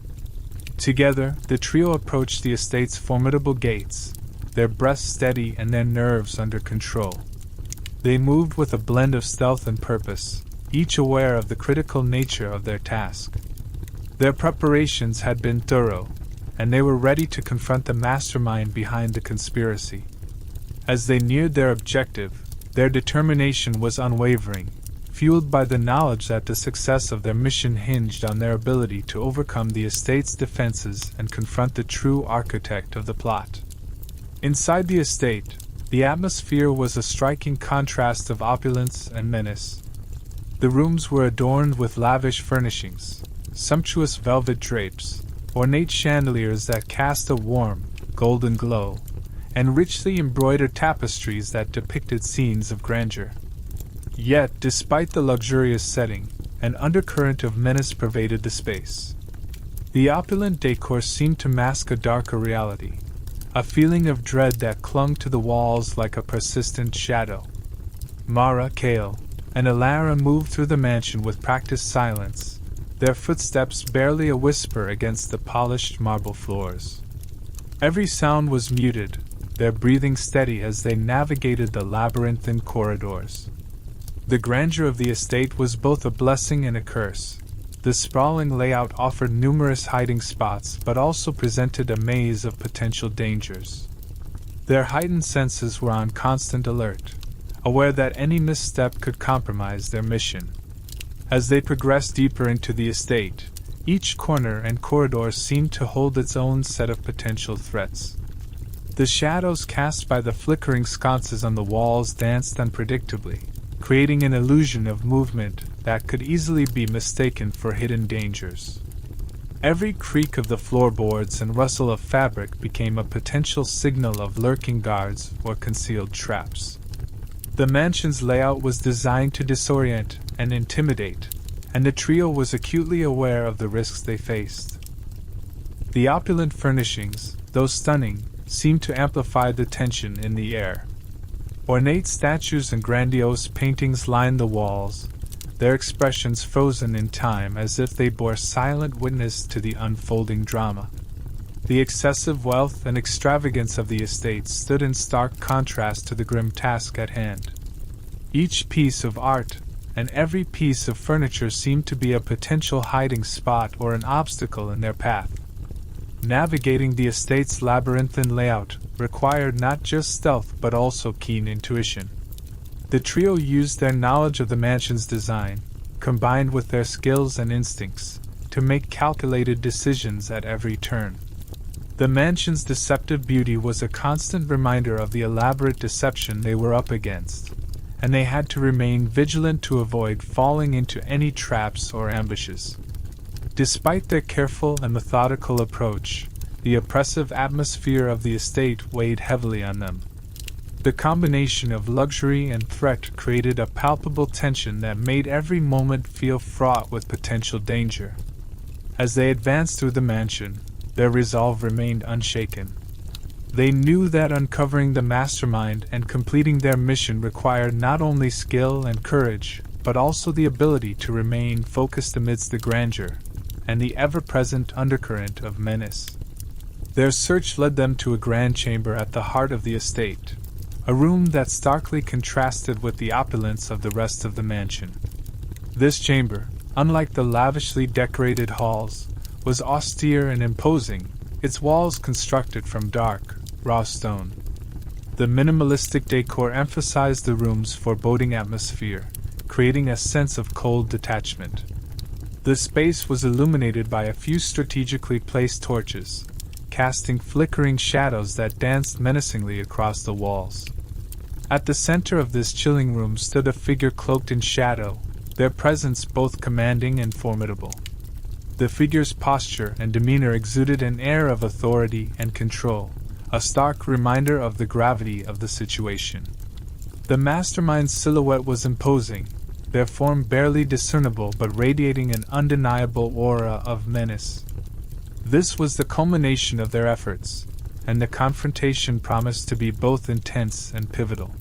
Together, the trio approached the estate's formidable gates, their breaths steady and their nerves under control. They moved with a blend of stealth and purpose, each aware of the critical nature of their task. Their preparations had been thorough, and they were ready to confront the mastermind behind the conspiracy. As they neared their objective, their determination was unwavering, fueled by the knowledge that the success of their mission hinged on their ability to overcome the estate's defenses and confront the true architect of the plot. Inside the estate, the atmosphere was a striking contrast of opulence and menace. The rooms were adorned with lavish furnishings, sumptuous velvet drapes, ornate chandeliers that cast a warm, golden glow, and richly embroidered tapestries that depicted scenes of grandeur. Yet, despite the luxurious setting, an undercurrent of menace pervaded the space. The opulent decor seemed to mask a darker reality, a feeling of dread that clung to the walls like a persistent shadow. Mara, Kale, and Alara moved through the mansion with practiced silence, their footsteps barely a whisper against the polished marble floors. Every sound was muted, their breathing steady as they navigated the labyrinthine corridors. The grandeur of the estate was both a blessing and a curse. The sprawling layout offered numerous hiding spots but also presented a maze of potential dangers. Their heightened senses were on constant alert, aware that any misstep could compromise their mission. As they progressed deeper into the estate, each corner and corridor seemed to hold its own set of potential threats. The shadows cast by the flickering sconces on the walls danced unpredictably, creating an illusion of movement that could easily be mistaken for hidden dangers. Every creak of the floorboards and rustle of fabric became a potential signal of lurking guards or concealed traps. The mansion's layout was designed to disorient and intimidate, and the trio was acutely aware of the risks they faced. The opulent furnishings, though stunning, seemed to amplify the tension in the air. Ornate statues and grandiose paintings lined the walls, their expressions frozen in time as if they bore silent witness to the unfolding drama. The excessive wealth and extravagance of the estate stood in stark contrast to the grim task at hand. Each piece of art and every piece of furniture seemed to be a potential hiding spot or an obstacle in their path. Navigating the estate's labyrinthine layout required not just stealth but also keen intuition. The trio used their knowledge of the mansion's design, combined with their skills and instincts, to make calculated decisions at every turn. The mansion's deceptive beauty was a constant reminder of the elaborate deception they were up against, and they had to remain vigilant to avoid falling into any traps or ambushes. Despite their careful and methodical approach, the oppressive atmosphere of the estate weighed heavily on them. The combination of luxury and threat created a palpable tension that made every moment feel fraught with potential danger. As they advanced through the mansion, their resolve remained unshaken. They knew that uncovering the mastermind and completing their mission required not only skill and courage, but also the ability to remain focused amidst the grandeur and the ever-present undercurrent of menace. Their search led them to a grand chamber at the heart of the estate, a room that starkly contrasted with the opulence of the rest of the mansion. This chamber, unlike the lavishly decorated halls, was austere and imposing, its walls constructed from dark, raw stone. The minimalistic decor emphasized the room's foreboding atmosphere, creating a sense of cold detachment. The space was illuminated by a few strategically placed torches, casting flickering shadows that danced menacingly across the walls. At the center of this chilling room stood a figure cloaked in shadow, their presence both commanding and formidable. The figure's posture and demeanor exuded an air of authority and control, a stark reminder of the gravity of the situation. The mastermind's silhouette was imposing, their form barely discernible but radiating an undeniable aura of menace. This was the culmination of their efforts, and the confrontation promised to be both intense and pivotal.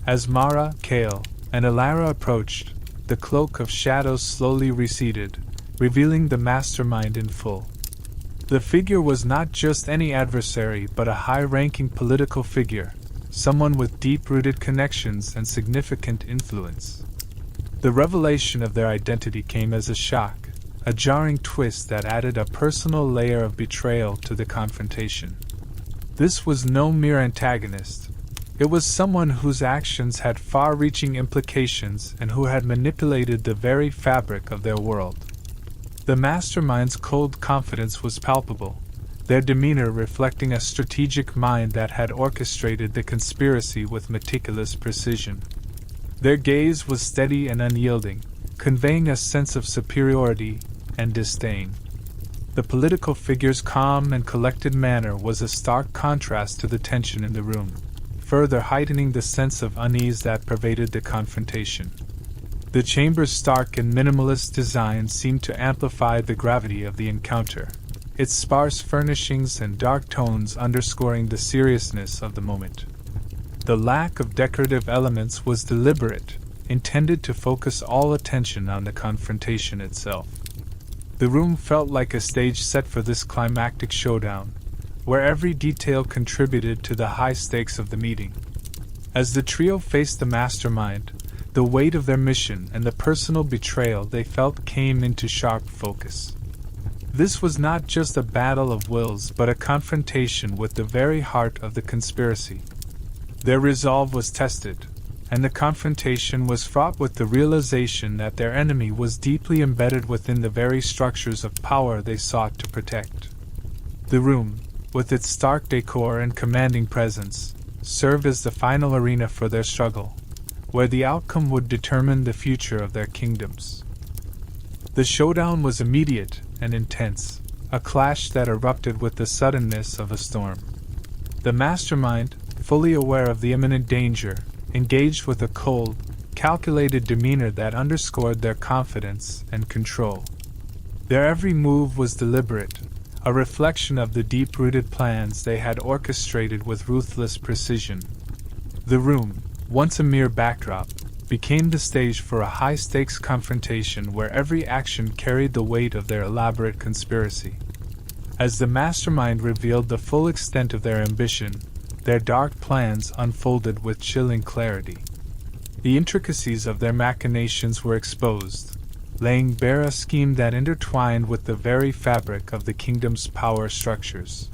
As Mara, Kale, and Alara approached, the cloak of shadows slowly receded, revealing the mastermind in full. The figure was not just any adversary but a high-ranking political figure, someone with deep-rooted connections and significant influence. The revelation of their identity came as a shock, a jarring twist that added a personal layer of betrayal to the confrontation. This was no mere antagonist. It was someone whose actions had far-reaching implications and who had manipulated the very fabric of their world. The mastermind's cold confidence was palpable, their demeanor reflecting a strategic mind that had orchestrated the conspiracy with meticulous precision. Their gaze was steady and unyielding, conveying a sense of superiority and disdain. The political figure's calm and collected manner was a stark contrast to the tension in the room, further heightening the sense of unease that pervaded the confrontation. The chamber's stark and minimalist design seemed to amplify the gravity of the encounter, its sparse furnishings and dark tones underscoring the seriousness of the moment. The lack of decorative elements was deliberate, intended to focus all attention on the confrontation itself. The room felt like a stage set for this climactic showdown, where every detail contributed to the high stakes of the meeting. As the trio faced the mastermind, the weight of their mission and the personal betrayal they felt came into sharp focus. This was not just a battle of wills but a confrontation with the very heart of the conspiracy. Their resolve was tested, and the confrontation was fraught with the realization that their enemy was deeply embedded within the very structures of power they sought to protect. The room, with its stark decor and commanding presence, served as the final arena for their struggle, where the outcome would determine the future of their kingdoms. The showdown was immediate and intense, a clash that erupted with the suddenness of a storm. The mastermind, fully aware of the imminent danger, engaged with a cold, calculated demeanor that underscored their confidence and control. Their every move was deliberate, a reflection of the deep-rooted plans they had orchestrated with ruthless precision. The room, once a mere backdrop, became the stage for a high-stakes confrontation where every action carried the weight of their elaborate conspiracy. As the mastermind revealed the full extent of their ambition, their dark plans unfolded with chilling clarity. The intricacies of their machinations were exposed, laying bare a scheme that intertwined with the very fabric of the kingdom's power structures.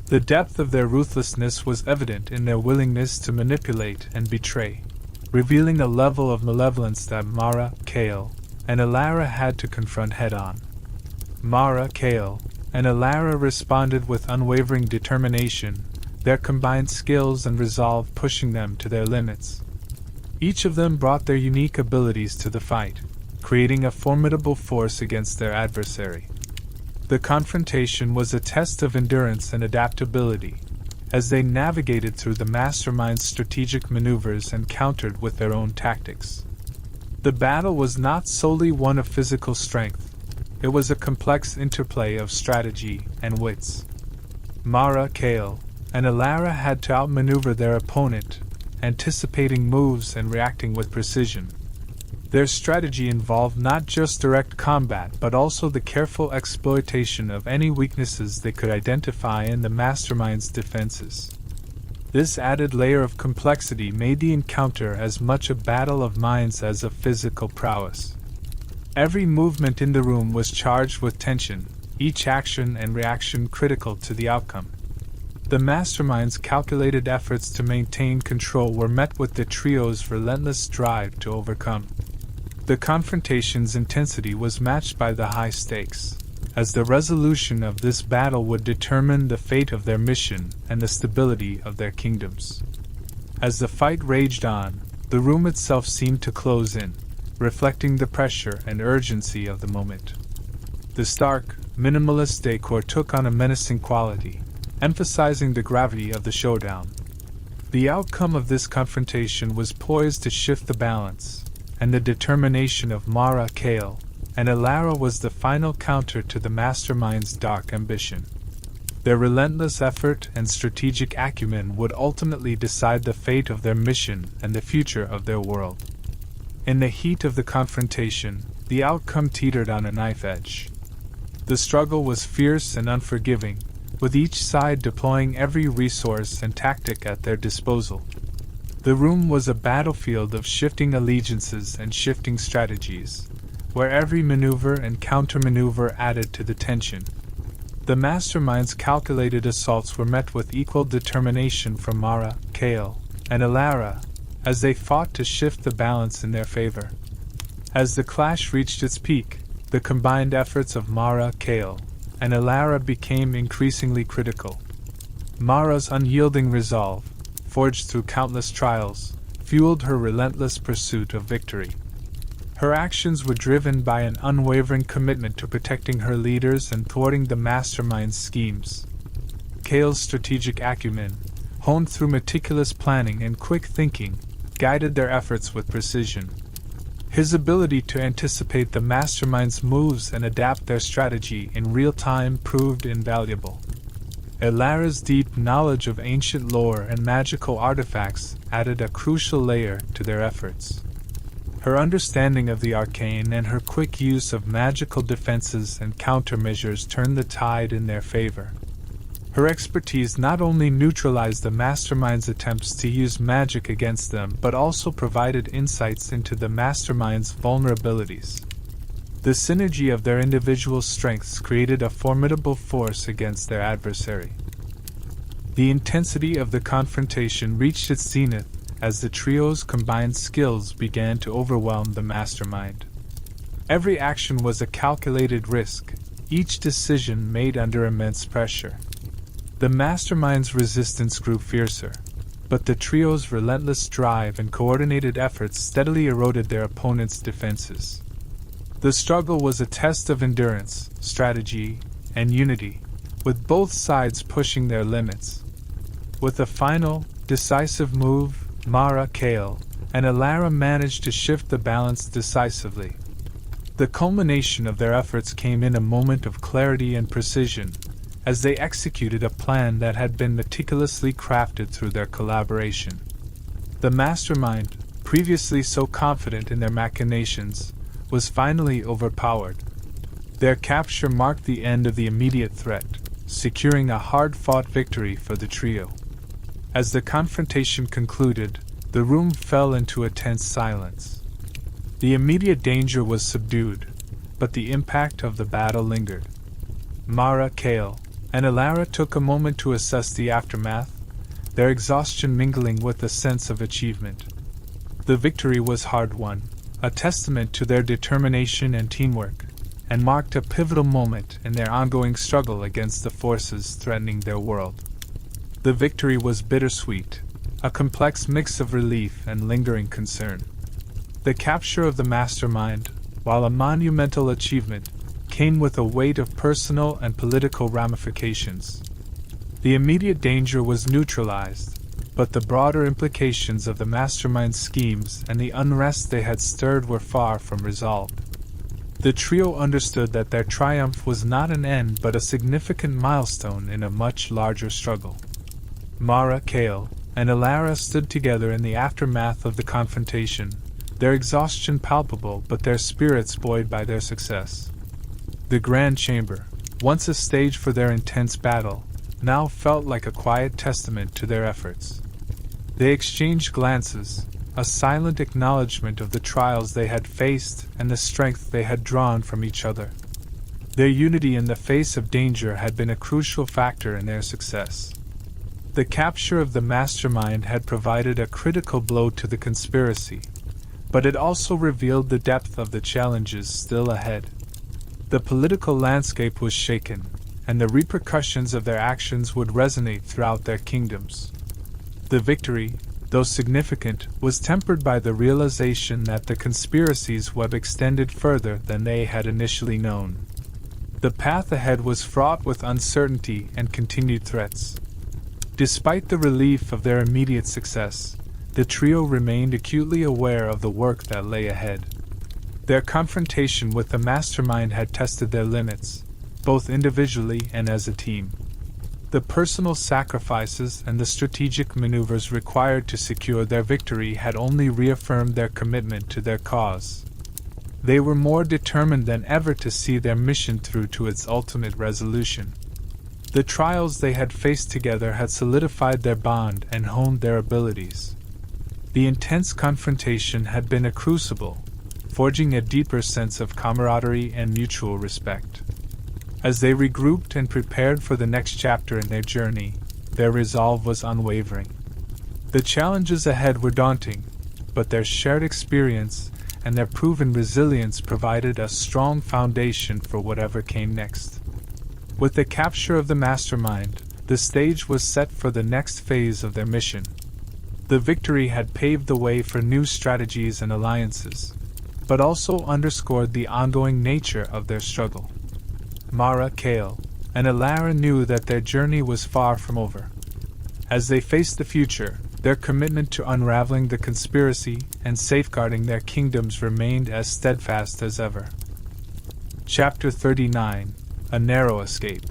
The depth of their ruthlessness was evident in their willingness to manipulate and betray, revealing a level of malevolence that Mara, Kael, and Alara had to confront head-on. Mara, Kael, and Alara responded with unwavering determination, their combined skills and resolve pushing them to their limits. Each of them brought their unique abilities to the fight, creating a formidable force against their adversary. The confrontation was a test of endurance and adaptability, as they navigated through the mastermind's strategic maneuvers and countered with their own tactics. The battle was not solely one of physical strength, it was a complex interplay of strategy and wits. Mara, Kael, and Alara had to outmaneuver their opponent, anticipating moves and reacting with precision. Their strategy involved not just direct combat but also the careful exploitation of any weaknesses they could identify in the mastermind's defenses. This added layer of complexity made the encounter as much a battle of minds as of physical prowess. Every movement in the room was charged with tension, each action and reaction critical to the outcome. The mastermind's calculated efforts to maintain control were met with the trio's relentless drive to overcome. The confrontation's intensity was matched by the high stakes, as the resolution of this battle would determine the fate of their mission and the stability of their kingdoms. As the fight raged on, the room itself seemed to close in, reflecting the pressure and urgency of the moment. The stark, minimalist decor took on a menacing quality, emphasizing the gravity of the showdown. The outcome of this confrontation was poised to shift the balance, and the determination of Mara, Kael, and Alara was the final counter to the mastermind's dark ambition. Their relentless effort and strategic acumen would ultimately decide the fate of their mission and the future of their world. In the heat of the confrontation, the outcome teetered on a knife edge. The struggle was fierce and unforgiving, with each side deploying every resource and tactic at their disposal. The room was a battlefield of shifting allegiances and shifting strategies, where every maneuver and countermaneuver added to the tension. The mastermind's calculated assaults were met with equal determination from Mara, Kael, and Alara, as they fought to shift the balance in their favor. As the clash reached its peak, the combined efforts of Mara, Kael, and Alara became increasingly critical. Mara's unyielding resolve, forged through countless trials, fueled her relentless pursuit of victory. Her actions were driven by an unwavering commitment to protecting her leaders and thwarting the mastermind's schemes. Kale's strategic acumen, honed through meticulous planning and quick thinking, guided their efforts with precision. His ability to anticipate the mastermind's moves and adapt their strategy in real time proved invaluable. Elara's deep knowledge of ancient lore and magical artifacts added a crucial layer to their efforts. Her understanding of the arcane and her quick use of magical defenses and countermeasures turned the tide in their favor. Her expertise not only neutralized the mastermind's attempts to use magic against them but also provided insights into the mastermind's vulnerabilities. The synergy of their individual strengths created a formidable force against their adversary. The intensity of the confrontation reached its zenith as the trio's combined skills began to overwhelm the mastermind. Every action was a calculated risk, each decision made under immense pressure. The mastermind's resistance grew fiercer, but the trio's relentless drive and coordinated efforts steadily eroded their opponent's defenses. The struggle was a test of endurance, strategy, and unity, with both sides pushing their limits. With a final, decisive move, Mara, Kale, and Elara managed to shift the balance decisively. The culmination of their efforts came in a moment of clarity and precision, as they executed a plan that had been meticulously crafted through their collaboration. The mastermind, previously so confident in their machinations, was finally overpowered. Their capture marked the end of the immediate threat, securing a hard-fought victory for the trio. As the confrontation concluded, the room fell into a tense silence. The immediate danger was subdued, but the impact of the battle lingered. Mara, Kale, and Elara took a moment to assess the aftermath, their exhaustion mingling with a sense of achievement. The victory was hard-won, a testament to their determination and teamwork, and marked a pivotal moment in their ongoing struggle against the forces threatening their world. The victory was bittersweet, a complex mix of relief and lingering concern. The capture of the mastermind, while a monumental achievement, came with a weight of personal and political ramifications. The immediate danger was neutralized, but the broader implications of the mastermind's schemes and the unrest they had stirred were far from resolved. The trio understood that their triumph was not an end but a significant milestone in a much larger struggle. Mara, Kale, and Elara stood together in the aftermath of the confrontation, their exhaustion palpable but their spirits buoyed by their success. The Grand Chamber, once a stage for their intense battle, now felt like a quiet testament to their efforts. They exchanged glances, a silent acknowledgement of the trials they had faced and the strength they had drawn from each other. Their unity in the face of danger had been a crucial factor in their success. The capture of the mastermind had provided a critical blow to the conspiracy, but it also revealed the depth of the challenges still ahead. The political landscape was shaken, and the repercussions of their actions would resonate throughout their kingdoms. The victory, though significant, was tempered by the realization that the conspiracy's web extended further than they had initially known. The path ahead was fraught with uncertainty and continued threats. Despite the relief of their immediate success, the trio remained acutely aware of the work that lay ahead. Their confrontation with the mastermind had tested their limits, both individually and as a team. The personal sacrifices and the strategic maneuvers required to secure their victory had only reaffirmed their commitment to their cause. They were more determined than ever to see their mission through to its ultimate resolution. The trials they had faced together had solidified their bond and honed their abilities. The intense confrontation had been a crucible, forging a deeper sense of camaraderie and mutual respect. As they regrouped and prepared for the next chapter in their journey, their resolve was unwavering. The challenges ahead were daunting, but their shared experience and their proven resilience provided a strong foundation for whatever came next. With the capture of the mastermind, the stage was set for the next phase of their mission. The victory had paved the way for new strategies and alliances. but also underscored the ongoing nature of their struggle. Mara, Kale, and Alara knew that their journey was far from over. As they faced the future, their commitment to unraveling the conspiracy and safeguarding their kingdoms remained as steadfast as ever. Chapter 39: A Narrow Escape.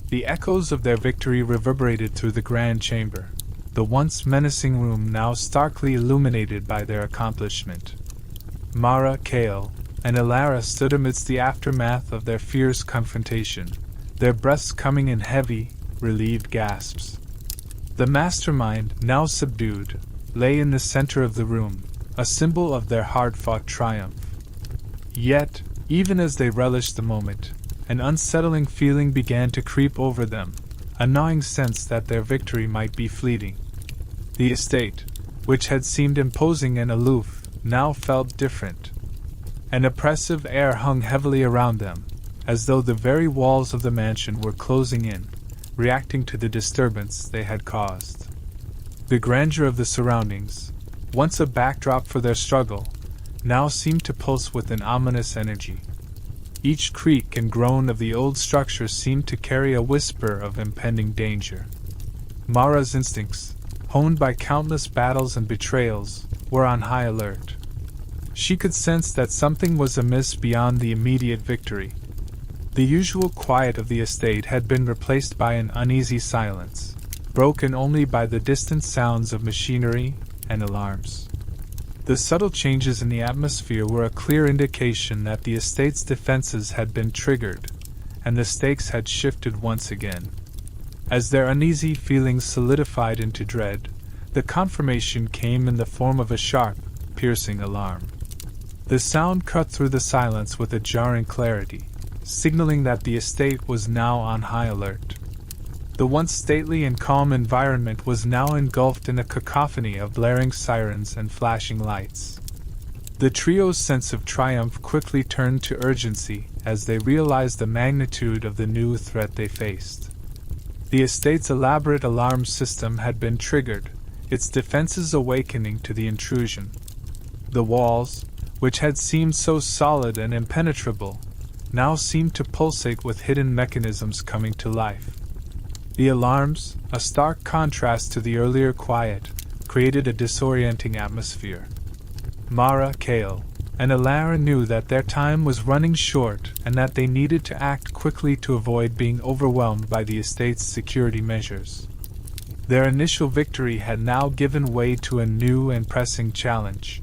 The echoes of their victory reverberated through the grand chamber, the once menacing room now starkly illuminated by their accomplishment. Mara, Kale, and Alara stood amidst the aftermath of their fierce confrontation, their breaths coming in heavy, relieved gasps. The mastermind, now subdued, lay in the center of the room, a symbol of their hard-fought triumph. Yet, even as they relished the moment, an unsettling feeling began to creep over them, a gnawing sense that their victory might be fleeting. The estate, which had seemed imposing and aloof, now felt different. An oppressive air hung heavily around them, as though the very walls of the mansion were closing in, reacting to the disturbance they had caused. The grandeur of the surroundings, once a backdrop for their struggle, now seemed to pulse with an ominous energy. Each creak and groan of the old structure seemed to carry a whisper of impending danger. Mara's instincts, honed by countless battles and betrayals, were on high alert. She could sense that something was amiss beyond the immediate victory. The usual quiet of the estate had been replaced by an uneasy silence, broken only by the distant sounds of machinery and alarms. The subtle changes in the atmosphere were a clear indication that the estate's defenses had been triggered, and the stakes had shifted once again. As their uneasy feelings solidified into dread, the confirmation came in the form of a sharp, piercing alarm. The sound cut through the silence with a jarring clarity, signaling that the estate was now on high alert. The once stately and calm environment was now engulfed in a cacophony of blaring sirens and flashing lights. The trio's sense of triumph quickly turned to urgency as they realized the magnitude of the new threat they faced. The estate's elaborate alarm system had been triggered, its defenses awakening to the intrusion. The walls, which had seemed so solid and impenetrable, now seemed to pulsate with hidden mechanisms coming to life. The alarms, a stark contrast to the earlier quiet, created a disorienting atmosphere. Mara, Kale, and Alara knew that their time was running short and that they needed to act quickly to avoid being overwhelmed by the estate's security measures. Their initial victory had now given way to a new and pressing challenge.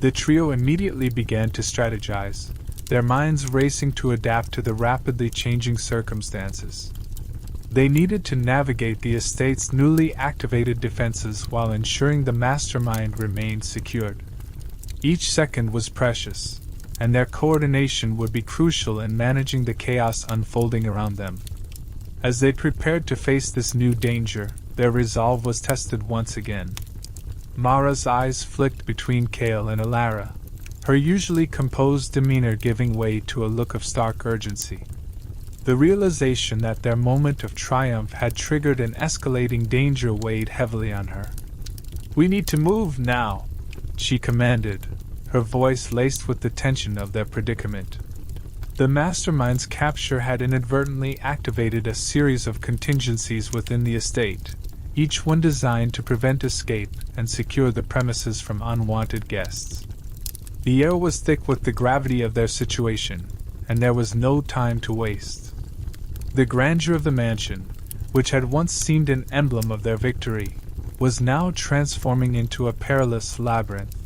The trio immediately began to strategize, their minds racing to adapt to the rapidly changing circumstances. They needed to navigate the estate's newly activated defenses while ensuring the mastermind remained secured. Each second was precious, and their coordination would be crucial in managing the chaos unfolding around them. As they prepared to face this new danger, their resolve was tested once again. Mara's eyes flicked between Kale and Alara, her usually composed demeanor giving way to a look of stark urgency. The realization that their moment of triumph had triggered an escalating danger weighed heavily on her. "We need to move now," she commanded, her voice laced with the tension of their predicament. The mastermind's capture had inadvertently activated a series of contingencies within the estate, each one designed to prevent escape and secure the premises from unwanted guests. The air was thick with the gravity of their situation, and there was no time to waste. The grandeur of the mansion, which had once seemed an emblem of their victory, was now transforming into a perilous labyrinth.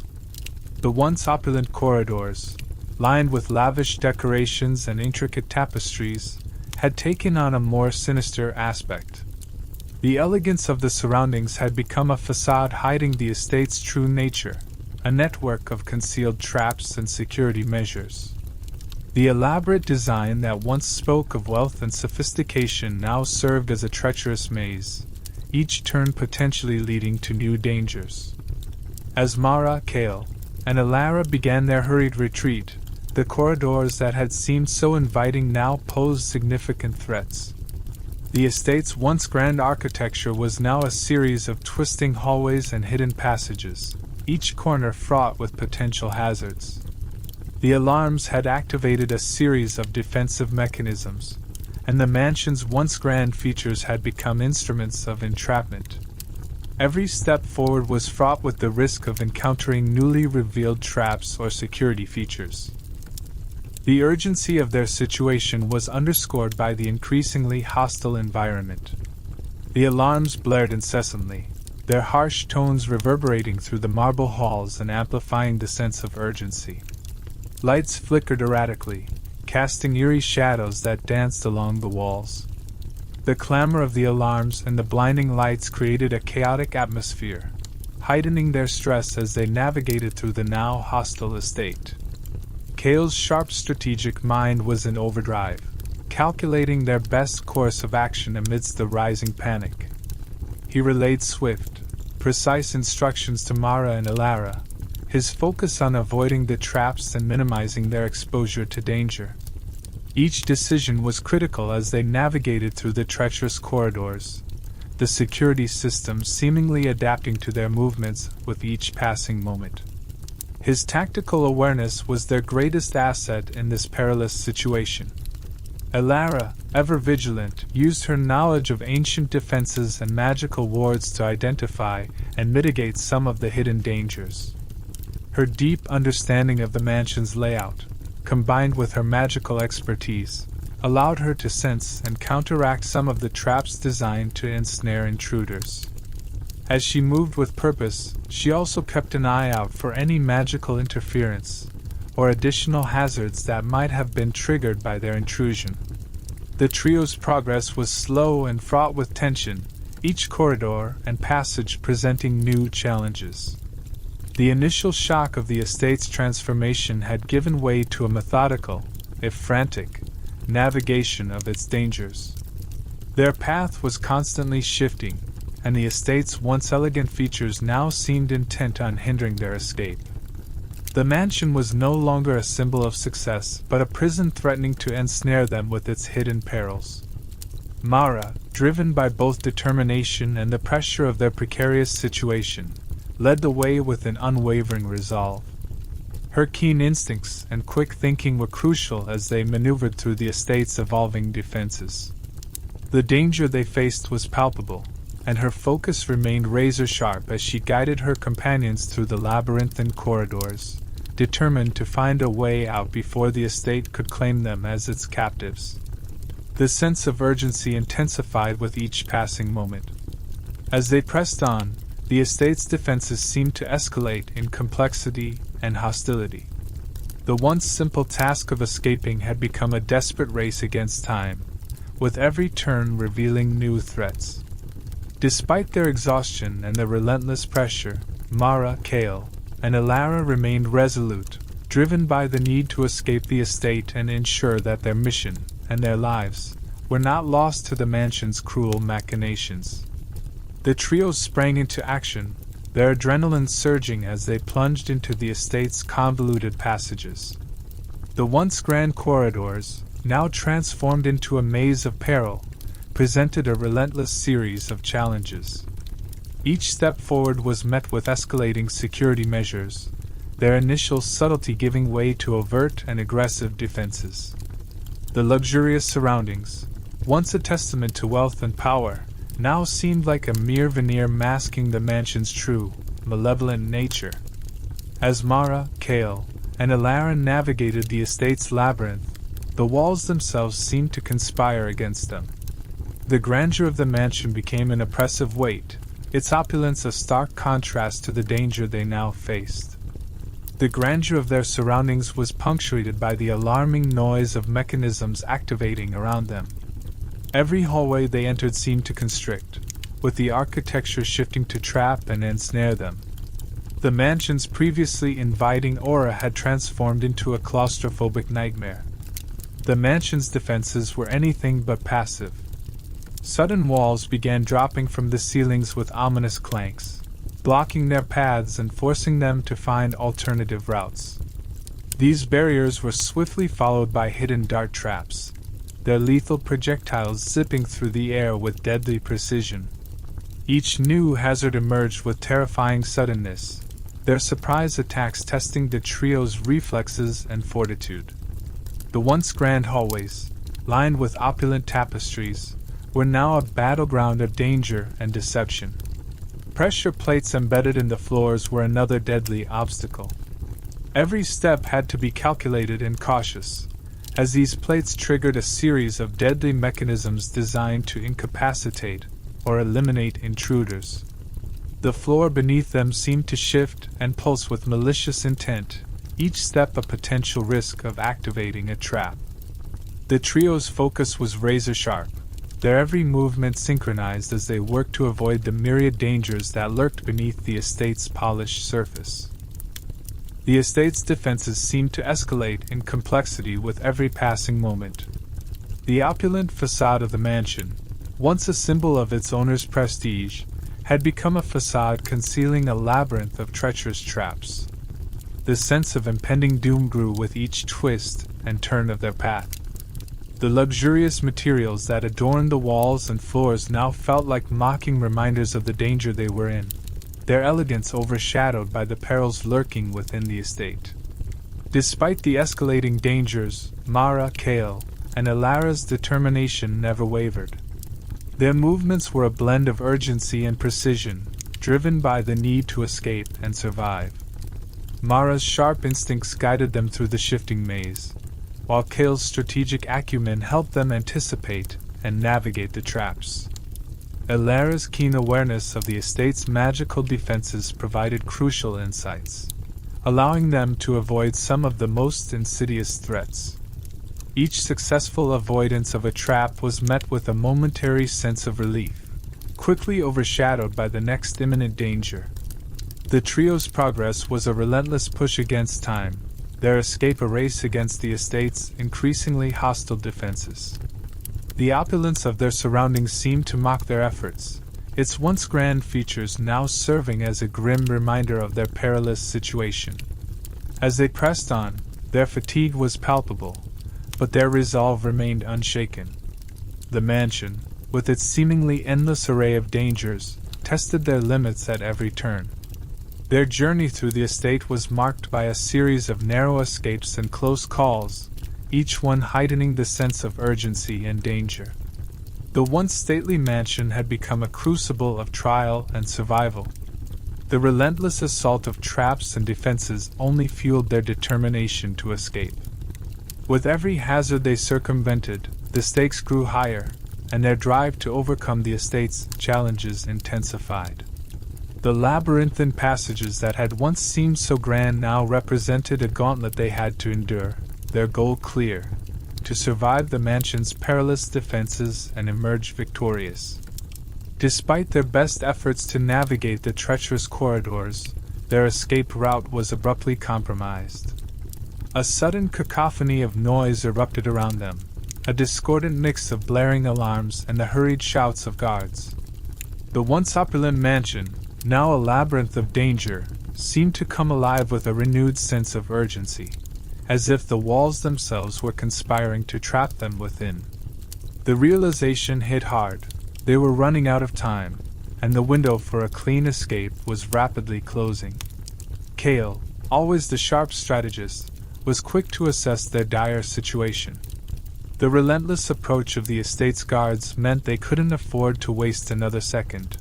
The once opulent corridors, lined with lavish decorations and intricate tapestries, had taken on a more sinister aspect. The elegance of the surroundings had become a facade hiding the estate's true nature, a network of concealed traps and security measures. The elaborate design that once spoke of wealth and sophistication now served as a treacherous maze, each turn potentially leading to new dangers. As Mara, Kale, and Alara began their hurried retreat, the corridors that had seemed so inviting now posed significant threats. The estate's once grand architecture was now a series of twisting hallways and hidden passages, each corner fraught with potential hazards. The alarms had activated a series of defensive mechanisms, and the mansion's once grand features had become instruments of entrapment. Every step forward was fraught with the risk of encountering newly revealed traps or security features. The urgency of their situation was underscored by the increasingly hostile environment. The alarms blared incessantly, their harsh tones reverberating through the marble halls and amplifying the sense of urgency. Lights flickered erratically, casting eerie shadows that danced along the walls. The clamor of the alarms and the blinding lights created a chaotic atmosphere, heightening their stress as they navigated through the now hostile estate. Cale's sharp strategic mind was in overdrive, calculating their best course of action amidst the rising panic. He relayed swift, precise instructions to Mara and Elara, his focus on avoiding the traps and minimizing their exposure to danger. Each decision was critical as they navigated through the treacherous corridors, the security system seemingly adapting to their movements with each passing moment. His tactical awareness was their greatest asset in this perilous situation. Elara, ever vigilant, used her knowledge of ancient defenses and magical wards to identify and mitigate some of the hidden dangers. Her deep understanding of the mansion's layout, combined with her magical expertise, allowed her to sense and counteract some of the traps designed to ensnare intruders. As she moved with purpose, she also kept an eye out for any magical interference or additional hazards that might have been triggered by their intrusion. The trio's progress was slow and fraught with tension, each corridor and passage presenting new challenges. The initial shock of the estate's transformation had given way to a methodical, if frantic, navigation of its dangers. Their path was constantly shifting, and the estate's once elegant features now seemed intent on hindering their escape. The mansion was no longer a symbol of success, but a prison threatening to ensnare them with its hidden perils. Mara, driven by both determination and the pressure of their precarious situation, led the way with an unwavering resolve. Her keen instincts and quick thinking were crucial as they maneuvered through the estate's evolving defenses. The danger they faced was palpable, and her focus remained razor-sharp as she guided her companions through the labyrinthine corridors, determined to find a way out before the estate could claim them as its captives. The sense of urgency intensified with each passing moment. As they pressed on, the estate's defenses seemed to escalate in complexity and hostility. The once simple task of escaping had become a desperate race against time, with every turn revealing new threats. Despite their exhaustion and the relentless pressure, Mara, Cale, and Elara remained resolute, driven by the need to escape the estate and ensure that their mission and their lives were not lost to the mansion's cruel machinations. The trio sprang into action, their adrenaline surging as they plunged into the estate's convoluted passages. The once grand corridors, now transformed into a maze of peril, presented a relentless series of challenges. Each step forward was met with escalating security measures, their initial subtlety giving way to overt and aggressive defenses. The luxurious surroundings, once a testament to wealth and power, now seemed like a mere veneer masking the mansion's true, malevolent nature. As Mara, Cale, and Elara navigated the estate's labyrinth, the walls themselves seemed to conspire against them. The grandeur of the mansion became an oppressive weight, its opulence a stark contrast to the danger they now faced. The grandeur of their surroundings was punctuated by the alarming noise of mechanisms activating around them. Every hallway they entered seemed to constrict, with the architecture shifting to trap and ensnare them. The mansion's previously inviting aura had transformed into a claustrophobic nightmare. The mansion's defenses were anything but passive. Sudden walls began dropping from the ceilings with ominous clanks, blocking their paths and forcing them to find alternative routes. These barriers were swiftly followed by hidden dart traps, their lethal projectiles zipping through the air with deadly precision. Each new hazard emerged with terrifying suddenness, their surprise attacks testing the trio's reflexes and fortitude. The once grand hallways, lined with opulent tapestries, were now a battleground of danger and deception. Pressure plates embedded in the floors were another deadly obstacle. Every step had to be calculated and cautious, as these plates triggered a series of deadly mechanisms designed to incapacitate or eliminate intruders. The floor beneath them seemed to shift and pulse with malicious intent, each step a potential risk of activating a trap. The trio's focus was razor-sharp, their every movement synchronized as they worked to avoid the myriad dangers that lurked beneath the estate's polished surface. The estate's defenses seemed to escalate in complexity with every passing moment. The opulent facade of the mansion, once a symbol of its owner's prestige, had become a facade concealing a labyrinth of treacherous traps. The sense of impending doom grew with each twist and turn of their path. The luxurious materials that adorned the walls and floors now felt like mocking reminders of the danger they were in, their elegance overshadowed by the perils lurking within the estate. Despite the escalating dangers, Mara, Kale, and Alara's determination never wavered. Their movements were a blend of urgency and precision, driven by the need to escape and survive. Mara's sharp instincts guided them through the shifting maze, while Kale's strategic acumen helped them anticipate and navigate the traps. Alara's keen awareness of the estate's magical defenses provided crucial insights, allowing them to avoid some of the most insidious threats. Each successful avoidance of a trap was met with a momentary sense of relief, quickly overshadowed by the next imminent danger. The trio's progress was a relentless push against time, their escape a race against the estate's increasingly hostile defenses. The opulence of their surroundings seemed to mock their efforts, its once grand features now serving as a grim reminder of their perilous situation. As they pressed on, their fatigue was palpable, but their resolve remained unshaken. The mansion, with its seemingly endless array of dangers, tested their limits at every turn. Their journey through the estate was marked by a series of narrow escapes and close calls, each one heightening the sense of urgency and danger. The once stately mansion had become a crucible of trial and survival. The relentless assault of traps and defenses only fueled their determination to escape. With every hazard they circumvented, the stakes grew higher, and their drive to overcome the estate's challenges intensified. The labyrinthine passages that had once seemed so grand now represented a gauntlet they had to endure, their goal clear: to survive the mansion's perilous defenses and emerge victorious. Despite their best efforts to navigate the treacherous corridors, their escape route was abruptly compromised. A sudden cacophony of noise erupted around them, a discordant mix of blaring alarms and the hurried shouts of guards. The once opulent mansion, now a labyrinth of danger, seemed to come alive with a renewed sense of urgency, as if the walls themselves were conspiring to trap them within. The realization hit hard: they were running out of time, and the window for a clean escape was rapidly closing. Kale, always the sharp strategist, was quick to assess their dire situation. The relentless approach of the estate's guards meant they couldn't afford to waste another second.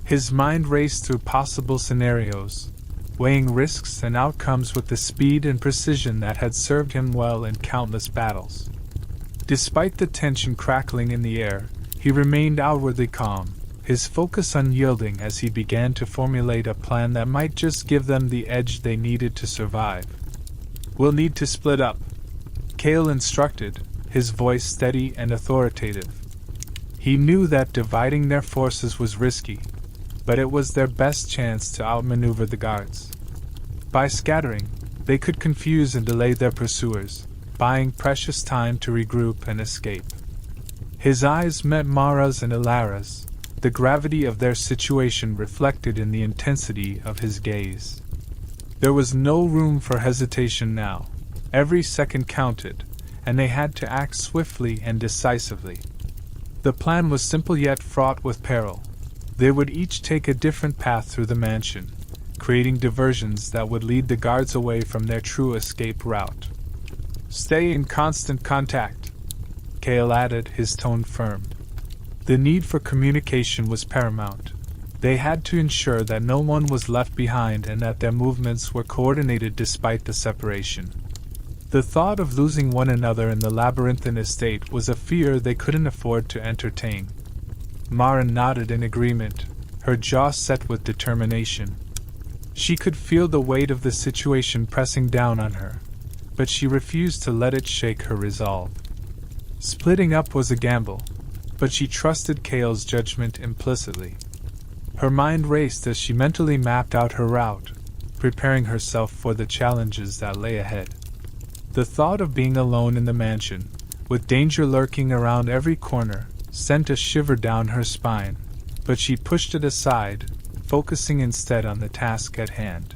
His mind raced through possible scenarios, weighing risks and outcomes with the speed and precision that had served him well in countless battles. Despite the tension crackling in the air, he remained outwardly calm, his focus unyielding as he began to formulate a plan that might just give them the edge they needed to survive. "We'll need to split up," Kale instructed, his voice steady and authoritative. He knew that dividing their forces was risky, but it was their best chance to outmaneuver the guards. By scattering, they could confuse and delay their pursuers, buying precious time to regroup and escape. His eyes met Mara's and Alara's, the gravity of their situation reflected in the intensity of his gaze. There was no room for hesitation now. Every second counted, and they had to act swiftly and decisively. The plan was simple yet fraught with peril. They would each take a different path through the mansion, creating diversions that would lead the guards away from their true escape route. "Stay in constant contact," Cale added, his tone firm. The need for communication was paramount. They had to ensure that no one was left behind and that their movements were coordinated despite the separation. The thought of losing one another in the labyrinthine estate was a fear they couldn't afford to entertain. Mara nodded in agreement, her jaw set with determination. She could feel the weight of the situation pressing down on her, but she refused to let it shake her resolve. Splitting up was a gamble, but she trusted Cale's judgment implicitly. Her mind raced as she mentally mapped out her route, preparing herself for the challenges that lay ahead. The thought of being alone in the mansion, with danger lurking around every corner, sent a shiver down her spine, but she pushed it aside, focusing instead on the task at hand.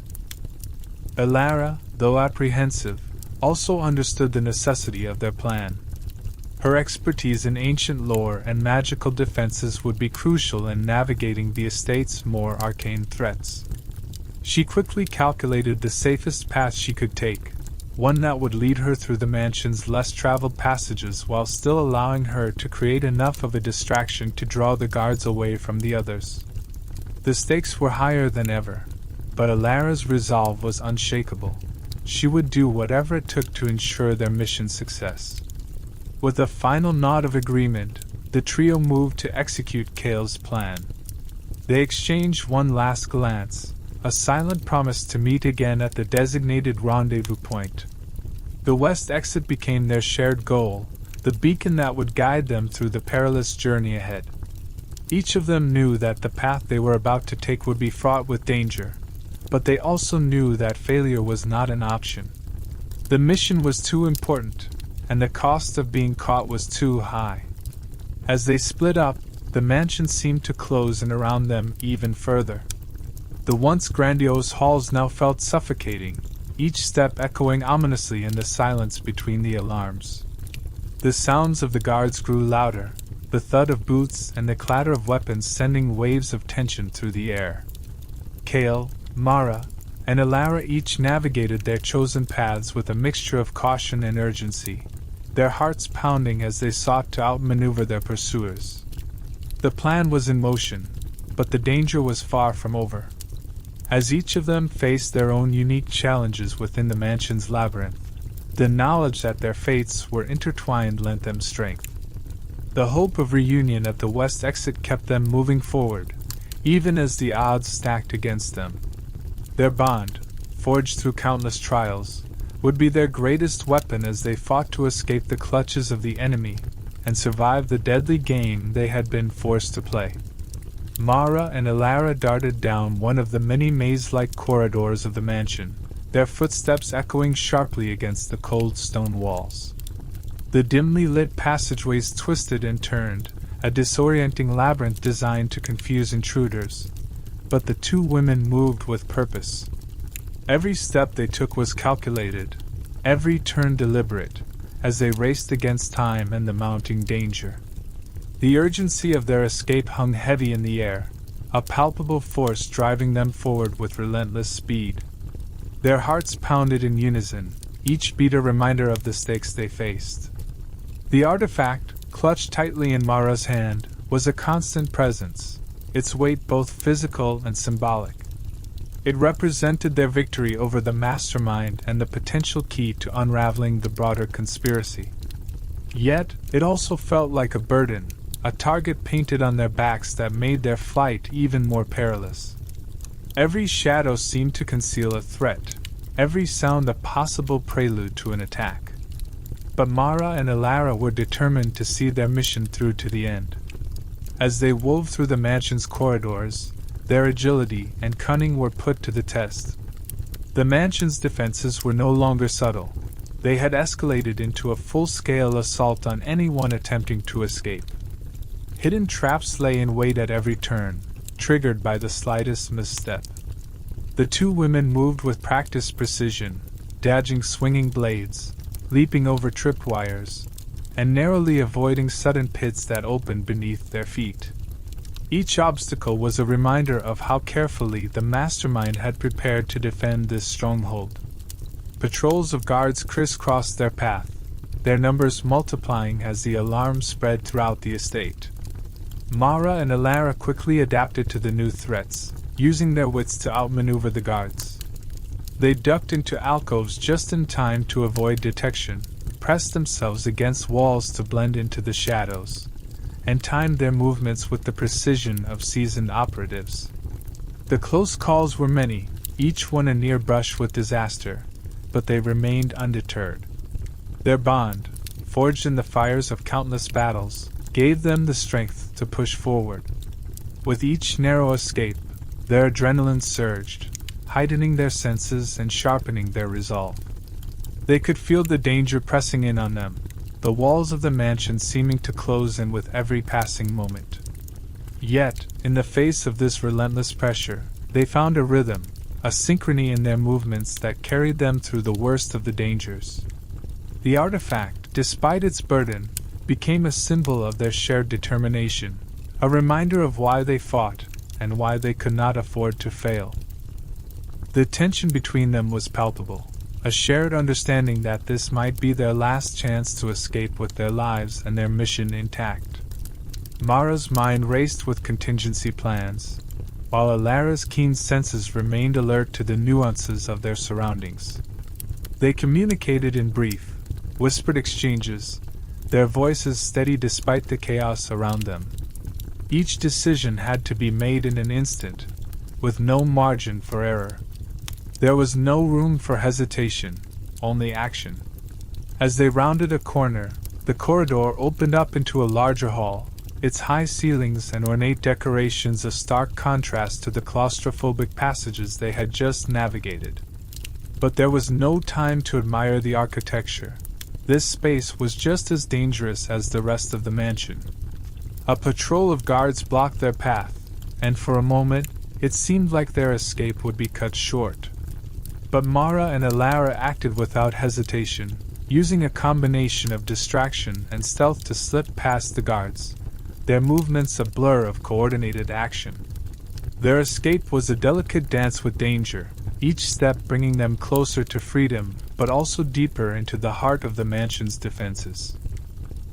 Elara, though apprehensive, also understood the necessity of their plan. Her expertise in ancient lore and magical defenses would be crucial in navigating the estate's more arcane threats. She quickly calculated the safest path she could take, one that would lead her through the mansion's less traveled passages while still allowing her to create enough of a distraction to draw the guards away from the others. The stakes were higher than ever, but Elara's resolve was unshakable. She would do whatever it took to ensure their mission's success. With a final nod of agreement, the trio moved to execute Cale's plan. They exchanged one last glance, a silent promise to meet again at the designated rendezvous point. The west exit became their shared goal, the beacon that would guide them through the perilous journey ahead. Each of them knew that the path they were about to take would be fraught with danger, but they also knew that failure was not an option. The mission was too important, and the cost of being caught was too high. As they split up, the mansion seemed to close in around them even further. The once grandiose halls now felt suffocating, each step echoing ominously in the silence between the alarms. The sounds of the guards grew louder, the thud of boots and the clatter of weapons sending waves of tension through the air. Cale, Mara, and Elara each navigated their chosen paths with a mixture of caution and urgency, their hearts pounding as they sought to outmaneuver their pursuers. The plan was in motion, but the danger was far from over. As each of them faced their own unique challenges within the mansion's labyrinth, the knowledge that their fates were intertwined lent them strength. The hope of reunion at the west exit kept them moving forward, even as the odds stacked against them. Their bond, forged through countless trials, would be their greatest weapon as they fought to escape the clutches of the enemy and survive the deadly game they had been forced to play. Mara and Elara darted down one of the many maze-like corridors of the mansion, their footsteps echoing sharply against the cold stone walls. The dimly lit passageways twisted and turned, a disorienting labyrinth designed to confuse intruders, but the two women moved with purpose. Every step they took was calculated, every turn deliberate, as they raced against time and the mounting danger. The urgency of their escape hung heavy in the air, a palpable force driving them forward with relentless speed. Their hearts pounded in unison, each beat a reminder of the stakes they faced. The artifact, clutched tightly in Mara's hand, was a constant presence, its weight both physical and symbolic. It represented their victory over the mastermind and the potential key to unraveling the broader conspiracy. Yet, it also felt like a burden, a target painted on their backs that made their flight even more perilous. Every shadow seemed to conceal a threat, every sound a possible prelude to an attack. But Mara and Elara were determined to see their mission through to the end. As they wove through the mansion's corridors, their agility and cunning were put to the test. The mansion's defenses were no longer subtle. They had escalated into a full-scale assault on anyone attempting to escape. Hidden traps lay in wait at every turn, triggered by the slightest misstep. The two women moved with practiced precision, dodging swinging blades, leaping over tripwires, and narrowly avoiding sudden pits that opened beneath their feet. Each obstacle was a reminder of how carefully the mastermind had prepared to defend this stronghold. Patrols of guards crisscrossed their path, their numbers multiplying as the alarm spread throughout the estate. Mara and Alara quickly adapted to the new threats, using their wits to outmaneuver the guards. They ducked into alcoves just in time to avoid detection, pressed themselves against walls to blend into the shadows, and timed their movements with the precision of seasoned operatives. The close calls were many, each one a near brush with disaster, but they remained undeterred. Their bond, forged in the fires of countless battles, gave them the strength to push forward. With each narrow escape, their adrenaline surged, heightening their senses and sharpening their resolve. They could feel the danger pressing in on them, the walls of the mansion seeming to close in with every passing moment. Yet, in the face of this relentless pressure, they found a rhythm, a synchrony in their movements that carried them through the worst of the dangers. The artifact, despite its burden, became a symbol of their shared determination, a reminder of why they fought and why they could not afford to fail. The tension between them was palpable, a shared understanding that this might be their last chance to escape with their lives and their mission intact. Mara's mind raced with contingency plans, while Alara's keen senses remained alert to the nuances of their surroundings. They communicated in brief, whispered exchanges, their voices steady despite the chaos around them. Each decision had to be made in an instant, with no margin for error. There was no room for hesitation, only action. As they rounded a corner, the corridor opened up into a larger hall, its high ceilings and ornate decorations a stark contrast to the claustrophobic passages they had just navigated. But there was no time to admire the architecture. This space was just as dangerous as the rest of the mansion. A patrol of guards blocked their path, and for a moment, it seemed like their escape would be cut short. But Mara and Alara acted without hesitation, using a combination of distraction and stealth to slip past the guards, their movements a blur of coordinated action. Their escape was a delicate dance with danger, each step bringing them closer to freedom, but also deeper into the heart of the mansion's defenses.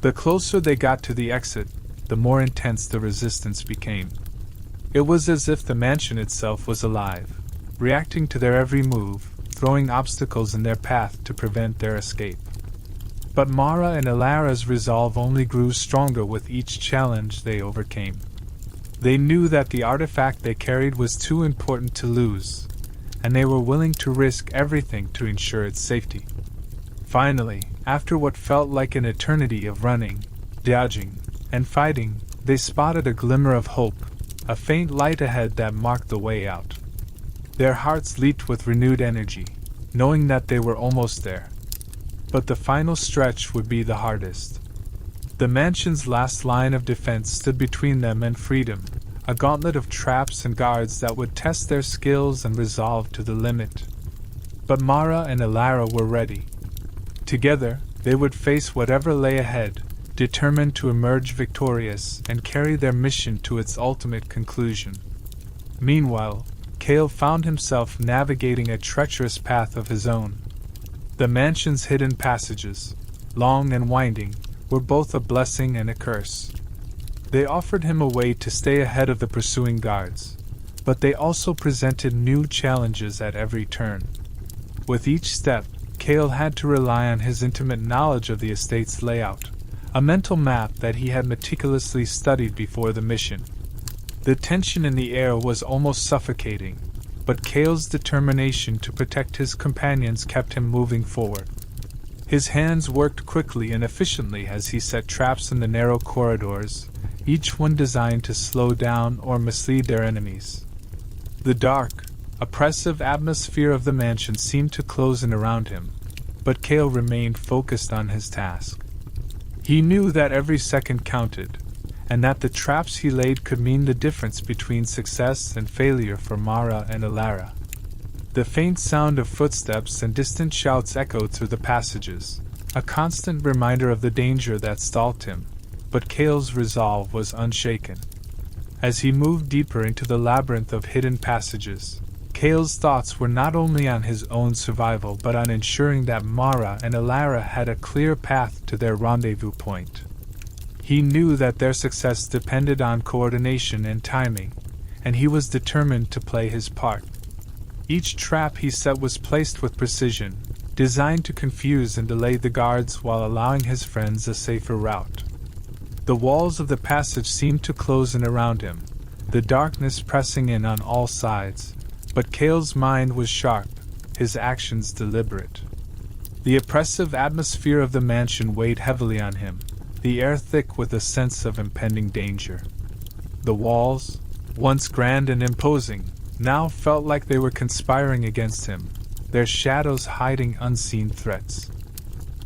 The closer they got to the exit, the more intense the resistance became. It was as if the mansion itself was alive, reacting to their every move, throwing obstacles in their path to prevent their escape. But Mara and Alara's resolve only grew stronger with each challenge they overcame. They knew that the artifact they carried was too important to lose, and they were willing to risk everything to ensure its safety. Finally, after what felt like an eternity of running, dodging, and fighting, they spotted a glimmer of hope, a faint light ahead that marked the way out. Their hearts leaped with renewed energy, knowing that they were almost there. But the final stretch would be the hardest. The mansion's last line of defense stood between them and freedom, a gauntlet of traps and guards that would test their skills and resolve to the limit. But Mara and Alara were ready. Together, they would face whatever lay ahead, determined to emerge victorious and carry their mission to its ultimate conclusion. Meanwhile, Cale found himself navigating a treacherous path of his own. The mansion's hidden passages, long and winding, were both a blessing and a curse. They offered him a way to stay ahead of the pursuing guards, but they also presented new challenges at every turn. With each step, Cale had to rely on his intimate knowledge of the estate's layout, a mental map that he had meticulously studied before the mission. The tension in the air was almost suffocating, but Cale's determination to protect his companions kept him moving forward. His hands worked quickly and efficiently as he set traps in the narrow corridors, each one designed to slow down or mislead their enemies. The dark, oppressive atmosphere of the mansion seemed to close in around him, but Cale remained focused on his task. He knew that every second counted, and that the traps he laid could mean the difference between success and failure for Mara and Alara. The faint sound of footsteps and distant shouts echoed through the passages, a constant reminder of the danger that stalked him, but Cale's resolve was unshaken. As he moved deeper into the labyrinth of hidden passages, Cale's thoughts were not only on his own survival but on ensuring that Mara and Elara had a clear path to their rendezvous point. He knew that their success depended on coordination and timing, and he was determined to play his part. Each trap he set was placed with precision, designed to confuse and delay the guards while allowing his friends a safer route. The walls of the passage seemed to close in around him, the darkness pressing in on all sides, but Cale's mind was sharp, his actions deliberate. The oppressive atmosphere of the mansion weighed heavily on him, the air thick with a sense of impending danger. The walls, once grand and imposing, now felt like they were conspiring against him, their shadows hiding unseen threats.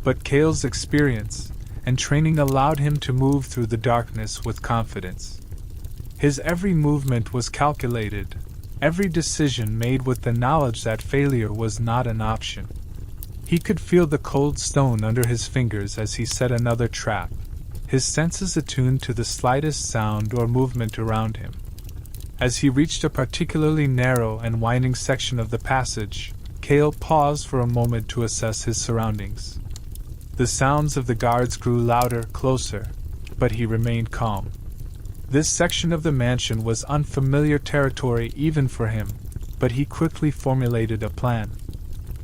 But Cale's experience and training allowed him to move through the darkness with confidence. His every movement was calculated, every decision made with the knowledge that failure was not an option. He could feel the cold stone under his fingers as he set another trap, his senses attuned to the slightest sound or movement around him. As he reached a particularly narrow and winding section of the passage, Cale paused for a moment to assess his surroundings. The sounds of the guards grew louder, closer, but he remained calm. This section of the mansion was unfamiliar territory even for him, but he quickly formulated a plan.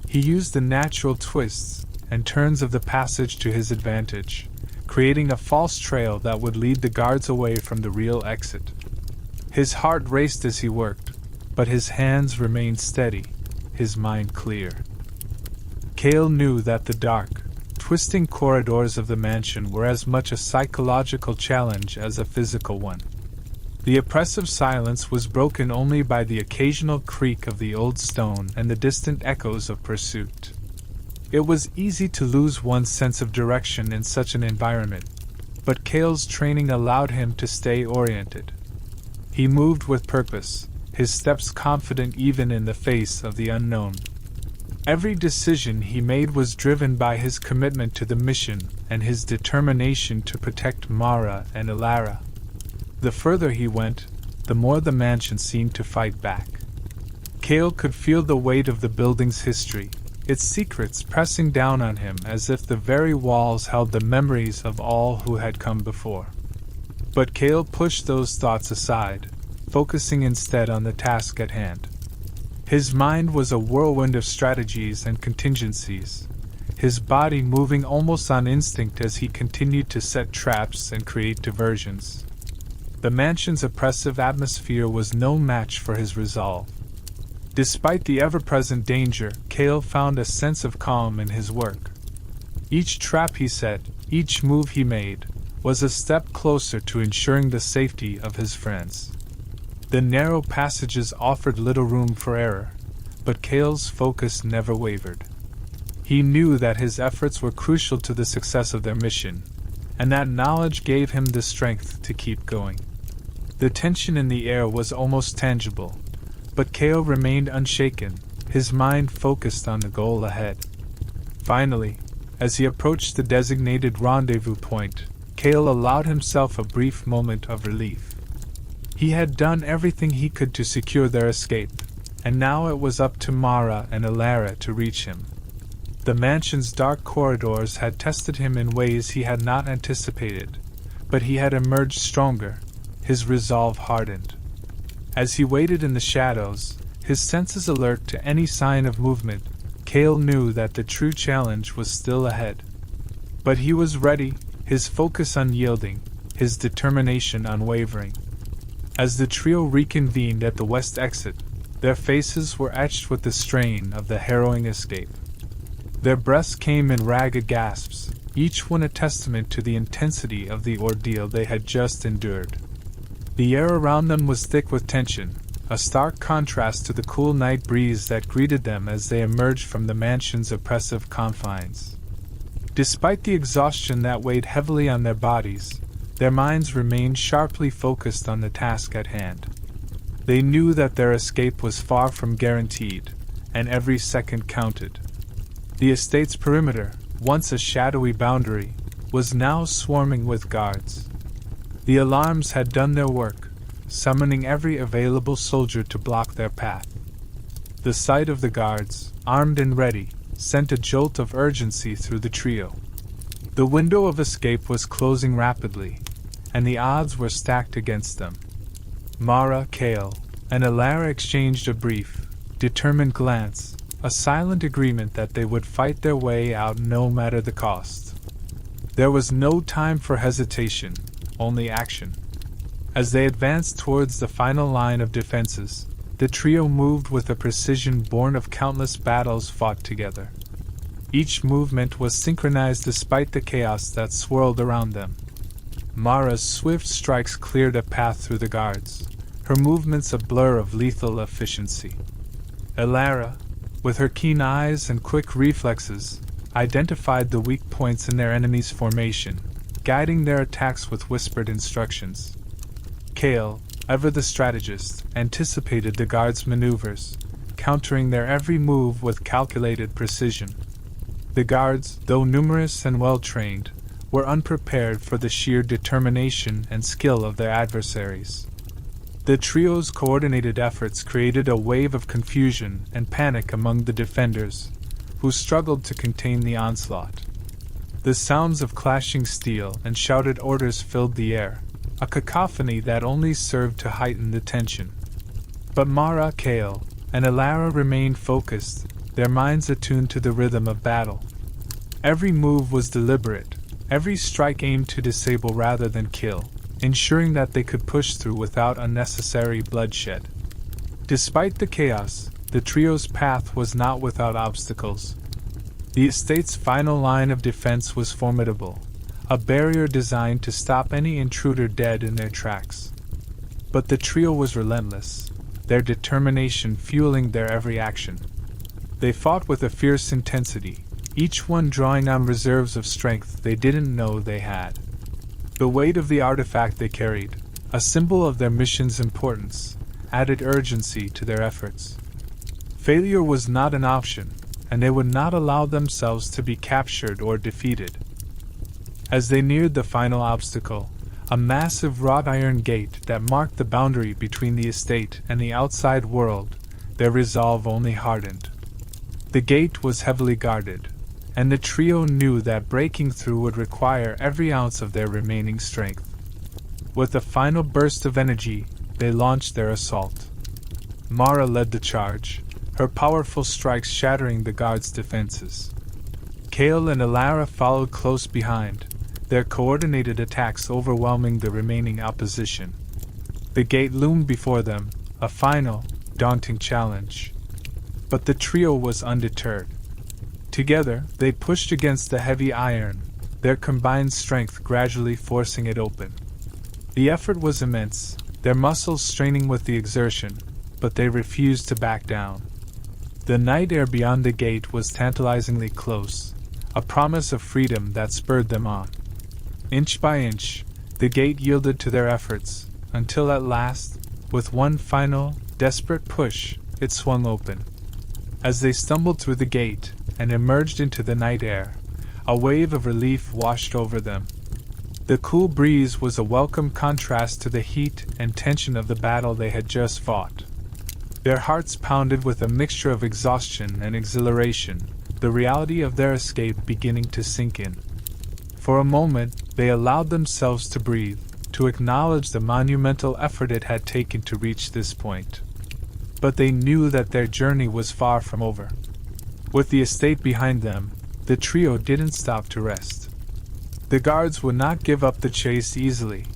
He used the natural twists and turns of the passage to his advantage, creating a false trail that would lead the guards away from the real exit. His heart raced as he worked, but his hands remained steady, his mind clear. Cale knew that the dark, twisting corridors of the mansion were as much a psychological challenge as a physical one. The oppressive silence was broken only by the occasional creak of the old stone and the distant echoes of pursuit. It was easy to lose one's sense of direction in such an environment, but Cale's training allowed him to stay oriented. He moved with purpose, his steps confident even in the face of the unknown. Every decision he made was driven by his commitment to the mission and his determination to protect Mara and Elara. The further he went, the more the mansion seemed to fight back. Cale could feel the weight of the building's history, its secrets pressing down on him as if the very walls held the memories of all who had come before. But Cale pushed those thoughts aside, focusing instead on the task at hand. His mind was a whirlwind of strategies and contingencies, his body moving almost on instinct as he continued to set traps and create diversions. The mansion's oppressive atmosphere was no match for his resolve. Despite the ever-present danger, Cale found a sense of calm in his work. Each trap he set, each move he made, was a step closer to ensuring the safety of his friends. The narrow passages offered little room for error, but Cale's focus never wavered. He knew that his efforts were crucial to the success of their mission, and that knowledge gave him the strength to keep going. The tension in the air was almost tangible, but Cale remained unshaken, his mind focused on the goal ahead. Finally, as he approached the designated rendezvous point, Cale allowed himself a brief moment of relief. He had done everything he could to secure their escape, and now it was up to Mara and Elara to reach him. The mansion's dark corridors had tested him in ways he had not anticipated, but he had emerged stronger, his resolve hardened. As he waited in the shadows, his senses alert to any sign of movement, Cale knew that the true challenge was still ahead. But he was ready, his focus unyielding, his determination unwavering. As the trio reconvened at the west exit, their faces were etched with the strain of the harrowing escape. Their breaths came in ragged gasps, each one a testament to the intensity of the ordeal they had just endured. The air around them was thick with tension, a stark contrast to the cool night breeze that greeted them as they emerged from the mansion's oppressive confines. Despite the exhaustion that weighed heavily on their bodies, their minds remained sharply focused on the task at hand. They knew that their escape was far from guaranteed, and every second counted. The estate's perimeter, once a shadowy boundary, was now swarming with guards. The alarms had done their work, summoning every available soldier to block their path. The sight of the guards, armed and ready, sent a jolt of urgency through the trio. The window of escape was closing rapidly, and the odds were stacked against them. Mara, Cale, and Alara exchanged a brief, determined glance, a silent agreement that they would fight their way out no matter the cost. There was no time for hesitation, only action. As they advanced towards the final line of defenses, the trio moved with a precision born of countless battles fought together. Each movement was synchronized despite the chaos that swirled around them. Mara's swift strikes cleared a path through the guards, her movements a blur of lethal efficiency. Alara, with her keen eyes and quick reflexes, identified the weak points in their enemy's formation, guiding their attacks with whispered instructions. Cale, ever the strategist, anticipated the guards' maneuvers, countering their every move with calculated precision. The guards, though numerous and well-trained, were unprepared for the sheer determination and skill of their adversaries. The trio's coordinated efforts created a wave of confusion and panic among the defenders, who struggled to contain the onslaught. The sounds of clashing steel and shouted orders filled the air, a cacophony that only served to heighten the tension. But Mara, Cale, and Alara remained focused, their minds attuned to the rhythm of battle. Every move was deliberate, every strike aimed to disable rather than kill, ensuring that they could push through without unnecessary bloodshed. Despite the chaos, the trio's path was not without obstacles. The estate's final line of defense was formidable, a barrier designed to stop any intruder dead in their tracks. But the trio was relentless, their determination fueling their every action. They fought with a fierce intensity, each one drawing on reserves of strength they didn't know they had. The weight of the artifact they carried, a symbol of their mission's importance, added urgency to their efforts. Failure was not an option, and they would not allow themselves to be captured or defeated. As they neared the final obstacle, a massive wrought iron gate that marked the boundary between the estate and the outside world, their resolve only hardened. The gate was heavily guarded, and the trio knew that breaking through would require every ounce of their remaining strength. With a final burst of energy, they launched their assault. Mara led the charge, her powerful strikes shattering the guards' defenses. Cale and Alara followed close behind, their coordinated attacks overwhelming the remaining opposition. The gate loomed before them, a final, daunting challenge. But the trio was undeterred. Together, they pushed against the heavy iron, their combined strength gradually forcing it open. The effort was immense, their muscles straining with the exertion, but they refused to back down. The night air beyond the gate was tantalizingly close, a promise of freedom that spurred them on. Inch by inch, the gate yielded to their efforts, until at last, with one final, desperate push, it swung open. As they stumbled through the gate and emerged into the night air, a wave of relief washed over them. The cool breeze was a welcome contrast to the heat and tension of the battle they had just fought. Their hearts pounded with a mixture of exhaustion and exhilaration, the reality of their escape beginning to sink in. For a moment, they allowed themselves to breathe, to acknowledge the monumental effort it had taken to reach this point. But they knew that their journey was far from over. With the estate behind them, the trio didn't stop to rest. The guards would not give up the chase easily,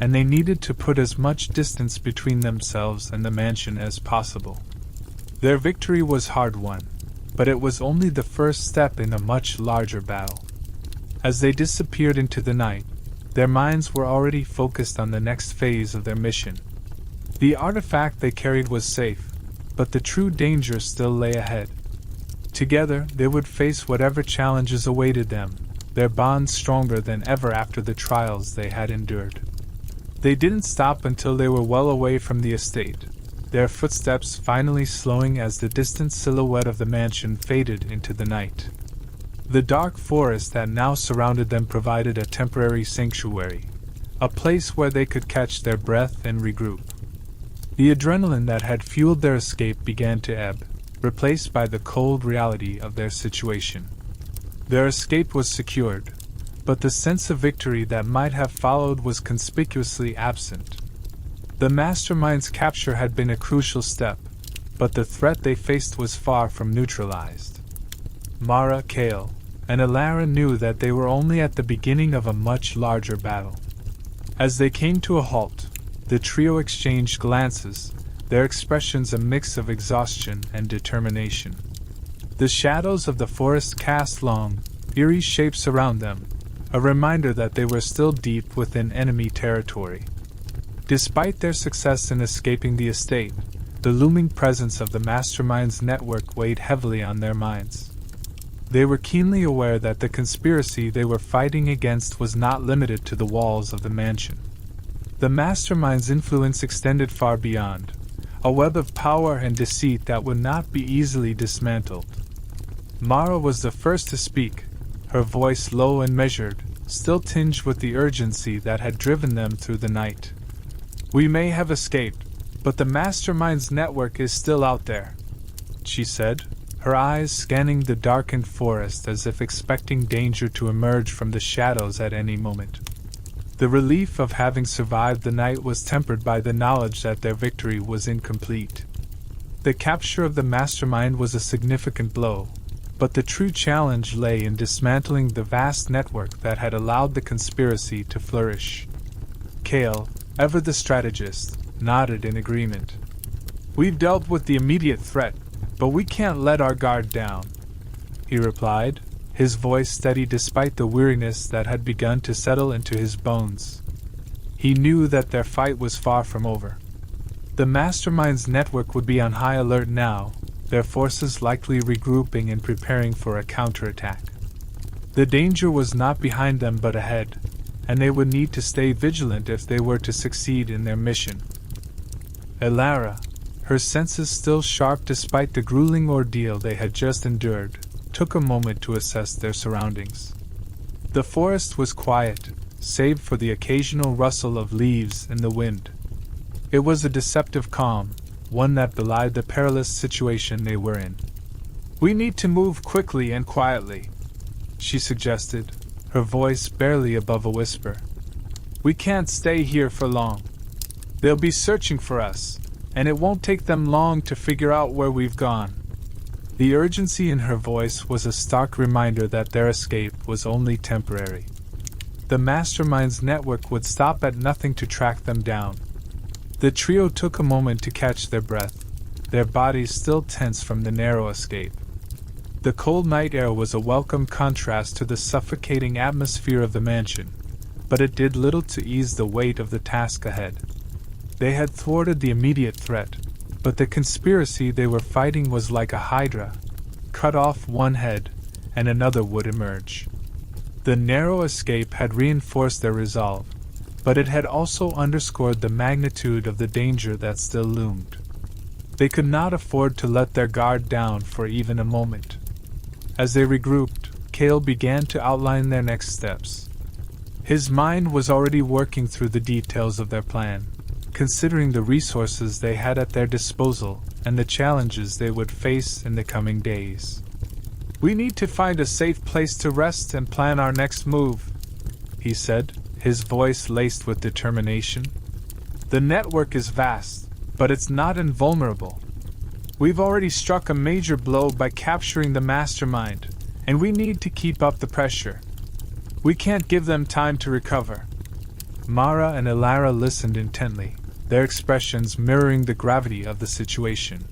and they needed to put as much distance between themselves and the mansion as possible. Their victory was hard-won, but it was only the first step in a much larger battle. As they disappeared into the night, their minds were already focused on the next phase of their mission. The artifact they carried was safe, but the true danger still lay ahead. Together, they would face whatever challenges awaited them, their bond stronger than ever after the trials they had endured. They didn't stop until they were well away from the estate, their footsteps finally slowing as the distant silhouette of the mansion faded into the night. The dark forest that now surrounded them provided a temporary sanctuary, a place where they could catch their breath and regroup. The adrenaline that had fueled their escape began to ebb, replaced by the cold reality of their situation. Their escape was secured, but the sense of victory that might have followed was conspicuously absent. The Mastermind's capture had been a crucial step, but the threat they faced was far from neutralized. Mara, Kale, and Alara knew that they were only at the beginning of a much larger battle. As they came to a halt, the trio exchanged glances, their expressions a mix of exhaustion and determination. The shadows of the forest cast long, eerie shapes around them, a reminder that they were still deep within enemy territory. Despite their success in escaping the estate, the looming presence of the Mastermind's network weighed heavily on their minds. They were keenly aware that the conspiracy they were fighting against was not limited to the walls of the mansion. The Mastermind's influence extended far beyond, a web of power and deceit that would not be easily dismantled. Mara was the first to speak, her voice low and measured, still tinged with the urgency that had driven them through the night. "We may have escaped, but the Mastermind's network is still out there," she said, her eyes scanning the darkened forest as if expecting danger to emerge from the shadows at any moment. The relief of having survived the night was tempered by the knowledge that their victory was incomplete. The capture of the Mastermind was a significant blow, but the true challenge lay in dismantling the vast network that had allowed the conspiracy to flourish. Kale, ever the strategist, nodded in agreement. "We've dealt with the immediate threat, but we can't let our guard down," he replied, his voice steady despite the weariness that had begun to settle into his bones. He knew that their fight was far from over. The Mastermind's network would be on high alert now, their forces likely regrouping and preparing for a counterattack. The danger was not behind them but ahead, and they would need to stay vigilant if they were to succeed in their mission. Alara, her senses still sharp despite the grueling ordeal they had just endured, took a moment to assess their surroundings. The forest was quiet, save for the occasional rustle of leaves in the wind. It was a deceptive calm, one that belied the perilous situation they were in. "We need to move quickly and quietly," she suggested, her voice barely above a whisper. "We can't stay here for long. They'll be searching for us, and it won't take them long to figure out where we've gone." The urgency in her voice was a stark reminder that their escape was only temporary. The Mastermind's network would stop at nothing to track them down. The trio took a moment to catch their breath, their bodies still tense from the narrow escape. The cold night air was a welcome contrast to the suffocating atmosphere of the mansion, but it did little to ease the weight of the task ahead. They had thwarted the immediate threat, but the conspiracy they were fighting was like a hydra. Cut off one head, and another would emerge. The narrow escape had reinforced their resolve, but it had also underscored the magnitude of the danger that still loomed. They could not afford to let their guard down for even a moment. As they regrouped, Kale began to outline their next steps. His mind was already working through the details of their plan, considering the resources they had at their disposal and the challenges they would face in the coming days. "We need to find a safe place to rest and plan our next move," he said, his voice laced with determination. "The network is vast, but it's not invulnerable. We've already struck a major blow by capturing the Mastermind, and we need to keep up the pressure. We can't give them time to recover." Mara and Alara listened intently, their expressions mirroring the gravity of the situation.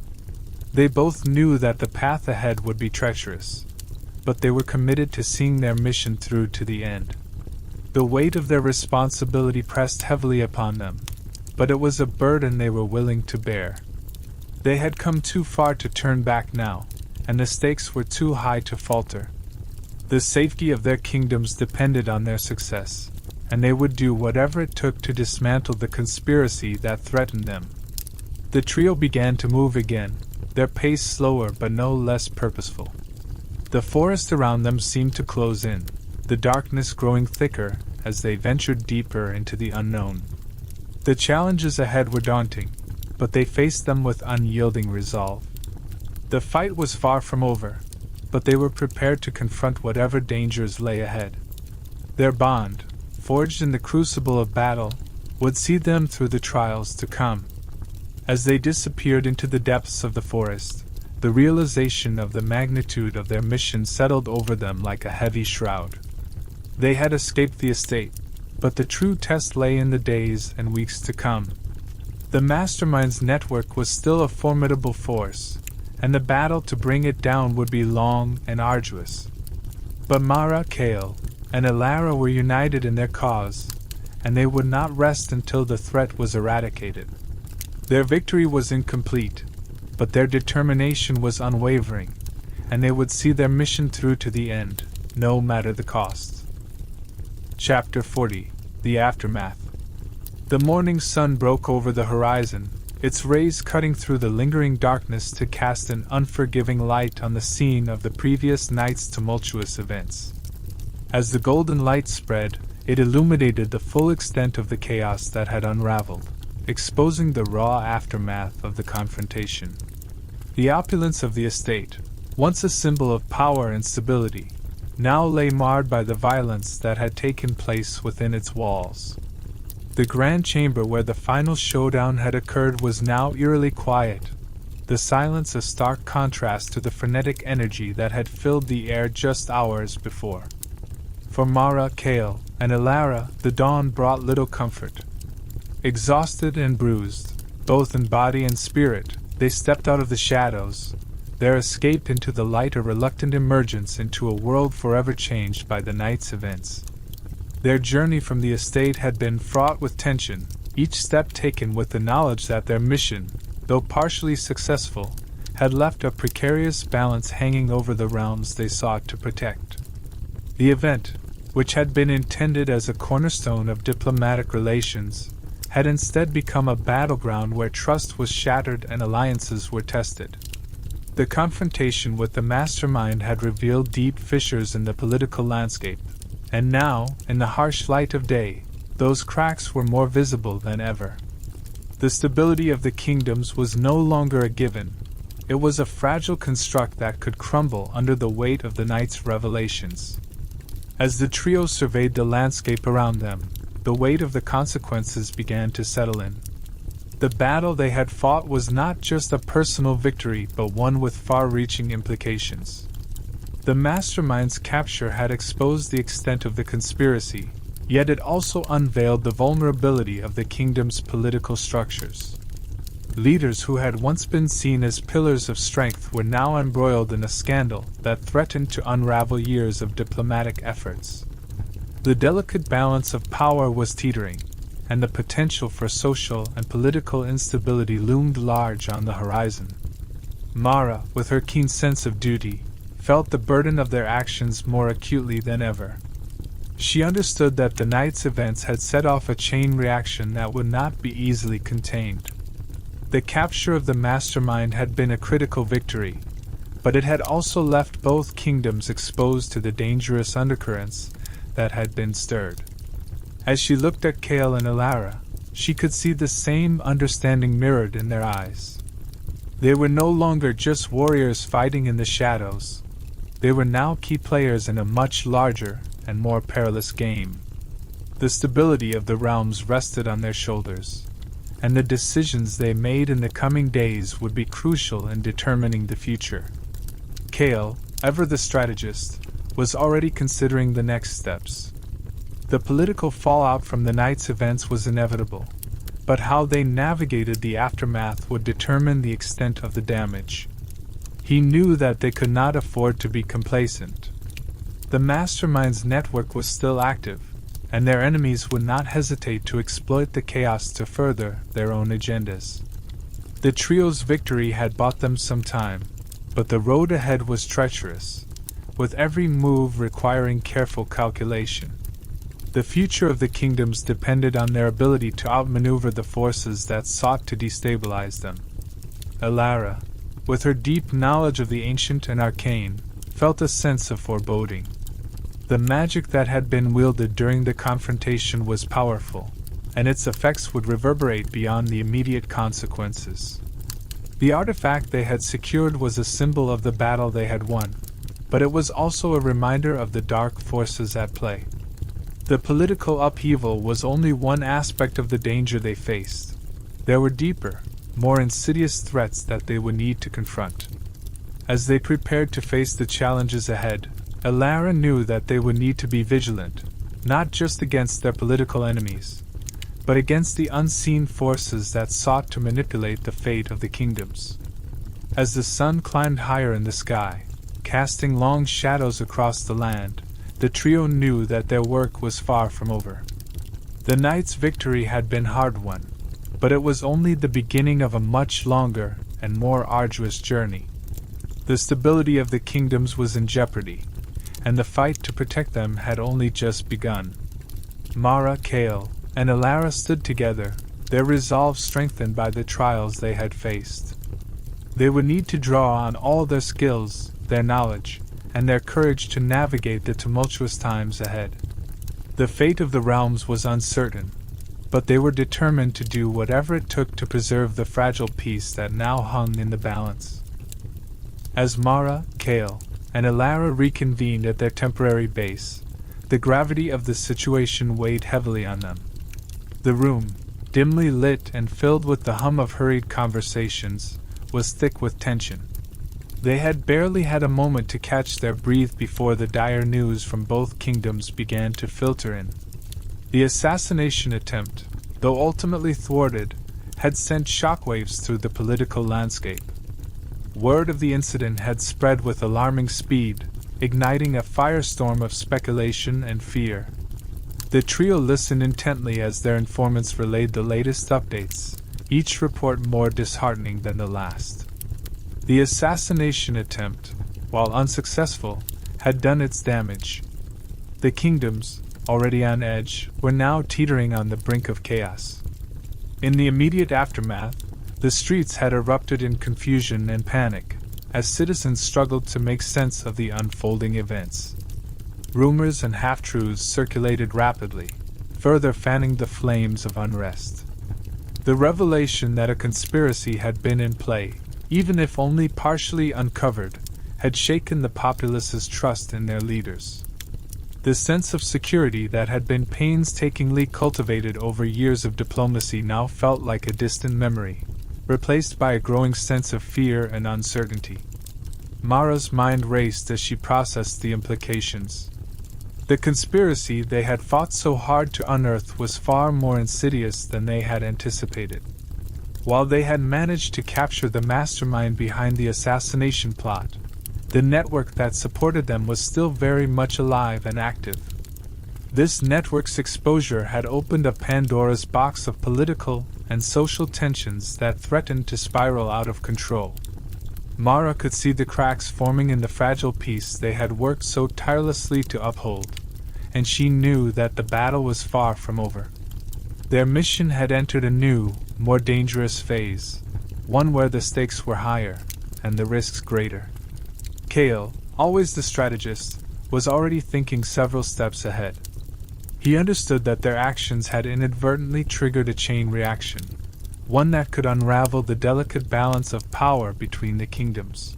They both knew that the path ahead would be treacherous, but they were committed to seeing their mission through to the end. The weight of their responsibility pressed heavily upon them, but it was a burden they were willing to bear. They had come too far to turn back now, and the stakes were too high to falter. The safety of their kingdoms depended on their success, and they would do whatever it took to dismantle the conspiracy that threatened them. The trio began to move again, their pace slower but no less purposeful. The forest around them seemed to close in, the darkness growing thicker as they ventured deeper into the unknown. The challenges ahead were daunting, but they faced them with unyielding resolve. The fight was far from over, but they were prepared to confront whatever dangers lay ahead. Their bond, forged in the crucible of battle, would see them through the trials to come. As they disappeared into the depths of the forest, the realization of the magnitude of their mission settled over them like a heavy shroud. They had escaped the estate, but the true test lay in the days and weeks to come. The Mastermind's network was still a formidable force, and the battle to bring it down would be long and arduous. But Mara, Kale, and Elara were united in their cause, and they would not rest until the threat was eradicated. Their victory was incomplete, but their determination was unwavering, and they would see their mission through to the end, no matter the cost. Chapter 40: The Aftermath. The morning sun broke over the horizon, its rays cutting through the lingering darkness to cast an unforgiving light on the scene of the previous night's tumultuous events. As the golden light spread, it illuminated the full extent of the chaos that had unraveled, exposing the raw aftermath of the confrontation. The opulence of the estate, once a symbol of power and stability, now lay marred by the violence that had taken place within its walls. The grand chamber where the final showdown had occurred was now eerily quiet, the silence a stark contrast to the frenetic energy that had filled the air just hours before. For Mara, Kale, and Elara, the dawn brought little comfort. Exhausted and bruised, both in body and spirit, they stepped out of the shadows, their escape into the light a reluctant emergence into a world forever changed by the night's events. Their journey from the estate had been fraught with tension, each step taken with the knowledge that their mission, though partially successful, had left a precarious balance hanging over the realms they sought to protect. The event, which had been intended as a cornerstone of diplomatic relations, had instead become a battleground where trust was shattered and alliances were tested. The confrontation with the Mastermind had revealed deep fissures in the political landscape, and now, in the harsh light of day, those cracks were more visible than ever. The stability of the kingdoms was no longer a given. It was a fragile construct that could crumble under the weight of the night's revelations. As the trio surveyed the landscape around them, the weight of the consequences began to settle in. The battle they had fought was not just a personal victory, but one with far-reaching implications. The Mastermind's capture had exposed the extent of the conspiracy, yet it also unveiled the vulnerability of the kingdom's political structures. Leaders who had once been seen as pillars of strength were now embroiled in a scandal that threatened to unravel years of diplomatic efforts. The delicate balance of power was teetering, and the potential for social and political instability loomed large on the horizon. Mara, with her keen sense of duty, felt the burden of their actions more acutely than ever. She understood that the night's events had set off a chain reaction that would not be easily contained. The capture of the Mastermind had been a critical victory, but it had also left both kingdoms exposed to the dangerous undercurrents that had been stirred. As she looked at Kale and Elara, she could see the same understanding mirrored in their eyes. They were no longer just warriors fighting in the shadows. They were now key players in a much larger and more perilous game. The stability of the realms rested on their shoulders, and the decisions they made in the coming days would be crucial in determining the future. Kale, ever the strategist, was already considering the next steps. The political fallout from the night's events was inevitable, but how they navigated the aftermath would determine the extent of the damage. He knew that they could not afford to be complacent. The Mastermind's network was still active, and their enemies would not hesitate to exploit the chaos to further their own agendas. The trio's victory had bought them some time, but the road ahead was treacherous, with every move requiring careful calculation. The future of the kingdoms depended on their ability to outmaneuver the forces that sought to destabilize them. Elara, with her deep knowledge of the ancient and arcane, felt a sense of foreboding. The magic that had been wielded during the confrontation was powerful, and its effects would reverberate beyond the immediate consequences. The artifact they had secured was a symbol of the battle they had won, but it was also a reminder of the dark forces at play. The political upheaval was only one aspect of the danger they faced. There were deeper, more insidious threats that they would need to confront. As they prepared to face the challenges ahead, Elara knew that they would need to be vigilant, not just against their political enemies, but against the unseen forces that sought to manipulate the fate of the kingdoms. As the sun climbed higher in the sky, casting long shadows across the land, the trio knew that their work was far from over. The night's victory had been hard-won, but it was only the beginning of a much longer and more arduous journey. The stability of the kingdoms was in jeopardy, and the fight to protect them had only just begun. Mara, Kael, and Elara stood together, their resolve strengthened by the trials they had faced. They would need to draw on all their skills, their knowledge, and their courage to navigate the tumultuous times ahead. The fate of the realms was uncertain, but they were determined to do whatever it took to preserve the fragile peace that now hung in the balance. As Mara, Kael, and Elara reconvened at their temporary base, the gravity of the situation weighed heavily on them. The room, dimly lit and filled with the hum of hurried conversations, was thick with tension. They had barely had a moment to catch their breath before the dire news from both kingdoms began to filter in. The assassination attempt, though ultimately thwarted, had sent shockwaves through the political landscape. Word of the incident had spread with alarming speed, igniting a firestorm of speculation and fear. The trio listened intently as their informants relayed the latest updates, each report more disheartening than the last. The assassination attempt, while unsuccessful, had done its damage. The kingdoms, already on edge, were now teetering on the brink of chaos. In the immediate aftermath, the streets had erupted in confusion and panic, as citizens struggled to make sense of the unfolding events. Rumors and half-truths circulated rapidly, further fanning the flames of unrest. The revelation that a conspiracy had been in play, even if only partially uncovered, had shaken the populace's trust in their leaders. The sense of security that had been painstakingly cultivated over years of diplomacy now felt like a distant memory, replaced by a growing sense of fear and uncertainty. Mara's mind raced as she processed the implications. The conspiracy they had fought so hard to unearth was far more insidious than they had anticipated. While they had managed to capture the mastermind behind the assassination plot, the network that supported them was still very much alive and active. This network's exposure had opened a Pandora's box of political and social tensions that threatened to spiral out of control. Mara could see the cracks forming in the fragile peace they had worked so tirelessly to uphold, and she knew that the battle was far from over. Their mission had entered a new, more dangerous phase, one where the stakes were higher and the risks greater. Kael, always the strategist, was already thinking several steps ahead. He understood that their actions had inadvertently triggered a chain reaction, one that could unravel the delicate balance of power between the kingdoms.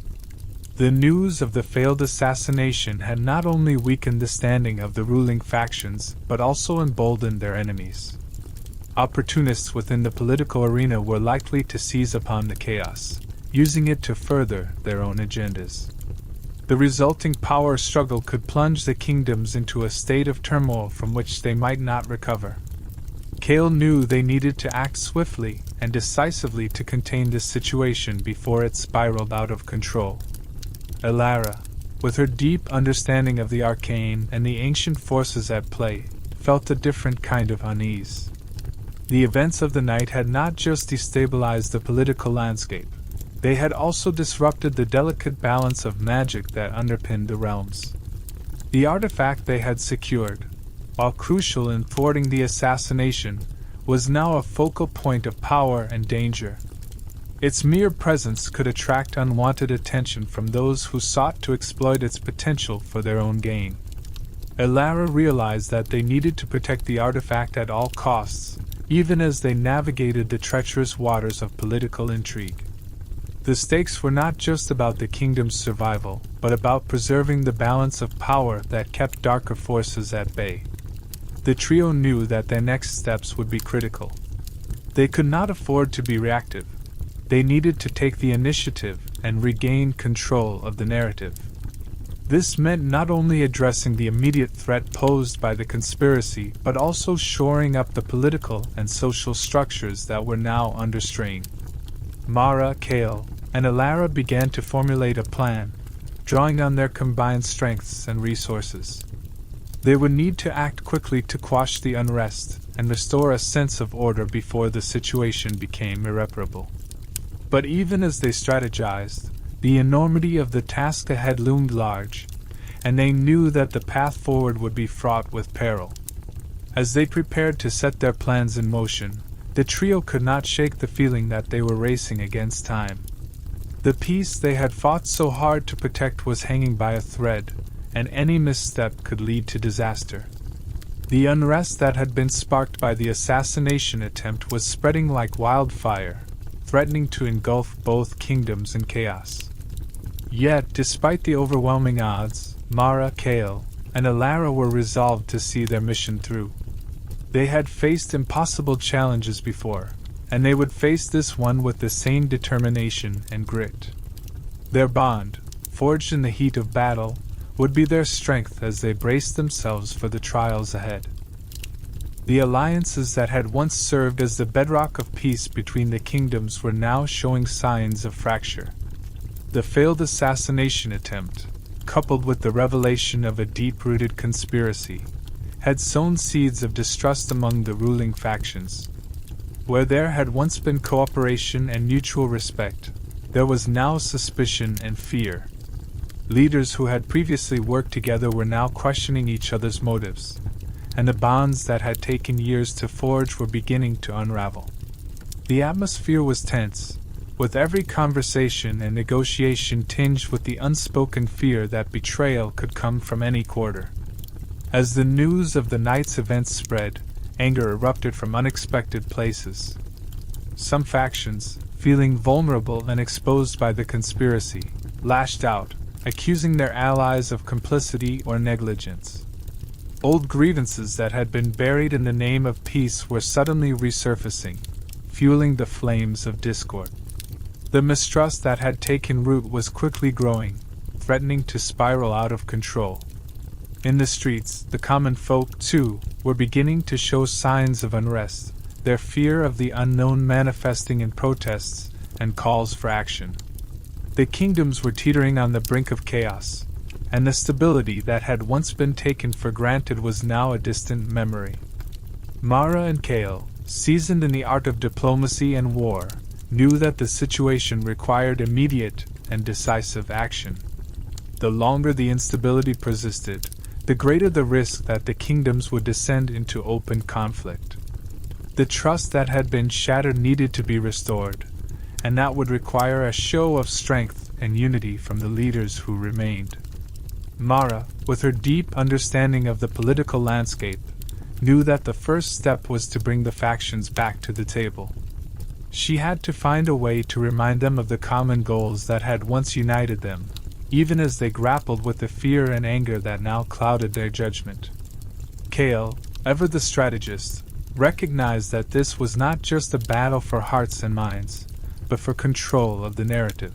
The news of the failed assassination had not only weakened the standing of the ruling factions but also emboldened their enemies. Opportunists within the political arena were likely to seize upon the chaos, using it to further their own agendas. The resulting power struggle could plunge the kingdoms into a state of turmoil from which they might not recover. Kael knew they needed to act swiftly and decisively to contain this situation before it spiraled out of control. Elara, with her deep understanding of the arcane and the ancient forces at play, felt a different kind of unease. The events of the night had not just destabilized the political landscape, they had also disrupted the delicate balance of magic that underpinned the realms. The artifact they had secured, while crucial in thwarting the assassination, was now a focal point of power and danger. Its mere presence could attract unwanted attention from those who sought to exploit its potential for their own gain. Elara realized that they needed to protect the artifact at all costs, even as they navigated the treacherous waters of political intrigue. The stakes were not just about the kingdom's survival, but about preserving the balance of power that kept darker forces at bay. The trio knew that their next steps would be critical. They could not afford to be reactive. They needed to take the initiative and regain control of the narrative. This meant not only addressing the immediate threat posed by the conspiracy, but also shoring up the political and social structures that were now under strain. Mara, Kale, and Elara began to formulate a plan, drawing on their combined strengths and resources. They would need to act quickly to quash the unrest and restore a sense of order before the situation became irreparable. But even as they strategized, the enormity of the task ahead loomed large, and they knew that the path forward would be fraught with peril. As they prepared to set their plans in motion, the trio could not shake the feeling that they were racing against time. The peace they had fought so hard to protect was hanging by a thread, and any misstep could lead to disaster. The unrest that had been sparked by the assassination attempt was spreading like wildfire, threatening to engulf both kingdoms in chaos. Yet, despite the overwhelming odds, Mara, Kale, and Elara were resolved to see their mission through. They had faced impossible challenges before, and they would face this one with the same determination and grit. Their bond, forged in the heat of battle, would be their strength as they braced themselves for the trials ahead. The alliances that had once served as the bedrock of peace between the kingdoms were now showing signs of fracture. The failed assassination attempt, coupled with the revelation of a deep-rooted conspiracy, had sown seeds of distrust among the ruling factions. Where there had once been cooperation and mutual respect, there was now suspicion and fear. Leaders who had previously worked together were now questioning each other's motives, and the bonds that had taken years to forge were beginning to unravel. The atmosphere was tense, with every conversation and negotiation tinged with the unspoken fear that betrayal could come from any quarter. As the news of the night's events spread, anger erupted from unexpected places. Some factions, feeling vulnerable and exposed by the conspiracy, lashed out, accusing their allies of complicity or negligence. Old grievances that had been buried in the name of peace were suddenly resurfacing, fueling the flames of discord. The mistrust that had taken root was quickly growing, threatening to spiral out of control. In the streets, the common folk, too, were beginning to show signs of unrest, their fear of the unknown manifesting in protests and calls for action. The kingdoms were teetering on the brink of chaos, and the stability that had once been taken for granted was now a distant memory. Mara and Kale, seasoned in the art of diplomacy and war, knew that the situation required immediate and decisive action. The longer the instability persisted, the greater the risk that the kingdoms would descend into open conflict. The trust that had been shattered needed to be restored, and that would require a show of strength and unity from the leaders who remained. Mara, with her deep understanding of the political landscape, knew that the first step was to bring the factions back to the table. She had to find a way to remind them of the common goals that had once united them, even as they grappled with the fear and anger that now clouded their judgment. Kale, ever the strategist, recognized that this was not just a battle for hearts and minds, but for control of the narrative.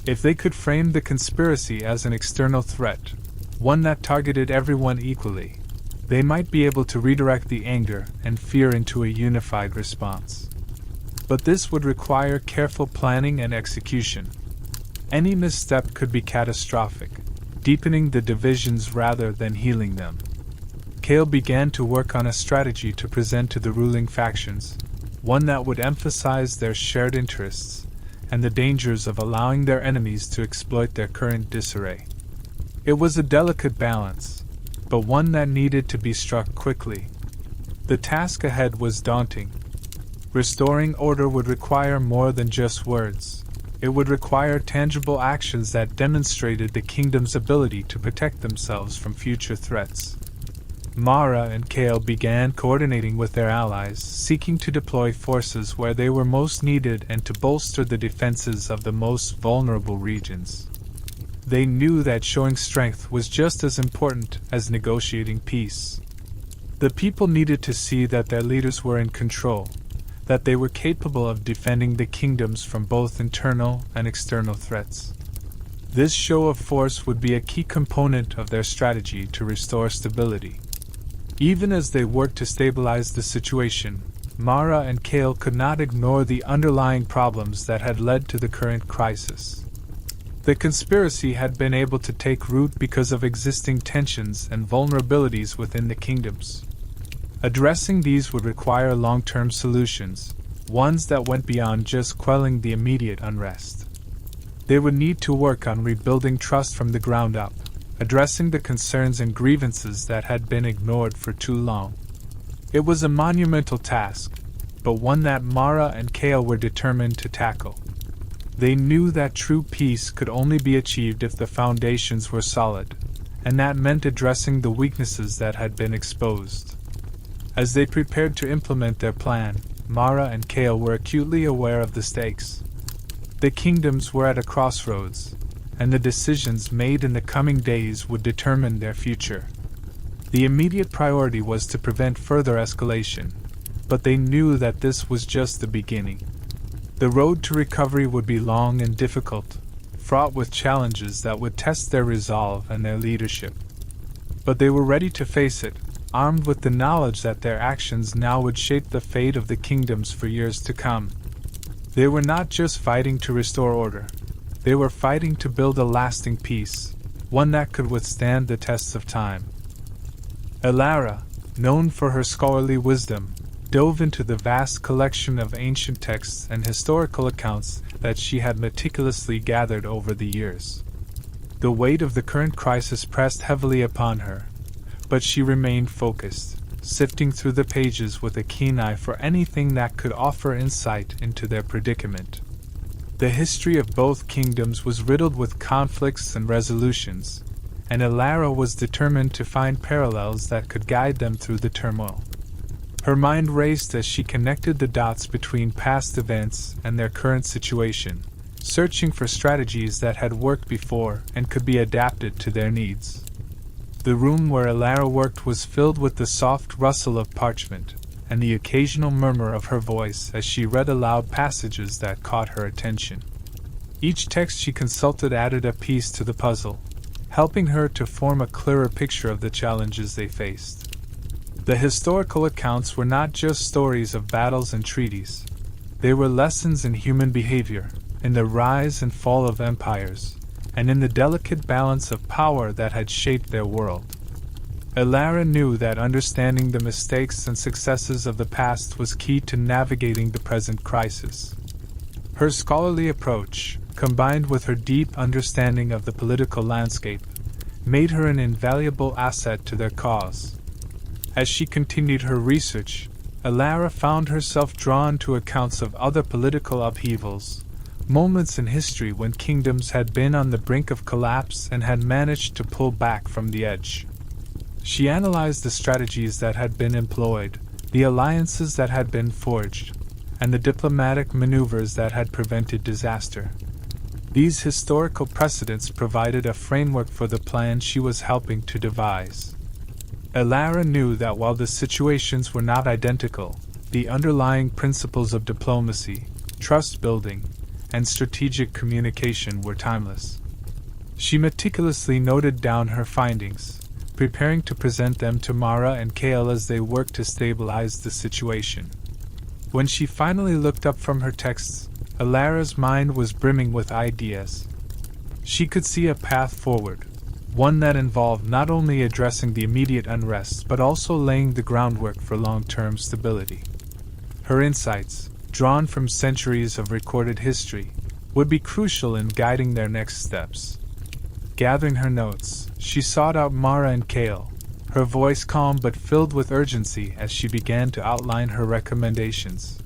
If they could frame the conspiracy as an external threat, one that targeted everyone equally, they might be able to redirect the anger and fear into a unified response. But this would require careful planning and execution. Any misstep could be catastrophic, deepening the divisions rather than healing them. Kale began to work on a strategy to present to the ruling factions, one that would emphasize their shared interests and the dangers of allowing their enemies to exploit their current disarray. It was a delicate balance, but one that needed to be struck quickly. The task ahead was daunting. Restoring order would require more than just words. It would require tangible actions that demonstrated the kingdom's ability to protect themselves from future threats. Mara and Kale began coordinating with their allies, seeking to deploy forces where they were most needed and to bolster the defenses of the most vulnerable regions. They knew that showing strength was just as important as negotiating peace. The people needed to see that their leaders were in control, that they were capable of defending the kingdoms from both internal and external threats. This show of force would be a key component of their strategy to restore stability. Even as they worked to stabilize the situation, Mara and Kale could not ignore the underlying problems that had led to the current crisis. The conspiracy had been able to take root because of existing tensions and vulnerabilities within the kingdoms. Addressing these would require long-term solutions, ones that went beyond just quelling the immediate unrest. They would need to work on rebuilding trust from the ground up, addressing the concerns and grievances that had been ignored for too long. It was a monumental task, but one that Mara and Kale were determined to tackle. They knew that true peace could only be achieved if the foundations were solid, and that meant addressing the weaknesses that had been exposed. As they prepared to implement their plan, Mara and Kale were acutely aware of the stakes. The kingdoms were at a crossroads, and the decisions made in the coming days would determine their future. The immediate priority was to prevent further escalation, but they knew that this was just the beginning. The road to recovery would be long and difficult, fraught with challenges that would test their resolve and their leadership. But they were ready to face it, armed with the knowledge that their actions now would shape the fate of the kingdoms for years to come. They were not just fighting to restore order. They were fighting to build a lasting peace, one that could withstand the tests of time. Elara, known for her scholarly wisdom, dove into the vast collection of ancient texts and historical accounts that she had meticulously gathered over the years. The weight of the current crisis pressed heavily upon her, but she remained focused, sifting through the pages with a keen eye for anything that could offer insight into their predicament. The history of both kingdoms was riddled with conflicts and resolutions, and Elara was determined to find parallels that could guide them through the turmoil. Her mind raced as she connected the dots between past events and their current situation, searching for strategies that had worked before and could be adapted to their needs. The room where Elara worked was filled with the soft rustle of parchment, and the occasional murmur of her voice as she read aloud passages that caught her attention. Each text she consulted added a piece to the puzzle, helping her to form a clearer picture of the challenges they faced. The historical accounts were not just stories of battles and treaties. They were lessons in human behavior, in the rise and fall of empires, and in the delicate balance of power that had shaped their world. Elara knew that understanding the mistakes and successes of the past was key to navigating the present crisis. Her scholarly approach, combined with her deep understanding of the political landscape, made her an invaluable asset to their cause. As she continued her research, Elara found herself drawn to accounts of other political upheavals, moments in history when kingdoms had been on the brink of collapse and had managed to pull back from the edge. She analyzed the strategies that had been employed, the alliances that had been forged, and the diplomatic maneuvers that had prevented disaster. These historical precedents provided a framework for the plan she was helping to devise. Elara knew that while the situations were not identical, the underlying principles of diplomacy, trust building, and strategic communication were timeless. She meticulously noted down her findings, preparing to present them to Mara and Kale as they worked to stabilize the situation. When she finally looked up from her texts, Elara's mind was brimming with ideas. She could see a path forward, one that involved not only addressing the immediate unrest but also laying the groundwork for long-term stability. Her insights, drawn from centuries of recorded history, would be crucial in guiding their next steps. Gathering her notes, she sought out Mara and Kale, her voice calm but filled with urgency as she began to outline her recommendations.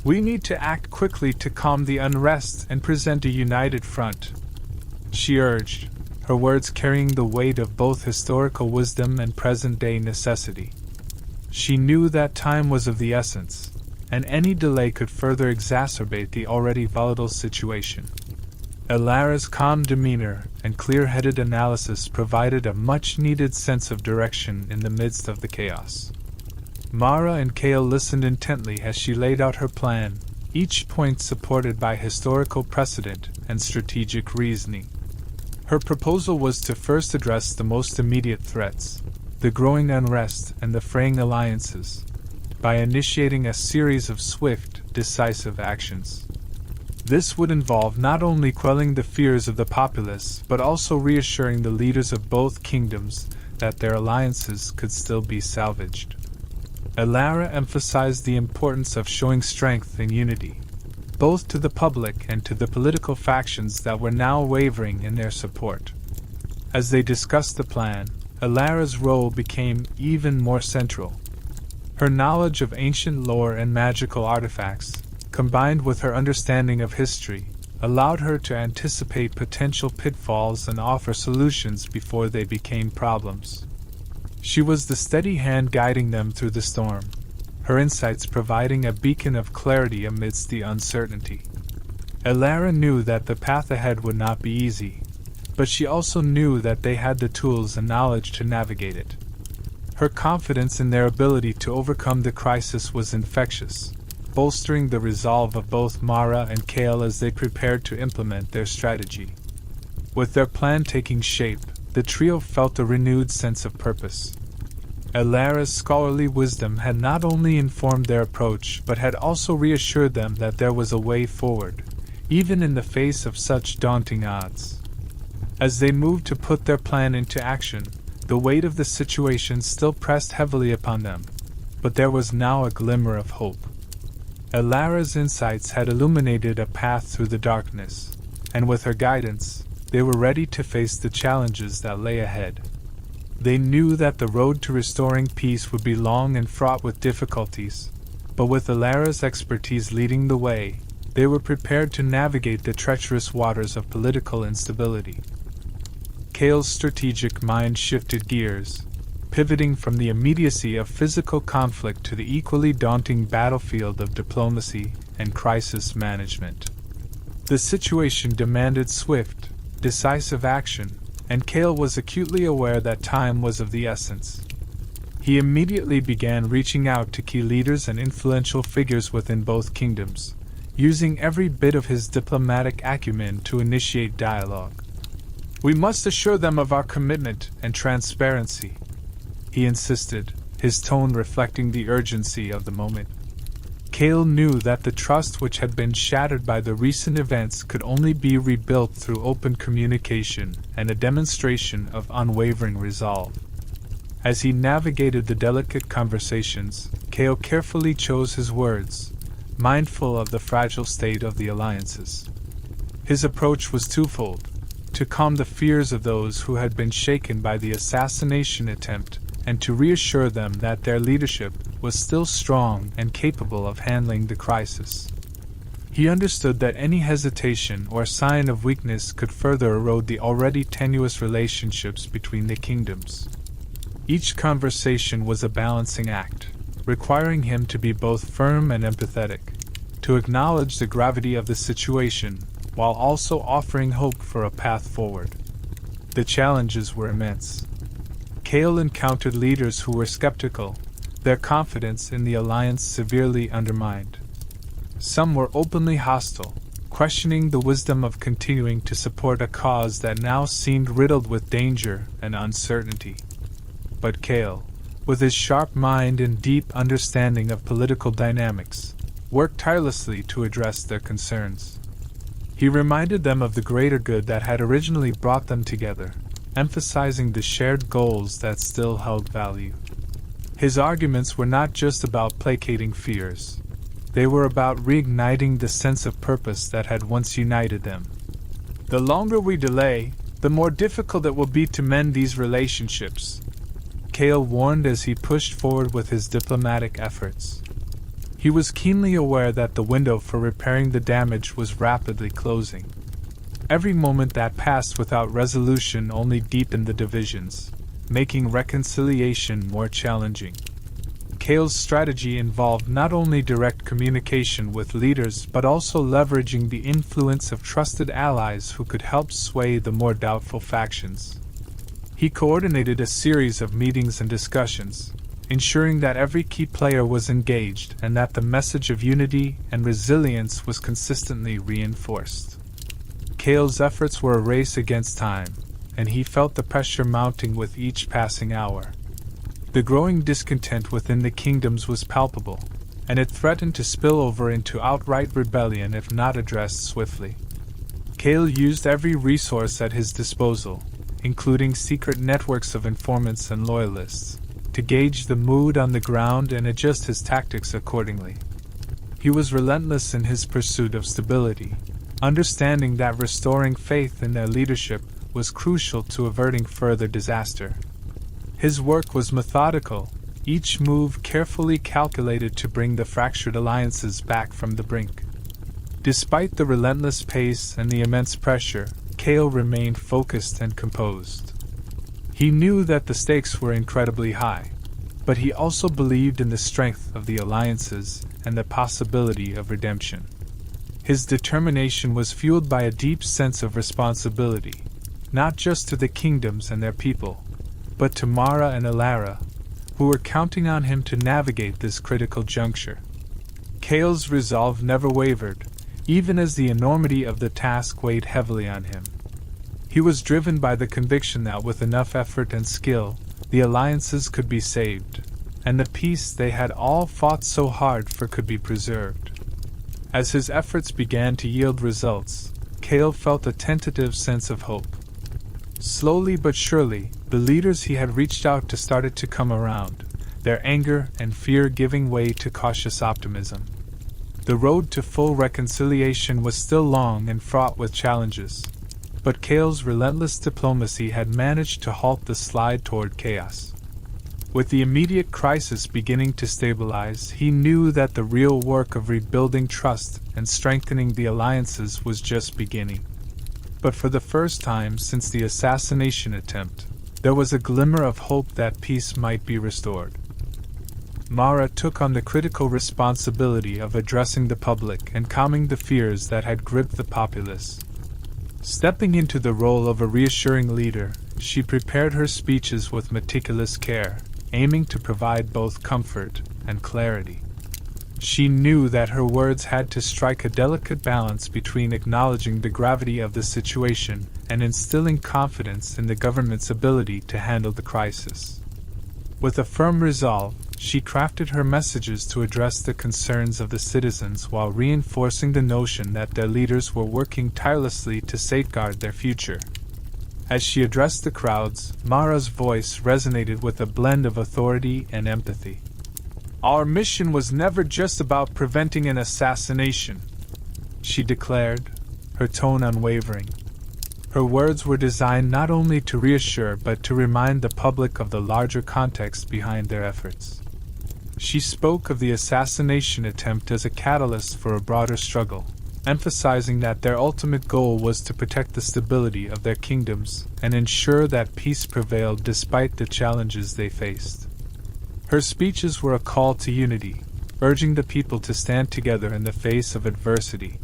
We need to act quickly to calm the unrest and present a united front, she urged, her words carrying the weight of both historical wisdom and present-day necessity. She knew that time was of the essence, and any delay could further exacerbate the already volatile situation. Elara's calm demeanor and clear-headed analysis provided a much-needed sense of direction in the midst of the chaos. Mara and Kale listened intently as she laid out her plan, each point supported by historical precedent and strategic reasoning. Her proposal was to first address the most immediate threats, the growing unrest and the fraying alliances, by initiating a series of swift, decisive actions. This would involve not only quelling the fears of the populace but also reassuring the leaders of both kingdoms that their alliances could still be salvaged. Elara emphasized the importance of showing strength and unity, both to the public and to the political factions that were now wavering in their support. As they discussed the plan, Elara's role became even more central. Her knowledge of ancient lore and magical artifacts, combined with her understanding of history, allowed her to anticipate potential pitfalls and offer solutions before they became problems. She was the steady hand guiding them through the storm, her insights providing a beacon of clarity amidst the uncertainty. Elara knew that the path ahead would not be easy, but she also knew that they had the tools and knowledge to navigate it. Her confidence in their ability to overcome the crisis was infectious, bolstering the resolve of both Mara and Kale as they prepared to implement their strategy. With their plan taking shape, the trio felt a renewed sense of purpose. Elara's scholarly wisdom had not only informed their approach but had also reassured them that there was a way forward, even in the face of such daunting odds. As they moved to put their plan into action, the weight of the situation still pressed heavily upon them, but there was now a glimmer of hope. Elara's insights had illuminated a path through the darkness, and with her guidance, they were ready to face the challenges that lay ahead. They knew that the road to restoring peace would be long and fraught with difficulties, but with Elara's expertise leading the way, they were prepared to navigate the treacherous waters of political instability. Kale's strategic mind shifted gears, pivoting from the immediacy of physical conflict to the equally daunting battlefield of diplomacy and crisis management. The situation demanded swift, decisive action, and Kale was acutely aware that time was of the essence. He immediately began reaching out to key leaders and influential figures within both kingdoms, using every bit of his diplomatic acumen to initiate dialogue. "We must assure them of our commitment and transparency," he insisted, his tone reflecting the urgency of the moment. Kale knew that the trust which had been shattered by the recent events could only be rebuilt through open communication and a demonstration of unwavering resolve. As he navigated the delicate conversations, Kale carefully chose his words, mindful of the fragile state of the alliances. His approach was twofold: to calm the fears of those who had been shaken by the assassination attempt, and to reassure them that their leadership was still strong and capable of handling the crisis. He understood that any hesitation or sign of weakness could further erode the already tenuous relationships between the kingdoms. Each conversation was a balancing act, requiring him to be both firm and empathetic, to acknowledge the gravity of the situation, while also offering hope for a path forward. The challenges were immense. Kale encountered leaders who were skeptical, their confidence in the alliance severely undermined. Some were openly hostile, questioning the wisdom of continuing to support a cause that now seemed riddled with danger and uncertainty. But Kale, with his sharp mind and deep understanding of political dynamics, worked tirelessly to address their concerns. He reminded them of the greater good that had originally brought them together, emphasizing the shared goals that still held value. His arguments were not just about placating fears. They were about reigniting the sense of purpose that had once united them. "The longer we delay, the more difficult it will be to mend these relationships," Kale warned as he pushed forward with his diplomatic efforts. He was keenly aware that the window for repairing the damage was rapidly closing. Every moment that passed without resolution only deepened the divisions, making reconciliation more challenging. Cale's strategy involved not only direct communication with leaders but also leveraging the influence of trusted allies who could help sway the more doubtful factions. He coordinated a series of meetings and discussions, ensuring that every key player was engaged and that the message of unity and resilience was consistently reinforced. Cale's efforts were a race against time, and he felt the pressure mounting with each passing hour. The growing discontent within the kingdoms was palpable, and it threatened to spill over into outright rebellion if not addressed swiftly. Cale used every resource at his disposal, including secret networks of informants and loyalists, to gauge the mood on the ground and adjust his tactics accordingly. He was relentless in his pursuit of stability, understanding that restoring faith in their leadership was crucial to averting further disaster. His work was methodical, each move carefully calculated to bring the fractured alliances back from the brink. Despite the relentless pace and the immense pressure, Cale remained focused and composed. He knew that the stakes were incredibly high, but he also believed in the strength of the alliances and the possibility of redemption. His determination was fueled by a deep sense of responsibility, not just to the kingdoms and their people, but to Mara and Alara, who were counting on him to navigate this critical juncture. Cale's resolve never wavered, even as the enormity of the task weighed heavily on him. He was driven by the conviction that with enough effort and skill, the alliances could be saved, and the peace they had all fought so hard for could be preserved. As his efforts began to yield results, Cale felt a tentative sense of hope. Slowly but surely, the leaders he had reached out to started to come around, their anger and fear giving way to cautious optimism. The road to full reconciliation was still long and fraught with challenges, but Cale's relentless diplomacy had managed to halt the slide toward chaos. With the immediate crisis beginning to stabilize, he knew that the real work of rebuilding trust and strengthening the alliances was just beginning. But for the first time since the assassination attempt, there was a glimmer of hope that peace might be restored. Mara took on the critical responsibility of addressing the public and calming the fears that had gripped the populace. Stepping into the role of a reassuring leader, she prepared her speeches with meticulous care, aiming to provide both comfort and clarity. She knew that her words had to strike a delicate balance between acknowledging the gravity of the situation and instilling confidence in the government's ability to handle the crisis. With a firm resolve, she crafted her messages to address the concerns of the citizens while reinforcing the notion that their leaders were working tirelessly to safeguard their future. As she addressed the crowds, Mara's voice resonated with a blend of authority and empathy. "Our mission was never just about preventing an assassination," she declared, her tone unwavering. Her words were designed not only to reassure but to remind the public of the larger context behind their efforts. She spoke of the assassination attempt as a catalyst for a broader struggle, emphasizing that their ultimate goal was to protect the stability of their kingdoms and ensure that peace prevailed despite the challenges they faced. Her speeches were a call to unity, urging the people to stand together in the face of adversity.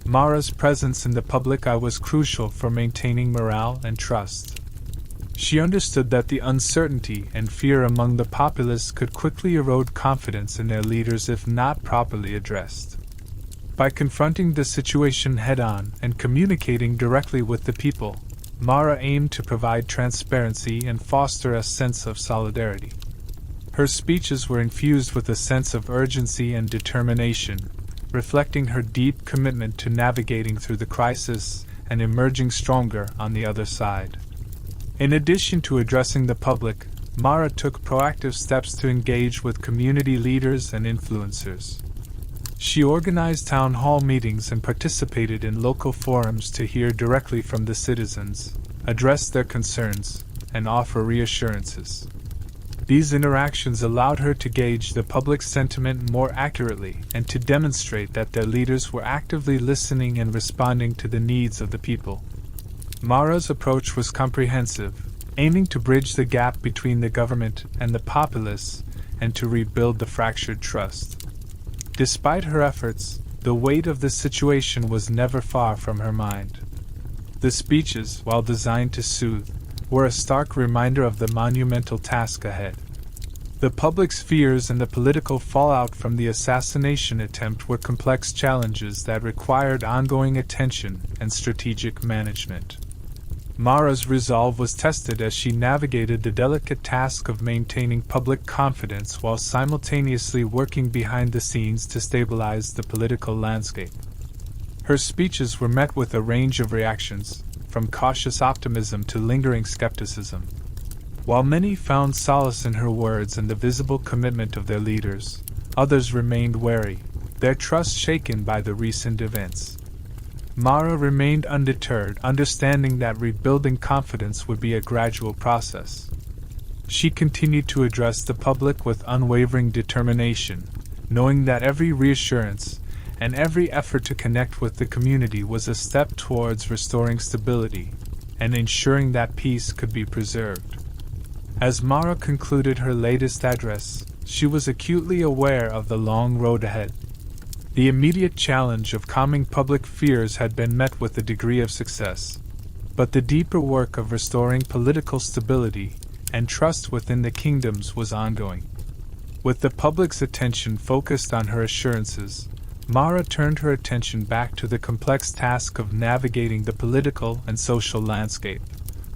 Mara's presence in the public eye was crucial for maintaining morale and trust. She understood that the uncertainty and fear among the populace could quickly erode confidence in their leaders if not properly addressed. By confronting the situation head-on and communicating directly with the people, Mara aimed to provide transparency and foster a sense of solidarity. Her speeches were infused with a sense of urgency and determination, reflecting her deep commitment to navigating through the crisis and emerging stronger on the other side. In addition to addressing the public, Mara took proactive steps to engage with community leaders and influencers. She organized town hall meetings and participated in local forums to hear directly from the citizens, address their concerns, and offer reassurances. These interactions allowed her to gauge the public sentiment more accurately and to demonstrate that their leaders were actively listening and responding to the needs of the people. Mara's approach was comprehensive, aiming to bridge the gap between the government and the populace and to rebuild the fractured trust. Despite her efforts, the weight of the situation was never far from her mind. The speeches, while designed to soothe, were a stark reminder of the monumental task ahead. The public's fears and the political fallout from the assassination attempt were complex challenges that required ongoing attention and strategic management. Mara's resolve was tested as she navigated the delicate task of maintaining public confidence while simultaneously working behind the scenes to stabilize the political landscape. Her speeches were met with a range of reactions, from cautious optimism to lingering skepticism. While many found solace in her words and the visible commitment of their leaders, others remained wary, their trust shaken by the recent events. Mara remained undeterred, understanding that rebuilding confidence would be a gradual process. She continued to address the public with unwavering determination, knowing that every reassurance and every effort to connect with the community was a step towards restoring stability and ensuring that peace could be preserved. As Mara concluded her latest address, she was acutely aware of the long road ahead. The immediate challenge of calming public fears had been met with a degree of success, but the deeper work of restoring political stability and trust within the kingdoms was ongoing. With the public's attention focused on her assurances, Mara turned her attention back to the complex task of navigating the political and social landscape,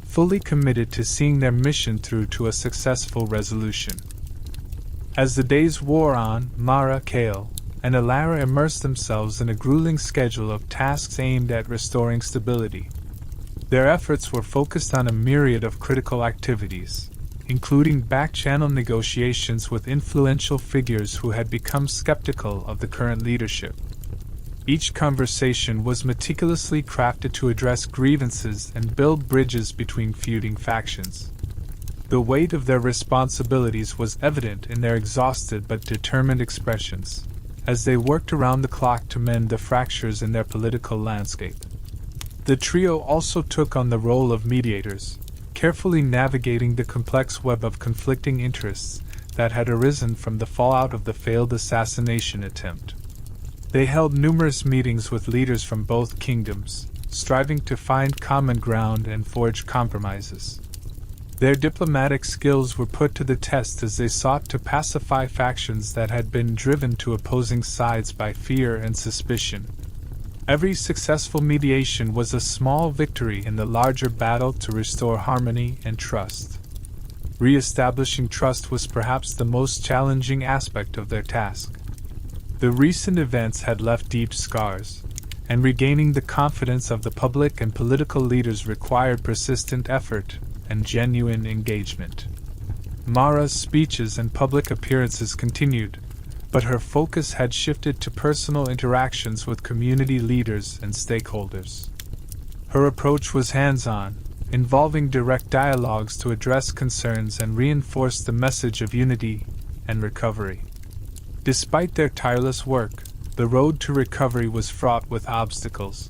fully committed to seeing their mission through to a successful resolution. As the days wore on, Mara, Kale, and Alara immersed themselves in a grueling schedule of tasks aimed at restoring stability. Their efforts were focused on a myriad of critical activities, including back-channel negotiations with influential figures who had become skeptical of the current leadership. Each conversation was meticulously crafted to address grievances and build bridges between feuding factions. The weight of their responsibilities was evident in their exhausted but determined expressions, as they worked around the clock to mend the fractures in their political landscape. The trio also took on the role of mediators, carefully navigating the complex web of conflicting interests that had arisen from the fallout of the failed assassination attempt. They held numerous meetings with leaders from both kingdoms, striving to find common ground and forge compromises. Their diplomatic skills were put to the test as they sought to pacify factions that had been driven to opposing sides by fear and suspicion. Every successful mediation was a small victory in the larger battle to restore harmony and trust. Re-establishing trust was perhaps the most challenging aspect of their task. The recent events had left deep scars, and regaining the confidence of the public and political leaders required persistent effort and genuine engagement. Mara's speeches and public appearances continued, but her focus had shifted to personal interactions with community leaders and stakeholders. Her approach was hands-on, involving direct dialogues to address concerns and reinforce the message of unity and recovery. Despite their tireless work, the road to recovery was fraught with obstacles.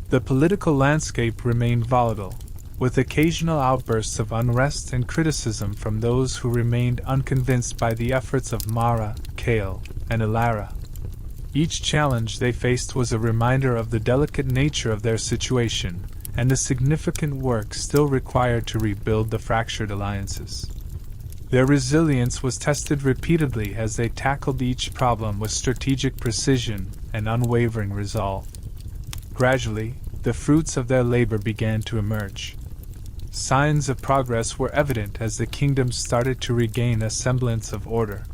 The political landscape remained volatile, with occasional outbursts of unrest and criticism from those who remained unconvinced by the efforts of Mara, Kale, and Alara. Each challenge they faced was a reminder of the delicate nature of their situation and the significant work still required to rebuild the fractured alliances. Their resilience was tested repeatedly as they tackled each problem with strategic precision and unwavering resolve. Gradually, the fruits of their labor began to emerge. Signs of progress were evident as the kingdom started to regain a semblance of order.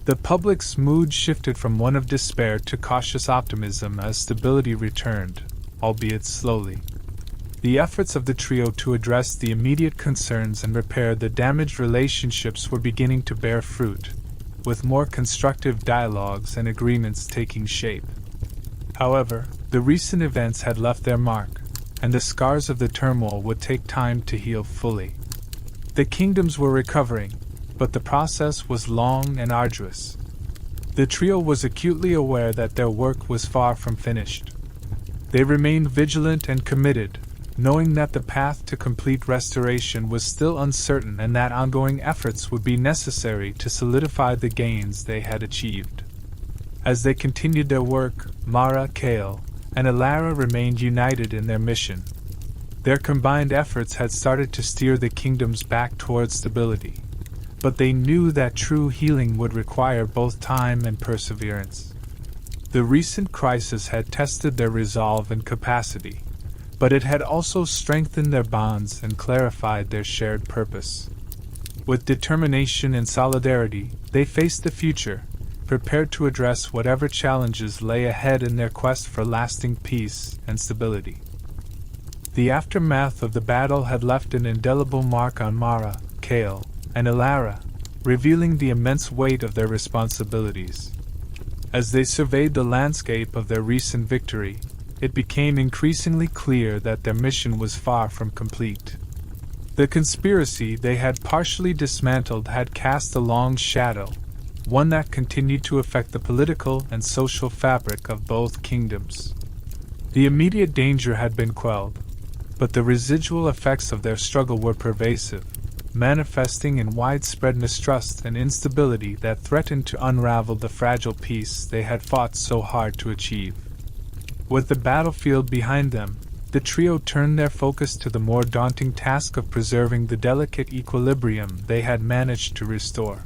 The public's mood shifted from one of despair to cautious optimism as stability returned, albeit slowly. The efforts of the trio to address the immediate concerns and repair the damaged relationships were beginning to bear fruit, with more constructive dialogues and agreements taking shape. However, the recent events had left their mark, and the scars of the turmoil would take time to heal fully. The kingdoms were recovering, but the process was long and arduous. The trio was acutely aware that their work was far from finished. They remained vigilant and committed, knowing that the path to complete restoration was still uncertain and that ongoing efforts would be necessary to solidify the gains they had achieved. As they continued their work, Mara, Cale, and Alara remained united in their mission. Their combined efforts had started to steer the kingdoms back towards stability, but they knew that true healing would require both time and perseverance. The recent crisis had tested their resolve and capacity, but it had also strengthened their bonds and clarified their shared purpose. With determination and solidarity, they faced the future, prepared to address whatever challenges lay ahead in their quest for lasting peace and stability. The aftermath of the battle had left an indelible mark on Mara, Cale, and Alara, revealing the immense weight of their responsibilities. As they surveyed the landscape of their recent victory, it became increasingly clear that their mission was far from complete. The conspiracy they had partially dismantled had cast a long shadow, one that continued to affect the political and social fabric of both kingdoms. The immediate danger had been quelled, but the residual effects of their struggle were pervasive, manifesting in widespread mistrust and instability that threatened to unravel the fragile peace they had fought so hard to achieve. With the battlefield behind them, the trio turned their focus to the more daunting task of preserving the delicate equilibrium they had managed to restore.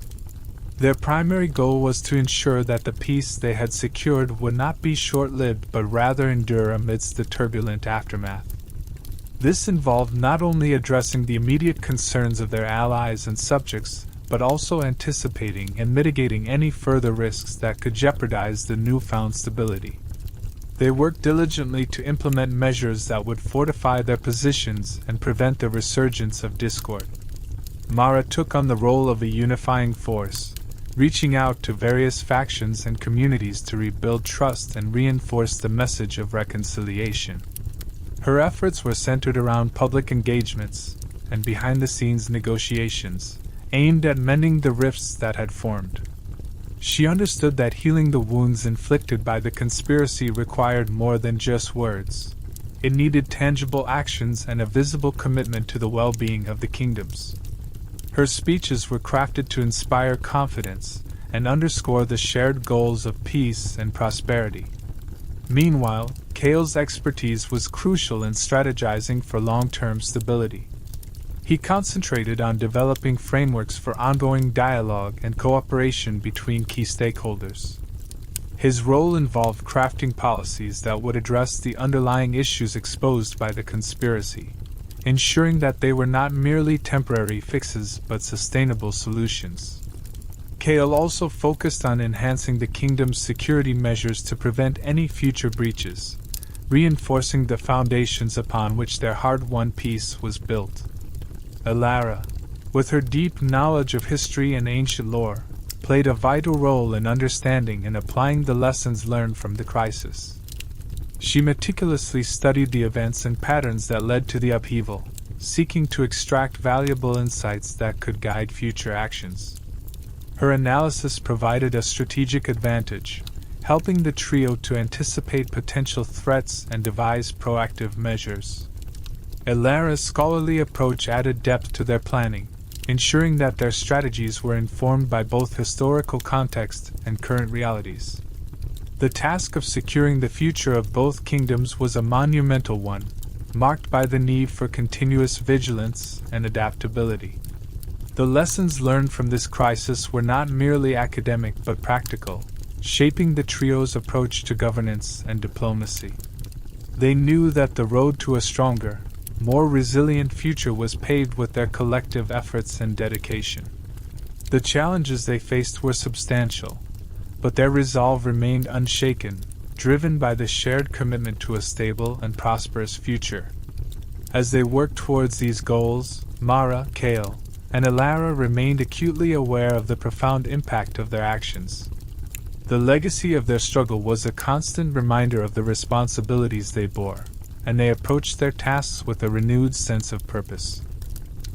Their primary goal was to ensure that the peace they had secured would not be short-lived but rather endure amidst the turbulent aftermath. This involved not only addressing the immediate concerns of their allies and subjects, but also anticipating and mitigating any further risks that could jeopardize the newfound stability. They worked diligently to implement measures that would fortify their positions and prevent the resurgence of discord. Mara took on the role of a unifying force, reaching out to various factions and communities to rebuild trust and reinforce the message of reconciliation. Her efforts were centered around public engagements and behind-the-scenes negotiations, aimed at mending the rifts that had formed. She understood that healing the wounds inflicted by the conspiracy required more than just words. It needed tangible actions and a visible commitment to the well-being of the kingdoms. Her speeches were crafted to inspire confidence and underscore the shared goals of peace and prosperity. Meanwhile, Cale's expertise was crucial in strategizing for long-term stability. He concentrated on developing frameworks for ongoing dialogue and cooperation between key stakeholders. His role involved crafting policies that would address the underlying issues exposed by the conspiracy, ensuring that they were not merely temporary fixes but sustainable solutions. Cale also focused on enhancing the kingdom's security measures to prevent any future breaches, reinforcing the foundations upon which their hard-won peace was built. Alara, with her deep knowledge of history and ancient lore, played a vital role in understanding and applying the lessons learned from the crisis. She meticulously studied the events and patterns that led to the upheaval, seeking to extract valuable insights that could guide future actions. Her analysis provided a strategic advantage, helping the trio to anticipate potential threats and devise proactive measures. Alara's scholarly approach added depth to their planning, ensuring that their strategies were informed by both historical context and current realities. The task of securing the future of both kingdoms was a monumental one, marked by the need for continuous vigilance and adaptability. The lessons learned from this crisis were not merely academic but practical, shaping the trio's approach to governance and diplomacy. They knew that the road to a stronger, more resilient future was paved with their collective efforts and dedication. The challenges they faced were substantial, but their resolve remained unshaken, driven by the shared commitment to a stable and prosperous future. As they worked towards these goals, Mara, Cale, and Alara remained acutely aware of the profound impact of their actions. The legacy of their struggle was a constant reminder of the responsibilities they bore, and they approached their tasks with a renewed sense of purpose.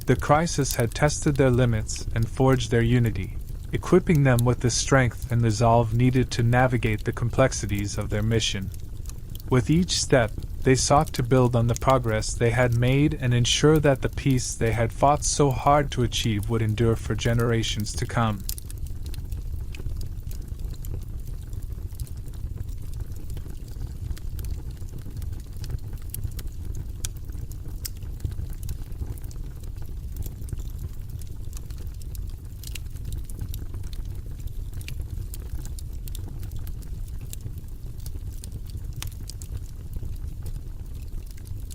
The crisis had tested their limits and forged their unity, equipping them with the strength and resolve needed to navigate the complexities of their mission. With each step, they sought to build on the progress they had made and ensure that the peace they had fought so hard to achieve would endure for generations to come.